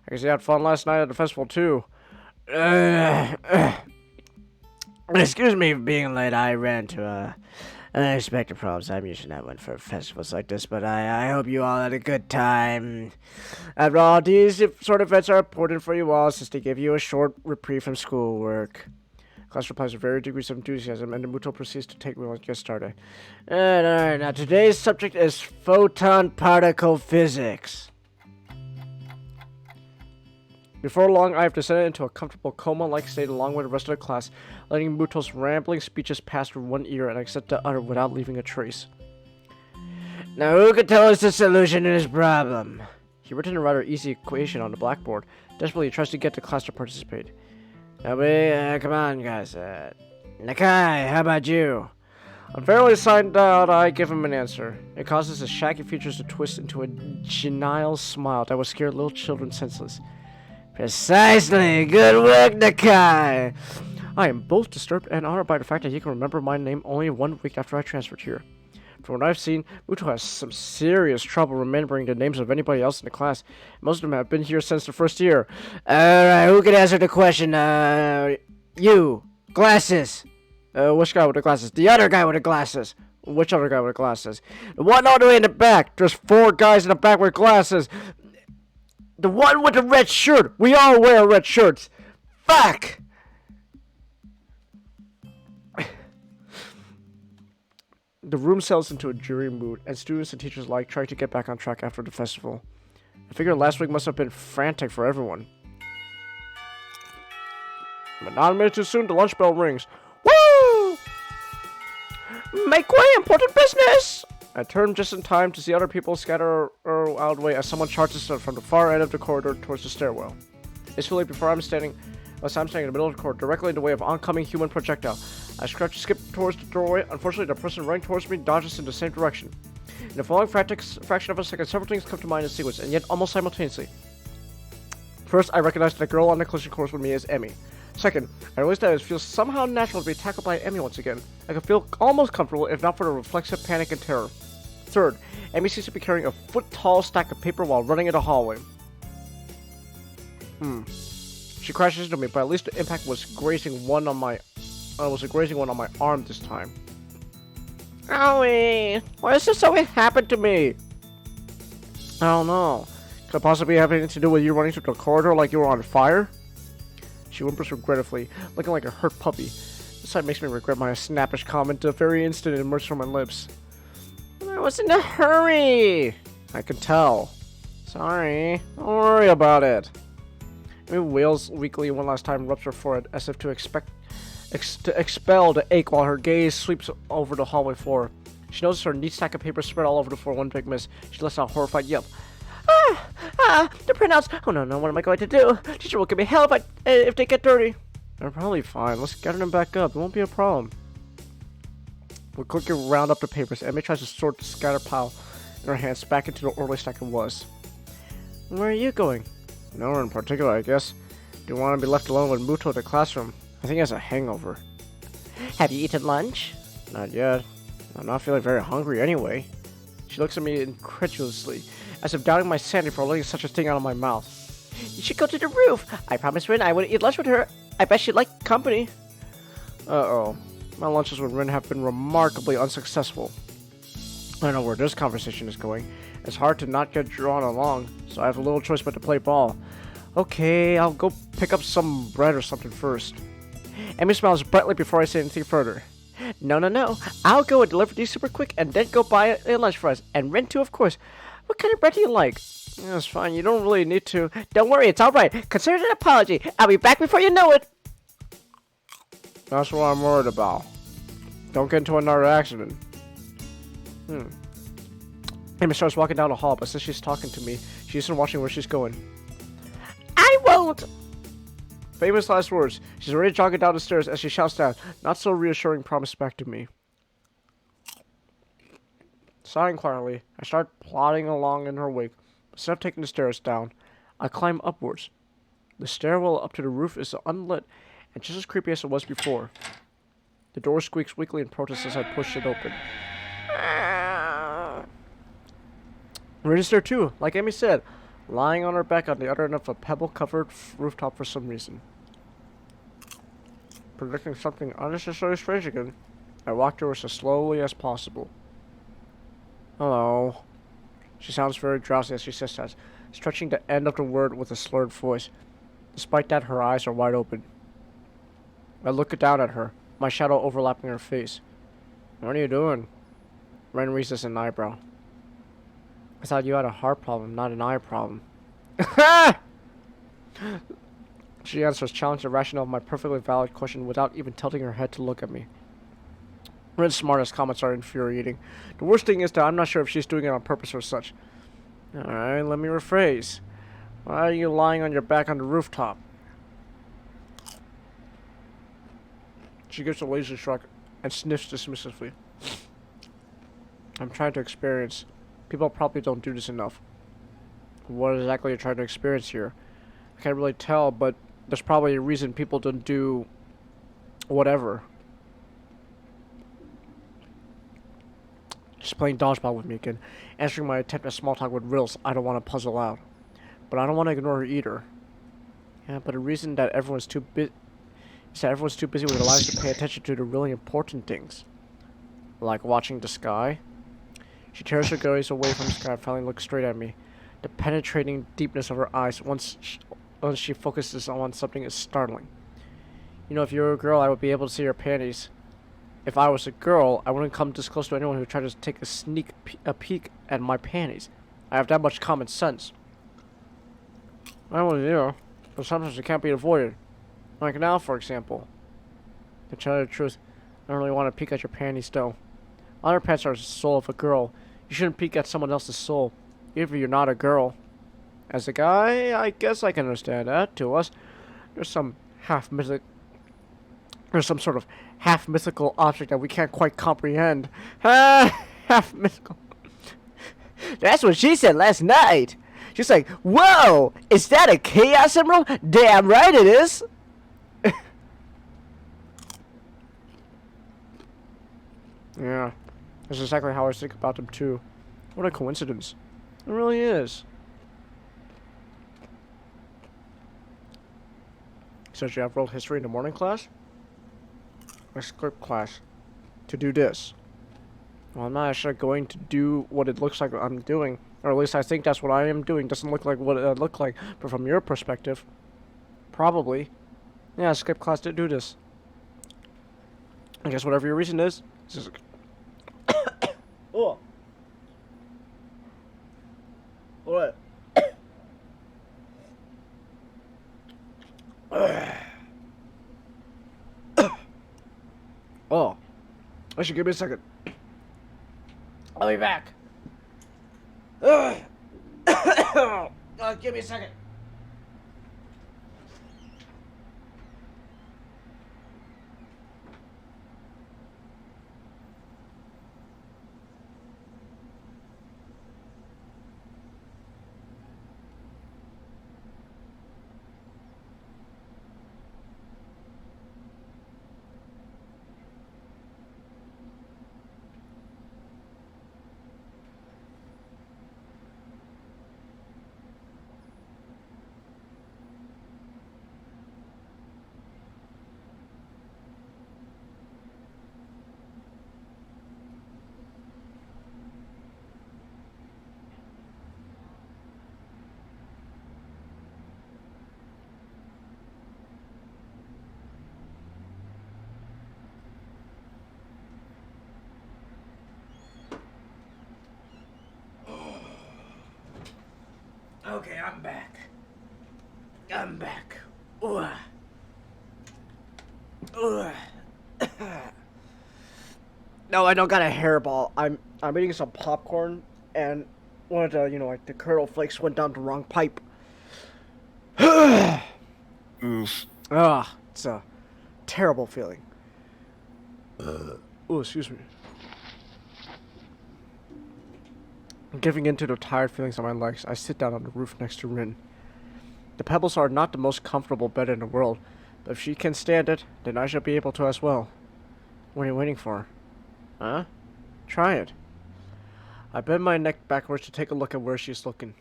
I guess you had fun last night at the festival too. Excuse me for being late. I ran to unexpected problems. I'm usually not one for festivals like this, but I hope you all had a good time. After all, these sort of events are important for you all since they give you a short reprieve from schoolwork. Class replies with varied degrees of enthusiasm, and the Muto proceeds to take wheel and get started. Alright, now today's subject is photon particle physics. Before long, I have descended into a comfortable coma-like state along with the rest of the class, letting Muto's rambling speeches pass through one ear and accept the other without leaving a trace. Now who can tell us the solution to this problem? He written a rather easy equation on the blackboard. Desperately, he tries to get the class to participate. Nobody, come on, guys. Nakai, how about you? Unfairly signed out, I give him an answer. It causes his shaggy features to twist into a genial smile that would scare little children senseless. Precisely! Good work, Nakai! I am both disturbed and honored by the fact that he can remember my name only 1 week after I transferred here. From what I've seen, Muto has some serious trouble remembering the names of anybody else in the class. Most of them have been here since the first year. Alright, who can answer the question? You. Glasses. Which guy with the glasses? The other guy with the glasses. Which other guy with the glasses? The one all the way in the back. There's 4 guys in the back with glasses. The one with the red shirt. We all wear red shirts. Fuck! The room settles into a dreary mood, and students and teachers alike try to get back on track after the festival. I figure last week must have been frantic for everyone. But not a minute too soon, the lunch bell rings. Woo! Make way, important business! I turn just in time to see other people scatter out of the way as someone charges from the far end of the corridor towards the stairwell. It's too late before I'm standing in the middle of the corridor, directly in the way of oncoming human projectile. I skip towards the doorway. Unfortunately, the person running towards me dodges in the same direction. In the following fraction of a second, several things come to mind in sequence, and yet almost simultaneously. First, I recognize that the girl on the collision course with me is Emmy. Second, I realize that it feels somehow natural to be tackled by Emmy once again. I can feel almost comfortable, if not for the reflexive panic and terror. Third, Emmy seems to be carrying a foot-tall stack of paper while running in the hallway. She crashes into me, but at least the impact was grazing one on my arm this time. Owie! Why does this always happen to me? I don't know. Could it possibly have anything to do with you running through the corridor like you were on fire? She whimpers regretfully, looking like a hurt puppy. This sight makes me regret my snappish comment the very instant it emerged from my lips. I was in a hurry! I can tell. Sorry. Don't worry about it. Amy wails weakly one last time and rubs her forehead as if to expel the ache while her gaze sweeps over the hallway floor. She notices her neat stack of papers spread all over the floor. One big miss. She lets out a horrified yelp. The printouts! Oh no, what am I going to do? Teacher will give me hell if they get dirty. They're probably fine. Let's gather them back up. It won't be a problem. We quickly round up the papers. Emmy tries to sort the scattered pile in her hands back into the orderly stack it was. Where are you going? Nowhere in particular, I guess. Do you want to be left alone with Muto in the classroom? I think he has a hangover. Have you eaten lunch? Not yet. I'm not feeling very hungry anyway. She looks at me incredulously, as if doubting my sanity for letting such a thing out of my mouth. You should go to the roof. I promised Rin I would eat lunch with her. I bet she'd like company. Uh-oh. My lunches with Rin have been remarkably unsuccessful. I don't know where this conversation is going. It's hard to not get drawn along, so I have a little choice but to play ball. Okay, I'll go pick up some bread or something first. Emmy smiles brightly before I say anything further. No. I'll go and deliver these super quick and then go buy a lunch for us. And Rin too, of course. What kind of bread do you like? Yeah, it's fine. You don't really need to. Don't worry, it's alright. Consider it an apology. I'll be back before you know it. That's what I'm worried about. Don't get into another accident. Amy starts walking down the hall, but since she's talking to me, she isn't watching where she's going. I won't! Famous last words. She's already jogging down the stairs as she shouts down, not so reassuring promise back to me. Sighing quietly, I start plodding along in her wake. Instead of taking the stairs down, I climb upwards. The stairwell up to the roof is unlit and just as creepy as it was before. The door squeaks weakly in protest as I push it open. Rin is there too, like Amy said, lying on her back on the other end of a pebble-covered rooftop for some reason. Predicting something unnecessarily strange again, I walk towards her as slowly as possible. Hello. She sounds very drowsy as she says that, stretching the end of the word with a slurred voice. Despite that, her eyes are wide open. I look down at her, my shadow overlapping her face. What are you doing? Ren raises an eyebrow. I thought you had a heart problem, not an eye problem. She answers, challenging the rationale of my perfectly valid question without even tilting her head to look at me. Rin's smartest comments are infuriating. The worst thing is that I'm not sure if she's doing it on purpose or such. Alright, let me rephrase. Why are you lying on your back on the rooftop? She gives a lazy shrug and sniffs dismissively. I'm trying to experience. People probably don't do this enough. What exactly are you trying to experience here? I can't really tell, but there's probably a reason people don't do whatever. She's playing dodgeball with me again, answering my attempt at small talk with riddles I don't want to puzzle out. But I don't want to ignore her either. Yeah, but the reason that everyone's too busy is that everyone's too busy with their lives to pay attention to the really important things. Like watching the sky. She tears her gaze away from the sky and finally looks straight at me. The penetrating deepness of her eyes once she focuses on something is startling. You know, if you were a girl, I would be able to see your panties. If I was a girl, I wouldn't come this close to anyone who tried to take a peek at my panties. I have that much common sense. I was, but sometimes it can't be avoided. Like now, for example. To tell you the truth, I don't really want to peek at your panties, though. Underpants are the soul of a girl. You shouldn't peek at someone else's soul, even if you're not a girl. As a guy, I guess I can understand that. To us, there's some sort of half mythical object that we can't quite comprehend. Half mythical. That's what she said last night. She's like, "Whoa, is that a chaos emerald? Damn right it is." Yeah, that's exactly how I think about them too. What a coincidence. It really is. So you have world history in the morning class? Or script class? To do this? Well, I'm not actually going to do what it looks like I'm doing. Or at least I think that's what I am doing. Doesn't look like what it looked like. But from your perspective, probably. Yeah, skip class to do this. I guess whatever your reason is, this is... Oh. What? Oh. I should give me a second. I'll be back. Give me a second. Okay, I'm back. Ugh. No, I don't got a hairball. I'm eating some popcorn, and one of the, like the kernel flakes went down the wrong pipe. Oof. It's a terrible feeling. Oh, excuse me. Giving in to the tired feelings on my legs, I sit down on the roof next to Rin. The pebbles are not the most comfortable bed in the world, but if she can stand it, then I should be able to as well. What are you waiting for? Huh? Try it. I bend my neck backwards to take a look at where she's looking.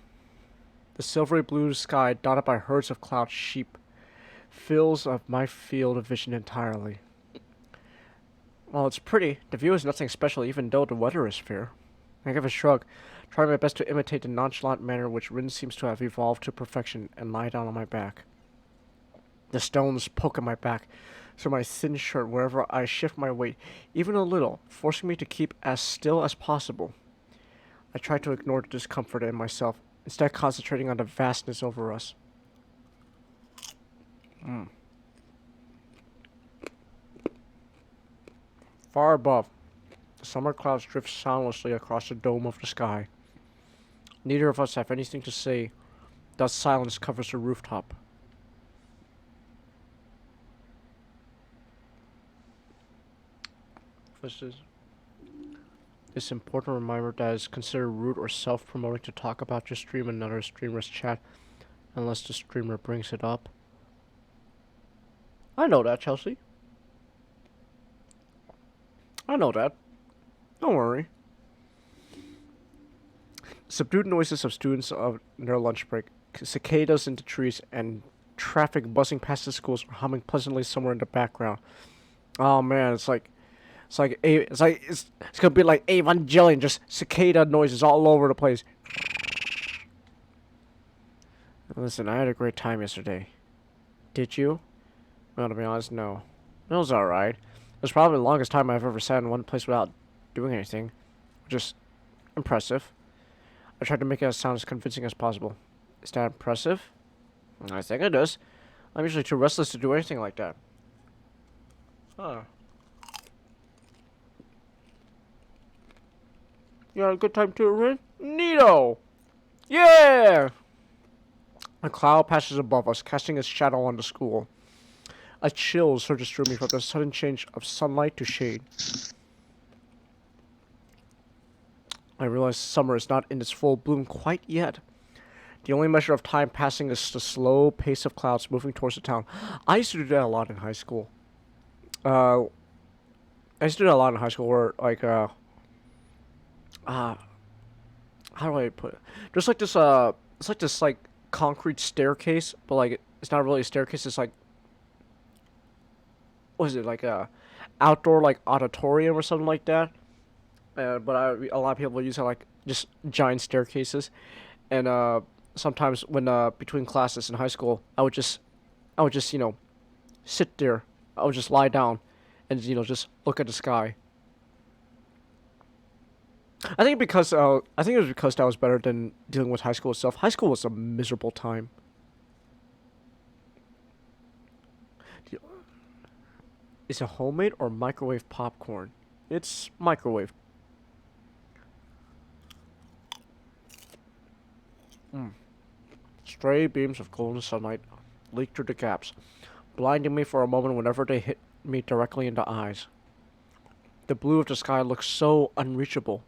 The silvery blue sky, dotted by herds of cloud sheep, fills up my field of vision entirely. While it's pretty, the view is nothing special even though the weather is fair. I give a shrug, trying my best to imitate the nonchalant manner which Rin seems to have evolved to perfection, and lie down on my back. The stones poke at my back, through my thin shirt wherever I shift my weight, even a little, forcing me to keep as still as possible. I try to ignore the discomfort in myself, instead concentrating on the vastness over us. Far above, the summer clouds drift soundlessly across the dome of the sky. Neither of us have anything to say. Thus silence covers the rooftop. This important reminder that it's considered rude or self-promoting to talk about your stream in another streamer's chat unless the streamer brings it up. I know that, Chelsea. I know that. Don't worry. Subdued noises of students of their lunch break, cicadas in the trees, and traffic buzzing past the schools are humming pleasantly somewhere in the background. Oh man, it's gonna be like Evangelion, just cicada noises all over the place. Listen, I had a great time yesterday. Did you? Well, to be honest, no. It was alright. It was probably the longest time I've ever sat in one place without doing anything. Just impressive. I tried to make it sound as convincing as possible. Is that impressive? I think it is. I'm usually too restless to do anything like that. Huh. You had a good time too, Rin? Neato! Yeah! A cloud passes above us, casting its shadow on the school. A chill surges through me from the sudden change of sunlight to shade. I realize summer is not in its full bloom quite yet. The only measure of time passing is the slow pace of clouds moving towards the town. I used to do that a lot in high school. Where, like, how do I put it? There's like this, it's like this, like, concrete staircase, but, like, it's not really a staircase, it's like, what is it, like a outdoor, like, auditorium or something like that? A lot of people use it like just giant staircases, and sometimes when between classes in high school, I would just sit there. I would just lie down, and just look at the sky. I think it was because that was better than dealing with high school itself. High school was a miserable time. Is it homemade or microwave popcorn? It's microwave. Stray beams of golden sunlight leaked through the gaps, blinding me for a moment whenever they hit me directly in the eyes. The blue of the sky looks so unreachable.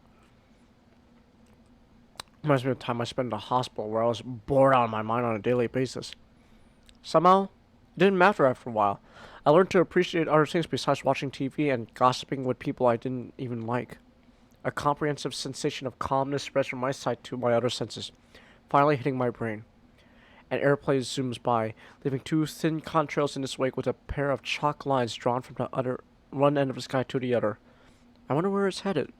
Reminds me of the time I spent in the hospital where I was bored out of my mind on a daily basis. Somehow, it didn't matter after a while. I learned to appreciate other things besides watching TV and gossiping with people I didn't even like. A comprehensive sensation of calmness spreads from my sight to my other senses, finally hitting my brain. An airplane zooms by, leaving two thin contrails in its wake with a pair of chalk lines drawn from one end of the sky to the other. I wonder where it's headed.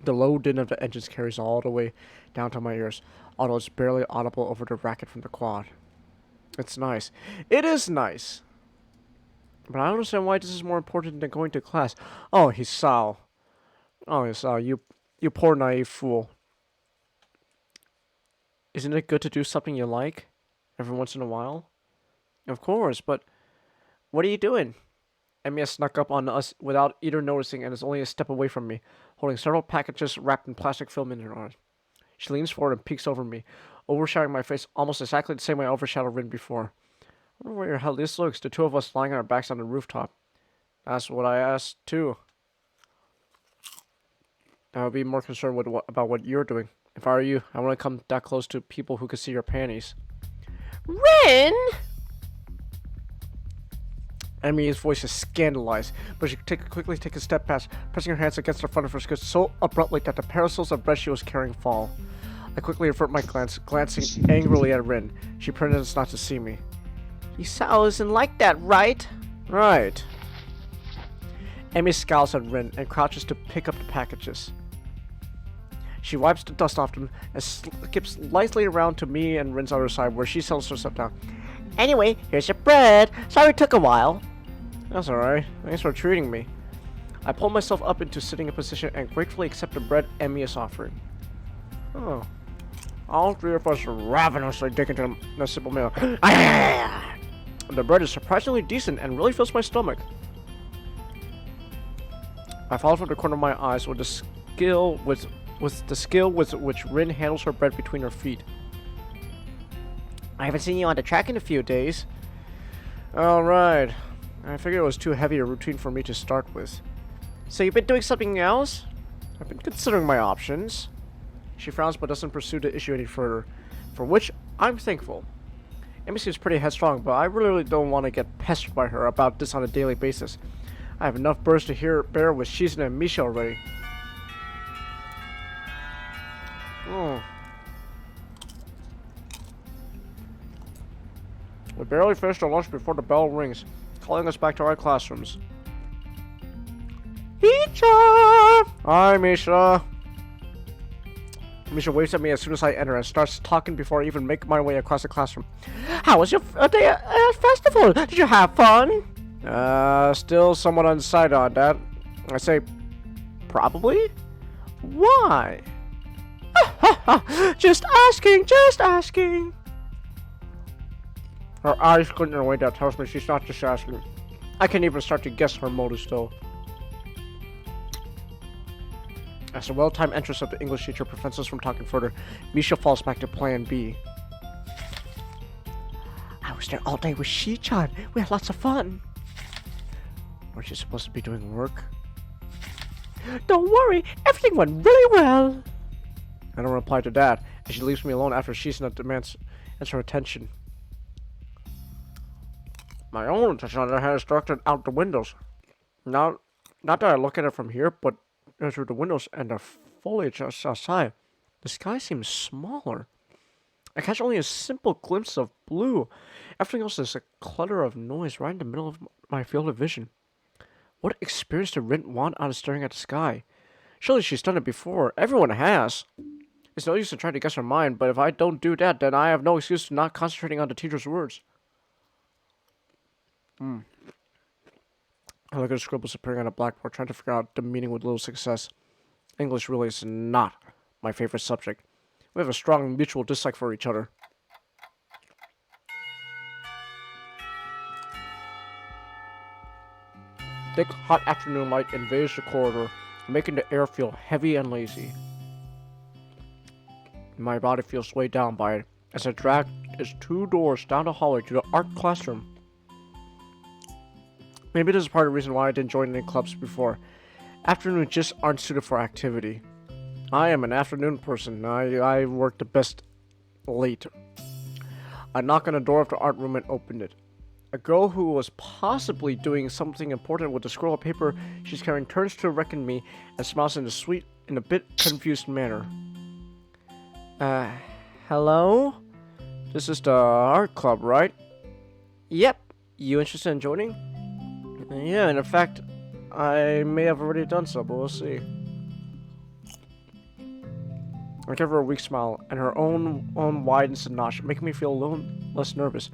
The low din of the engines carries all the way down to my ears, although it's barely audible over the racket from the quad. It's nice. It is nice. But I don't understand why this is more important than going to class. Oh, Hisao. Oh, Hisao, you poor naive fool. Isn't it good to do something you like every once in a while? Of course, but what are you doing? Emiya snuck up on us without either noticing and is only a step away from me, holding several packages wrapped in plastic film in her arms. She leans forward and peeks over me, overshadowing my face almost exactly the same way I overshadowed Rin before. I wonder where the hell this looks, the two of us lying on our backs on the rooftop. That's what I asked, too. I would be more concerned about what you're doing. If I were you, I want to come that close to people who can see your panties. Rin! Emily's voice is scandalized, but she quickly takes a step past, pressing her hands against the front of her skirt so abruptly that the parasols of bread she was carrying fall. I quickly avert my glance, glancing angrily at Rin. She pretends not to see me. Isao isn't like that, right? Right. Amy scowls at Rin and crouches to pick up the packages. She wipes the dust off them and skips lightly around to me and Rin's other side where she settles herself down. Anyway, here's your bread. Sorry it took a while. That's alright. Thanks for treating me. I pull myself up into sitting position and gratefully accept the bread Emmy is offering. Oh. All three of us ravenously dig into the simple meal. The bread is surprisingly decent and really fills my stomach. I follow from the corner of my eyes with the skill with which Rin handles her bread between her feet. I haven't seen you on the track in a few days. Alright. I figured it was too heavy a routine for me to start with. So you've been doing something else? I've been considering my options. She frowns but doesn't pursue the issue any further, for which I'm thankful. Amy seems pretty headstrong, but I really don't want to get pestered by her about this on a daily basis. I have enough birds to bear with Shizuna and Misha already. We barely finished our lunch before the bell rings, calling us back to our classrooms. Misha! Hi, Misha. Misha waves at me as soon as I enter and starts talking before I even make my way across the classroom. How was your day at festival? Did you have fun? Still somewhat undecided on that. I say, probably? Why? Just asking. Her eyes glint in a way that tells me she's not just asking. I can't even start to guess her motives though. As the well-timed entrance of the English teacher prevents us from talking further, Misha falls back to plan B. I was there all day with Shi-chan. We had lots of fun. Weren't you supposed to be doing work? Don't worry, everything went really well. I don't reply to that, and she leaves me alone after Shizuna demands her attention. My own attention on the hand is directed out the windows. Not that I look at it from here, but through the windows and the foliage outside. The sky seems smaller. I catch only a simple glimpse of blue. Everything else is a clutter of noise right in the middle of my field of vision. What experience did Rin want out of staring at the sky? Surely she's done it before. Everyone has. It's no use to try to guess her mind, but if I don't do that, then I have no excuse for not concentrating on the teacher's words. I look at the scribbles appearing on a blackboard, trying to figure out the meaning with little success. English really is not my favorite subject. We have a strong mutual dislike for each other. Thick, hot afternoon light invades the corridor, making the air feel heavy and lazy. My body feels weighed down by it, as I drag its 2 doors down the hallway to the art classroom. Maybe this is part of the reason why I didn't join any clubs before. Afternoons just aren't suited for activity. I am an afternoon person. I work the best late. I knock on the door of the art room and opened it. A girl who was possibly doing something important with the scroll of paper she's carrying turns to reckon me and smiles in a bit confused manner. Hello? This is the art club, right? Yep. You interested in joining? Yeah, and in fact, I may have already done so, but we'll see. I give her a weak smile, and her own widens a notch, making me feel a little less nervous.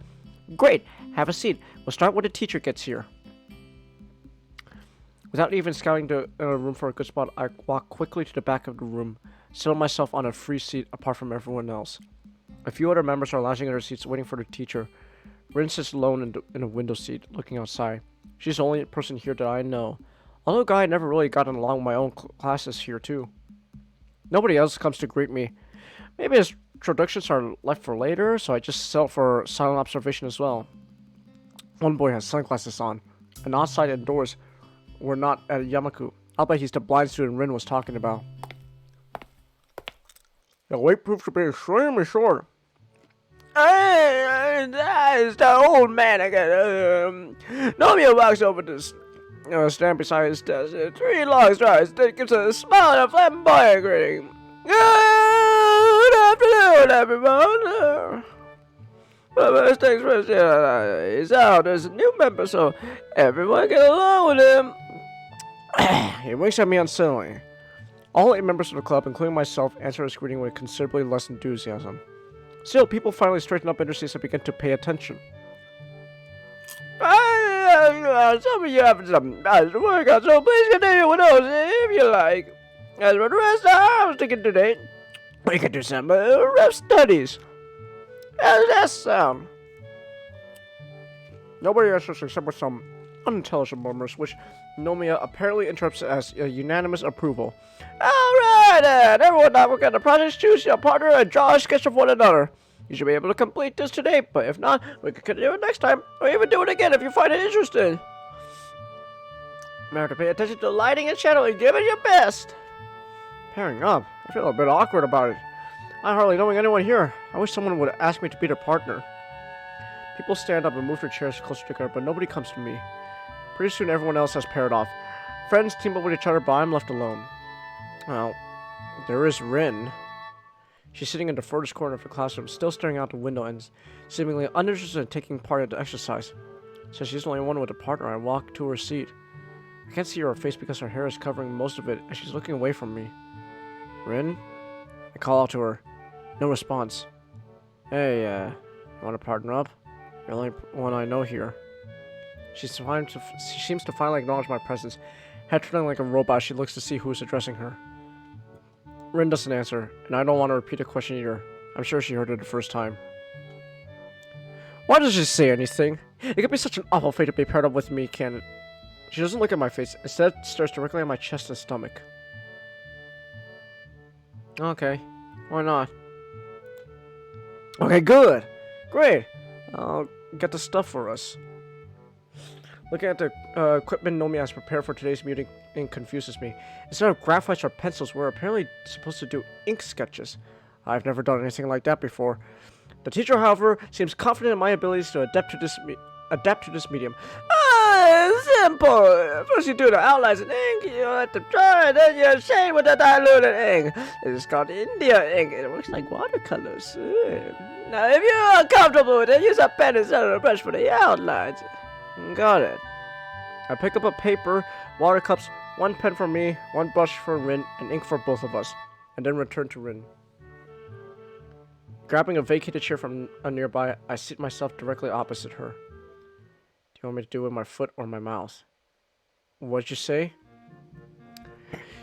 Great! Have a seat. We'll start when the teacher gets here. Without even scouting the room for a good spot, I walk quickly to the back of the room, settle myself on a free seat apart from everyone else. A few other members are lounging in their seats waiting for the teacher. Rin sits alone in a window seat, looking outside. She's the only person here that I know. Although Guy never really gotten along with my own classes here too. Nobody else comes to greet me. Maybe his introductions are left for later, so I just settle for silent observation as well. One boy has sunglasses on, and outside indoors, we're not at Yamaku. I'll bet he's the blind student Rin was talking about. The wait proves to be extremely short. Hey, that's the old man again. Nomia walks over to stand beside his desk. 3 long strides, then gives a smile and a flamboyant greeting. Good afternoon, everyone. First things first, he's out as a new member, so everyone get along with him. He winks at me unsteadily. All 8 members of the club, including myself, answer his greeting with considerably less enthusiasm. Still, people finally straighten up in their seats and begin to pay attention. Some of you have some nice work out, so please continue with those if you like. As for the rest, I was thinking today, we could do some rough studies. How does that sound? Nobody answers except with some unintelligible murmurs, which Nomiya apparently interprets as a unanimous approval. Alright then, everyone now work on the project, choose your partner, and draw a sketch of one another. You should be able to complete this today, but if not, we can continue it next time, or even do it again if you find it interesting. Remember to pay attention to lighting and shadow and give it your best. Pairing up? I feel a bit awkward about it. I hardly know anyone here. I wish someone would ask me to be their partner. People stand up and move their chairs closer together, but nobody comes to me. Pretty soon everyone else has paired off. Friends team up with each other, but I'm left alone. Well, there is Rin. She's sitting in the furthest corner of the classroom, still staring out the window and seemingly uninterested in taking part in the exercise. Since she's the only one with a partner, I walk to her seat. I can't see her face because her hair is covering most of it, and she's looking away from me. Rin? I call out to her. No response. Hey, you want to partner up? You're the only one I know here. She seems to finally acknowledge my presence. Head turning like a robot, she looks to see who is addressing her. Rin doesn't answer, and I don't want to repeat the question either. I'm sure she heard it the first time. Why does she say anything? It could be such an awful fate to be paired up with me, can it? She doesn't look at my face, instead stares directly at my chest and stomach. Okay, why not? Okay, good! Great! I'll get the stuff for us. Looking at the equipment Nomiya has prepared for today's meeting confuses me. Instead of graphites or pencils, we're apparently supposed to do ink sketches. I've never done anything like that before. The teacher, however, seems confident in my abilities to adapt to this medium. Simple! First you do the outlines in ink, you have to draw, and then you shade with the diluted ink. It is called India ink, and it works like watercolors. Now, if you're uncomfortable with it, use a pen instead of a brush for the outlines. Got it. I pick up a paper, water cups, one pen for me, one brush for Rin, and ink for both of us, and then return to Rin. Grabbing a vacated chair from a nearby, I seat myself directly opposite her. Do you want me to do it with my foot or my mouth? What'd you say?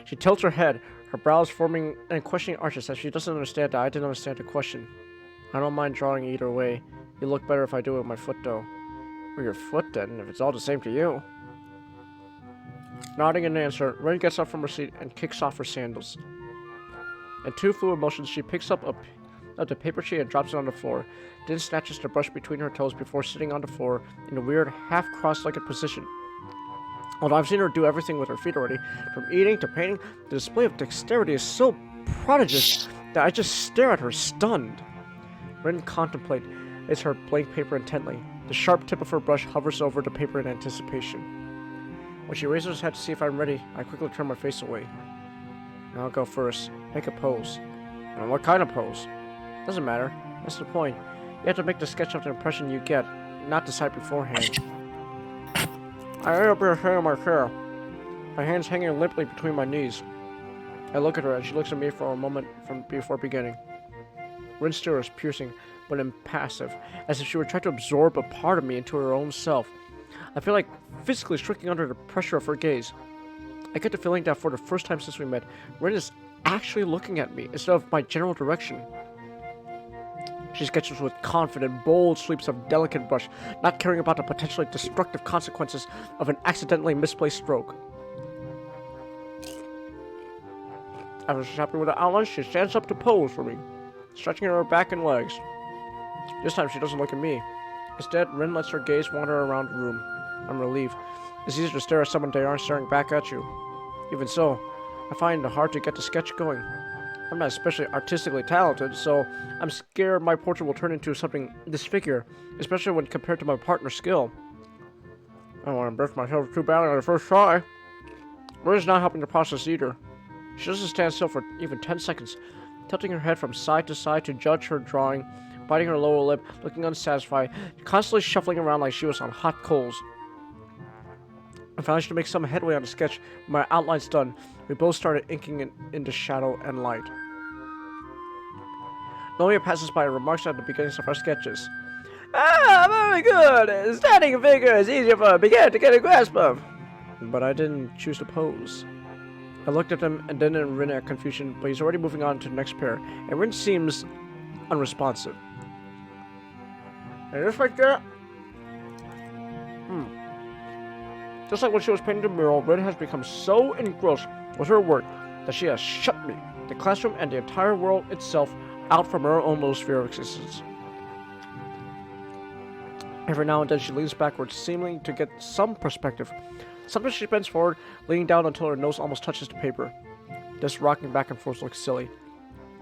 She tilts her head, her brows forming and questioning arches as she doesn't understand that I didn't understand the question. I don't mind drawing either way. You look better if I do it with my foot though. Or your foot then, if it's all the same to you. Nodding in answer, Rin gets up from her seat and kicks off her sandals. In two fluid motions, she picks up the paper sheet and drops it on the floor, then snatches the brush between her toes before sitting on the floor in a weird, half-cross-legged position. Although I've seen her do everything with her feet already, from eating to painting, the display of dexterity is so prodigious that I just stare at her, stunned. Rin contemplates her blank paper intently. The sharp tip of her brush hovers over the paper in anticipation. When she raises her head to see if I'm ready, I quickly turn my face away. I'll go first. Make a pose. And what kind of pose? Doesn't matter. That's the point. You have to make the sketch of the impression you get, not decide beforehand. I end up here sitting in my chair, my hands hanging limply between my knees. I look at her and she looks at me for a moment before beginning. Rin's stare is piercing, but impassive, as if she were trying to absorb a part of me into her own self. I feel like physically shrinking under the pressure of her gaze. I get the feeling that for the first time since we met, Rin is actually looking at me instead of my general direction. She sketches with confident, bold sweeps of delicate brush, not caring about the potentially destructive consequences of an accidentally misplaced stroke. After she's happy with the outline, she stands up to pose for me, stretching her back and legs. This time she doesn't look at me. Instead, Rin lets her gaze wander around the room. I'm relieved. It's easier to stare at someone they aren't staring back at you. Even so, I find it hard to get the sketch going. I'm not especially artistically talented, so I'm scared my portrait will turn into something disfigured, especially when compared to my partner's skill. I don't want to embarrass myself too badly on the first try. Rin's not helping the process either. She doesn't stand still for even 10 seconds, tilting her head from side to side to judge her drawing, biting her lower lip, looking unsatisfied, constantly shuffling around like she was on hot coals. I managed to make some headway on the sketch. With my outlines done, we both started inking it into shadow and light. Nomiya passes by and remarks at the beginnings of our sketches. Very good! Standing figure is easier for a beginner to get a grasp of. But I didn't choose to pose. I looked at him and then at Rin at confusion, but he's already moving on to the next pair, and Rin seems unresponsive. And this right there, Just like when she was painting the mural, Rin has become so engrossed with her work that she has shut me, the classroom, and the entire world itself out from her own little sphere of existence. Every now and then she leans backwards, seeming to get some perspective. Sometimes she bends forward, leaning down until her nose almost touches the paper. This rocking back and forth looks silly.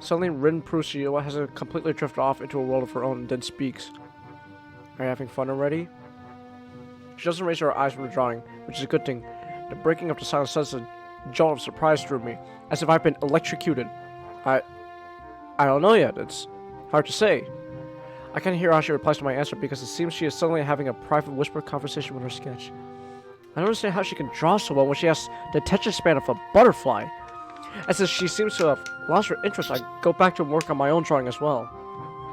Suddenly, Rin proves she hasn't completely drifted off into a world of her own and then speaks. Are you having fun already? She doesn't raise her eyes from the drawing, which is a good thing. The breaking of the silence sends a jolt of surprise through me, as if I've been electrocuted. I don't know yet. It's hard to say. I can't hear how she replies to my answer because it seems she is suddenly having a private whispered conversation with her sketch. I don't understand how she can draw so well when she has the attention span of a butterfly. As if she seems to have lost her interest, I go back to work on my own drawing as well.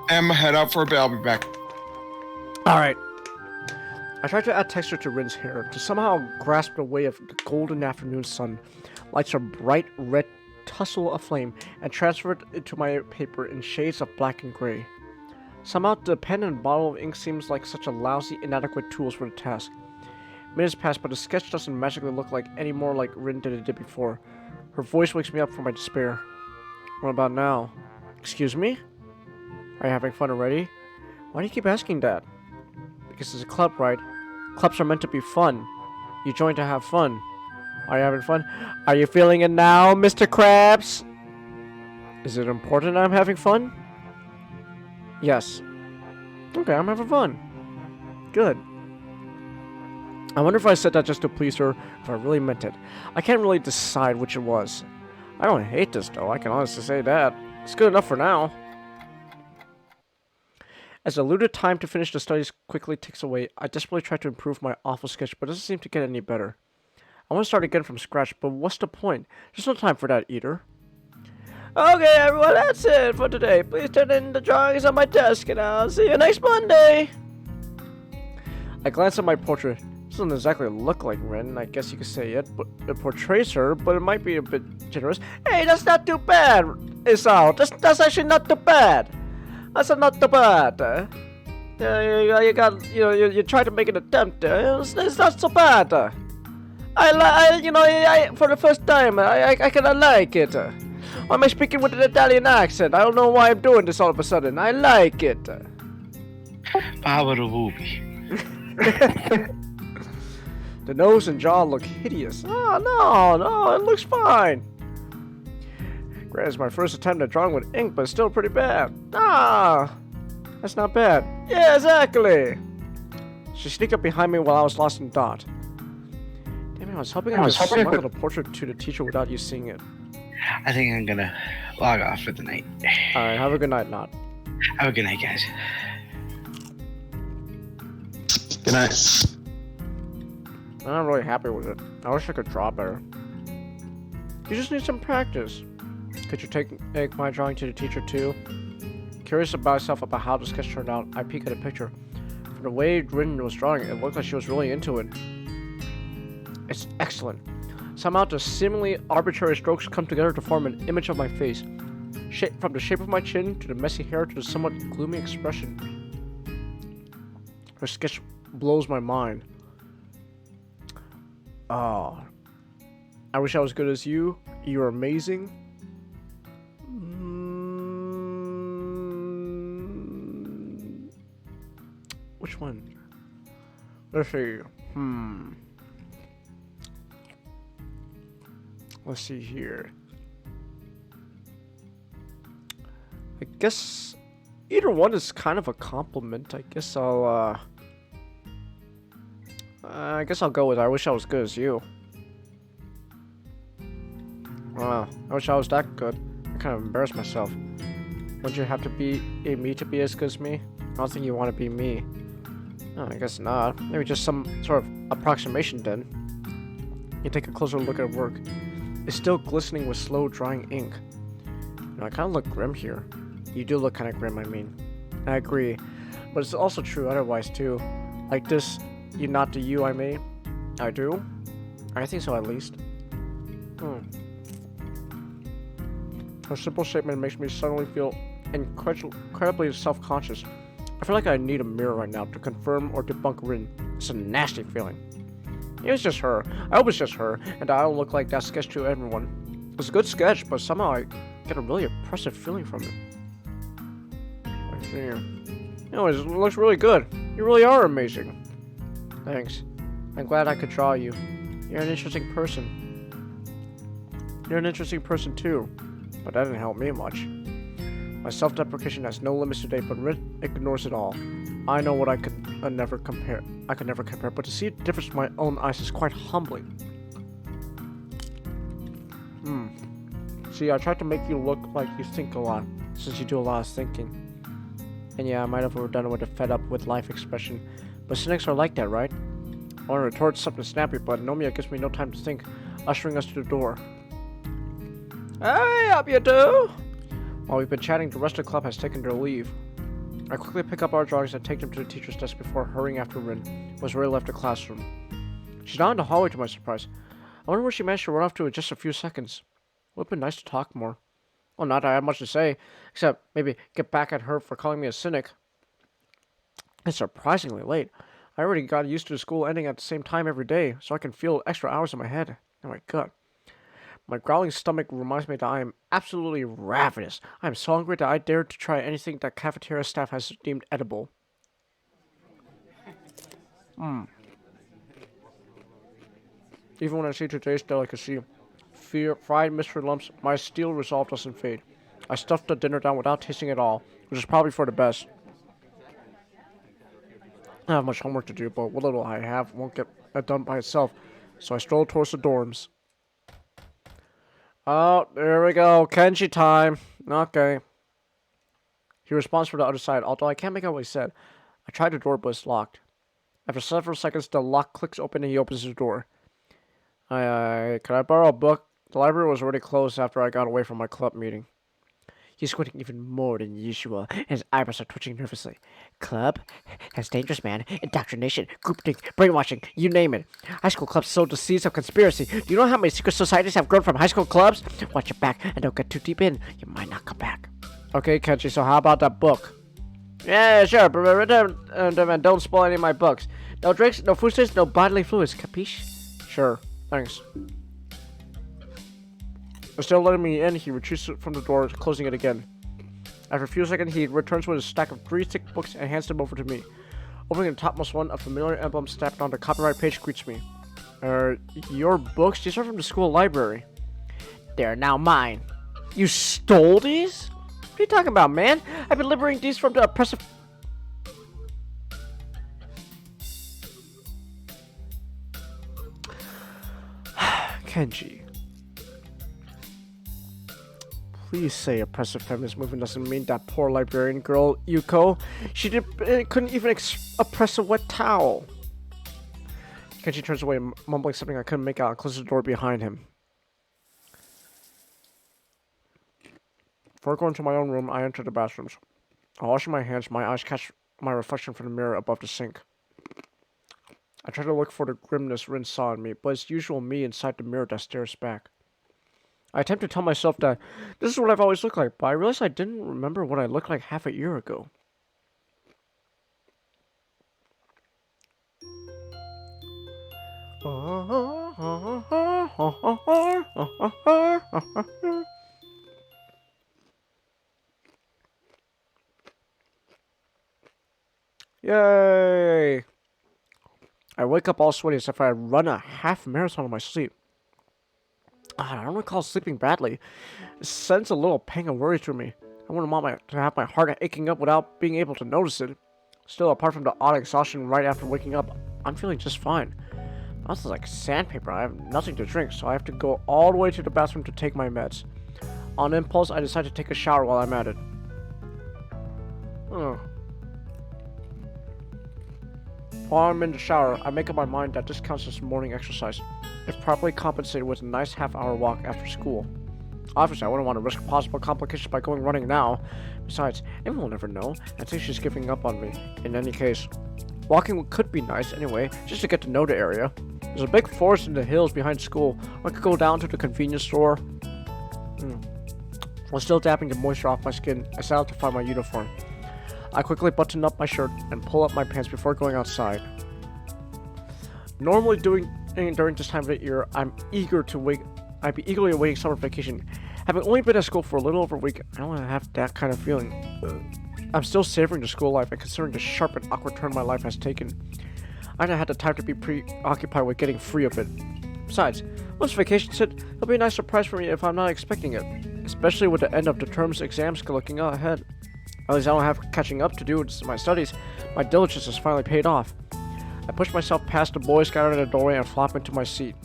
Emma, head out for a bit. I'll be back. Alright. I tried to add texture to Rin's hair, to somehow grasp the way of the golden afternoon sun, lights a bright red tussle aflame, and transfer it into my paper in shades of black and gray. Somehow the pen and bottle of ink seems like such a lousy, inadequate tools for the task. Minutes pass, but the sketch doesn't magically look like any more like Rin than it did before. Her voice wakes me up from my despair. What about now? Excuse me? Are you having fun already? Why do you keep asking that? Because it's a club, right? Clubs are meant to be fun. You join to have fun. Are you having fun? Are you feeling it now, Mr. Krabs? Is it important I'm having fun? Yes. Okay, I'm having fun. Good. I wonder if I said that just to please her, if I really meant it. I can't really decide which it was. I don't hate this, though. I can honestly say that. It's good enough for now. As the allotted time to finish the studies quickly ticks away, I desperately try to improve my awful sketch, but it doesn't seem to get any better. I want to start again from scratch, but what's the point? There's no time for that either. Okay, everyone, that's it for today. Please turn in the drawings on my desk, and I'll see you next Monday. I glance at my portrait. It doesn't exactly look like Rin, I guess you could say it, but it portrays her, but it might be a bit generous. Hey, that's not too bad, Isao. That's actually not too bad. That's not too bad. You try to make an attempt. It's not so bad. For the first time, I kind of like it. Why am I speaking with an Italian accent? I don't know why I'm doing this all of a sudden. I like it. The nose and jaw look hideous. Oh, no, it looks fine. Granted, it's my first attempt at drawing with ink, but it's still pretty bad. That's not bad. Yeah, exactly. She sneaked up behind me while I was lost in thought. Damn it, I was hoping I could smuggle the portrait to the teacher without you seeing it. I think I'm gonna log off for the night. Alright, have a good night, Not. Have a good night, guys. Good night. I'm not really happy with it. I wish I could draw better. You just need some practice. Could you take my drawing to the teacher too? Curious about myself about how the sketch turned out, I peek at a picture. From the way Rin was drawing, it looked like she was really into it. It's excellent. Somehow the seemingly arbitrary strokes come together to form an image of my face. From the shape of my chin, to the messy hair, to the somewhat gloomy expression. Her sketch blows my mind. Oh. I wish I was good as you. You're amazing. Which one? Let's see. Let's see here. I guess either one is kind of a compliment. I guess I'll go with I wish I was good as you. Wow, I wish I was that good. I kind of embarrassed myself. Wouldn't you have to be me to be as good as me? I don't think you want to be me. No, I guess not. Maybe just some sort of approximation then. You take a closer look at work. It's still glistening with slow drying ink. I kind of look grim here. You do look kind of grim, I mean. I agree. But it's also true otherwise too. Like this, you not the you I made. I do? I think so at least. Her simple statement makes me suddenly feel incredibly self-conscious. I feel like I need a mirror right now to confirm or debunk Rin. It's a nasty feeling. It was just her. I hope it's just her, and I don't look like that sketch to everyone. It was a good sketch, but somehow I get a really oppressive feeling from it. I see. Anyways, it looks really good. You really are amazing. Thanks. I'm glad I could draw you. You're an interesting person. You're an interesting person too, but that didn't help me much. My self-deprecation has no limits today, but Rit ignores it all. I know what I could never compare. I could never compare, but to see the difference in my own eyes is quite humbling. See, I tried to make you look like you think a lot, since you do a lot of thinking. And yeah, I might have overdone it with a fed up with life expression, but cynics are like that, right? I want to retort something snappy, but Nomiya gives me no time to think, ushering us to the door. Hey, up you two! While we've been chatting, the rest of the club has taken their leave. I quickly pick up our drawings and take them to the teacher's desk before hurrying after Rin, who has already left the classroom. She's not in the hallway to my surprise. I wonder where she managed to run off to in just a few seconds. It would have been nice to talk more. Well, not that I have much to say, except maybe get back at her for calling me a cynic. It's surprisingly late. I already got used to school ending at the same time every day, so I can feel extra hours in my head and my gut. My growling stomach reminds me that I am absolutely ravenous. I am so hungry that I dare to try anything that cafeteria staff has deemed edible. Even when I see today's delicacy, fried mystery lumps, my steel resolve doesn't fade. I stuffed the dinner down without tasting it all, which is probably for the best. I have much homework to do, but what little I have won't get done by itself, so I stroll towards the dorms. Oh, there we go. Kenji time. Okay. He responds from the other side, although I can't make out what he said. I tried the door, but it's locked. After several seconds, the lock clicks open and he opens the door. Can I borrow a book? The library was already closed after I got away from my club meeting. He's squinting even more than usual, and his eyebrows are twitching nervously. Club? That's dangerous, man. Indoctrination, groupthink, brainwashing, you name it. High school clubs sow the seeds of conspiracy. Do you know how many secret societies have grown from high school clubs? Watch your back and don't get too deep in. You might not come back. Okay, Kenji, so how about that book? Yeah, sure, but don't spoil any of my books. No drinks, no food stains, no bodily fluids, capiche? Sure, thanks. Still letting me in, he retreats from the door, closing it again. After a few seconds, he returns with a stack of 3 thick books and hands them over to me. Opening the topmost one, a familiar emblem stamped on the copyright page greets me. Your books? These are from the school library. They're now mine. You stole these? What are you talking about, man? I've been liberating these from the oppressive... Kenji. Please say oppressive feminist movement doesn't mean that poor librarian girl, Yuko. She couldn't even oppress a wet towel. Kenji turns away, mumbling something I couldn't make out, and closes the door behind him. Before going to my own room, I enter the bathrooms. While washing my hands, my eyes catch my reflection from the mirror above the sink. I try to look for the grimness Rin saw in me, but it's usual me inside the mirror that stares back. I attempt to tell myself that this is what I've always looked like, but I realize I didn't remember what I looked like half a year ago. Yay! I wake up all sweaty as if I run a half marathon in my sleep. I don't recall sleeping badly. It sends a little pang of worry through me. I wouldn't want to have my heart aching up without being able to notice it. Still, apart from the odd exhaustion right after waking up, I'm feeling just fine. My mouth is like sandpaper. I have nothing to drink, so I have to go all the way to the bathroom to take my meds. On impulse, I decide to take a shower while I'm at it. While I'm in the shower, I make up my mind that this counts as morning exercise, if properly compensated with a nice half-hour walk after school. Obviously, I wouldn't want to risk possible complications by going running now. Besides, Amy will never know. I think she's giving up on me. In any case, walking could be nice anyway, just to get to know the area. There's a big forest in the hills behind school, or I could go down to the convenience store. While still dabbing the moisture off my skin, I set out to find my uniform. I quickly button up my shirt and pull up my pants before going outside. Normally doing And during this time of the year, I'd be eagerly awaiting summer vacation. Having only been at school for a little over a week, I don't have that kind of feeling. I'm still savoring the school life and considering the sharp and awkward turn my life has taken. I haven't had the time to be preoccupied with getting free of it. Besides, once vacation's hit, it'll be a nice surprise for me if I'm not expecting it. Especially with the end of the term's exams looking ahead. At least I don't have catching up to do with my studies. My diligence has finally paid off. I push myself past the boys scattered in the doorway and flop into my seat.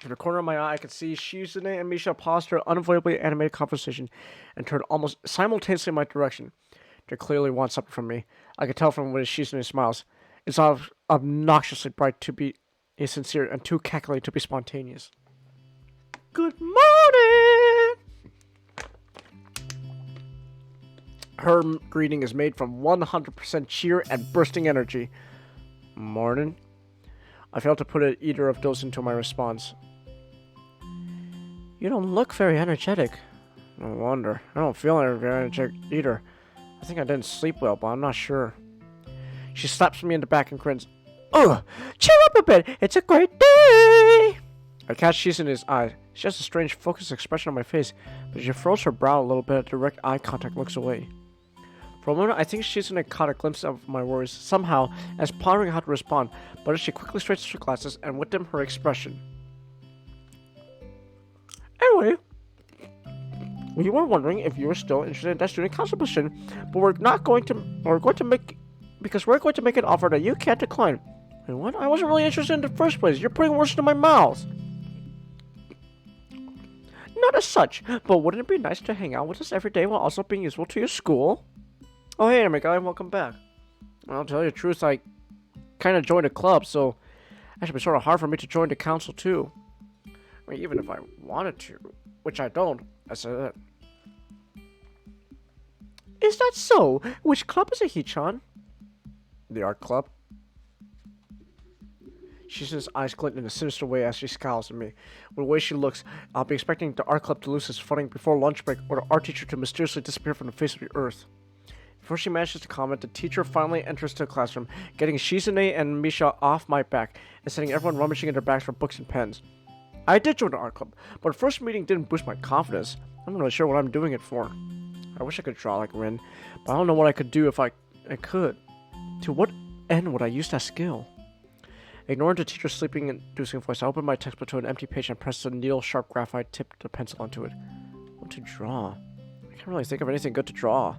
From the corner of my eye, I could see Shizune and Misha pause their unavoidably animated conversation and turn almost simultaneously in my direction. They clearly want something from me. I could tell from when Shizune smiles. It's obnoxiously bright to be sincere and too calculated to be spontaneous. Good morning! Her greeting is made from 100% cheer and bursting energy. Morning? I failed to put either of those into my response. You don't look very energetic. No wonder. I don't feel very energetic either. I think I didn't sleep well, but I'm not sure. She slaps me in the back and grins. Ugh! Cheer up a bit! It's a great day! I catch Shizune's eye. She has a strange focused expression on my face, but she furrows her brow a little bit at direct eye contact and looks away. For a moment, I think Shizune caught a glimpse of my worries somehow and is pondering how to respond, but as she quickly straightens her glasses and with them her expression. Anyway, we were wondering if you were still interested in that student council position, but we're going to make an offer that you can't decline. And what? I wasn't really interested in the first place. You're putting words into my mouth. Not as such, but wouldn't it be nice to hang out with us every day while also being useful to your school? Oh, hey, anime guy, welcome back. I'll tell you the truth, I kind of joined a club, so it should be sort of hard for me to join the council, too. I mean, even if I wanted to, which I don't, I said that. Is that so? Which club is it, Hichan? The art club. Shizune's eyes glint in a sinister way as she scowls at me. With the way she looks, I'll be expecting the art club to lose its funding before lunch break or the art teacher to mysteriously disappear from the face of the earth. Before she manages to comment, the teacher finally enters the classroom, getting Shizune and Misha off my back and sending everyone rummaging in their bags for books and pens. I did join the art club, but the first meeting didn't boost my confidence. I'm not really sure what I'm doing it for. I wish I could draw like Rin, but I don't know what I could do if I could. To what end would I use that skill? Ignoring the teacher's sleeping-inducing voice, I open my textbook to an empty page and press the needle-sharp graphite tipped the pencil onto it. What to draw? I can't really think of anything good to draw.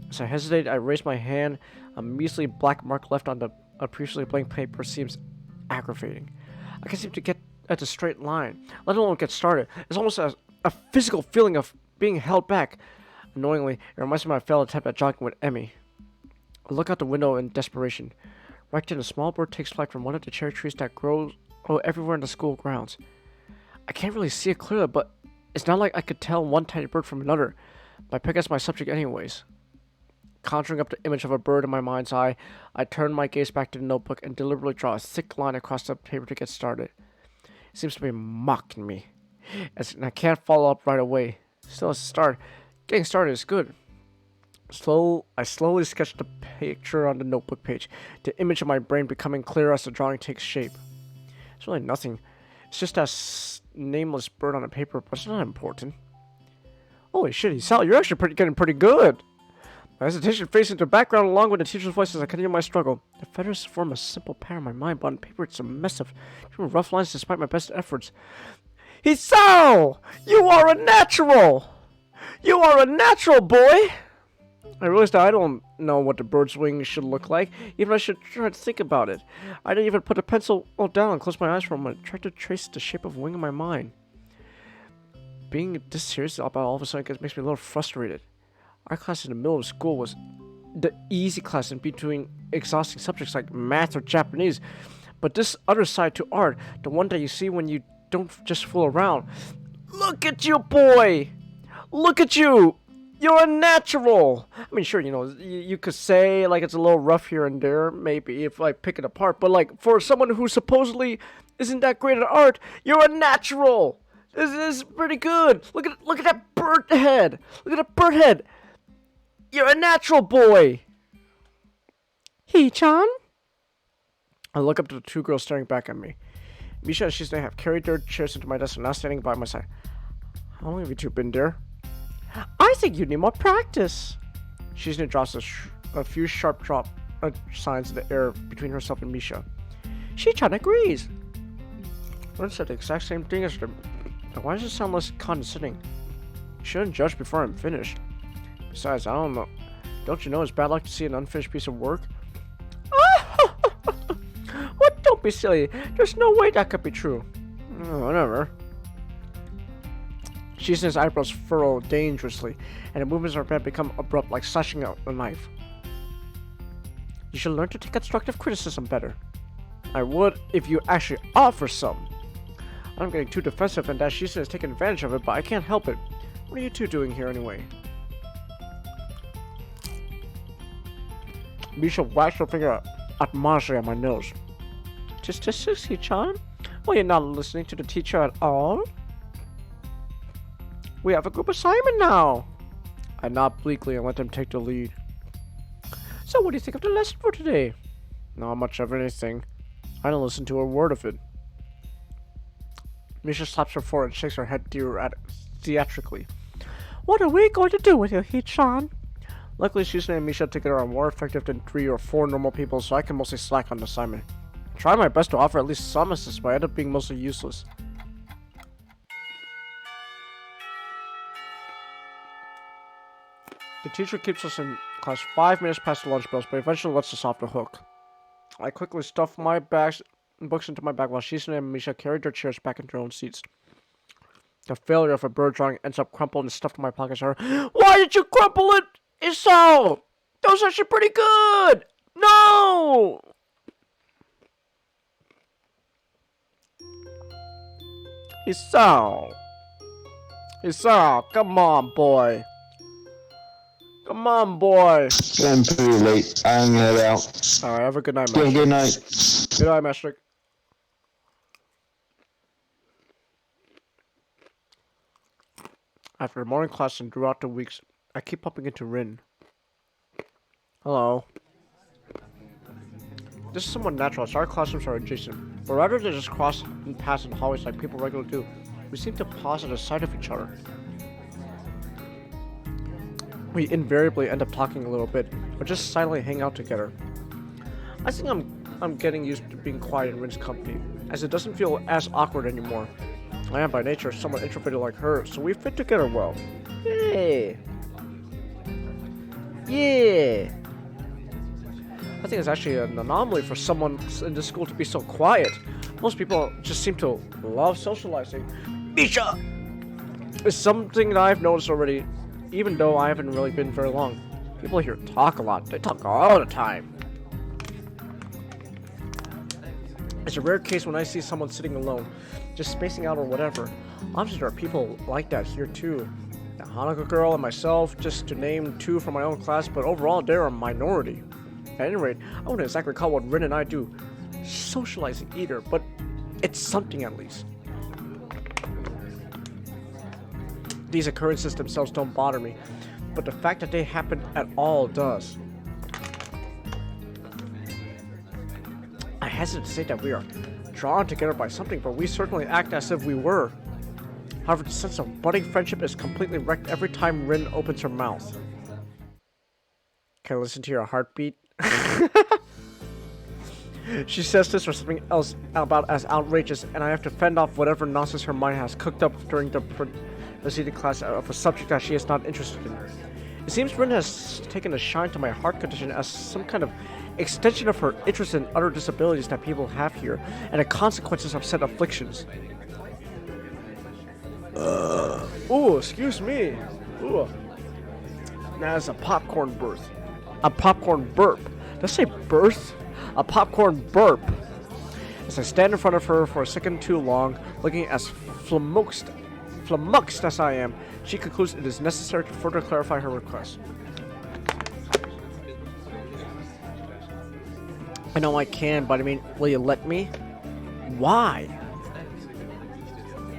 As I hesitate, I raise my hand. A measly black mark left on a previously blank paper seems aggravating. I can't seem to get at the straight line, let alone get started. It's almost a physical feeling of being held back. Annoyingly, it reminds me of my failed attempt at jogging with Emmy. I look out the window in desperation. Right then, a small bird takes flight from one of the cherry trees that grow everywhere in the school grounds. I can't really see it clearly, but it's not like I could tell one tiny bird from another. But I pick as my subject anyways. Conjuring up the image of a bird in my mind's eye, I turn my gaze back to the notebook and deliberately draw a thick line across the paper to get started. It seems to be mocking me, and I can't follow up right away. Still, as a start, getting started is good. I slowly sketch the picture on the notebook page, the image of my brain becoming clearer as the drawing takes shape. It's really nothing. It's just a nameless bird on a paper, but it's not important. Holy shit, Sal, you're actually getting pretty good. My hesitation fades into the background along with the teacher's voice as I continue my struggle. The feathers form a simple pattern in my mind, but on paper it's a mess of rough lines despite my best efforts. Hisao! You are a natural! You are a natural, boy! I realized that I don't know what the bird's wings should look like. Even I should try to think about it. I didn't even put the pencil down and close my eyes for a moment. I tried to trace the shape of a wing in my mind. Being this serious about all of a sudden makes me a little frustrated. Our class in the middle of school was the easy class in between exhausting subjects like math or Japanese. But this other side to art, the one that you see when you don't just fool around. Look at you, boy! Look at you! You're a natural! I mean, sure, you could say, like, it's a little rough here and there, maybe, if I pick it apart. But, like, for someone who supposedly isn't that great at art, you're a natural! This is pretty good! Look at that bird head! Look at that bird head! You're a natural, boy! Hee-chan? I look up to the two girls staring back at me. Misha and Shizune have carried their chairs into my desk and now standing by my side. How long have you two been there? I think you need more practice. Shizune drops a few sharp drop signs in the air between herself and Misha. Shi-chan agrees. Ren said the exact same thing as them. Now why does it sound less condescending? You shouldn't judge before I'm finished. Besides, I don't know. Don't you know it's bad luck to see an unfinished piece of work? What? Don't be silly. There's no way that could be true. Whatever. Shizune's eyebrows furrow dangerously, and the movements of her head become abrupt, like slashing out a knife. You should learn to take constructive criticism better. I would if you actually offer some. I'm getting too defensive and that Shizune is taking advantage of it, but I can't help it. What are you two doing here anyway? Misha whacked her finger admonishingly at my nose. Just Sushi-chan? Well, you're not listening to the teacher at all? We have a group assignment now! I nod bleakly and let them take the lead. So what do you think of the lesson for today? Not much of anything. I didn't listen to a word of it. Misha slaps her forehead and shakes her head theatrically. What are we going to do with you, Hee-chan? Luckily, Shizune and Misha together are more effective than 3 or 4 normal people, so I can mostly slack on the assignment. I try my best to offer at least some assistance, but I end up being mostly useless. The teacher keeps us in class 5 minutes past the lunch bells, but eventually lets us off the hook. I quickly stuff my books into my bag while Shizune and Misha carry their chairs back into their own seats. The failure of a bird drawing ends up crumpled and stuffed in my pockets. Why did you crumple it, Isao? That was actually pretty good! No! Isao, come on, boy. Come on, boy. It's getting pretty late. I'm gonna head out. Alright, have a good night, Have a Master. good night. Good night, Master. After morning class and throughout the weeks, I keep bumping into Rin. Hello. This is somewhat natural as our classrooms are adjacent, but rather than just cross and pass in hallways like people regularly do, we seem to pause at the sight of each other. We invariably end up talking a little bit, or just silently hang out together. I think I'm getting used to being quiet in Rin's company, as it doesn't feel as awkward anymore. I am by nature somewhat introverted like her, so we fit together well. Yay! Yeah! I think it's actually an anomaly for someone in this school to be so quiet. Most people just seem to love socializing. Misha! It's something that I've noticed already, even though I haven't really been very long. People here talk a lot. They talk all the time. It's a rare case when I see someone sitting alone, just spacing out or whatever. Obviously there are people like that here too. The Hanukkah girl and myself, just to name 2 from my own class, but overall they're a minority. At any rate, I wouldn't exactly call what Rin and I do socializing either, but it's something at least. These occurrences themselves don't bother me, but the fact that they happen at all does. I hesitate to say that we are drawn together by something, but we certainly act as if we were. However, the sense of budding friendship is completely wrecked every time Rin opens her mouth. Can I listen to your heartbeat? She says this or something else about as outrageous, and I have to fend off whatever nonsense her mind has cooked up during the preceding class of a subject that she is not interested in. It seems Rin has taken a shine to my heart condition as some kind of extension of her interest in other disabilities that people have here, and the consequences of said afflictions. Ooh, excuse me. Ooh. That's a popcorn birth. A popcorn burp. Did I say birth? A popcorn burp. As I stand in front of her for a second too long, looking as flummoxed as I am, she concludes it is necessary to further clarify her request. I know I can, but I mean, will you let me? Why?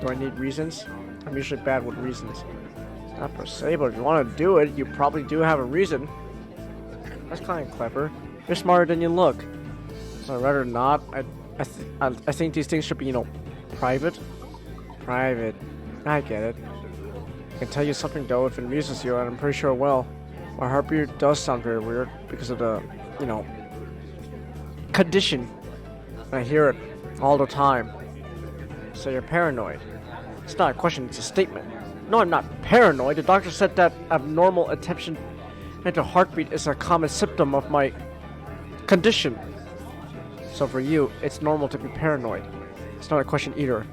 Do I need reasons? I'm usually bad with reasons. Not per se, but if you want to do it, you probably do have a reason. That's kind of clever. You're smarter than you look. I'd rather not. I think these things should be, private. Private. I get it. I can tell you something though if it amuses you, and I'm pretty sure it will. My heartbeat does sound very weird because of the, condition. I hear it all the time. So you're paranoid. It's not a question, it's a statement. No, I'm not paranoid. The doctor said that abnormal attention to heartbeat is a common symptom of my condition. So for you, it's normal to be paranoid. It's not a question either.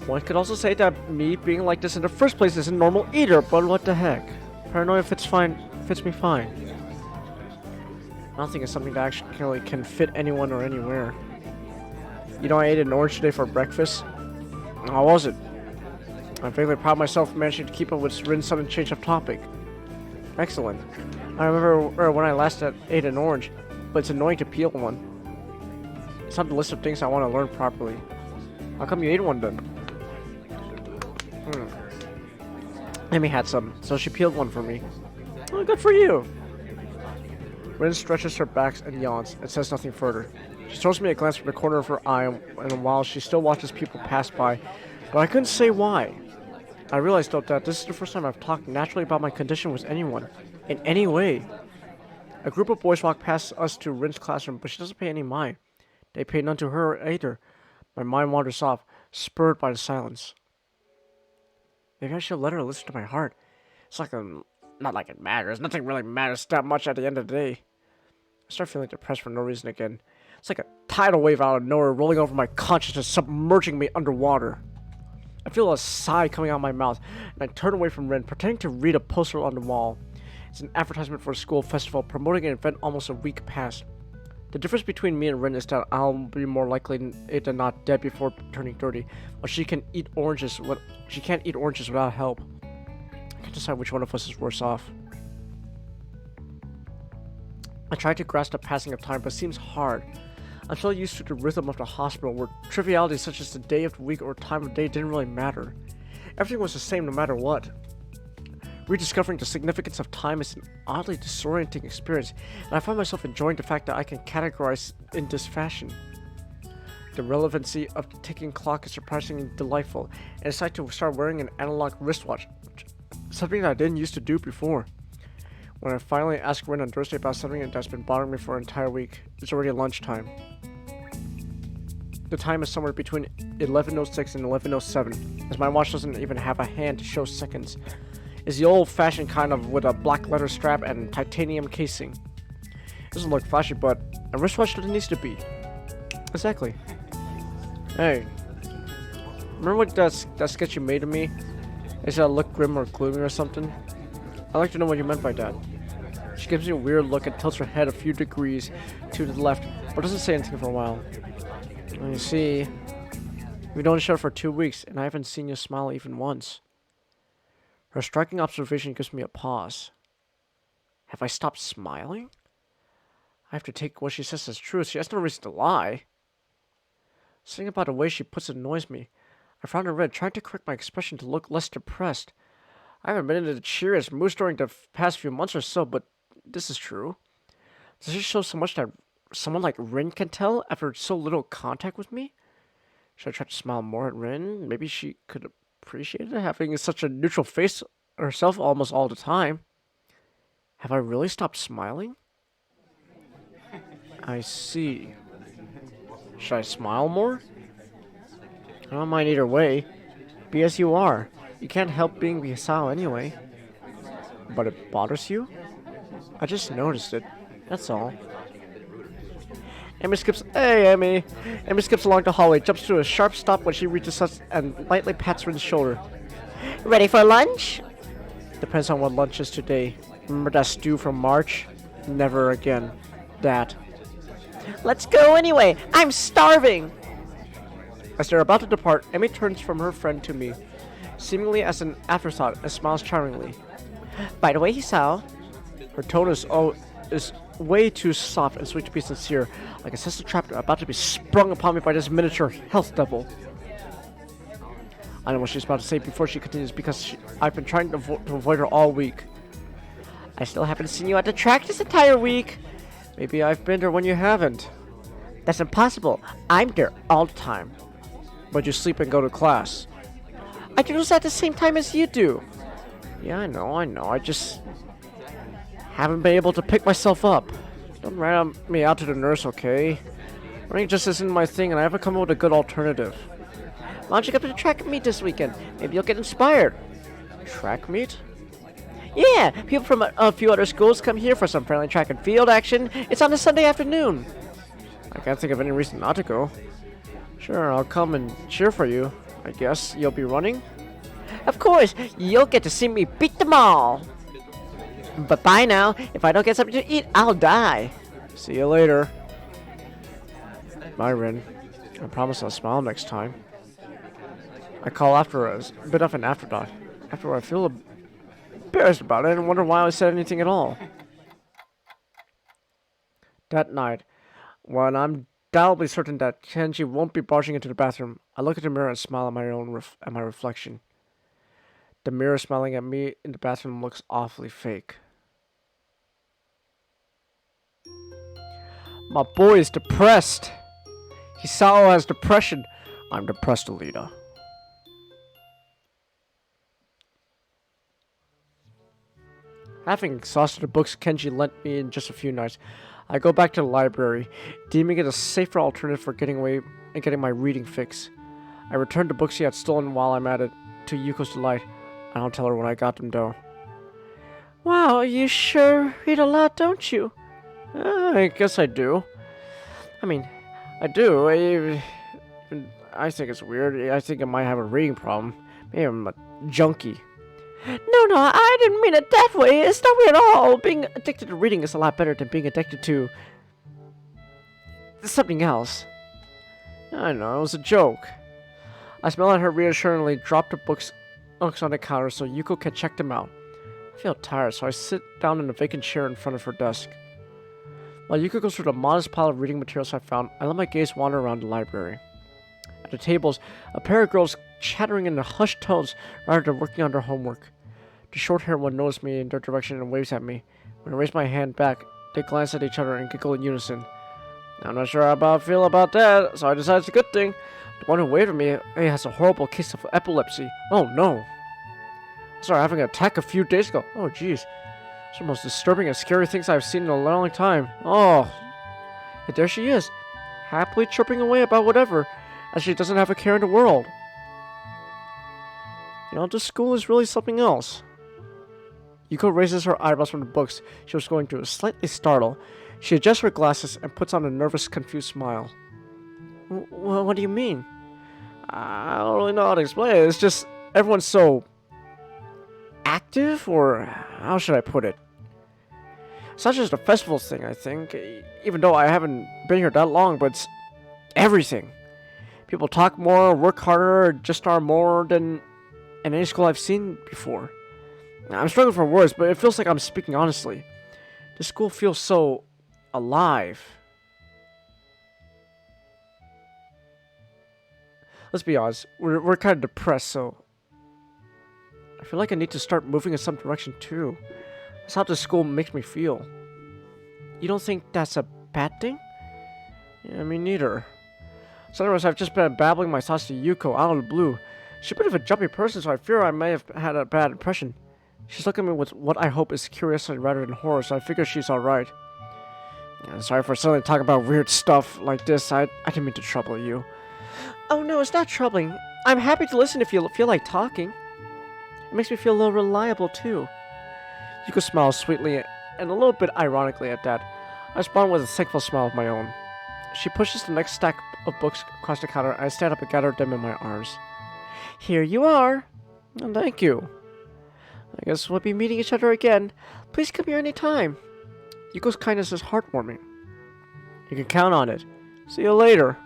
One could also say that me being like this in the first place isn't normal either, but what the heck? Paranoia fits me fine. I don't think it's something that actually can fit anyone or anywhere. I ate an orange today for breakfast. How was it? I'm fairly proud of myself for managing to keep up with Rin's sudden change of topic. Excellent. I remember when I last ate an orange, but it's annoying to peel one. It's on the list of things I want to learn properly. How come you ate one then? Amy had some, so she peeled one for me. Oh, good for you! Rin stretches her back and yawns, and says nothing further. She throws me a glance from the corner of her eye, and while she still watches people pass by, but I couldn't say why. I realized, though, that this is the first time I've talked naturally about my condition with anyone, in any way. A group of boys walk past us to Rin's classroom, but she doesn't pay any mind. They pay none to her either. My mind wanders off, spurred by the silence. Maybe I should let her listen to my heart. It's like not like it matters. Nothing really matters that much at the end of the day. I start feeling depressed for no reason again. It's like a tidal wave out of nowhere rolling over my consciousness, submerging me underwater. I feel a sigh coming out of my mouth, and I turn away from Rin, pretending to read a poster on the wall. It's an advertisement for a school festival, promoting an event almost a week past. The difference between me and Rin is that I'll be more likely than not dead before turning 30, but she can't eat oranges without help. I can't decide which one of us is worse off. I try to grasp the passing of time, but it seems hard. I'm so used to the rhythm of the hospital, where trivialities such as the day of the week or time of day didn't really matter. Everything was the same no matter what. Rediscovering the significance of time is an oddly disorienting experience, and I find myself enjoying the fact that I can categorize in this fashion. The relevancy of the ticking clock is surprisingly delightful, and I decide to start wearing an analog wristwatch, something that I didn't used to do before. When I finally ask Rin on Thursday about something that's been bothering me for an entire week, it's already lunchtime. The time is somewhere between 11:06 and 11:07, as my watch doesn't even have a hand to show seconds. It's the old-fashioned kind of with a black leather strap and titanium casing. It doesn't look flashy, but a wristwatch doesn't need to be. Exactly. Hey, remember what that sketch you made of me? Is that look grim or gloomy or something? I'd like to know what you meant by that. She gives me a weird look and tilts her head a few degrees to the left, but doesn't say anything for a while. You see, we've known each other for 2 weeks, and I haven't seen you smile even once. Her striking observation gives me a pause. Have I stopped smiling? I have to take what she says as true. She has no reason to lie. Something about the way she puts it annoys me. I frowned and read, trying to correct my expression to look less depressed. I haven't been in the cheeriest mood during the past few months or so, but this is true. Does she show so much that someone like Rin can tell after so little contact with me? Should I try to smile more at Rin? Maybe she could appreciate it, having such a neutral face herself almost all the time. Have I really stopped smiling? I see. Should I smile more? I don't mind either way. Be as you are. You can't help being Bisao anyway. But it bothers you? I just noticed it. That's all. Amy skips. Hey, Amy! Amy skips along the hallway, jumps to a sharp stop when she reaches us, and lightly pats Rin's shoulder. Ready for lunch? Depends on what lunch is today. Remember that stew from March? Never again. That. Let's go anyway! I'm starving! As they're about to depart, Amy turns from her friend to me, seemingly as an afterthought, and smiles charmingly. By the way, Hisao. Her tone is way too soft and sweet to be sincere, like a sensitive trap about to be sprung upon me by this miniature health devil. I know what she's about to say before she continues, because I've been trying to avoid her all week. I still haven't seen you at the track this entire week. Maybe I've been there when you haven't. That's impossible. I'm there all the time. But you sleep and go to class. I do this at the same time as you do. Yeah, I know. I just haven't been able to pick myself up. Don't rat me out to the nurse, okay? Running just isn't my thing, and I haven't come up with a good alternative. Why don't you come to the track meet this weekend? Maybe you'll get inspired. Track meet? Yeah, people from a few other schools come here for some friendly track and field action. It's on a Sunday afternoon. I can't think of any reason not to go. Sure, I'll come and cheer for you. I guess you'll be running? Of course, you'll get to see me beat them all. But bye now. If I don't get something to eat, I'll die. See you later. Bye, Rin. I promise I'll smile next time. I call after a bit of an afterthought. After I feel embarrassed about it and wonder why I said anything at all. That night, when I'm doubly certain that Kenji won't be barging into the bathroom, I look at the mirror and smile at my reflection. The mirror smiling at me in the bathroom looks awfully fake. My boy is depressed. Hisao has depression. I'm depressed, Alita. Having exhausted the books Kenji lent me in just a few nights, I go back to the library, deeming it a safer alternative for getting away and getting my reading fix. I return the books he had stolen while I'm at it, to Yuko's delight. I don't tell her when I got them, though. Wow, you sure read a lot, don't you? I guess I do. I mean, I do. I think it's weird. I think I might have a reading problem. Maybe I'm a junkie. No, I didn't mean it that way. It's not weird at all. Being addicted to reading is a lot better than being addicted to something else. I know, it was a joke. I smile at her reassuringly, drop the books on the counter so Yuko can check them out. I feel tired, so I sit down in a vacant chair in front of her desk. While Yuko goes through the modest pile of reading materials I found, I let my gaze wander around the library. At the tables, a pair of girls chattering in hushed tones rather than working on their homework. The short-haired one noticed me in their direction and waves at me. When I raise my hand back, they glance at each other and giggle in unison. I'm not sure how I feel about that, so I decide it's a good thing. The one who waved at me has a horrible case of epilepsy. Oh no. I started having an attack a few days ago. Oh jeez. It's the most disturbing and scary things I've seen in a long time. Oh. And there she is, happily chirping away about whatever, as she doesn't have a care in the world. You know, this school is really something else. Yuko raises her eyebrows from the books she was going through, slightly startled. She adjusts her glasses and puts on a nervous, confused smile. What do you mean? I don't really know how to explain it. It's just everyone's so active, or how should I put it? It's not just a festival thing, I think. Even though I haven't been here that long, but it's everything. People talk more, work harder, just are more than in any school I've seen before. I'm struggling for words, but it feels like I'm speaking honestly. The school feels so alive. Let's be honest, we're kind of depressed, so I feel like I need to start moving in some direction too. That's how the school makes me feel. You don't think that's a bad thing? Yeah, me neither. So anyways, I've just been babbling my thoughts to Yuko out of the blue. She's a bit of a jumpy person, so I fear I may have had a bad impression. She's looking at me with what I hope is curiosity rather than horror, so I figure she's alright. Yeah, sorry for suddenly talking about weird stuff like this. I didn't mean to trouble you. Oh no, it's not troubling. I'm happy to listen if you feel like talking. It makes me feel a little reliable too. Yuko smiles sweetly and a little bit ironically at that. I respond with a thankful smile of my own. She pushes the next stack of books across the counter, and I stand up and gather them in my arms. Here you are. Oh, thank you. I guess we'll be meeting each other again. Please come here any time. Yuko's kindness is heartwarming. You can count on it. See you later.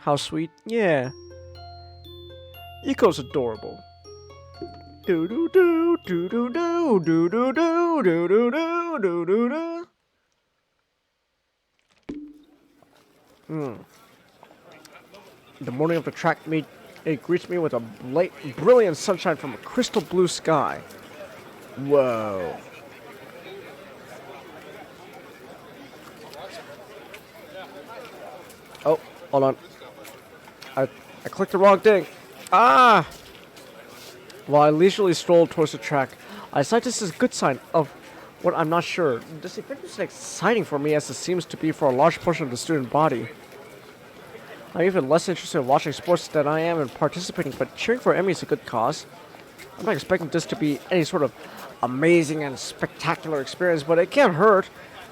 How sweet. Yeah. Yuko's adorable. Do do do do do do do do do do do do do do do. The morning of the track meet, it greets me with a brilliant sunshine from a crystal blue sky. Whoa. Oh, hold on. I clicked the wrong thing. Ah! While I leisurely strolled towards the track, I decided this is a good sign of what I'm not sure. This event is exciting for me as it seems to be for a large portion of the student body. I'm even less interested in watching sports than I am in participating, but cheering for Emmy is a good cause. I'm not expecting this to be any sort of amazing and spectacular experience, but it can't hurt.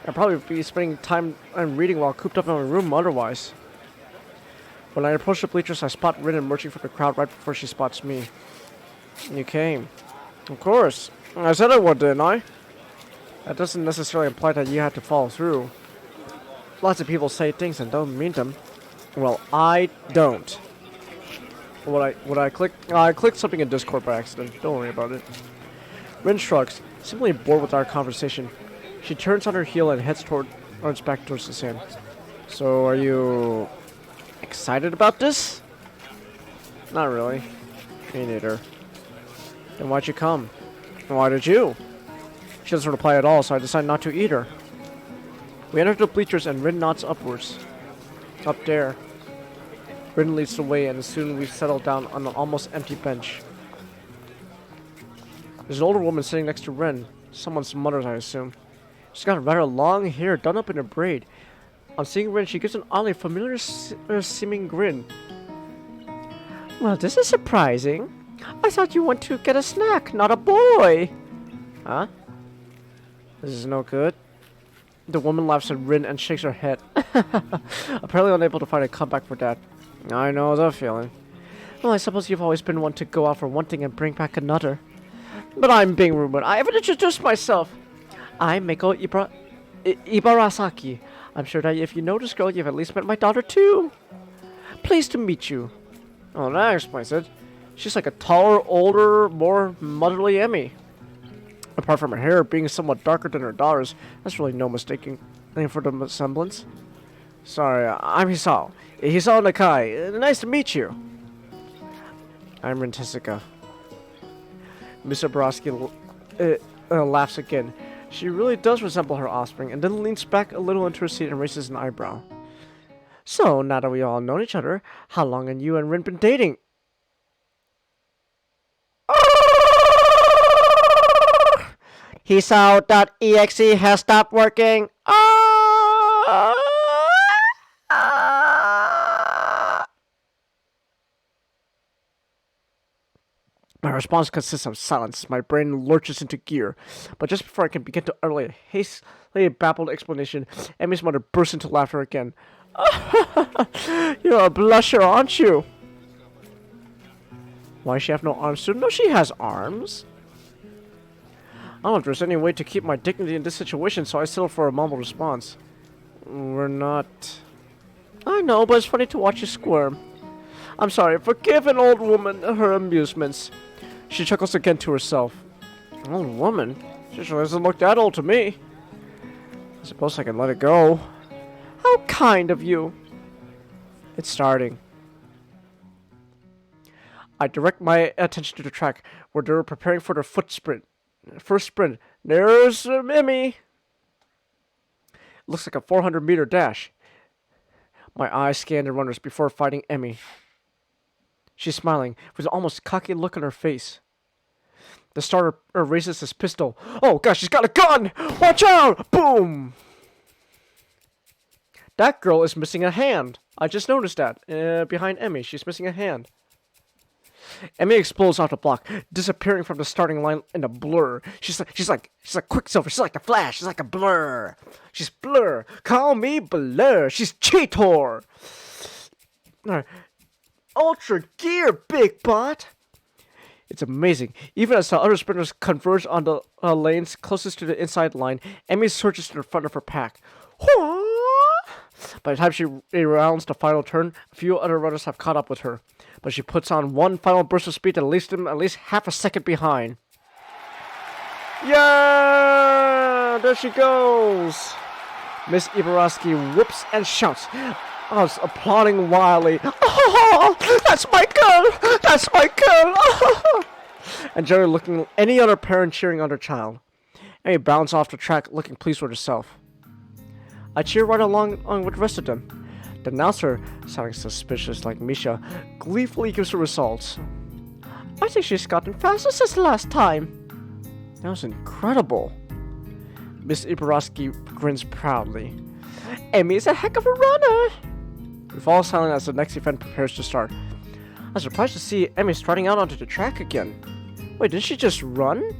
I'll probably be spending time and reading while cooped up in my room otherwise. When I approach the bleachers, I spot Rin emerging from the crowd right before she spots me. You came. Of course. I said I would, didn't I? That doesn't necessarily imply that you had to follow through. Lots of people say things and don't mean them. Well, I don't. What I clicked? I clicked something in Discord by accident. Don't worry about it. Rin shrugs, simply bored with our conversation. She turns on her heel and heads back towards the sand. So, are you excited about this? Not really. Me neither. Then why'd you come? And why did you? She doesn't reply at all, so I decide not to either. We enter the bleachers and Rin nods upwards. Up there. Rin leads the way, and soon we settle down on an almost empty bench. There's an older woman sitting next to Rin. Someone's mother, I assume. She's got rather long hair done up in a braid. On seeing Rin, she gives an oddly familiar seeming grin. Well, this is surprising. I thought you went to get a snack, not a boy. Huh? This is no good. The woman laughs at Rin and shakes her head. Apparently unable to find a comeback for that. I know the feeling. Well, I suppose you've always been one to go out for one thing and bring back another. But I'm being rumored. I haven't introduced myself. I'm Miko Ibarasaki. I'm sure that if you know this girl, you've at least met my daughter too. Pleased to meet you. Oh, that explains it. She's like a taller, older, more motherly Emmy. Apart from her hair being somewhat darker than her daughter's, that's really no mistaking for the semblance. Sorry, I'm Hisao. Hisao Nakai. Nice to meet you. I'm Rin Tessica. Mr. Borowski laughs again. She really does resemble her offspring, and then leans back a little into her seat and raises an eyebrow. So, now that we all know each other, how long have you and Rin been dating? Hisao.exe has stopped working. My response consists of silence. My brain lurches into gear. But just before I can begin to utter a hastily babbled explanation, Emmy's mother bursts into laughter again. You're a blusher, aren't you? Why does she have no arms too? No, she has arms. I don't know if there's any way to keep my dignity in this situation, so I settle for a mumbled response. We're not... I know, but it's funny to watch you squirm. I'm sorry, forgive an old woman her amusements. She chuckles again to herself. Old woman? She sure doesn't look that old to me. I suppose I can let it go. How kind of you. It's starting. I direct my attention to the track, where they're preparing for their first sprint. There's Emmy. It looks like a 400-meter dash. My eyes scan the runners before finding Emmy. She's smiling, with an almost cocky look on her face. The starter raises his pistol. Oh gosh, she's got a gun! Watch out! Boom! That girl is missing a hand. I just noticed that. Behind Emmy, she's missing a hand. Emmy explodes off the block, disappearing from the starting line in a blur. She's like Quicksilver. She's like the Flash. She's like a blur. She's Blur. Call me Blur. She's Cheetor. Ultra gear, big bot. It's amazing. Even as the other sprinters converge on the lanes closest to the inside line, Emmy surges to the front of her pack. By the time she rounds the final turn, a few other runners have caught up with her. But she puts on one final burst of speed that leaves them at least half a second behind. Yeah! There she goes! Miss Ibarowski whoops and shouts. I was applauding wildly. Oh, that's my girl! That's my girl! And generally looking at any other parent cheering on their child. Amy bounds off the track looking pleased with herself. I cheer right along with the rest of them. The announcer, sounding suspicious like Misha, gleefully gives her results. I think she's gotten faster since the last time. That was incredible. Miss Ibarowski grins proudly. Emmy is a heck of a runner. We fall silent as the next event prepares to start. I'm surprised to see Emmy starting out onto the track again. Wait, didn't she just run?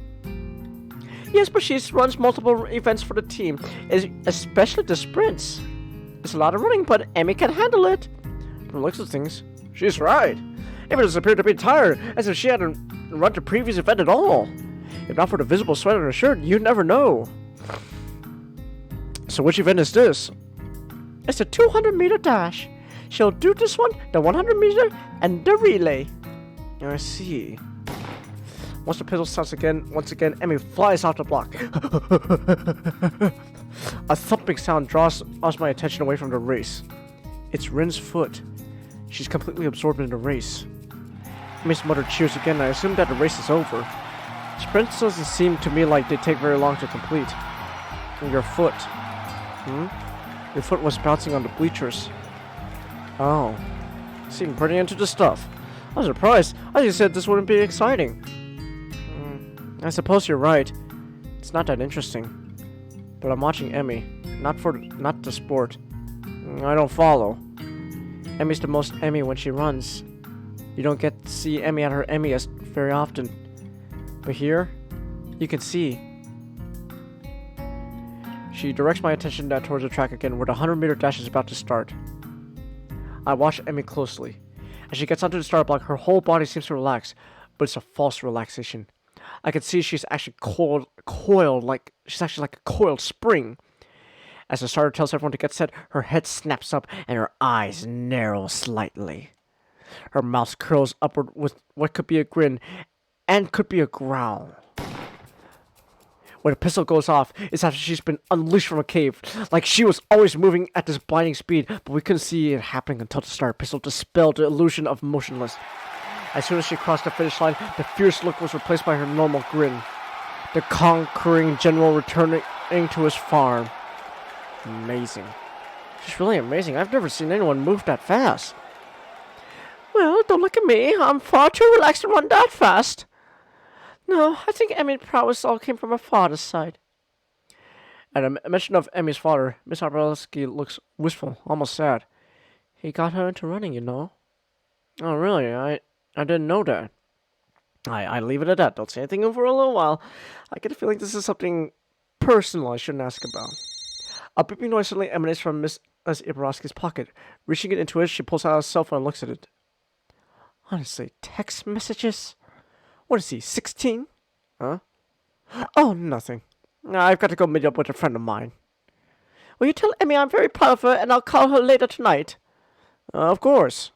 Yes, but she runs multiple events for the team, especially the sprints. It's a lot of running, but Emmy can handle it. From the looks of things, she's right. Emmy doesn't appear to be tired, as if she hadn't run the previous event at all. If not for the visible sweat on her shirt, you'd never know. So which event is this? It's a 200-meter dash. She'll do this one, the 100-meter, and the relay. I see. Once the pistol starts again, once again, Emmy flies off the block. A thumping sound draws my attention away from the race. It's Rin's foot. She's completely absorbed in the race. Emmy's mother cheers again, and I assume that the race is over. Sprints doesn't seem to me like they take very long to complete. Your foot. Your foot was bouncing on the bleachers. Oh. Seemed pretty into the stuff. I was surprised. I just said this wouldn't be exciting. I suppose you're right. It's not that interesting. But I'm watching Emmy. Not the sport. I don't follow. Emmy's the most Emmy when she runs. You don't get to see Emmy at her Emmyest very often. But here, you can see. She directs my attention towards the track again, where the 100-meter dash is about to start. I watch Emmy closely. As she gets onto the start block, her whole body seems to relax, but it's a false relaxation. I can see she's actually coiled like a coiled spring. As the starter tells everyone to get set, her head snaps up and her eyes narrow slightly. Her mouth curls upward with what could be a grin and could be a growl. When a pistol goes off, it's after she's been unleashed from a cave, like she was always moving at this blinding speed, but we couldn't see it happening until the starter pistol dispelled the illusion of motionless. As soon as she crossed the finish line, the fierce look was replaced by her normal grin. The conquering general returning to his farm. Amazing. She's really amazing. I've never seen anyone move that fast. Well, don't look at me. I'm far too relaxed to run that fast. No, I think Emmy's prowess all came from her father's side. At a mention of Emmy's father, Miss Arbalski looks wistful, almost sad. He got her into running, you know. Oh, really? I didn't know that. I leave it at that. Don't say anything for a little while. I get a feeling this is something personal I shouldn't ask about. A beeping noise suddenly emanates from Miss Ibarowski's pocket. Reaching it into it, she pulls out a cell phone and looks at it. Honestly, text messages? What is he, 16? Huh? Oh, nothing. I've got to go meet up with a friend of mine. Will you tell Emmy I'm very proud of her and I'll call her later tonight? Of course.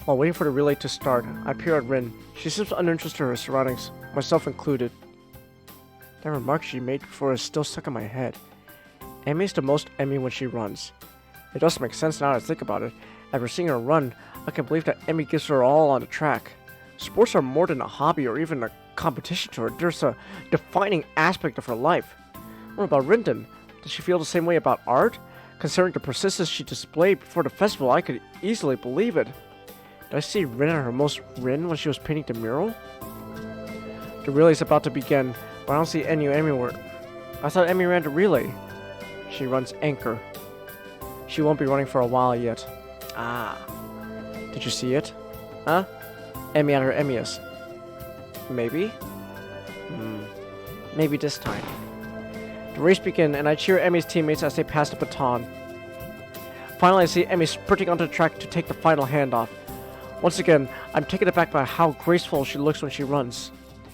While waiting for the relay to start, I peer at Rin. She seems uninterested in her surroundings, myself included. That remark she made before is still stuck in my head. Emmy's the most Emmy when she runs. It does make sense now that I think about it. After seeing her run, I can believe that Emmy gives her all on the track. Sports are more than a hobby or even a competition to her. There's a defining aspect of her life. What about Rinden? Does she feel the same way about art? Considering the persistence she displayed before the festival, I could easily believe it. Did I see Rin at her most Rin when she was painting the mural? The relay is about to begin, but I don't see any Emmy work. I thought Emmy ran the relay. She runs anchor. She won't be running for a while yet. Ah. Did you see it? Huh? Emmy at her Emmyest. Maybe? Maybe this time. The race begins, and I cheer Emmy's teammates as they pass the baton. Finally, I see Emmy sprinting onto the track to take the final handoff. Once again, I'm taken aback by how graceful she looks when she runs.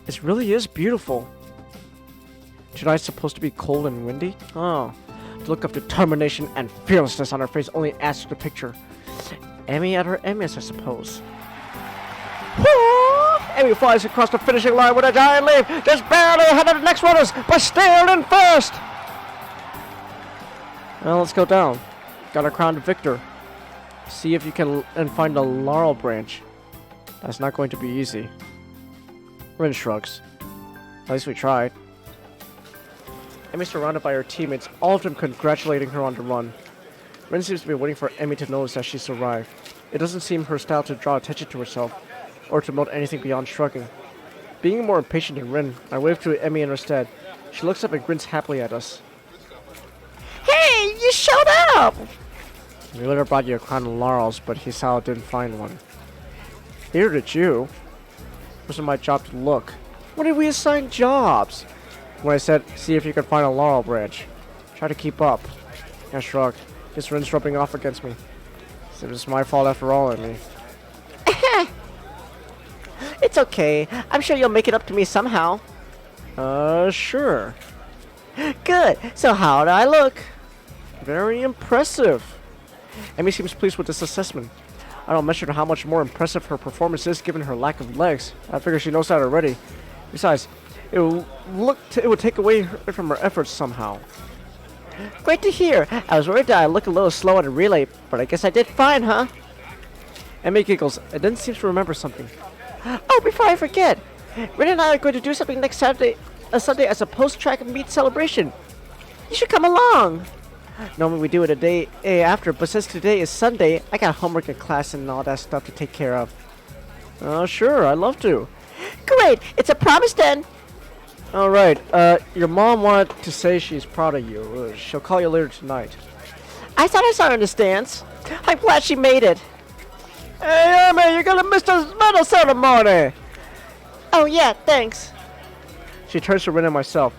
It really is beautiful. Tonight's supposed to be cold and windy? Oh. The look of determination and fearlessness on her face only adds to the picture. Emmy at her Emmyest, I suppose. Woo! Emmy flies across the finishing line with a giant leap, just barely ahead of the next runners, but still in first! Well, let's go down. Got a crowned victor. See if you can find a laurel branch. That's not going to be easy. Rin shrugs. At least we tried. Emmy surrounded by her teammates, all of them congratulating her on the run. Rin seems to be waiting for Emmy to notice that she's arrived. It doesn't seem her style to draw attention to herself, or to promote anything beyond shrugging. Being more impatient than Rin, I wave to Emmy instead. She looks up and grins happily at us. Hey, you showed up! We later brought you a crown of laurels, but Hisao didn't find one. Neither did you. It wasn't my job to look. When did we assign jobs? When I said, see if you could find a laurel branch. Try to keep up. I shrugged. This Rin's rubbing off against me. So it's my fault after all, Emmy. It's okay. I'm sure you'll make it up to me somehow. Sure. Good. So how do I look? Very impressive. Emmy seems pleased with this assessment. I don't mention how much more impressive her performance is given her lack of legs. I figure she knows that already. Besides, it would take away from her efforts somehow. Great to hear. I was worried that I looked a little slow at a relay, but I guess I did fine, huh? Emmy giggles and then seems to remember something. Oh, before I forget, Rin and I are going to do something next Sunday as a post-track meet celebration. You should come along. Normally we do it a day after, but since today is Sunday, I got homework in class and all that stuff to take care of. Sure, I'd love to. Great, it's a promise then. Alright, your mom wanted to say she's proud of you. She'll call you later tonight. I thought I saw her in the stands. I'm glad she made it. Hey, Emmy, you're gonna miss the medal ceremony! Oh yeah, thanks. She turns to Rin and myself.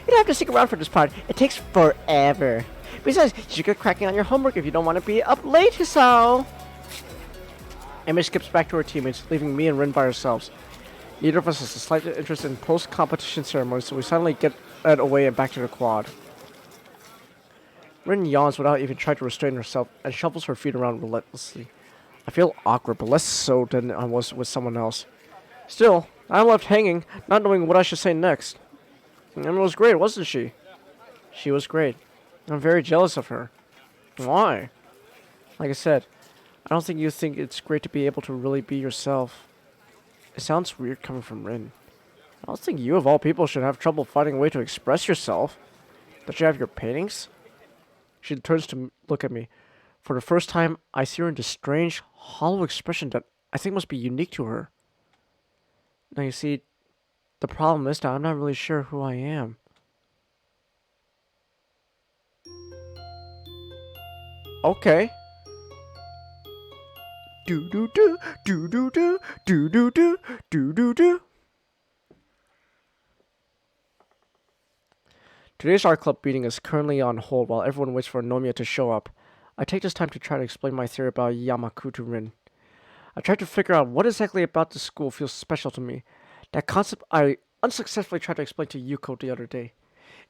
You don't have to stick around for this part. It takes forever. Besides, you should get cracking on your homework if you don't want to be up late, so. Emmy skips back to her teammates, leaving me and Rin by ourselves. Neither of us has a slight interest in post-competition ceremonies, so we suddenly get away and back to the quad. Rin yawns without even trying to restrain herself and shuffles her feet around relentlessly. I feel awkward, but less so than I was with someone else. Still, I'm left hanging, not knowing what I should say next. Emma was great, wasn't she? She was great. I'm very jealous of her. Why? Like I said, I don't think you think it's great to be able to really be yourself. It sounds weird coming from Rin. I don't think you of all people should have trouble finding a way to express yourself. Don't you have your paintings? She turns to look at me. For the first time, I see her in this strange, hollow expression that I think must be unique to her. Now you see, the problem is that I'm not really sure who I am. Okay. Do do do do do do do do do do do do. Today's art club meeting is currently on hold while everyone waits for Nomiya to show up. I take this time to try to explain my theory about Yamaku to Rin. I try to figure out what exactly about the school feels special to me. That concept I unsuccessfully tried to explain to Yuko the other day.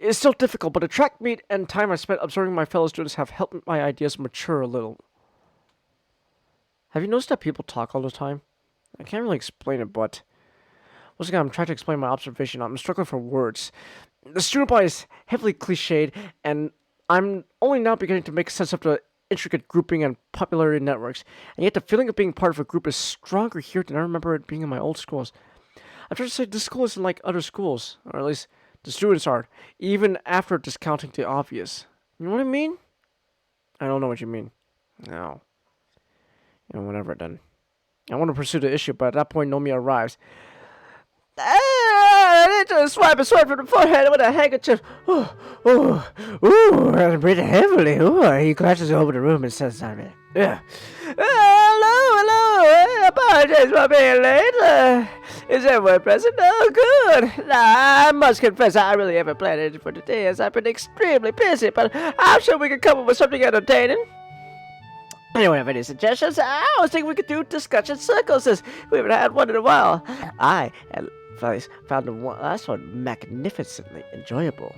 It is still difficult, but the track meet and time I spent observing my fellow students have helped my ideas mature a little. Have you noticed that people talk all the time? I can't really explain it, but once again, I'm trying to explain my observation. I'm struggling for words. The student body is heavily cliched, and I'm only now beginning to make sense of the intricate grouping and popularity networks, and yet the feeling of being part of a group is stronger here than I remember it being in my old schools. I'm trying to say this school isn't like other schools, or at least the students aren't, even after discounting the obvious. You know what I mean? I don't know what you mean. No. You know, whatever then. I want to pursue the issue, but at that point Nomiya arrives. I need to swipe from the forehead with a handkerchief. I'm breathing heavily. He glances over the room and says something. Yeah. Hello. I apologize for being late. Is everyone present? Oh, good. Nah, I must confess, I really haven't planned anything for today as I've been extremely busy, but I'm sure we can come up with something entertaining. Anyone have any suggestions? I was thinking we could do discussion circles since we haven't had one in a while. I, at least, found the last one magnificently enjoyable.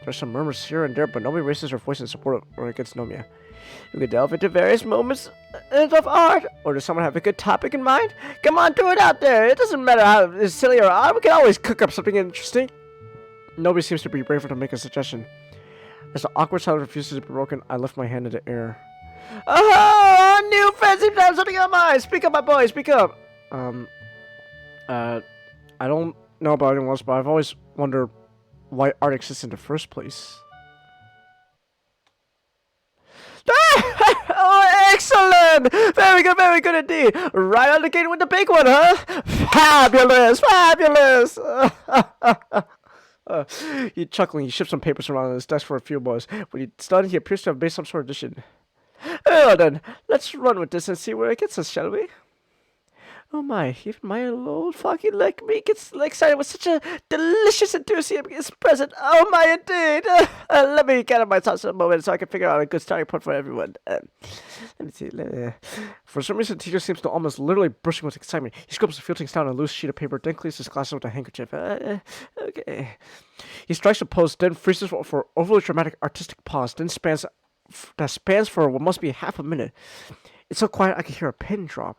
There's some murmurs here and there, but nobody raises their voice in support or against Nomiya. We could delve into various moments of art, or does someone have a good topic in mind? Come on, throw it out there. It doesn't matter how it's silly or odd. We can always cook up something interesting. Nobody seems to be brave enough to make a suggestion. As the awkward silence refuses to be broken, I lift my hand in the air. Oh, new fancy plan, something on mine. Speak up, my boy, speak up. I don't know about anyone else, but I've always wondered why art exists in the first place. Oh, excellent! Very good indeed. Right out the gate with the big one, huh? Fabulous! He chuckling. He shifts some papers around on his desk for a few boys. When he's done, he appears to have made some sort of addition. Well then, let's run with this and see where it gets us, shall we? Oh my, even my old foggy like me gets excited with such a delicious enthusiasm is present. Oh my, indeed. Let me get on my thoughts in a moment so I can figure out a good starting point for everyone. Let me see. For some reason, the teacher seems to almost literally bursting with excitement. He scribbles a few things down on a loose sheet of paper, then cleans his glasses with a handkerchief. Okay. He strikes a pose, then freezes for overly dramatic artistic pause, then spans for what must be half a minute. It's so quiet I can hear a pin drop.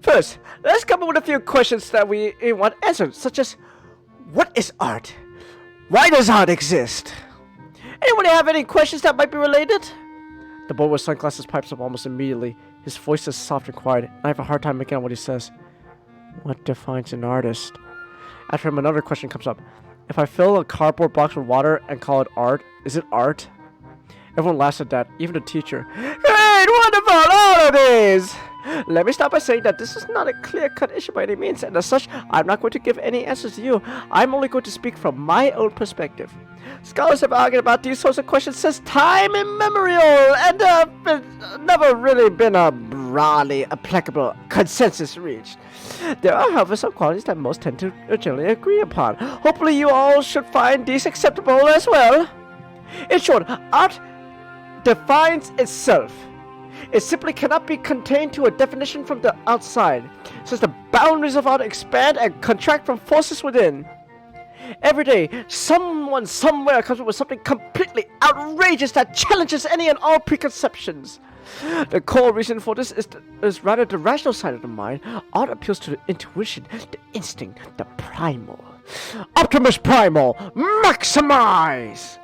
First, let's come up with a few questions that we want answered, such as, what is art? Why does art exist? Anyone have any questions that might be related? The boy with sunglasses pipes up almost immediately. His voice is soft and quiet, and I have a hard time making out what he says. What defines an artist? After him, another question comes up. If I fill a cardboard box with water and call it art, is it art? Everyone laughs at that, even the teacher. Great, wonderful, all of these! Let me start by saying that this is not a clear-cut issue by any means, and as such, I'm not going to give any answers to you. I'm only going to speak from my own perspective. Scholars have argued about these sorts of questions since time immemorial, and never really been a broadly applicable consensus reached. There are, however, some qualities that most tend to generally agree upon. Hopefully you all should find these acceptable as well. In short, art defines itself. It simply cannot be contained to a definition from the outside, since the boundaries of art expand and contract from forces within. Every day, someone somewhere comes up with something completely outrageous that challenges any and all preconceptions. The core reason for this is rather the rational side of the mind. Art appeals to the intuition, the instinct, the primal. Optimus Primal, maximize!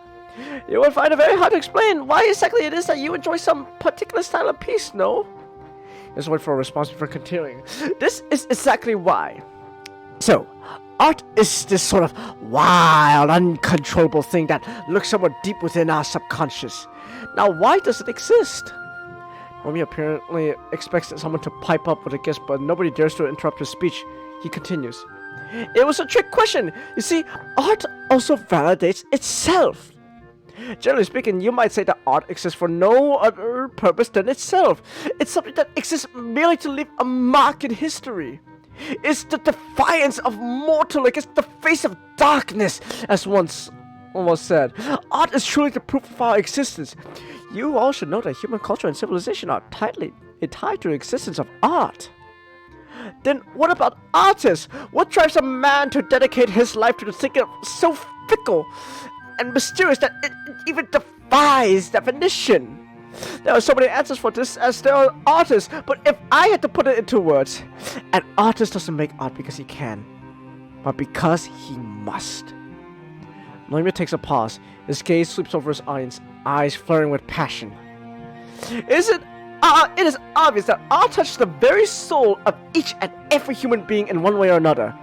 You will find it very hard to explain why exactly it is that you enjoy some particular style of piece, no? Let's wait for a response before continuing. This is exactly why. So, art is this sort of wild, uncontrollable thing that lurks somewhere deep within our subconscious. Now, why does it exist? Romy apparently expects someone to pipe up with a guess, but nobody dares to interrupt his speech. He continues. It was a trick question. You see, art also validates itself. Generally speaking, you might say that art exists for no other purpose than itself. It's something that exists merely to leave a mark in history. It's the defiance of mortal against the face of darkness, as once said. Art is truly the proof of our existence. You all should know that human culture and civilization are tightly tied to the existence of art. Then what about artists? What drives a man to dedicate his life to the thing so fickle and mysterious that it even defies definition? There are so many answers for this as there are artists, but if I had to put it into words, an artist doesn't make art because he can, but because he must. Noimia takes a pause. His gaze sweeps over his audience, eyes flaring with passion. It is obvious that art touches the very soul of each and every human being in one way or another.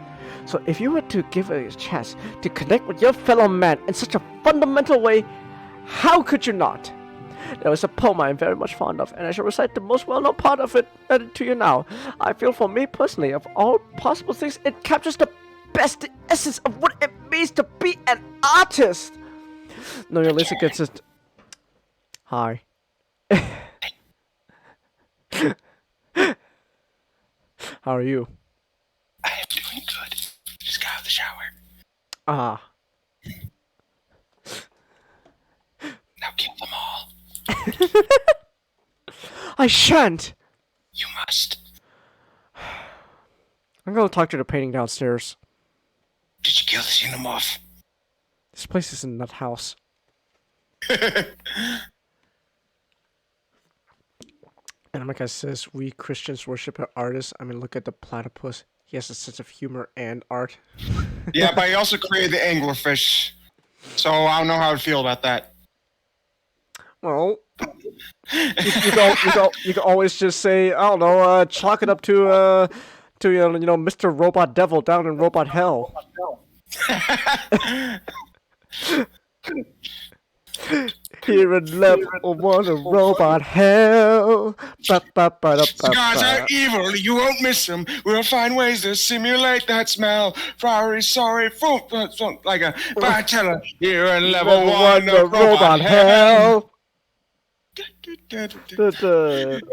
So if you were to give it a chance to connect with your fellow man in such a fundamental way, how could you not? There is a poem I am very much fond of, and I shall recite the most well-known part of it to you now. I feel for me personally, of all possible things, it captures the essence of what it means to be an artist. No, your Lisa gets it. Hi. How are you? I am doing good. Just got out of the shower. Ah. Now kill them all. I shan't. You must. I'm gonna talk to the painting downstairs. Did you kill the xenomorph? This place is a nut house. And like I says, we Christians worship an artist. I mean, look at the platypus. He has a sense of humor and art. Yeah, but he also created the anglerfish. So I don't know how I feel about that. Well, you can always just say, I don't know, chalk it up to Mr. Robot Devil down in Robot Hell. Here in level 1 of robot hell. Cigars are evil, you won't miss them. We'll find ways to simulate that smell. Sorry, like a bartender. Here in level 1 of robot hell.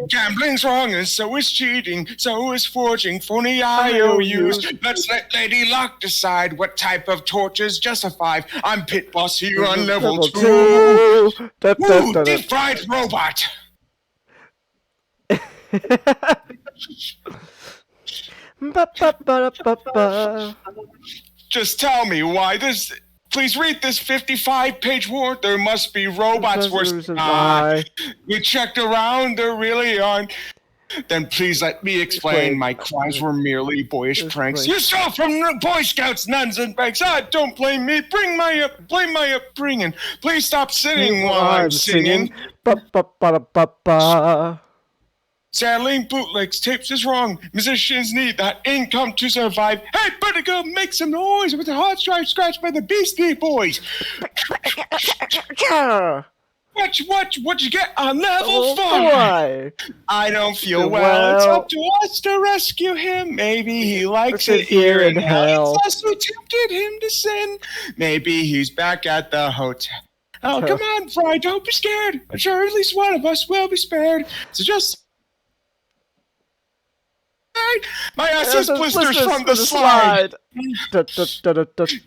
Gambling's wrong, and so is cheating, so is forging phony IOUs. Let's let Lady Luck decide what type of torture's justified. I'm pit boss here on level 2. Ooh, deep fried robot. Just tell me why this. Please read this 55-page warrant. There must be robots worse than I. We checked around, there really aren't. Then please let me explain. My crimes were merely boyish pranks. You stole from Boy Scouts, nuns, and banks. Ah, don't blame me. Blame my upbringing. Please stop sitting while I'm singing. Selling bootlegs, tapes is wrong. Musicians need that income to survive. Hey, Buttercup, make some noise with the hot stripe scratched by the Beastie Boys. What you get on level 5? I don't feel well. It's up to us to rescue him. Maybe he likes it here in hell. It's us who tempted him to sin. Maybe he's back at the hotel. Oh, come on, Fry, don't be scared. I'm sure at least one of us will be spared. So just... My ass is blisters from the slide.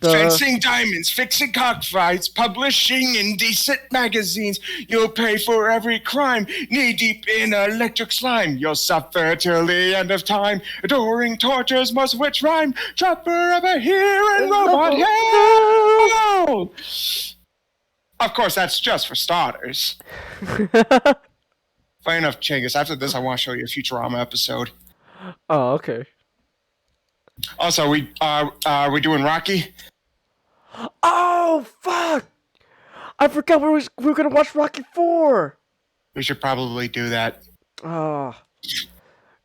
Fencing diamonds, fixing cockfights, publishing indecent magazines. You'll pay for every crime, knee deep in electric slime. You'll suffer till the end of time. Adoring tortures, most of which rhyme. Trap forever here in robot hell. Of course, that's just for starters. Fine enough, Chingus. After this, I want to show you a Futurama episode. Oh, okay. Also, we doing Rocky? Oh, fuck! I forgot we were gonna watch Rocky 4. We should probably do that. Oh,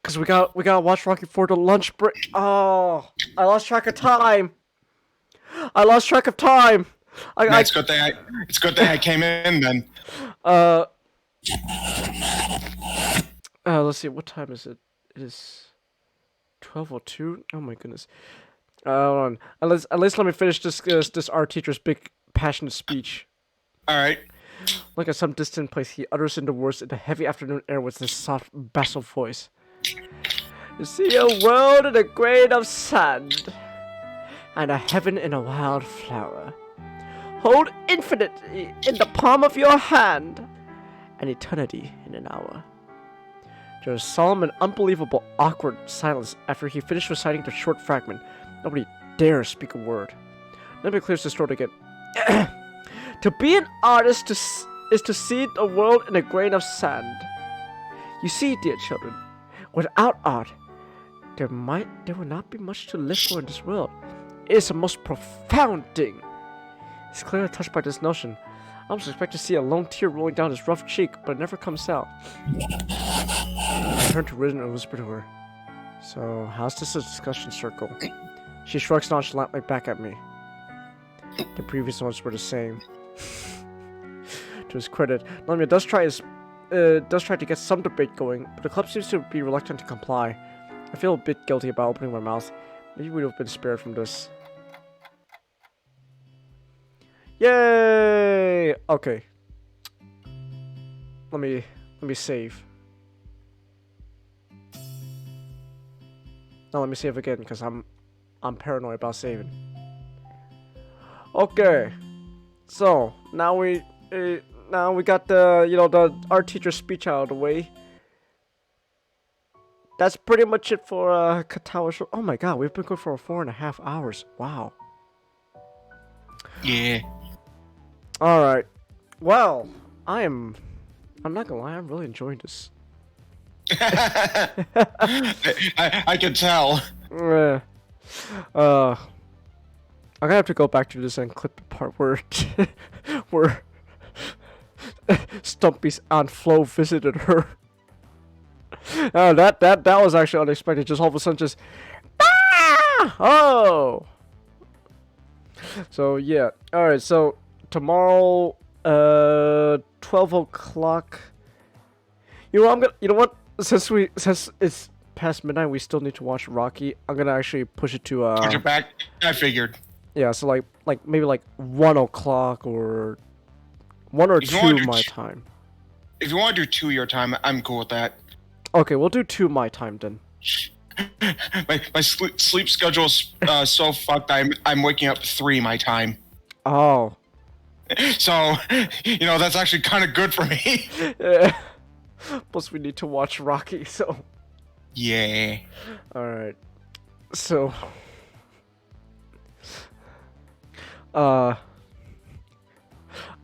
cause we gotta watch Rocky 4 to lunch break. Oh, I lost track of time. It's good thing I came in then. Let's see. What time is it? It is 12:02. Oh my goodness. Hold on. At least let me finish this art teacher's big passionate speech. All right. Like at some distant place, he utters into words in the heavy afternoon air with this soft basso voice. You see a world in a grain of sand, and a heaven in a wild flower. Hold infinity in the palm of your hand, and eternity in an hour. There was solemn and unbelievable awkward silence after he finished reciting the short fragment. Nobody dared speak a word. Let me clear his throat again. To be an artist is to see the world in a grain of sand. You see, dear children, without art, there will not be much to live for in this world. It is a most profound thing. He's clearly touched by this notion. I almost expect to see a lone tear rolling down his rough cheek, but it never comes out. I turned to Risen and whispered to her. So, how's this a discussion circle? She shrugs nonchalantly back at me. The previous ones were the same. To his credit, Lamia does try to get some debate going, but the club seems to be reluctant to comply. I feel a bit guilty about opening my mouth. Maybe we would have been spared from this. Yay! Okay. Let me save. Now let me save again because I'm paranoid about saving. Okay. So now we got the art teacher speech out of the way. That's pretty much it for Katawa show. Oh my god, we've been going for 4.5 hours. Wow. Yeah. Alright. Well, I'm not gonna lie, I'm really enjoying this. I can tell. I'm gonna have to go back to this and clip the part where where Stumpy's Aunt Flo visited her. Oh, that was actually unexpected. Just all of a sudden, just ah! Oh. So yeah. All right. So tomorrow, 12 o'clock. You know, you know what? Since it's past midnight, we still need to watch Rocky. I'm gonna actually push it to Put your back. I figured. yeah. So like maybe like 1 o'clock or 1 or If you wanna 2 do my t- time. If you want to do 2 your time, I'm cool with that. Okay, we'll do 2 my time then. My sleep schedule's so fucked. I'm waking up 3 my time. Oh. So, that's actually kind of good for me. Yeah. Plus we need to watch Rocky. So. Yeah. All right. So. I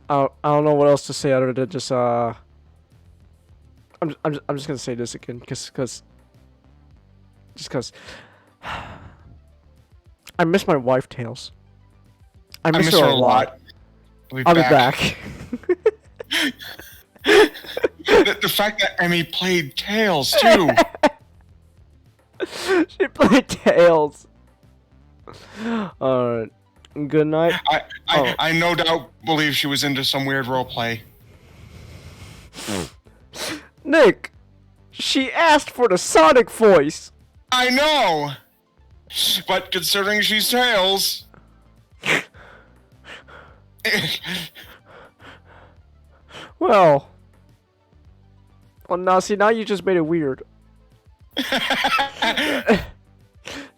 don't know what else to say other than just I'm just gonna say this again, cause I miss my wife Tails. I miss her a lot. I'll be back. The fact that Emmy played Tails too. She played Tails. Alright. Good night. I no doubt believe she was into some weird role play. Nick, she asked for the Sonic voice. I know, but considering she's Tails, well, now see, now you just made it weird.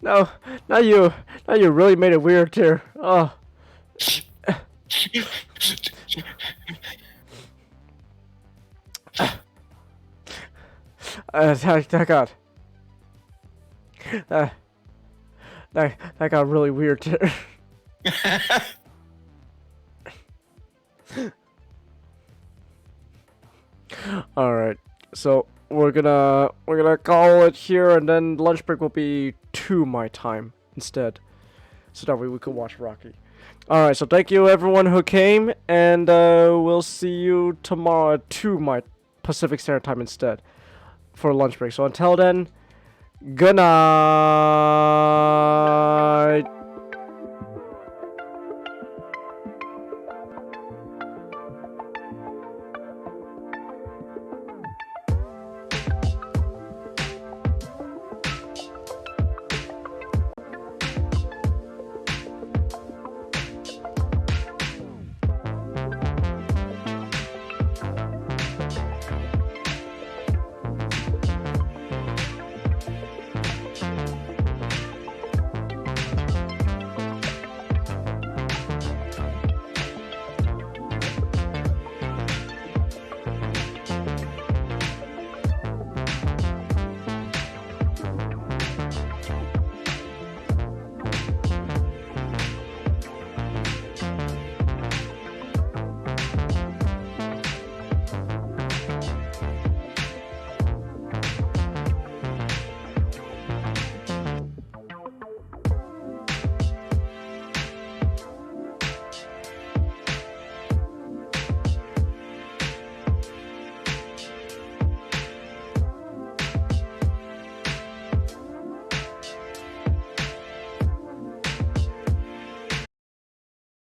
now you really made it weird here. Oh. That got really weird there. All right, so we're gonna call it here, and then lunch break will be 2 my time instead, so that way we could watch Rocky. All right, so thank you everyone who came, and we'll see you tomorrow at 2 my Pacific Standard Time instead for lunch break. So until then, good night.